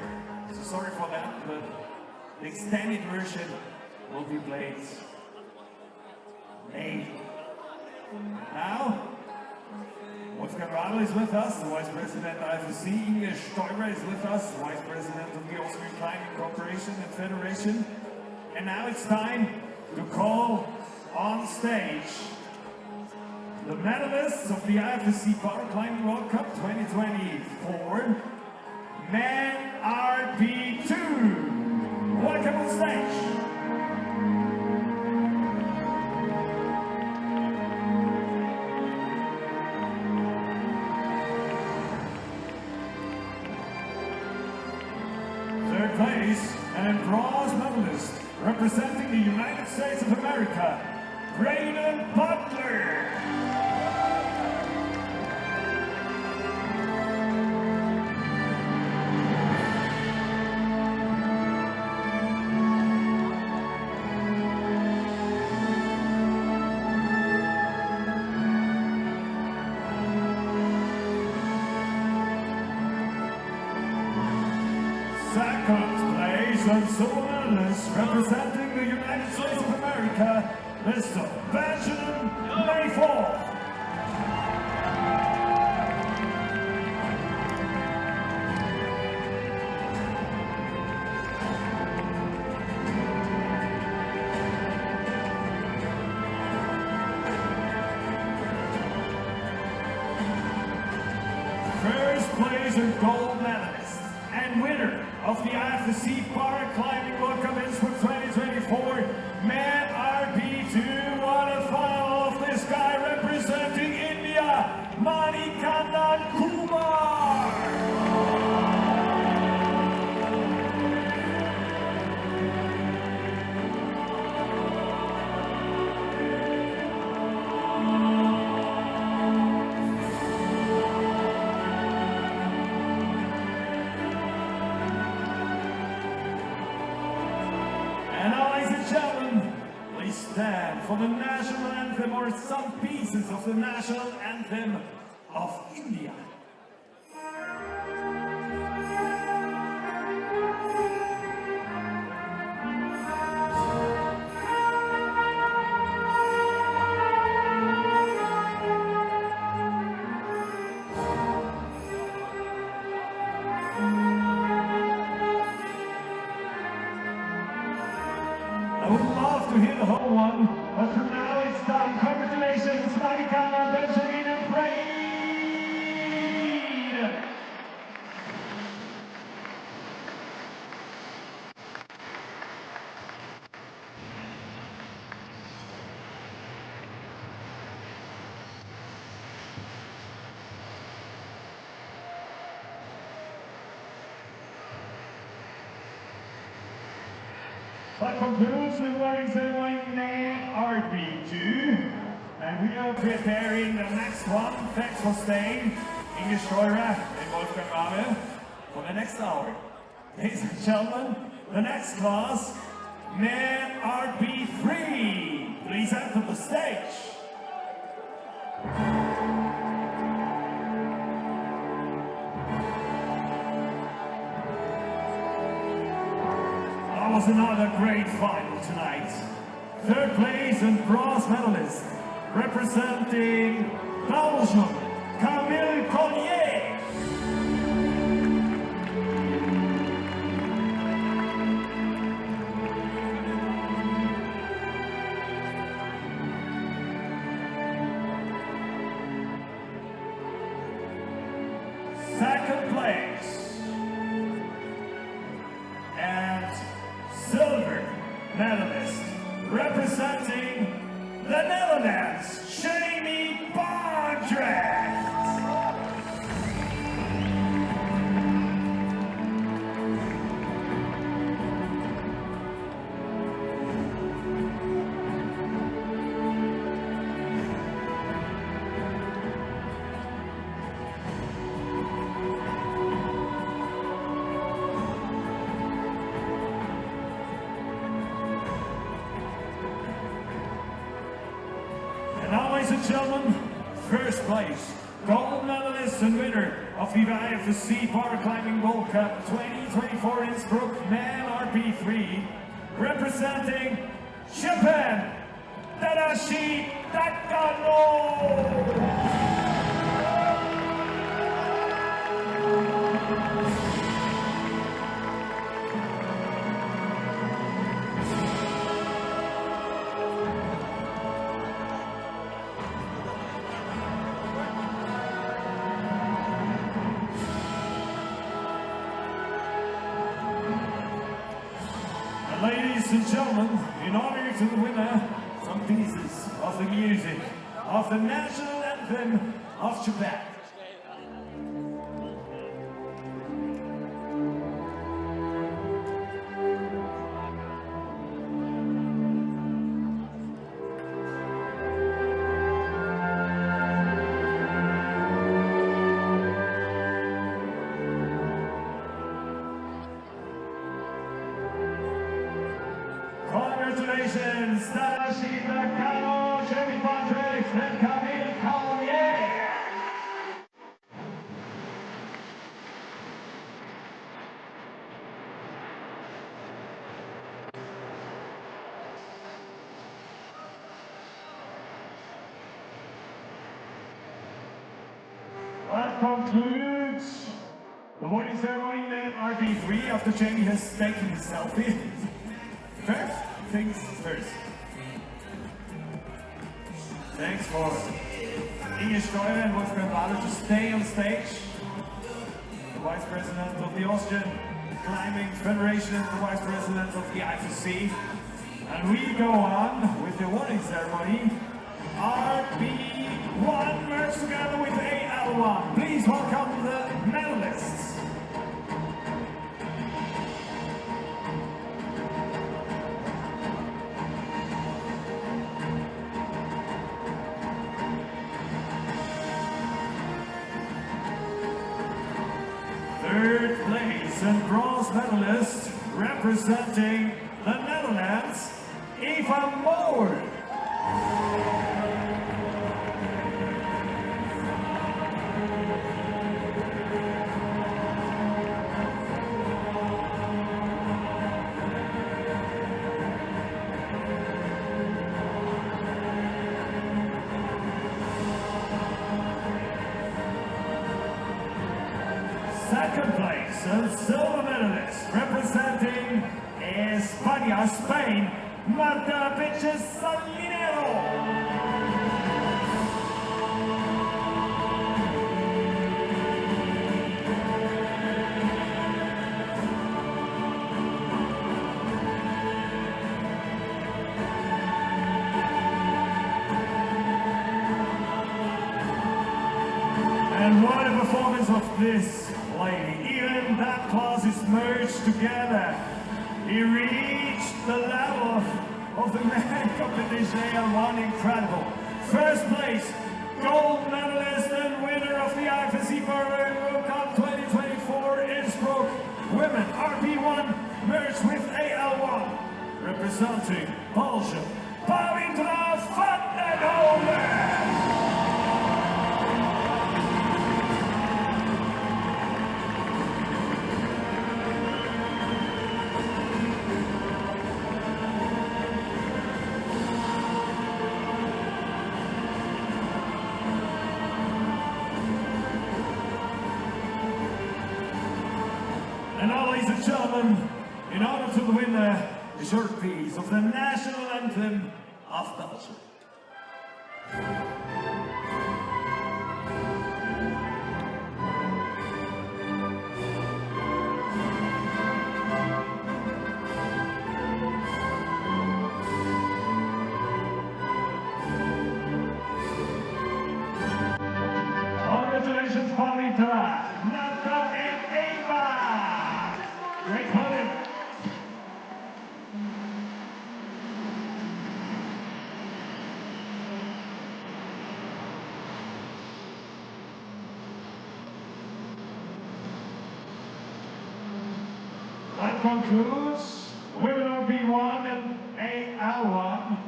So sorry for that, but the extended version will be played later. Now, Wolfgang Babel is with us, the Vice President of IFSC. Inge Steurer is with us, the Vice President of the Austrian Climbing Corporation and Federation. And now it's time to call on stage the medalists of the IFSC Paraclimbing World Cup 2024, men RP2. Welcome on stage. Third place and bronze medalist representing the United States of America, Braden Butler. Second place and silver medalist representing the United States of America, Mr. Benjamin Mayford. the gold medalist and winner of the IFSC Paragliding World Cup Innsbruck 2024, man RP2, what a final of this guy representing India, Manikandan Kumar! And now, ladies and gentlemen, please stand for the national anthem or some pieces of the national anthem of India. I would love to hear the whole one, but for now it's done. Congratulations, Marikana, Benjamin, and Braid! That concludes the wearing ceremony named RP2. And we are preparing the next one. Thanks for staying. Inge Steurer and Wolfgang Rabe for the next hour. Ladies and gentlemen, the next class, man RP3. Please enter the stage. That was another great final tonight. Third place and bronze medalist representing Belgium, Camille Collier. Second place and silver medalist representing the Netherlands, Jamie Bardrecht. And now, ladies and gentlemen, first place, gold medalist and winner of the IFSC Paragliding World Cup 2024 Innsbruck, man RP3, representing Japan, Tadashi Takano! Ladies and gentlemen, in honor to the winner, some pieces of the music of the national anthem of Japan. Congratulations, Tadashi Takano, Jamie Bardrecht, and Camille Collier. That concludes the awarding ceremony named RP3 after Jamie has taken his selfie. First things first. Thanks for Inge Steurer and Wolfgang Rabe to stay on stage. Vice President of the Austrian Climbing Federation and the Vice President of the IFSC. And we go on with the awarding ceremony. RP1 merged together with AL1. Please welcome the medalists. Third place and bronze medalist representing the Netherlands, Eva Moore. Second place and silver medalist representing España, Spain, Marta Pitches Salinero. And what a performance of this lady. Even that class is merged together. He reached the level of the man competition AL1, incredible. First place, gold medalist and winner of the IFSC World Cup 2024 Innsbruck. Women RP1 merged with AL1. Representing Belgium, Pavitra van den Hoven. And now, ladies and gentlemen, in honor to the winner, the short piece of the national anthem of Belgium. Congratulations, Pavitra, Nata, and Eva! Great podium. That concludes women RP1 and AL1.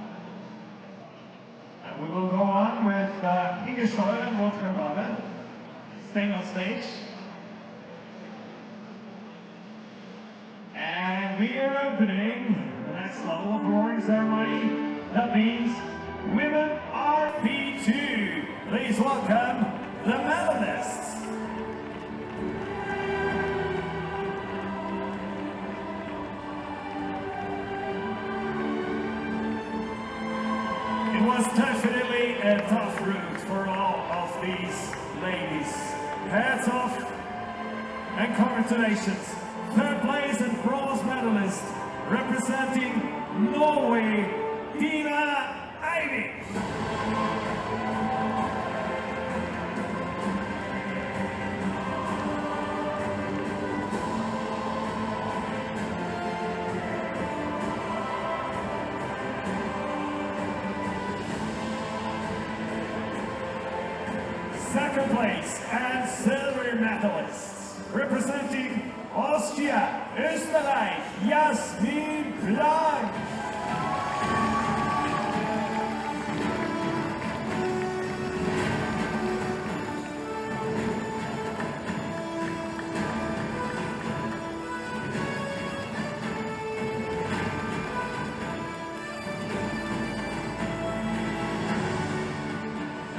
And we will go on with Inge Steuer and Wolfgang Rabe staying on stage. And we are opening the next level of awarding ceremony. That means women RP2. Please welcome the medalists. It was definitely a tough route for all of these ladies. Hats off and congratulations. Third place and bronze medalist representing Norway, Tina Ivy. Second place and silver medalists representing Austria, Österreich, Jasmin Blank.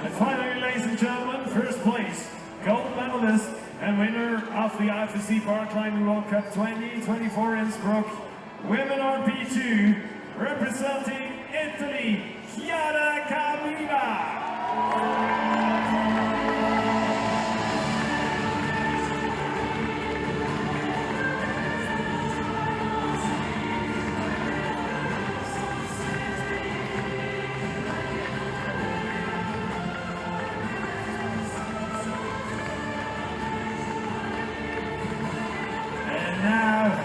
And finally, ladies and gentlemen, first place, gold medalist and winner of the IFSC Bar Climbing World Cup 2024 Innsbruck, women RP2, representing Italy, Chiara Camina.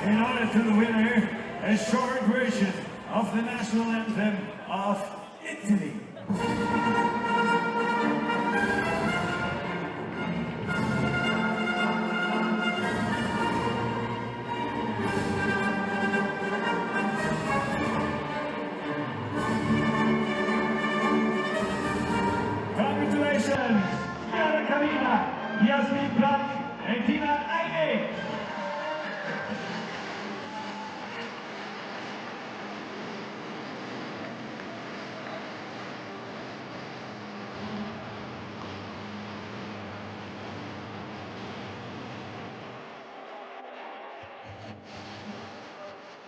in order to the winner, a short version of the national anthem of Italy. Congratulations, Chiara Carina, Yasmin Black, and Tina Aine.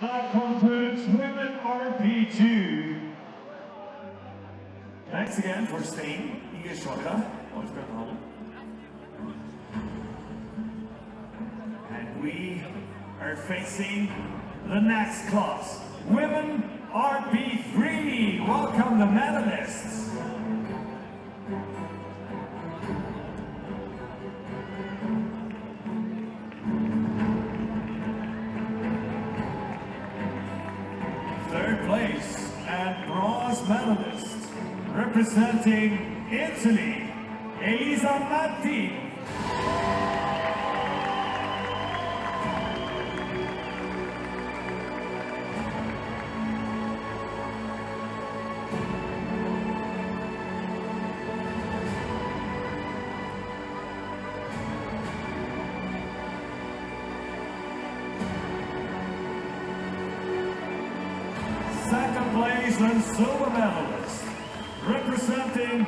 That concludes Women RP2. Thanks again for staying. Inge Schotter, Wolfgang Hall. And we are facing the next class. Women RP3. Welcome the medalists. Third place and bronze medalist representing Italy, Elisa Matti. Second place and silver medalist, representing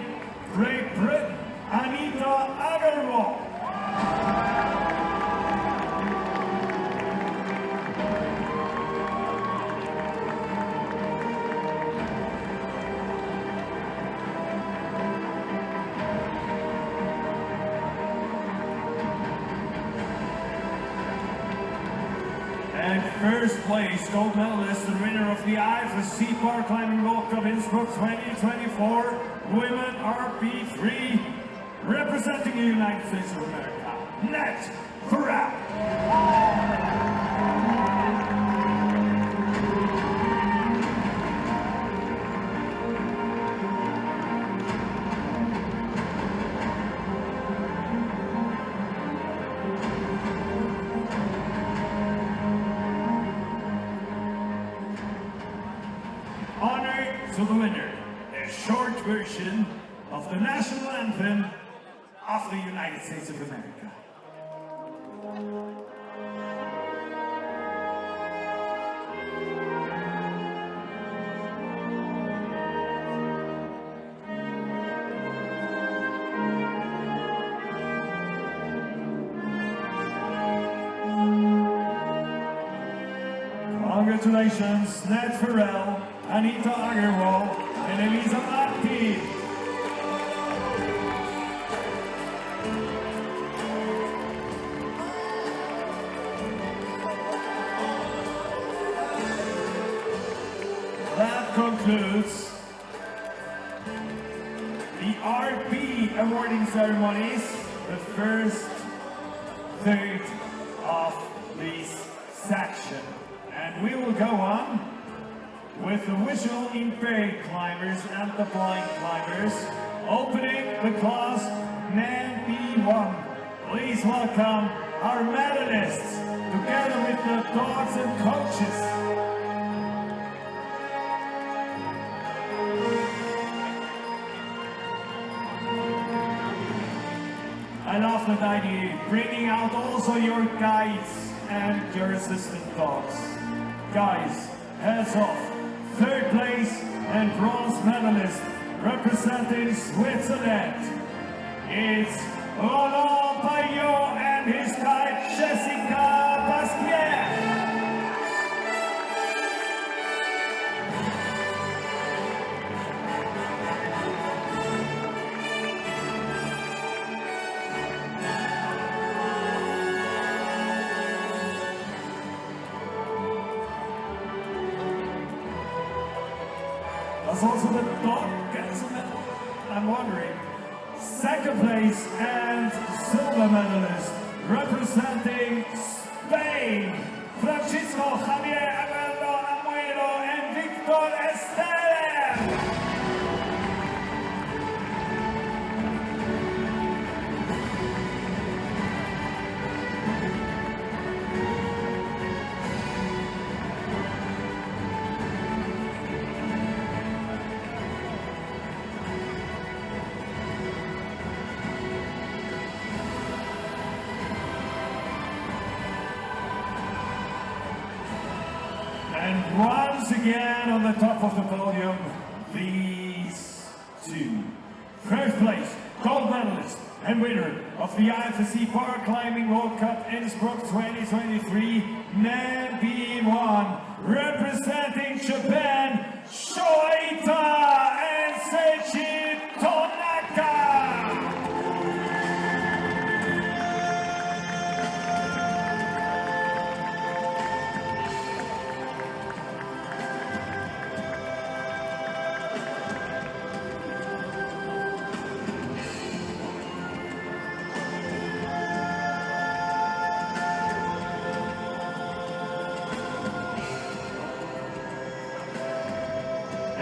Great Britain, Anita Agarwal. And first place gold medalist and winner of the IFSC Park Climbing World Cup Innsbruck 2024, Women RP3, representing the United States of America, Net Farah. Honor to the winner, a short version of the national anthem of the United States of America. Congratulations, Ned Farrell, Anita Agarwal, and Elisa Matti. That concludes the RP awarding ceremonies, the first third of this section. And we will go on with the visual impaired climbers and the blind climbers, opening the class Man B1. Please welcome our medalists, together with the dogs and coaches. I love that idea, bringing out also your guides and your assistant dogs. Guys, heads off. Third place and bronze medalist representing Switzerland. It's Roland Payot and his guide Jessica Basquiat. That's also the dog gets a medal. I'm wondering. Second place and silver medalist representing Spain, Francisco And once again on the top of the podium, these two. First place, gold medalist and winner of the IFSC Bar Climbing World Cup Innsbruck 2023, Man B1, representing Japan, Shoita and Seichi Tonaka.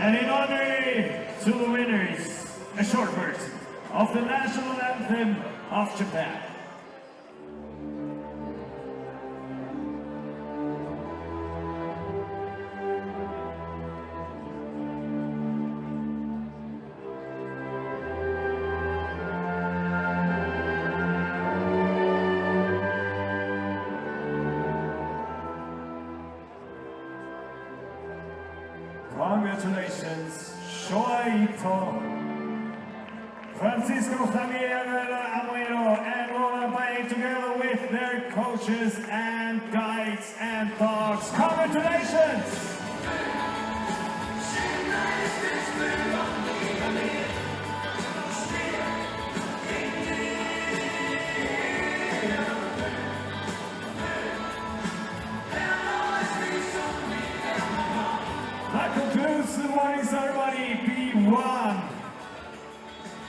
And in honor to the winners, a short version of the national anthem of Japan. Congratulations, Shoito, Francisco Javier Amuero and Lola Bay, together with their coaches and guides and dogs. Congratulations! That concludes the morning ceremony B1.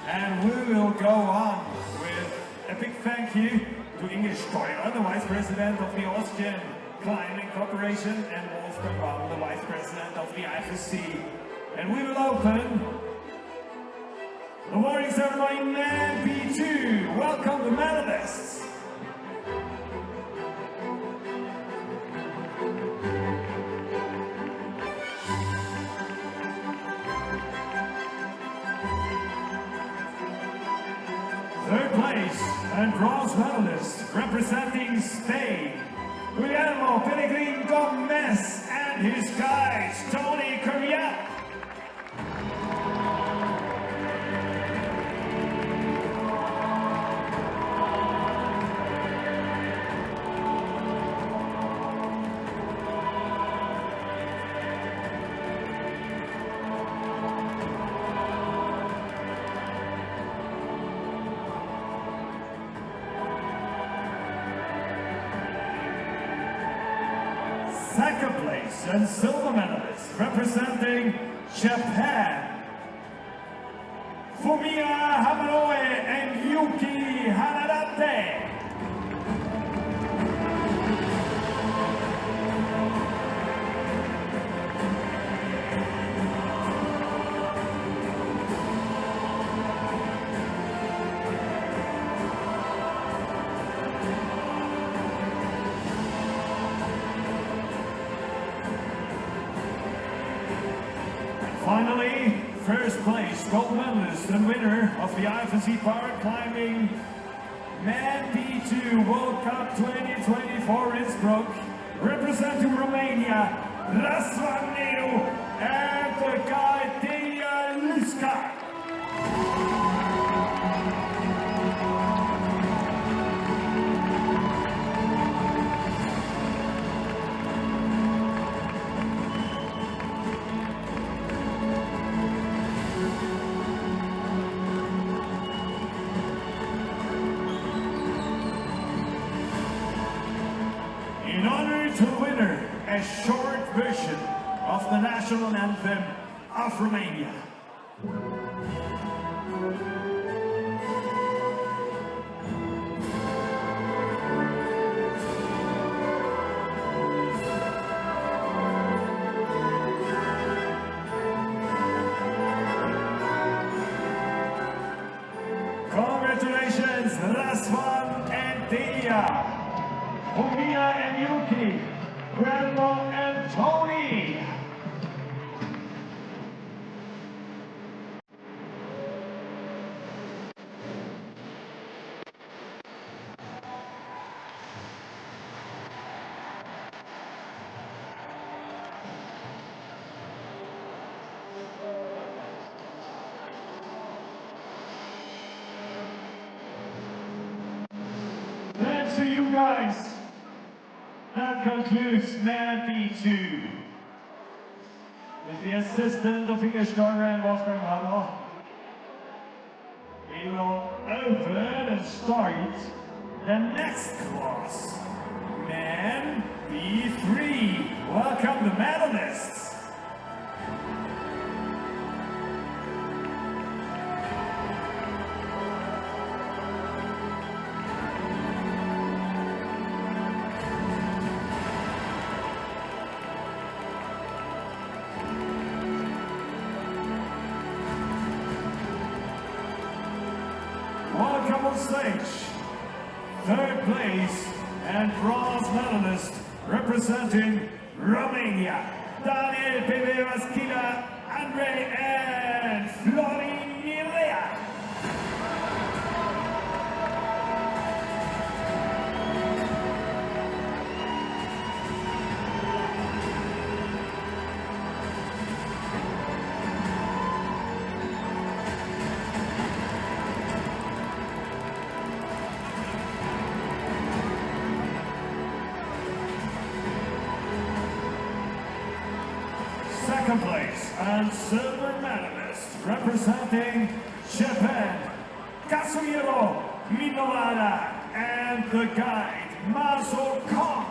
And we will go on with a big thank you to Inge Steurer, the Vice President of the Austrian Climbing Corporation, and Wolfgang Baum, the Vice President of the IFSC. And we will open the morning ceremony Man B2. Welcome the medalists. Third place and bronze medalist representing Spain, Guillermo Pellegrin Gomez and his guides, Tony Correa. Second place and silver medalist representing Japan, Fumiya Hamanoe and Yuki Hanadate. Finally, first place, gold medalist and winner of the IFSC Bar Climbing Man B2 World Cup 2024 Innsbruck, representing Romania, Razvan Neu and the guide Delia Luska. In honor to the winner, a short version of the national anthem of Romania. Congratulations, Razvan and Delia. Fumiya and Yuki, Grandma and Tony. guys. That concludes man B2. With the assistant of Inge Stonger and Wolfgang Hammer, we will open and start the next class. Man B3. Welcome the medalists. Welcome on stage, third place and bronze medalist representing Romania, Daniel Pevevaskila, Andre and Florin Nilea. Second place and silver medalist representing Japan, Kazuhiro Minowara and the guide Maso Kong.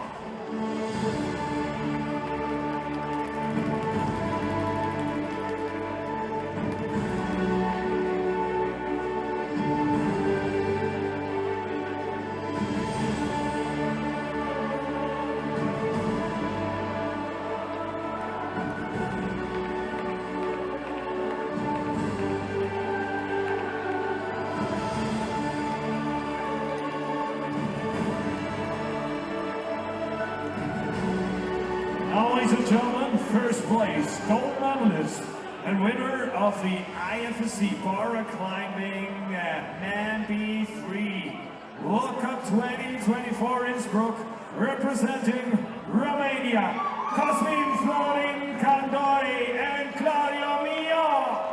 Now, ladies and gentlemen, first place, gold medalist and winner of the IFSC Para Climbing Man B3 World Cup 2024 Innsbruck, representing Romania, Cosmin Florin Candori and Claudio Mio.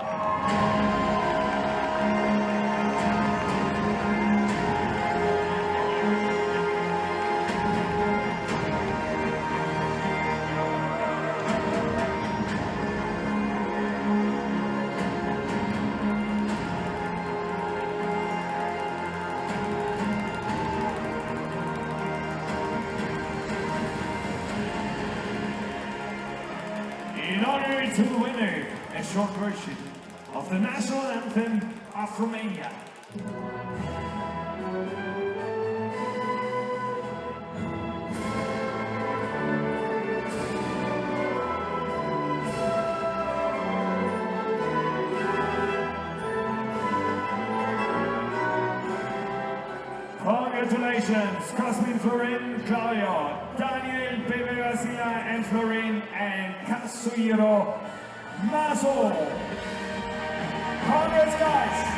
In honor to the winner, a short version of the national anthem of Romania. Congratulations, Cosmin Florin, Claudio, Daniel Pevevasia and Florin, and Kazuhiro Maso. Congrats, guys!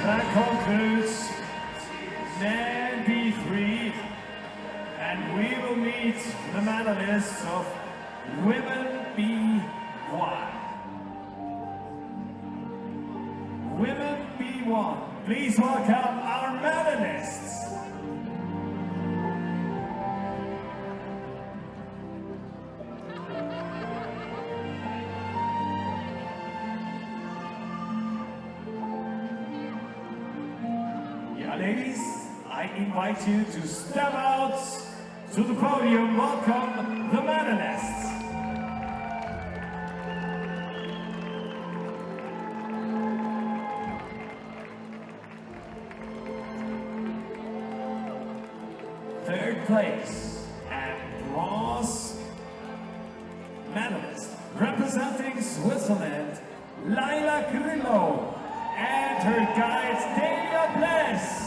That concludes Man B3, and we will meet the medalists of Women B1. Women B1, please welcome our medalists. Ladies, I invite you to step out to the podium. Welcome the medalists. Third place and bronze medalist representing Switzerland, Laila Grillo, and her guides Delia Bless.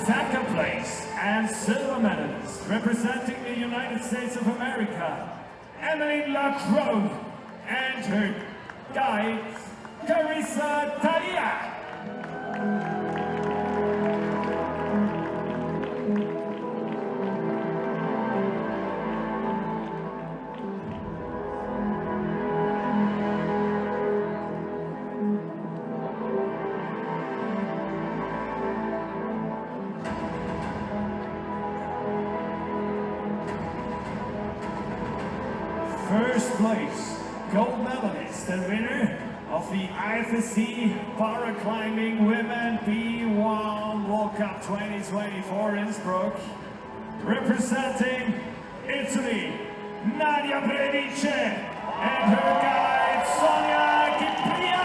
Second place and silver medalist representing the United States of America, Emily LaCroix, and her guide, Carissa Talia. First place, gold medalist and winner of the IFSC Paraclimbing Women B1 World Cup 2024 Innsbruck, representing Italy, Nadia Bredice, and her guide Sonia Cipriani.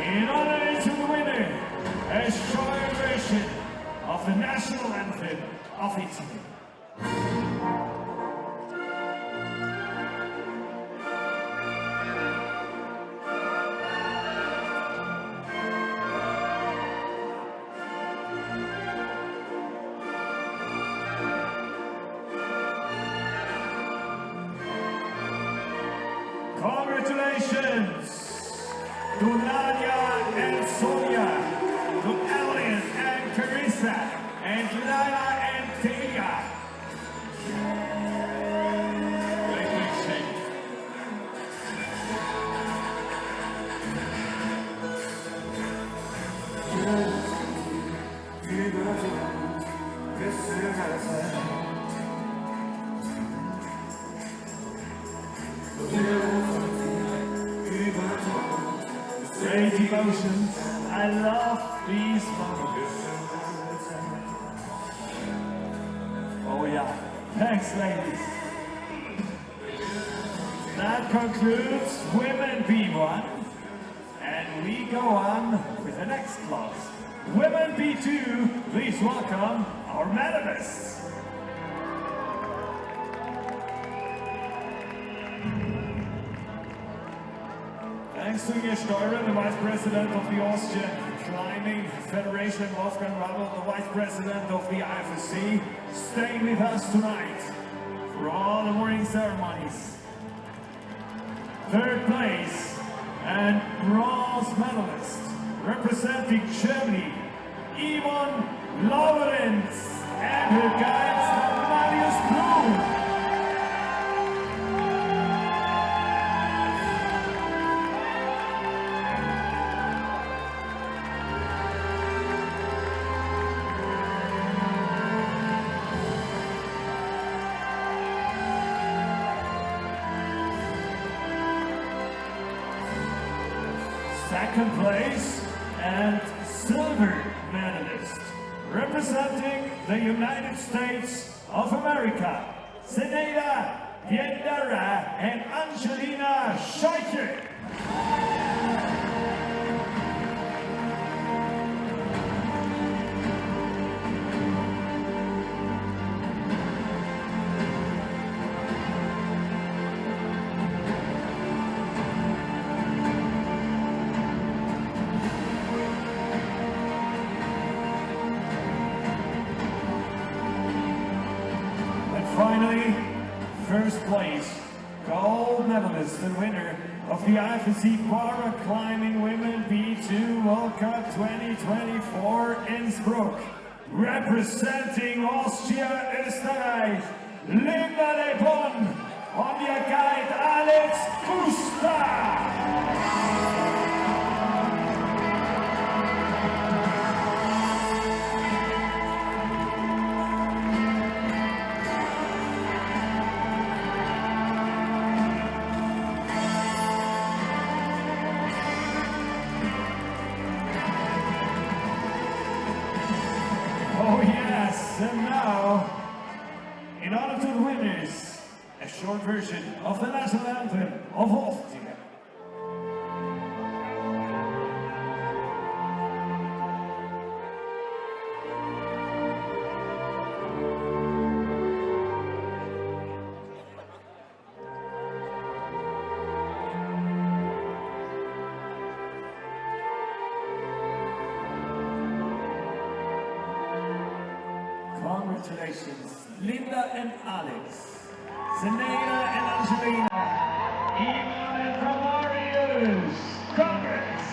In honor to the winner, a short version of the national anthem of Italy. Congratulations to Nadia and Sonia, to Ellen and Carissa, and Lila and Talia. Great mixing. Great emotions. I love these moments. Oh yeah. Thanks, ladies. That concludes Women B1. And we go on with the next class. Women B2, please welcome our medalists. Thanks to Inge Steurer, the Vice President of the Austrian Climbing Federation, Wolfgang Rabel, the Vice President of the IFSC, staying with us tonight for all the morning ceremonies. Third place and bronze medalist, representing Germany, Yvonne Laurenz, and her guides, Marius Blum. Second place and silver medalist, representing the United States of America, Zenaida Biendara and Angelina Scheicher. Finally, first place, gold medalist and winner of the IFSC Paraclimbing Women B2 World Cup 2024 Innsbruck, representing Austria, Österreich, Linda Le Bon on your guide Alex Gustav. Oh yes, and now, in honor to the winners, a short version of the national anthem of Austria. Congratulations, Linda and Alex, Zenaida and Angelina, Ivan and Romarius. Congrats!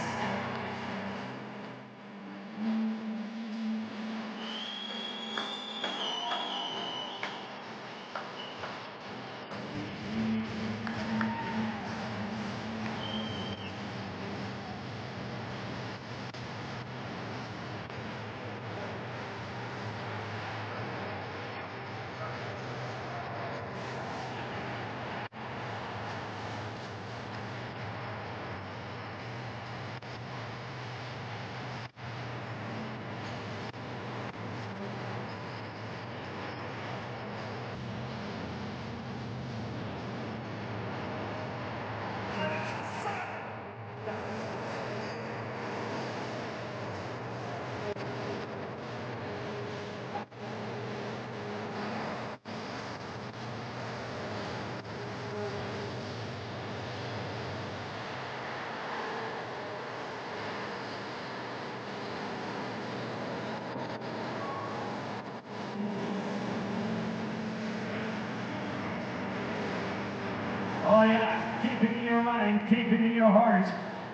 Oh yeah, keep it in your mind, keep it in your heart.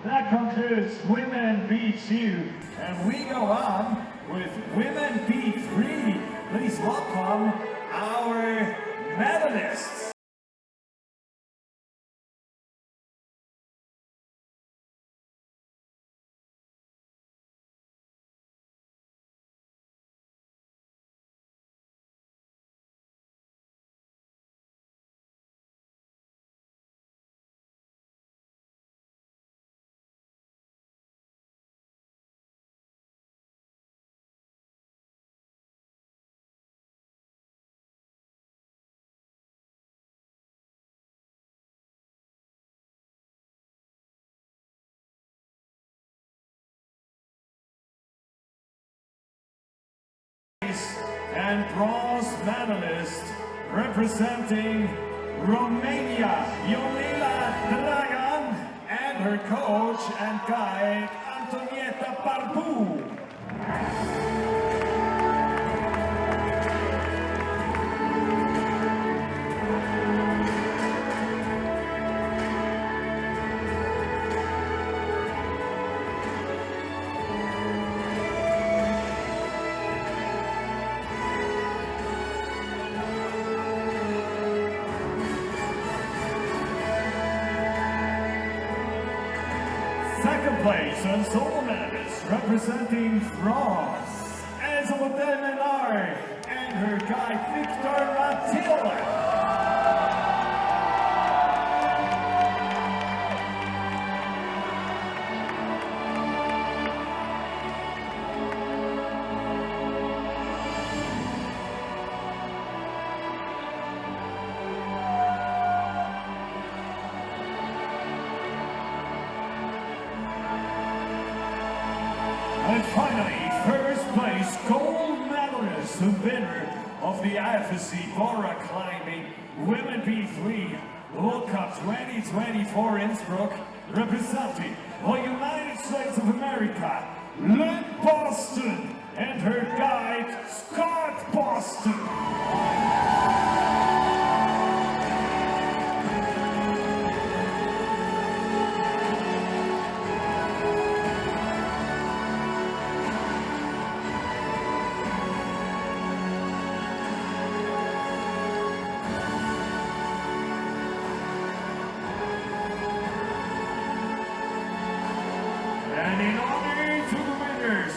That concludes Women B2. And we go on with Women B3. Please welcome our medalists. And bronze medalist representing Romania, Ionela Dragan, and her coach and guide, Antonieta Barbu. Second place and solo medalist representing France, Elizabeth Menard and her guide Victor Matilda. And finally, first place gold medalist and winner of the IFSC Bora Climbing Women B3 World Cup 2024 Innsbruck, representing the United States of America, Lynn Boston, and her guide, Scott Boston. And in honor to the winners,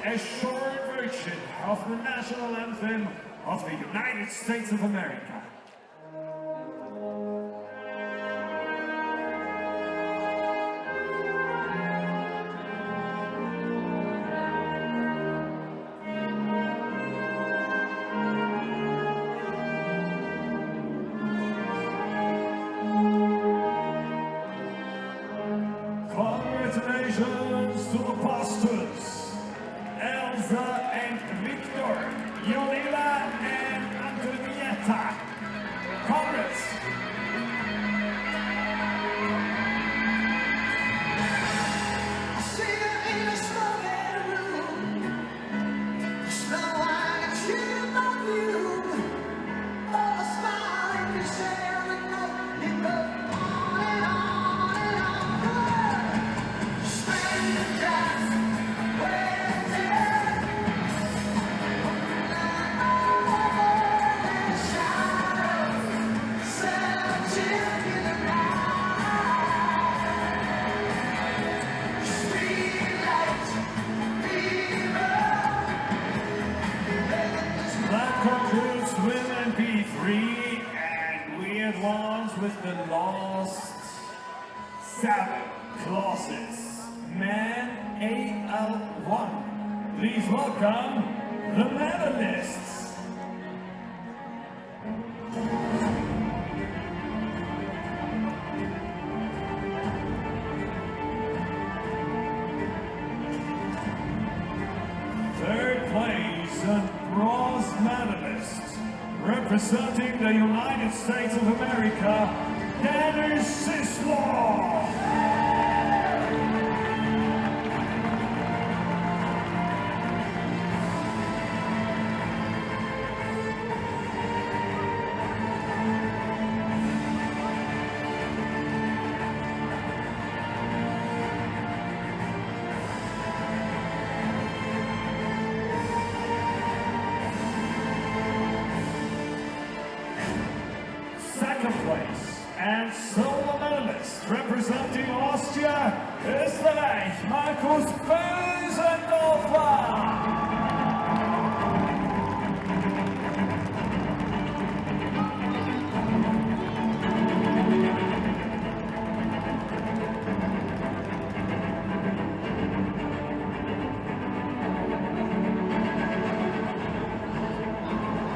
a short version of the national anthem of the United States of America. Congratulations to the Bostons, Elsa and Victor, Yolila and Antonietta. Congrats! That concludes women P3, and we advance with the last 7 classes. Men AL1. Please welcome the medalists. Third place, a bronze medalist, representing the United States of America, Dennis Sislaw. Second place and silver medalist representing Austria, Österreich, Markus Bösendorfer.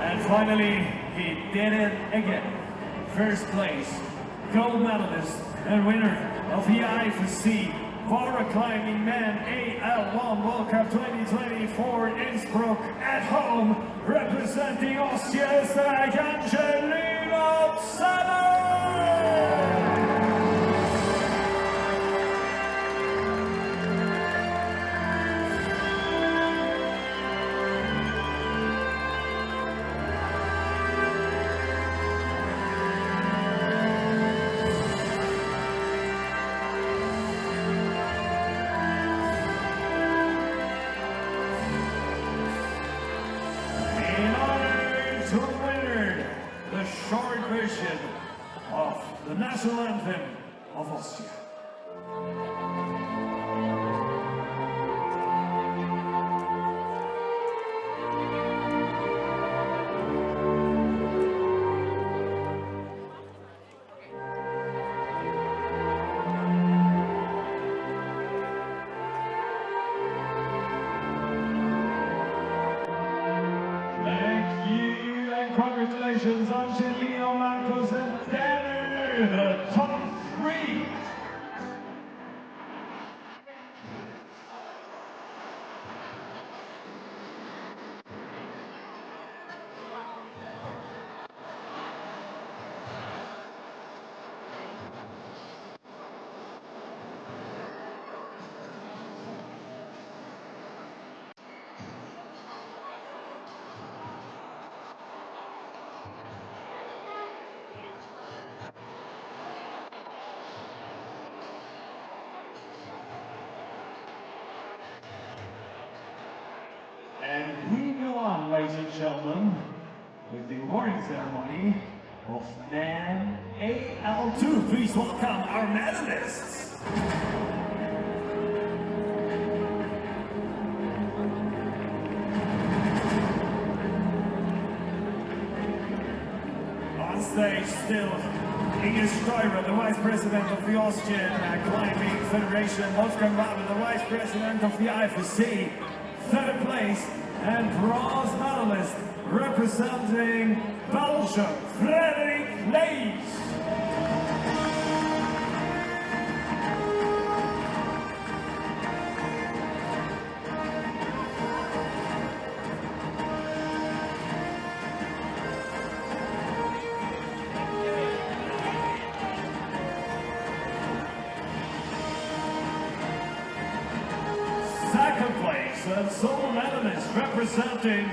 And finally, he did it again. First place, gold medalist and winner of the IFSC Para-Climbing Men AL1 World Cup 2024 Innsbruck at home, representing Austria, Österreich, Angelina Sander! To the winner, the short version of the national anthem of Austria. Congratulations, Angelino, Marcos, and Tanner, the top 3. And we go on, ladies and gentlemen, with the awarding ceremony of Men AL2. Please welcome our medalists. stage still Inge Steurer, the Vice President of the Austrian Climbing Federation, Wolfgang Waber, the Vice President of the IFSC, third place, and bronze medalist representing Belgium, Frederik Leijs. Second place, and silver medalist representing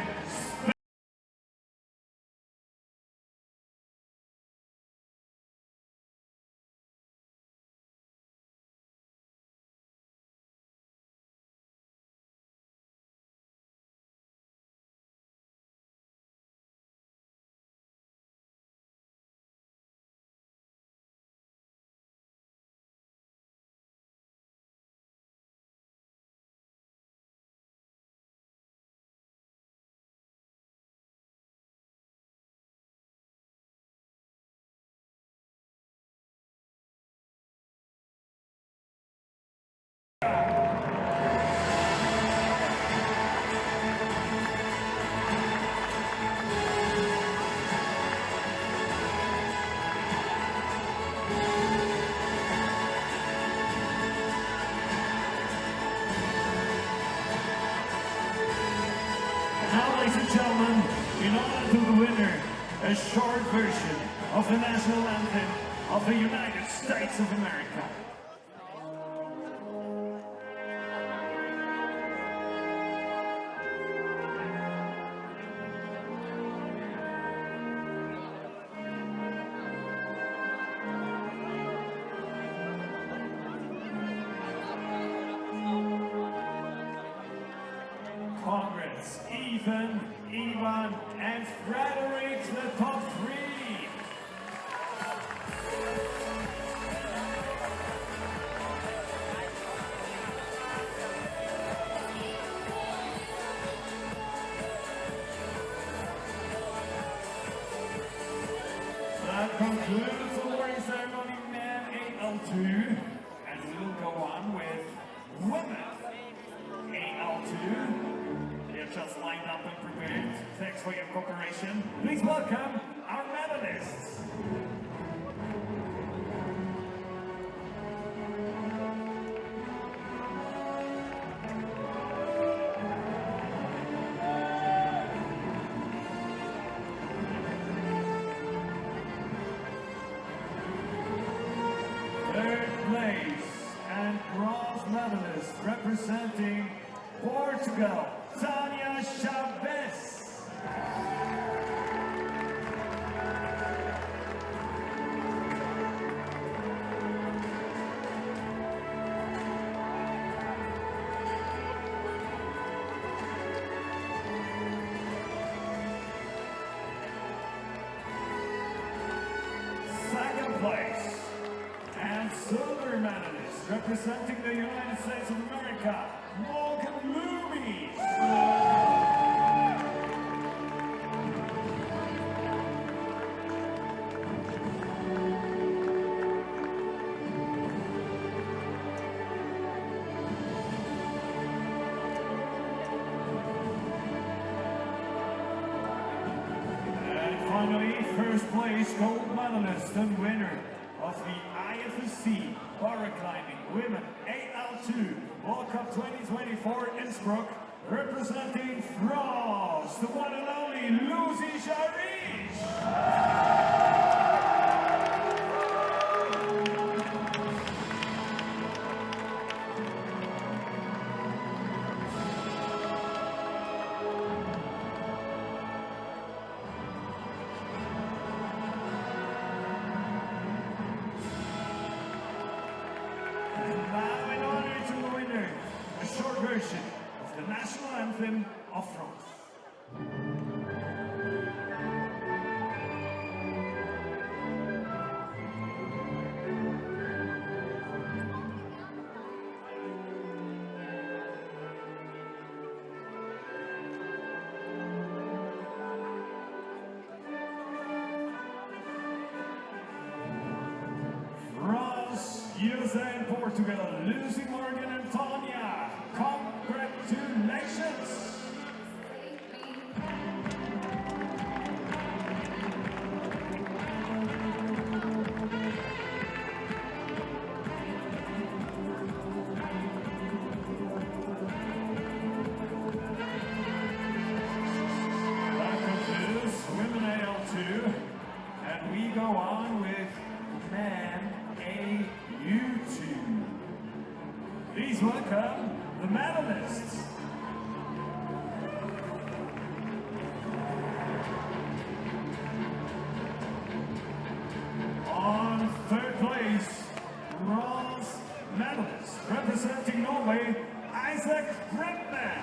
Now, ladies and gentlemen, in order to the winner, a short version of the national anthem of the United States of America. Congrats, Ethan, Ivan, and Frederick, the top three. That concludes the awarding ceremony men AL2, and we will go on with women AL2. They're just lined up and prepared. Thanks for your cooperation. Please welcome our medalists. Third place and bronze medalist representing Portugal, Tanya Chavez. Second place and silver medalist representing the United States of America, Morgan Loomis. And finally, first place gold medalist and winner of the IFSC Paraclimbing Women AL2 World Cup 2024 Innsbruck, representing France, the one and only Lucy Charish. Now, in order to the winner, a short version of the national anthem of France. USA and Portugal, Lucy Morgan and Tanya. Congratulations! That concludes women AL2, and we go on with men AU2. Please welcome the medalists. On third place, bronze medalist, representing Norway, Isaac Gripman.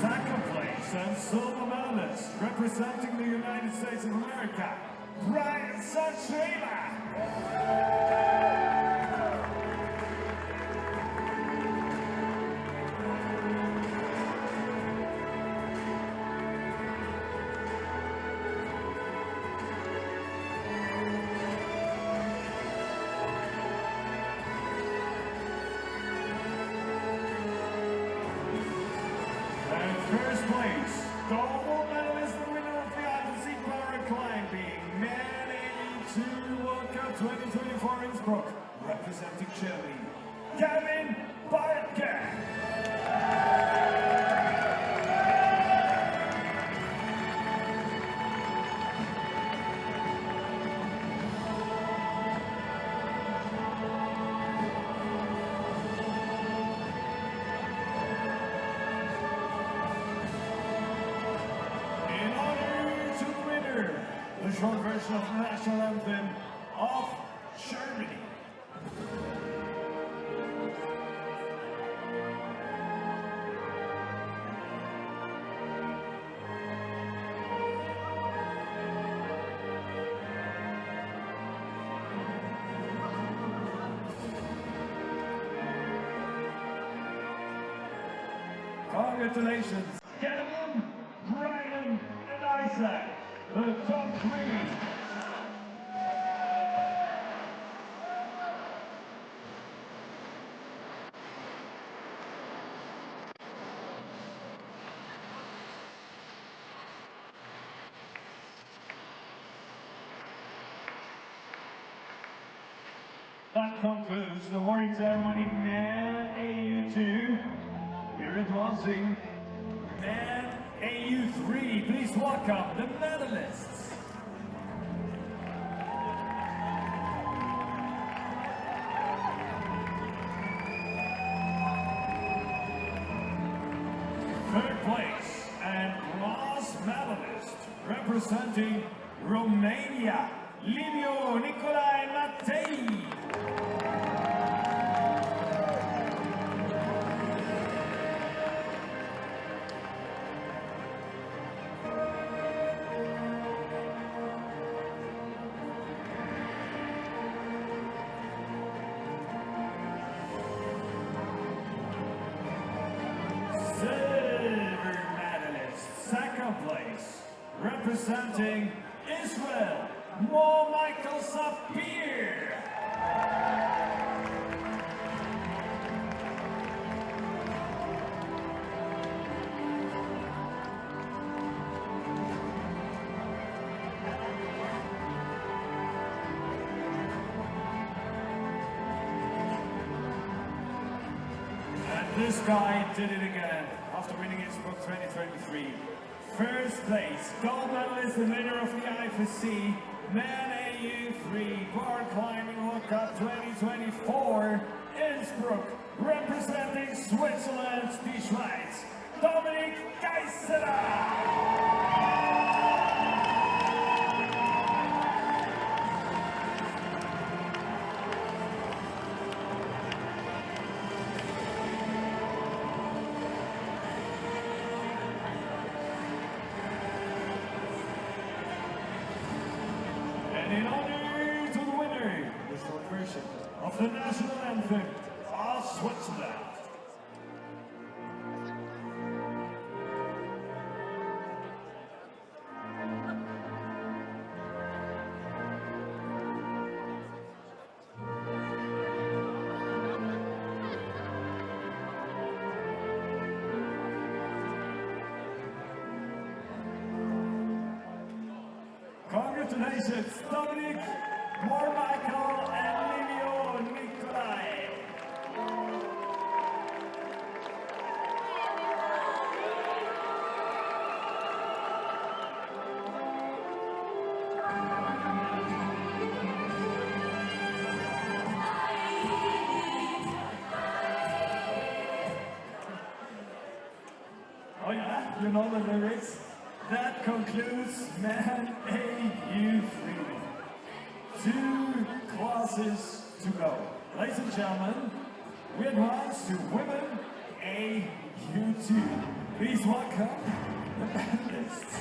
Second place and silver medalist, representing the United States of America, Brian Sanchela. And first place, gold medalist and winner of the IFSC paragliding, men AU2 World Cup 2024 Innsbruck, representing Germany, Gavin Bartke. In honor to the winner, the short version of the national anthem of Germany. Congratulations, Kevin, Brian, and Isaac, the top three. That concludes the awarding ceremony, men AU2. We're advancing men AU3. Please welcome the medalists. Third place and bronze medalist representing Romania, Livio Nicolae Mattei. Silver medalist, second place, representing Israel, Mo Michael Sapir. And this guy did it again after winning Innsbruck 2023. First place, gold medalist and winner of the IFSC, men AU3 Bar Climbing World Cup 2024, Innsbruck, representing Switzerland, die Schweiz, Dominik Geisseler. And in honor to the winner, the short version Congratulations, Dominic, Michael, and Livio Nikolai. Oh yeah, you know the lyrics. That concludes man AU3. 2 classes to go. Ladies and gentlemen, we advance to women AU2. Please welcome the medalists.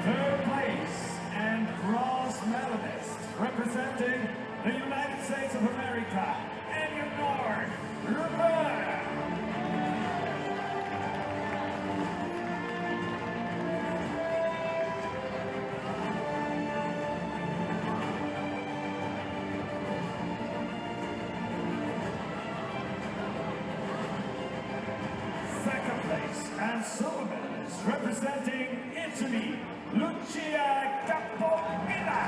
Third place and bronze medalist representing the United States of America, Eleanor Rivera. Second place and silver medalist representing Italy, Lucia Capomina.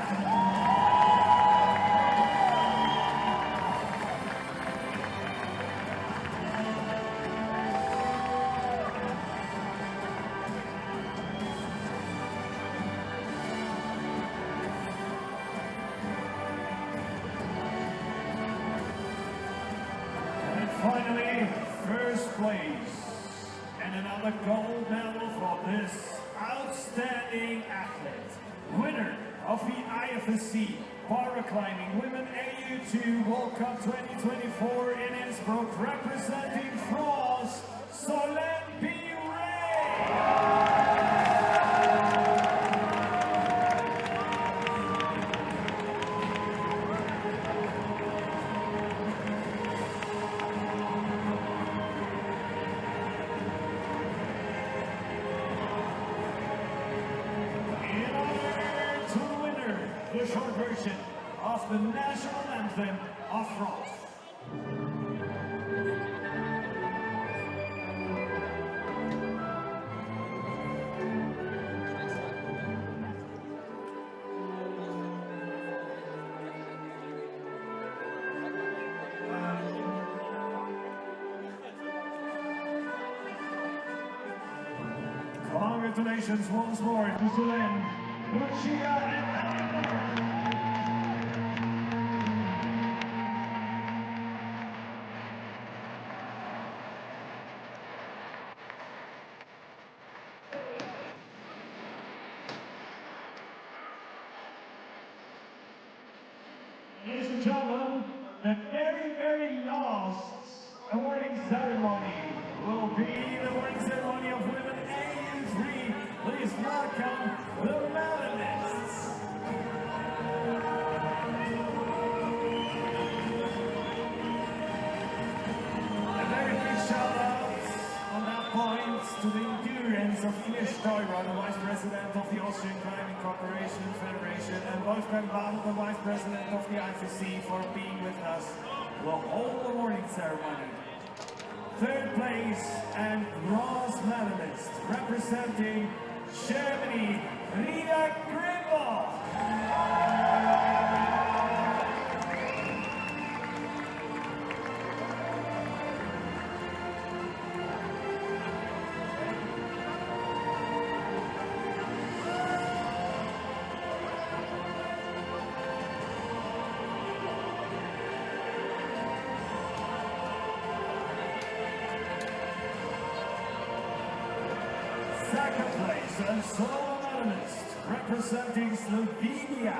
And finally, first place and another gold medal for this outstanding athlete. Winner of the IFSC Paraclimbing Women AU2 World Cup 2024 in Innsbruck, representing France, Solène Biret. In order to the winner, the short version of the national anthem of France. Congratulations once more to Solène, Lucia, and ladies and gentlemen, the very last awarding ceremony will be the awarding ceremony of women AU3. Please welcome the medalists. A very big shout out on that point to the endurance of Ines Steurer, the Vice President of the Austrian Climbing Corporation Federation, and Wolfgang Wabel, the Vice President of the IFSC, for being with us the whole awarding ceremony. Third place and bronze medalist representing Germany, Ria Grimble. Second place and solo medalist representing Slovenia,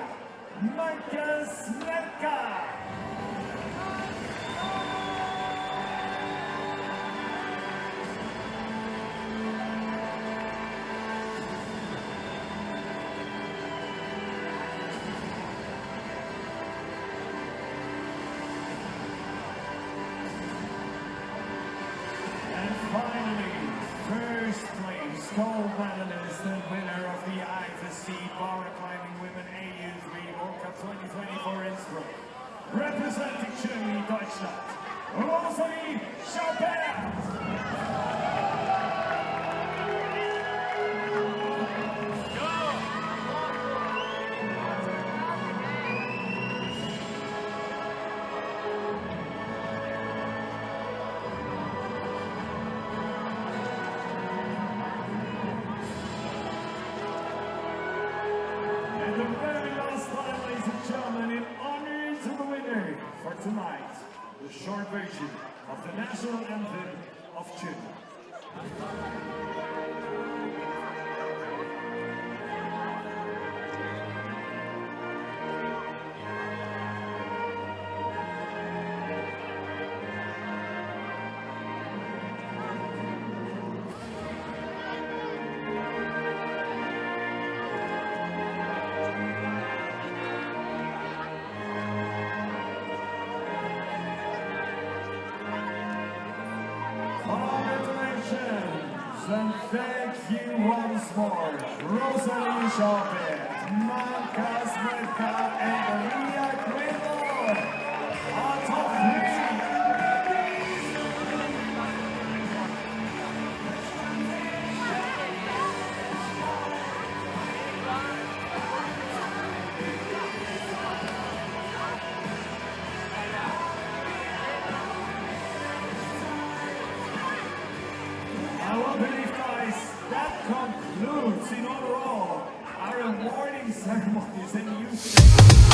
Marcus Merka. And finally, first place gold medalist and winner of the IFSC Bar Climbing Women AU3 World Cup 2024 Innsbruck. Representing Germany, Deutschland, Rosalie Schaubert. And the very last time, ladies and gentlemen, in honor to the winner for tonight, the short version of the national anthem of Germany. Congratulations and thank you once more, Rosalie Schaubert, Marcus Medka, and Ria Greenwald. On top three. I will believe, guys, that concludes in overall our awarding ceremonies and youth.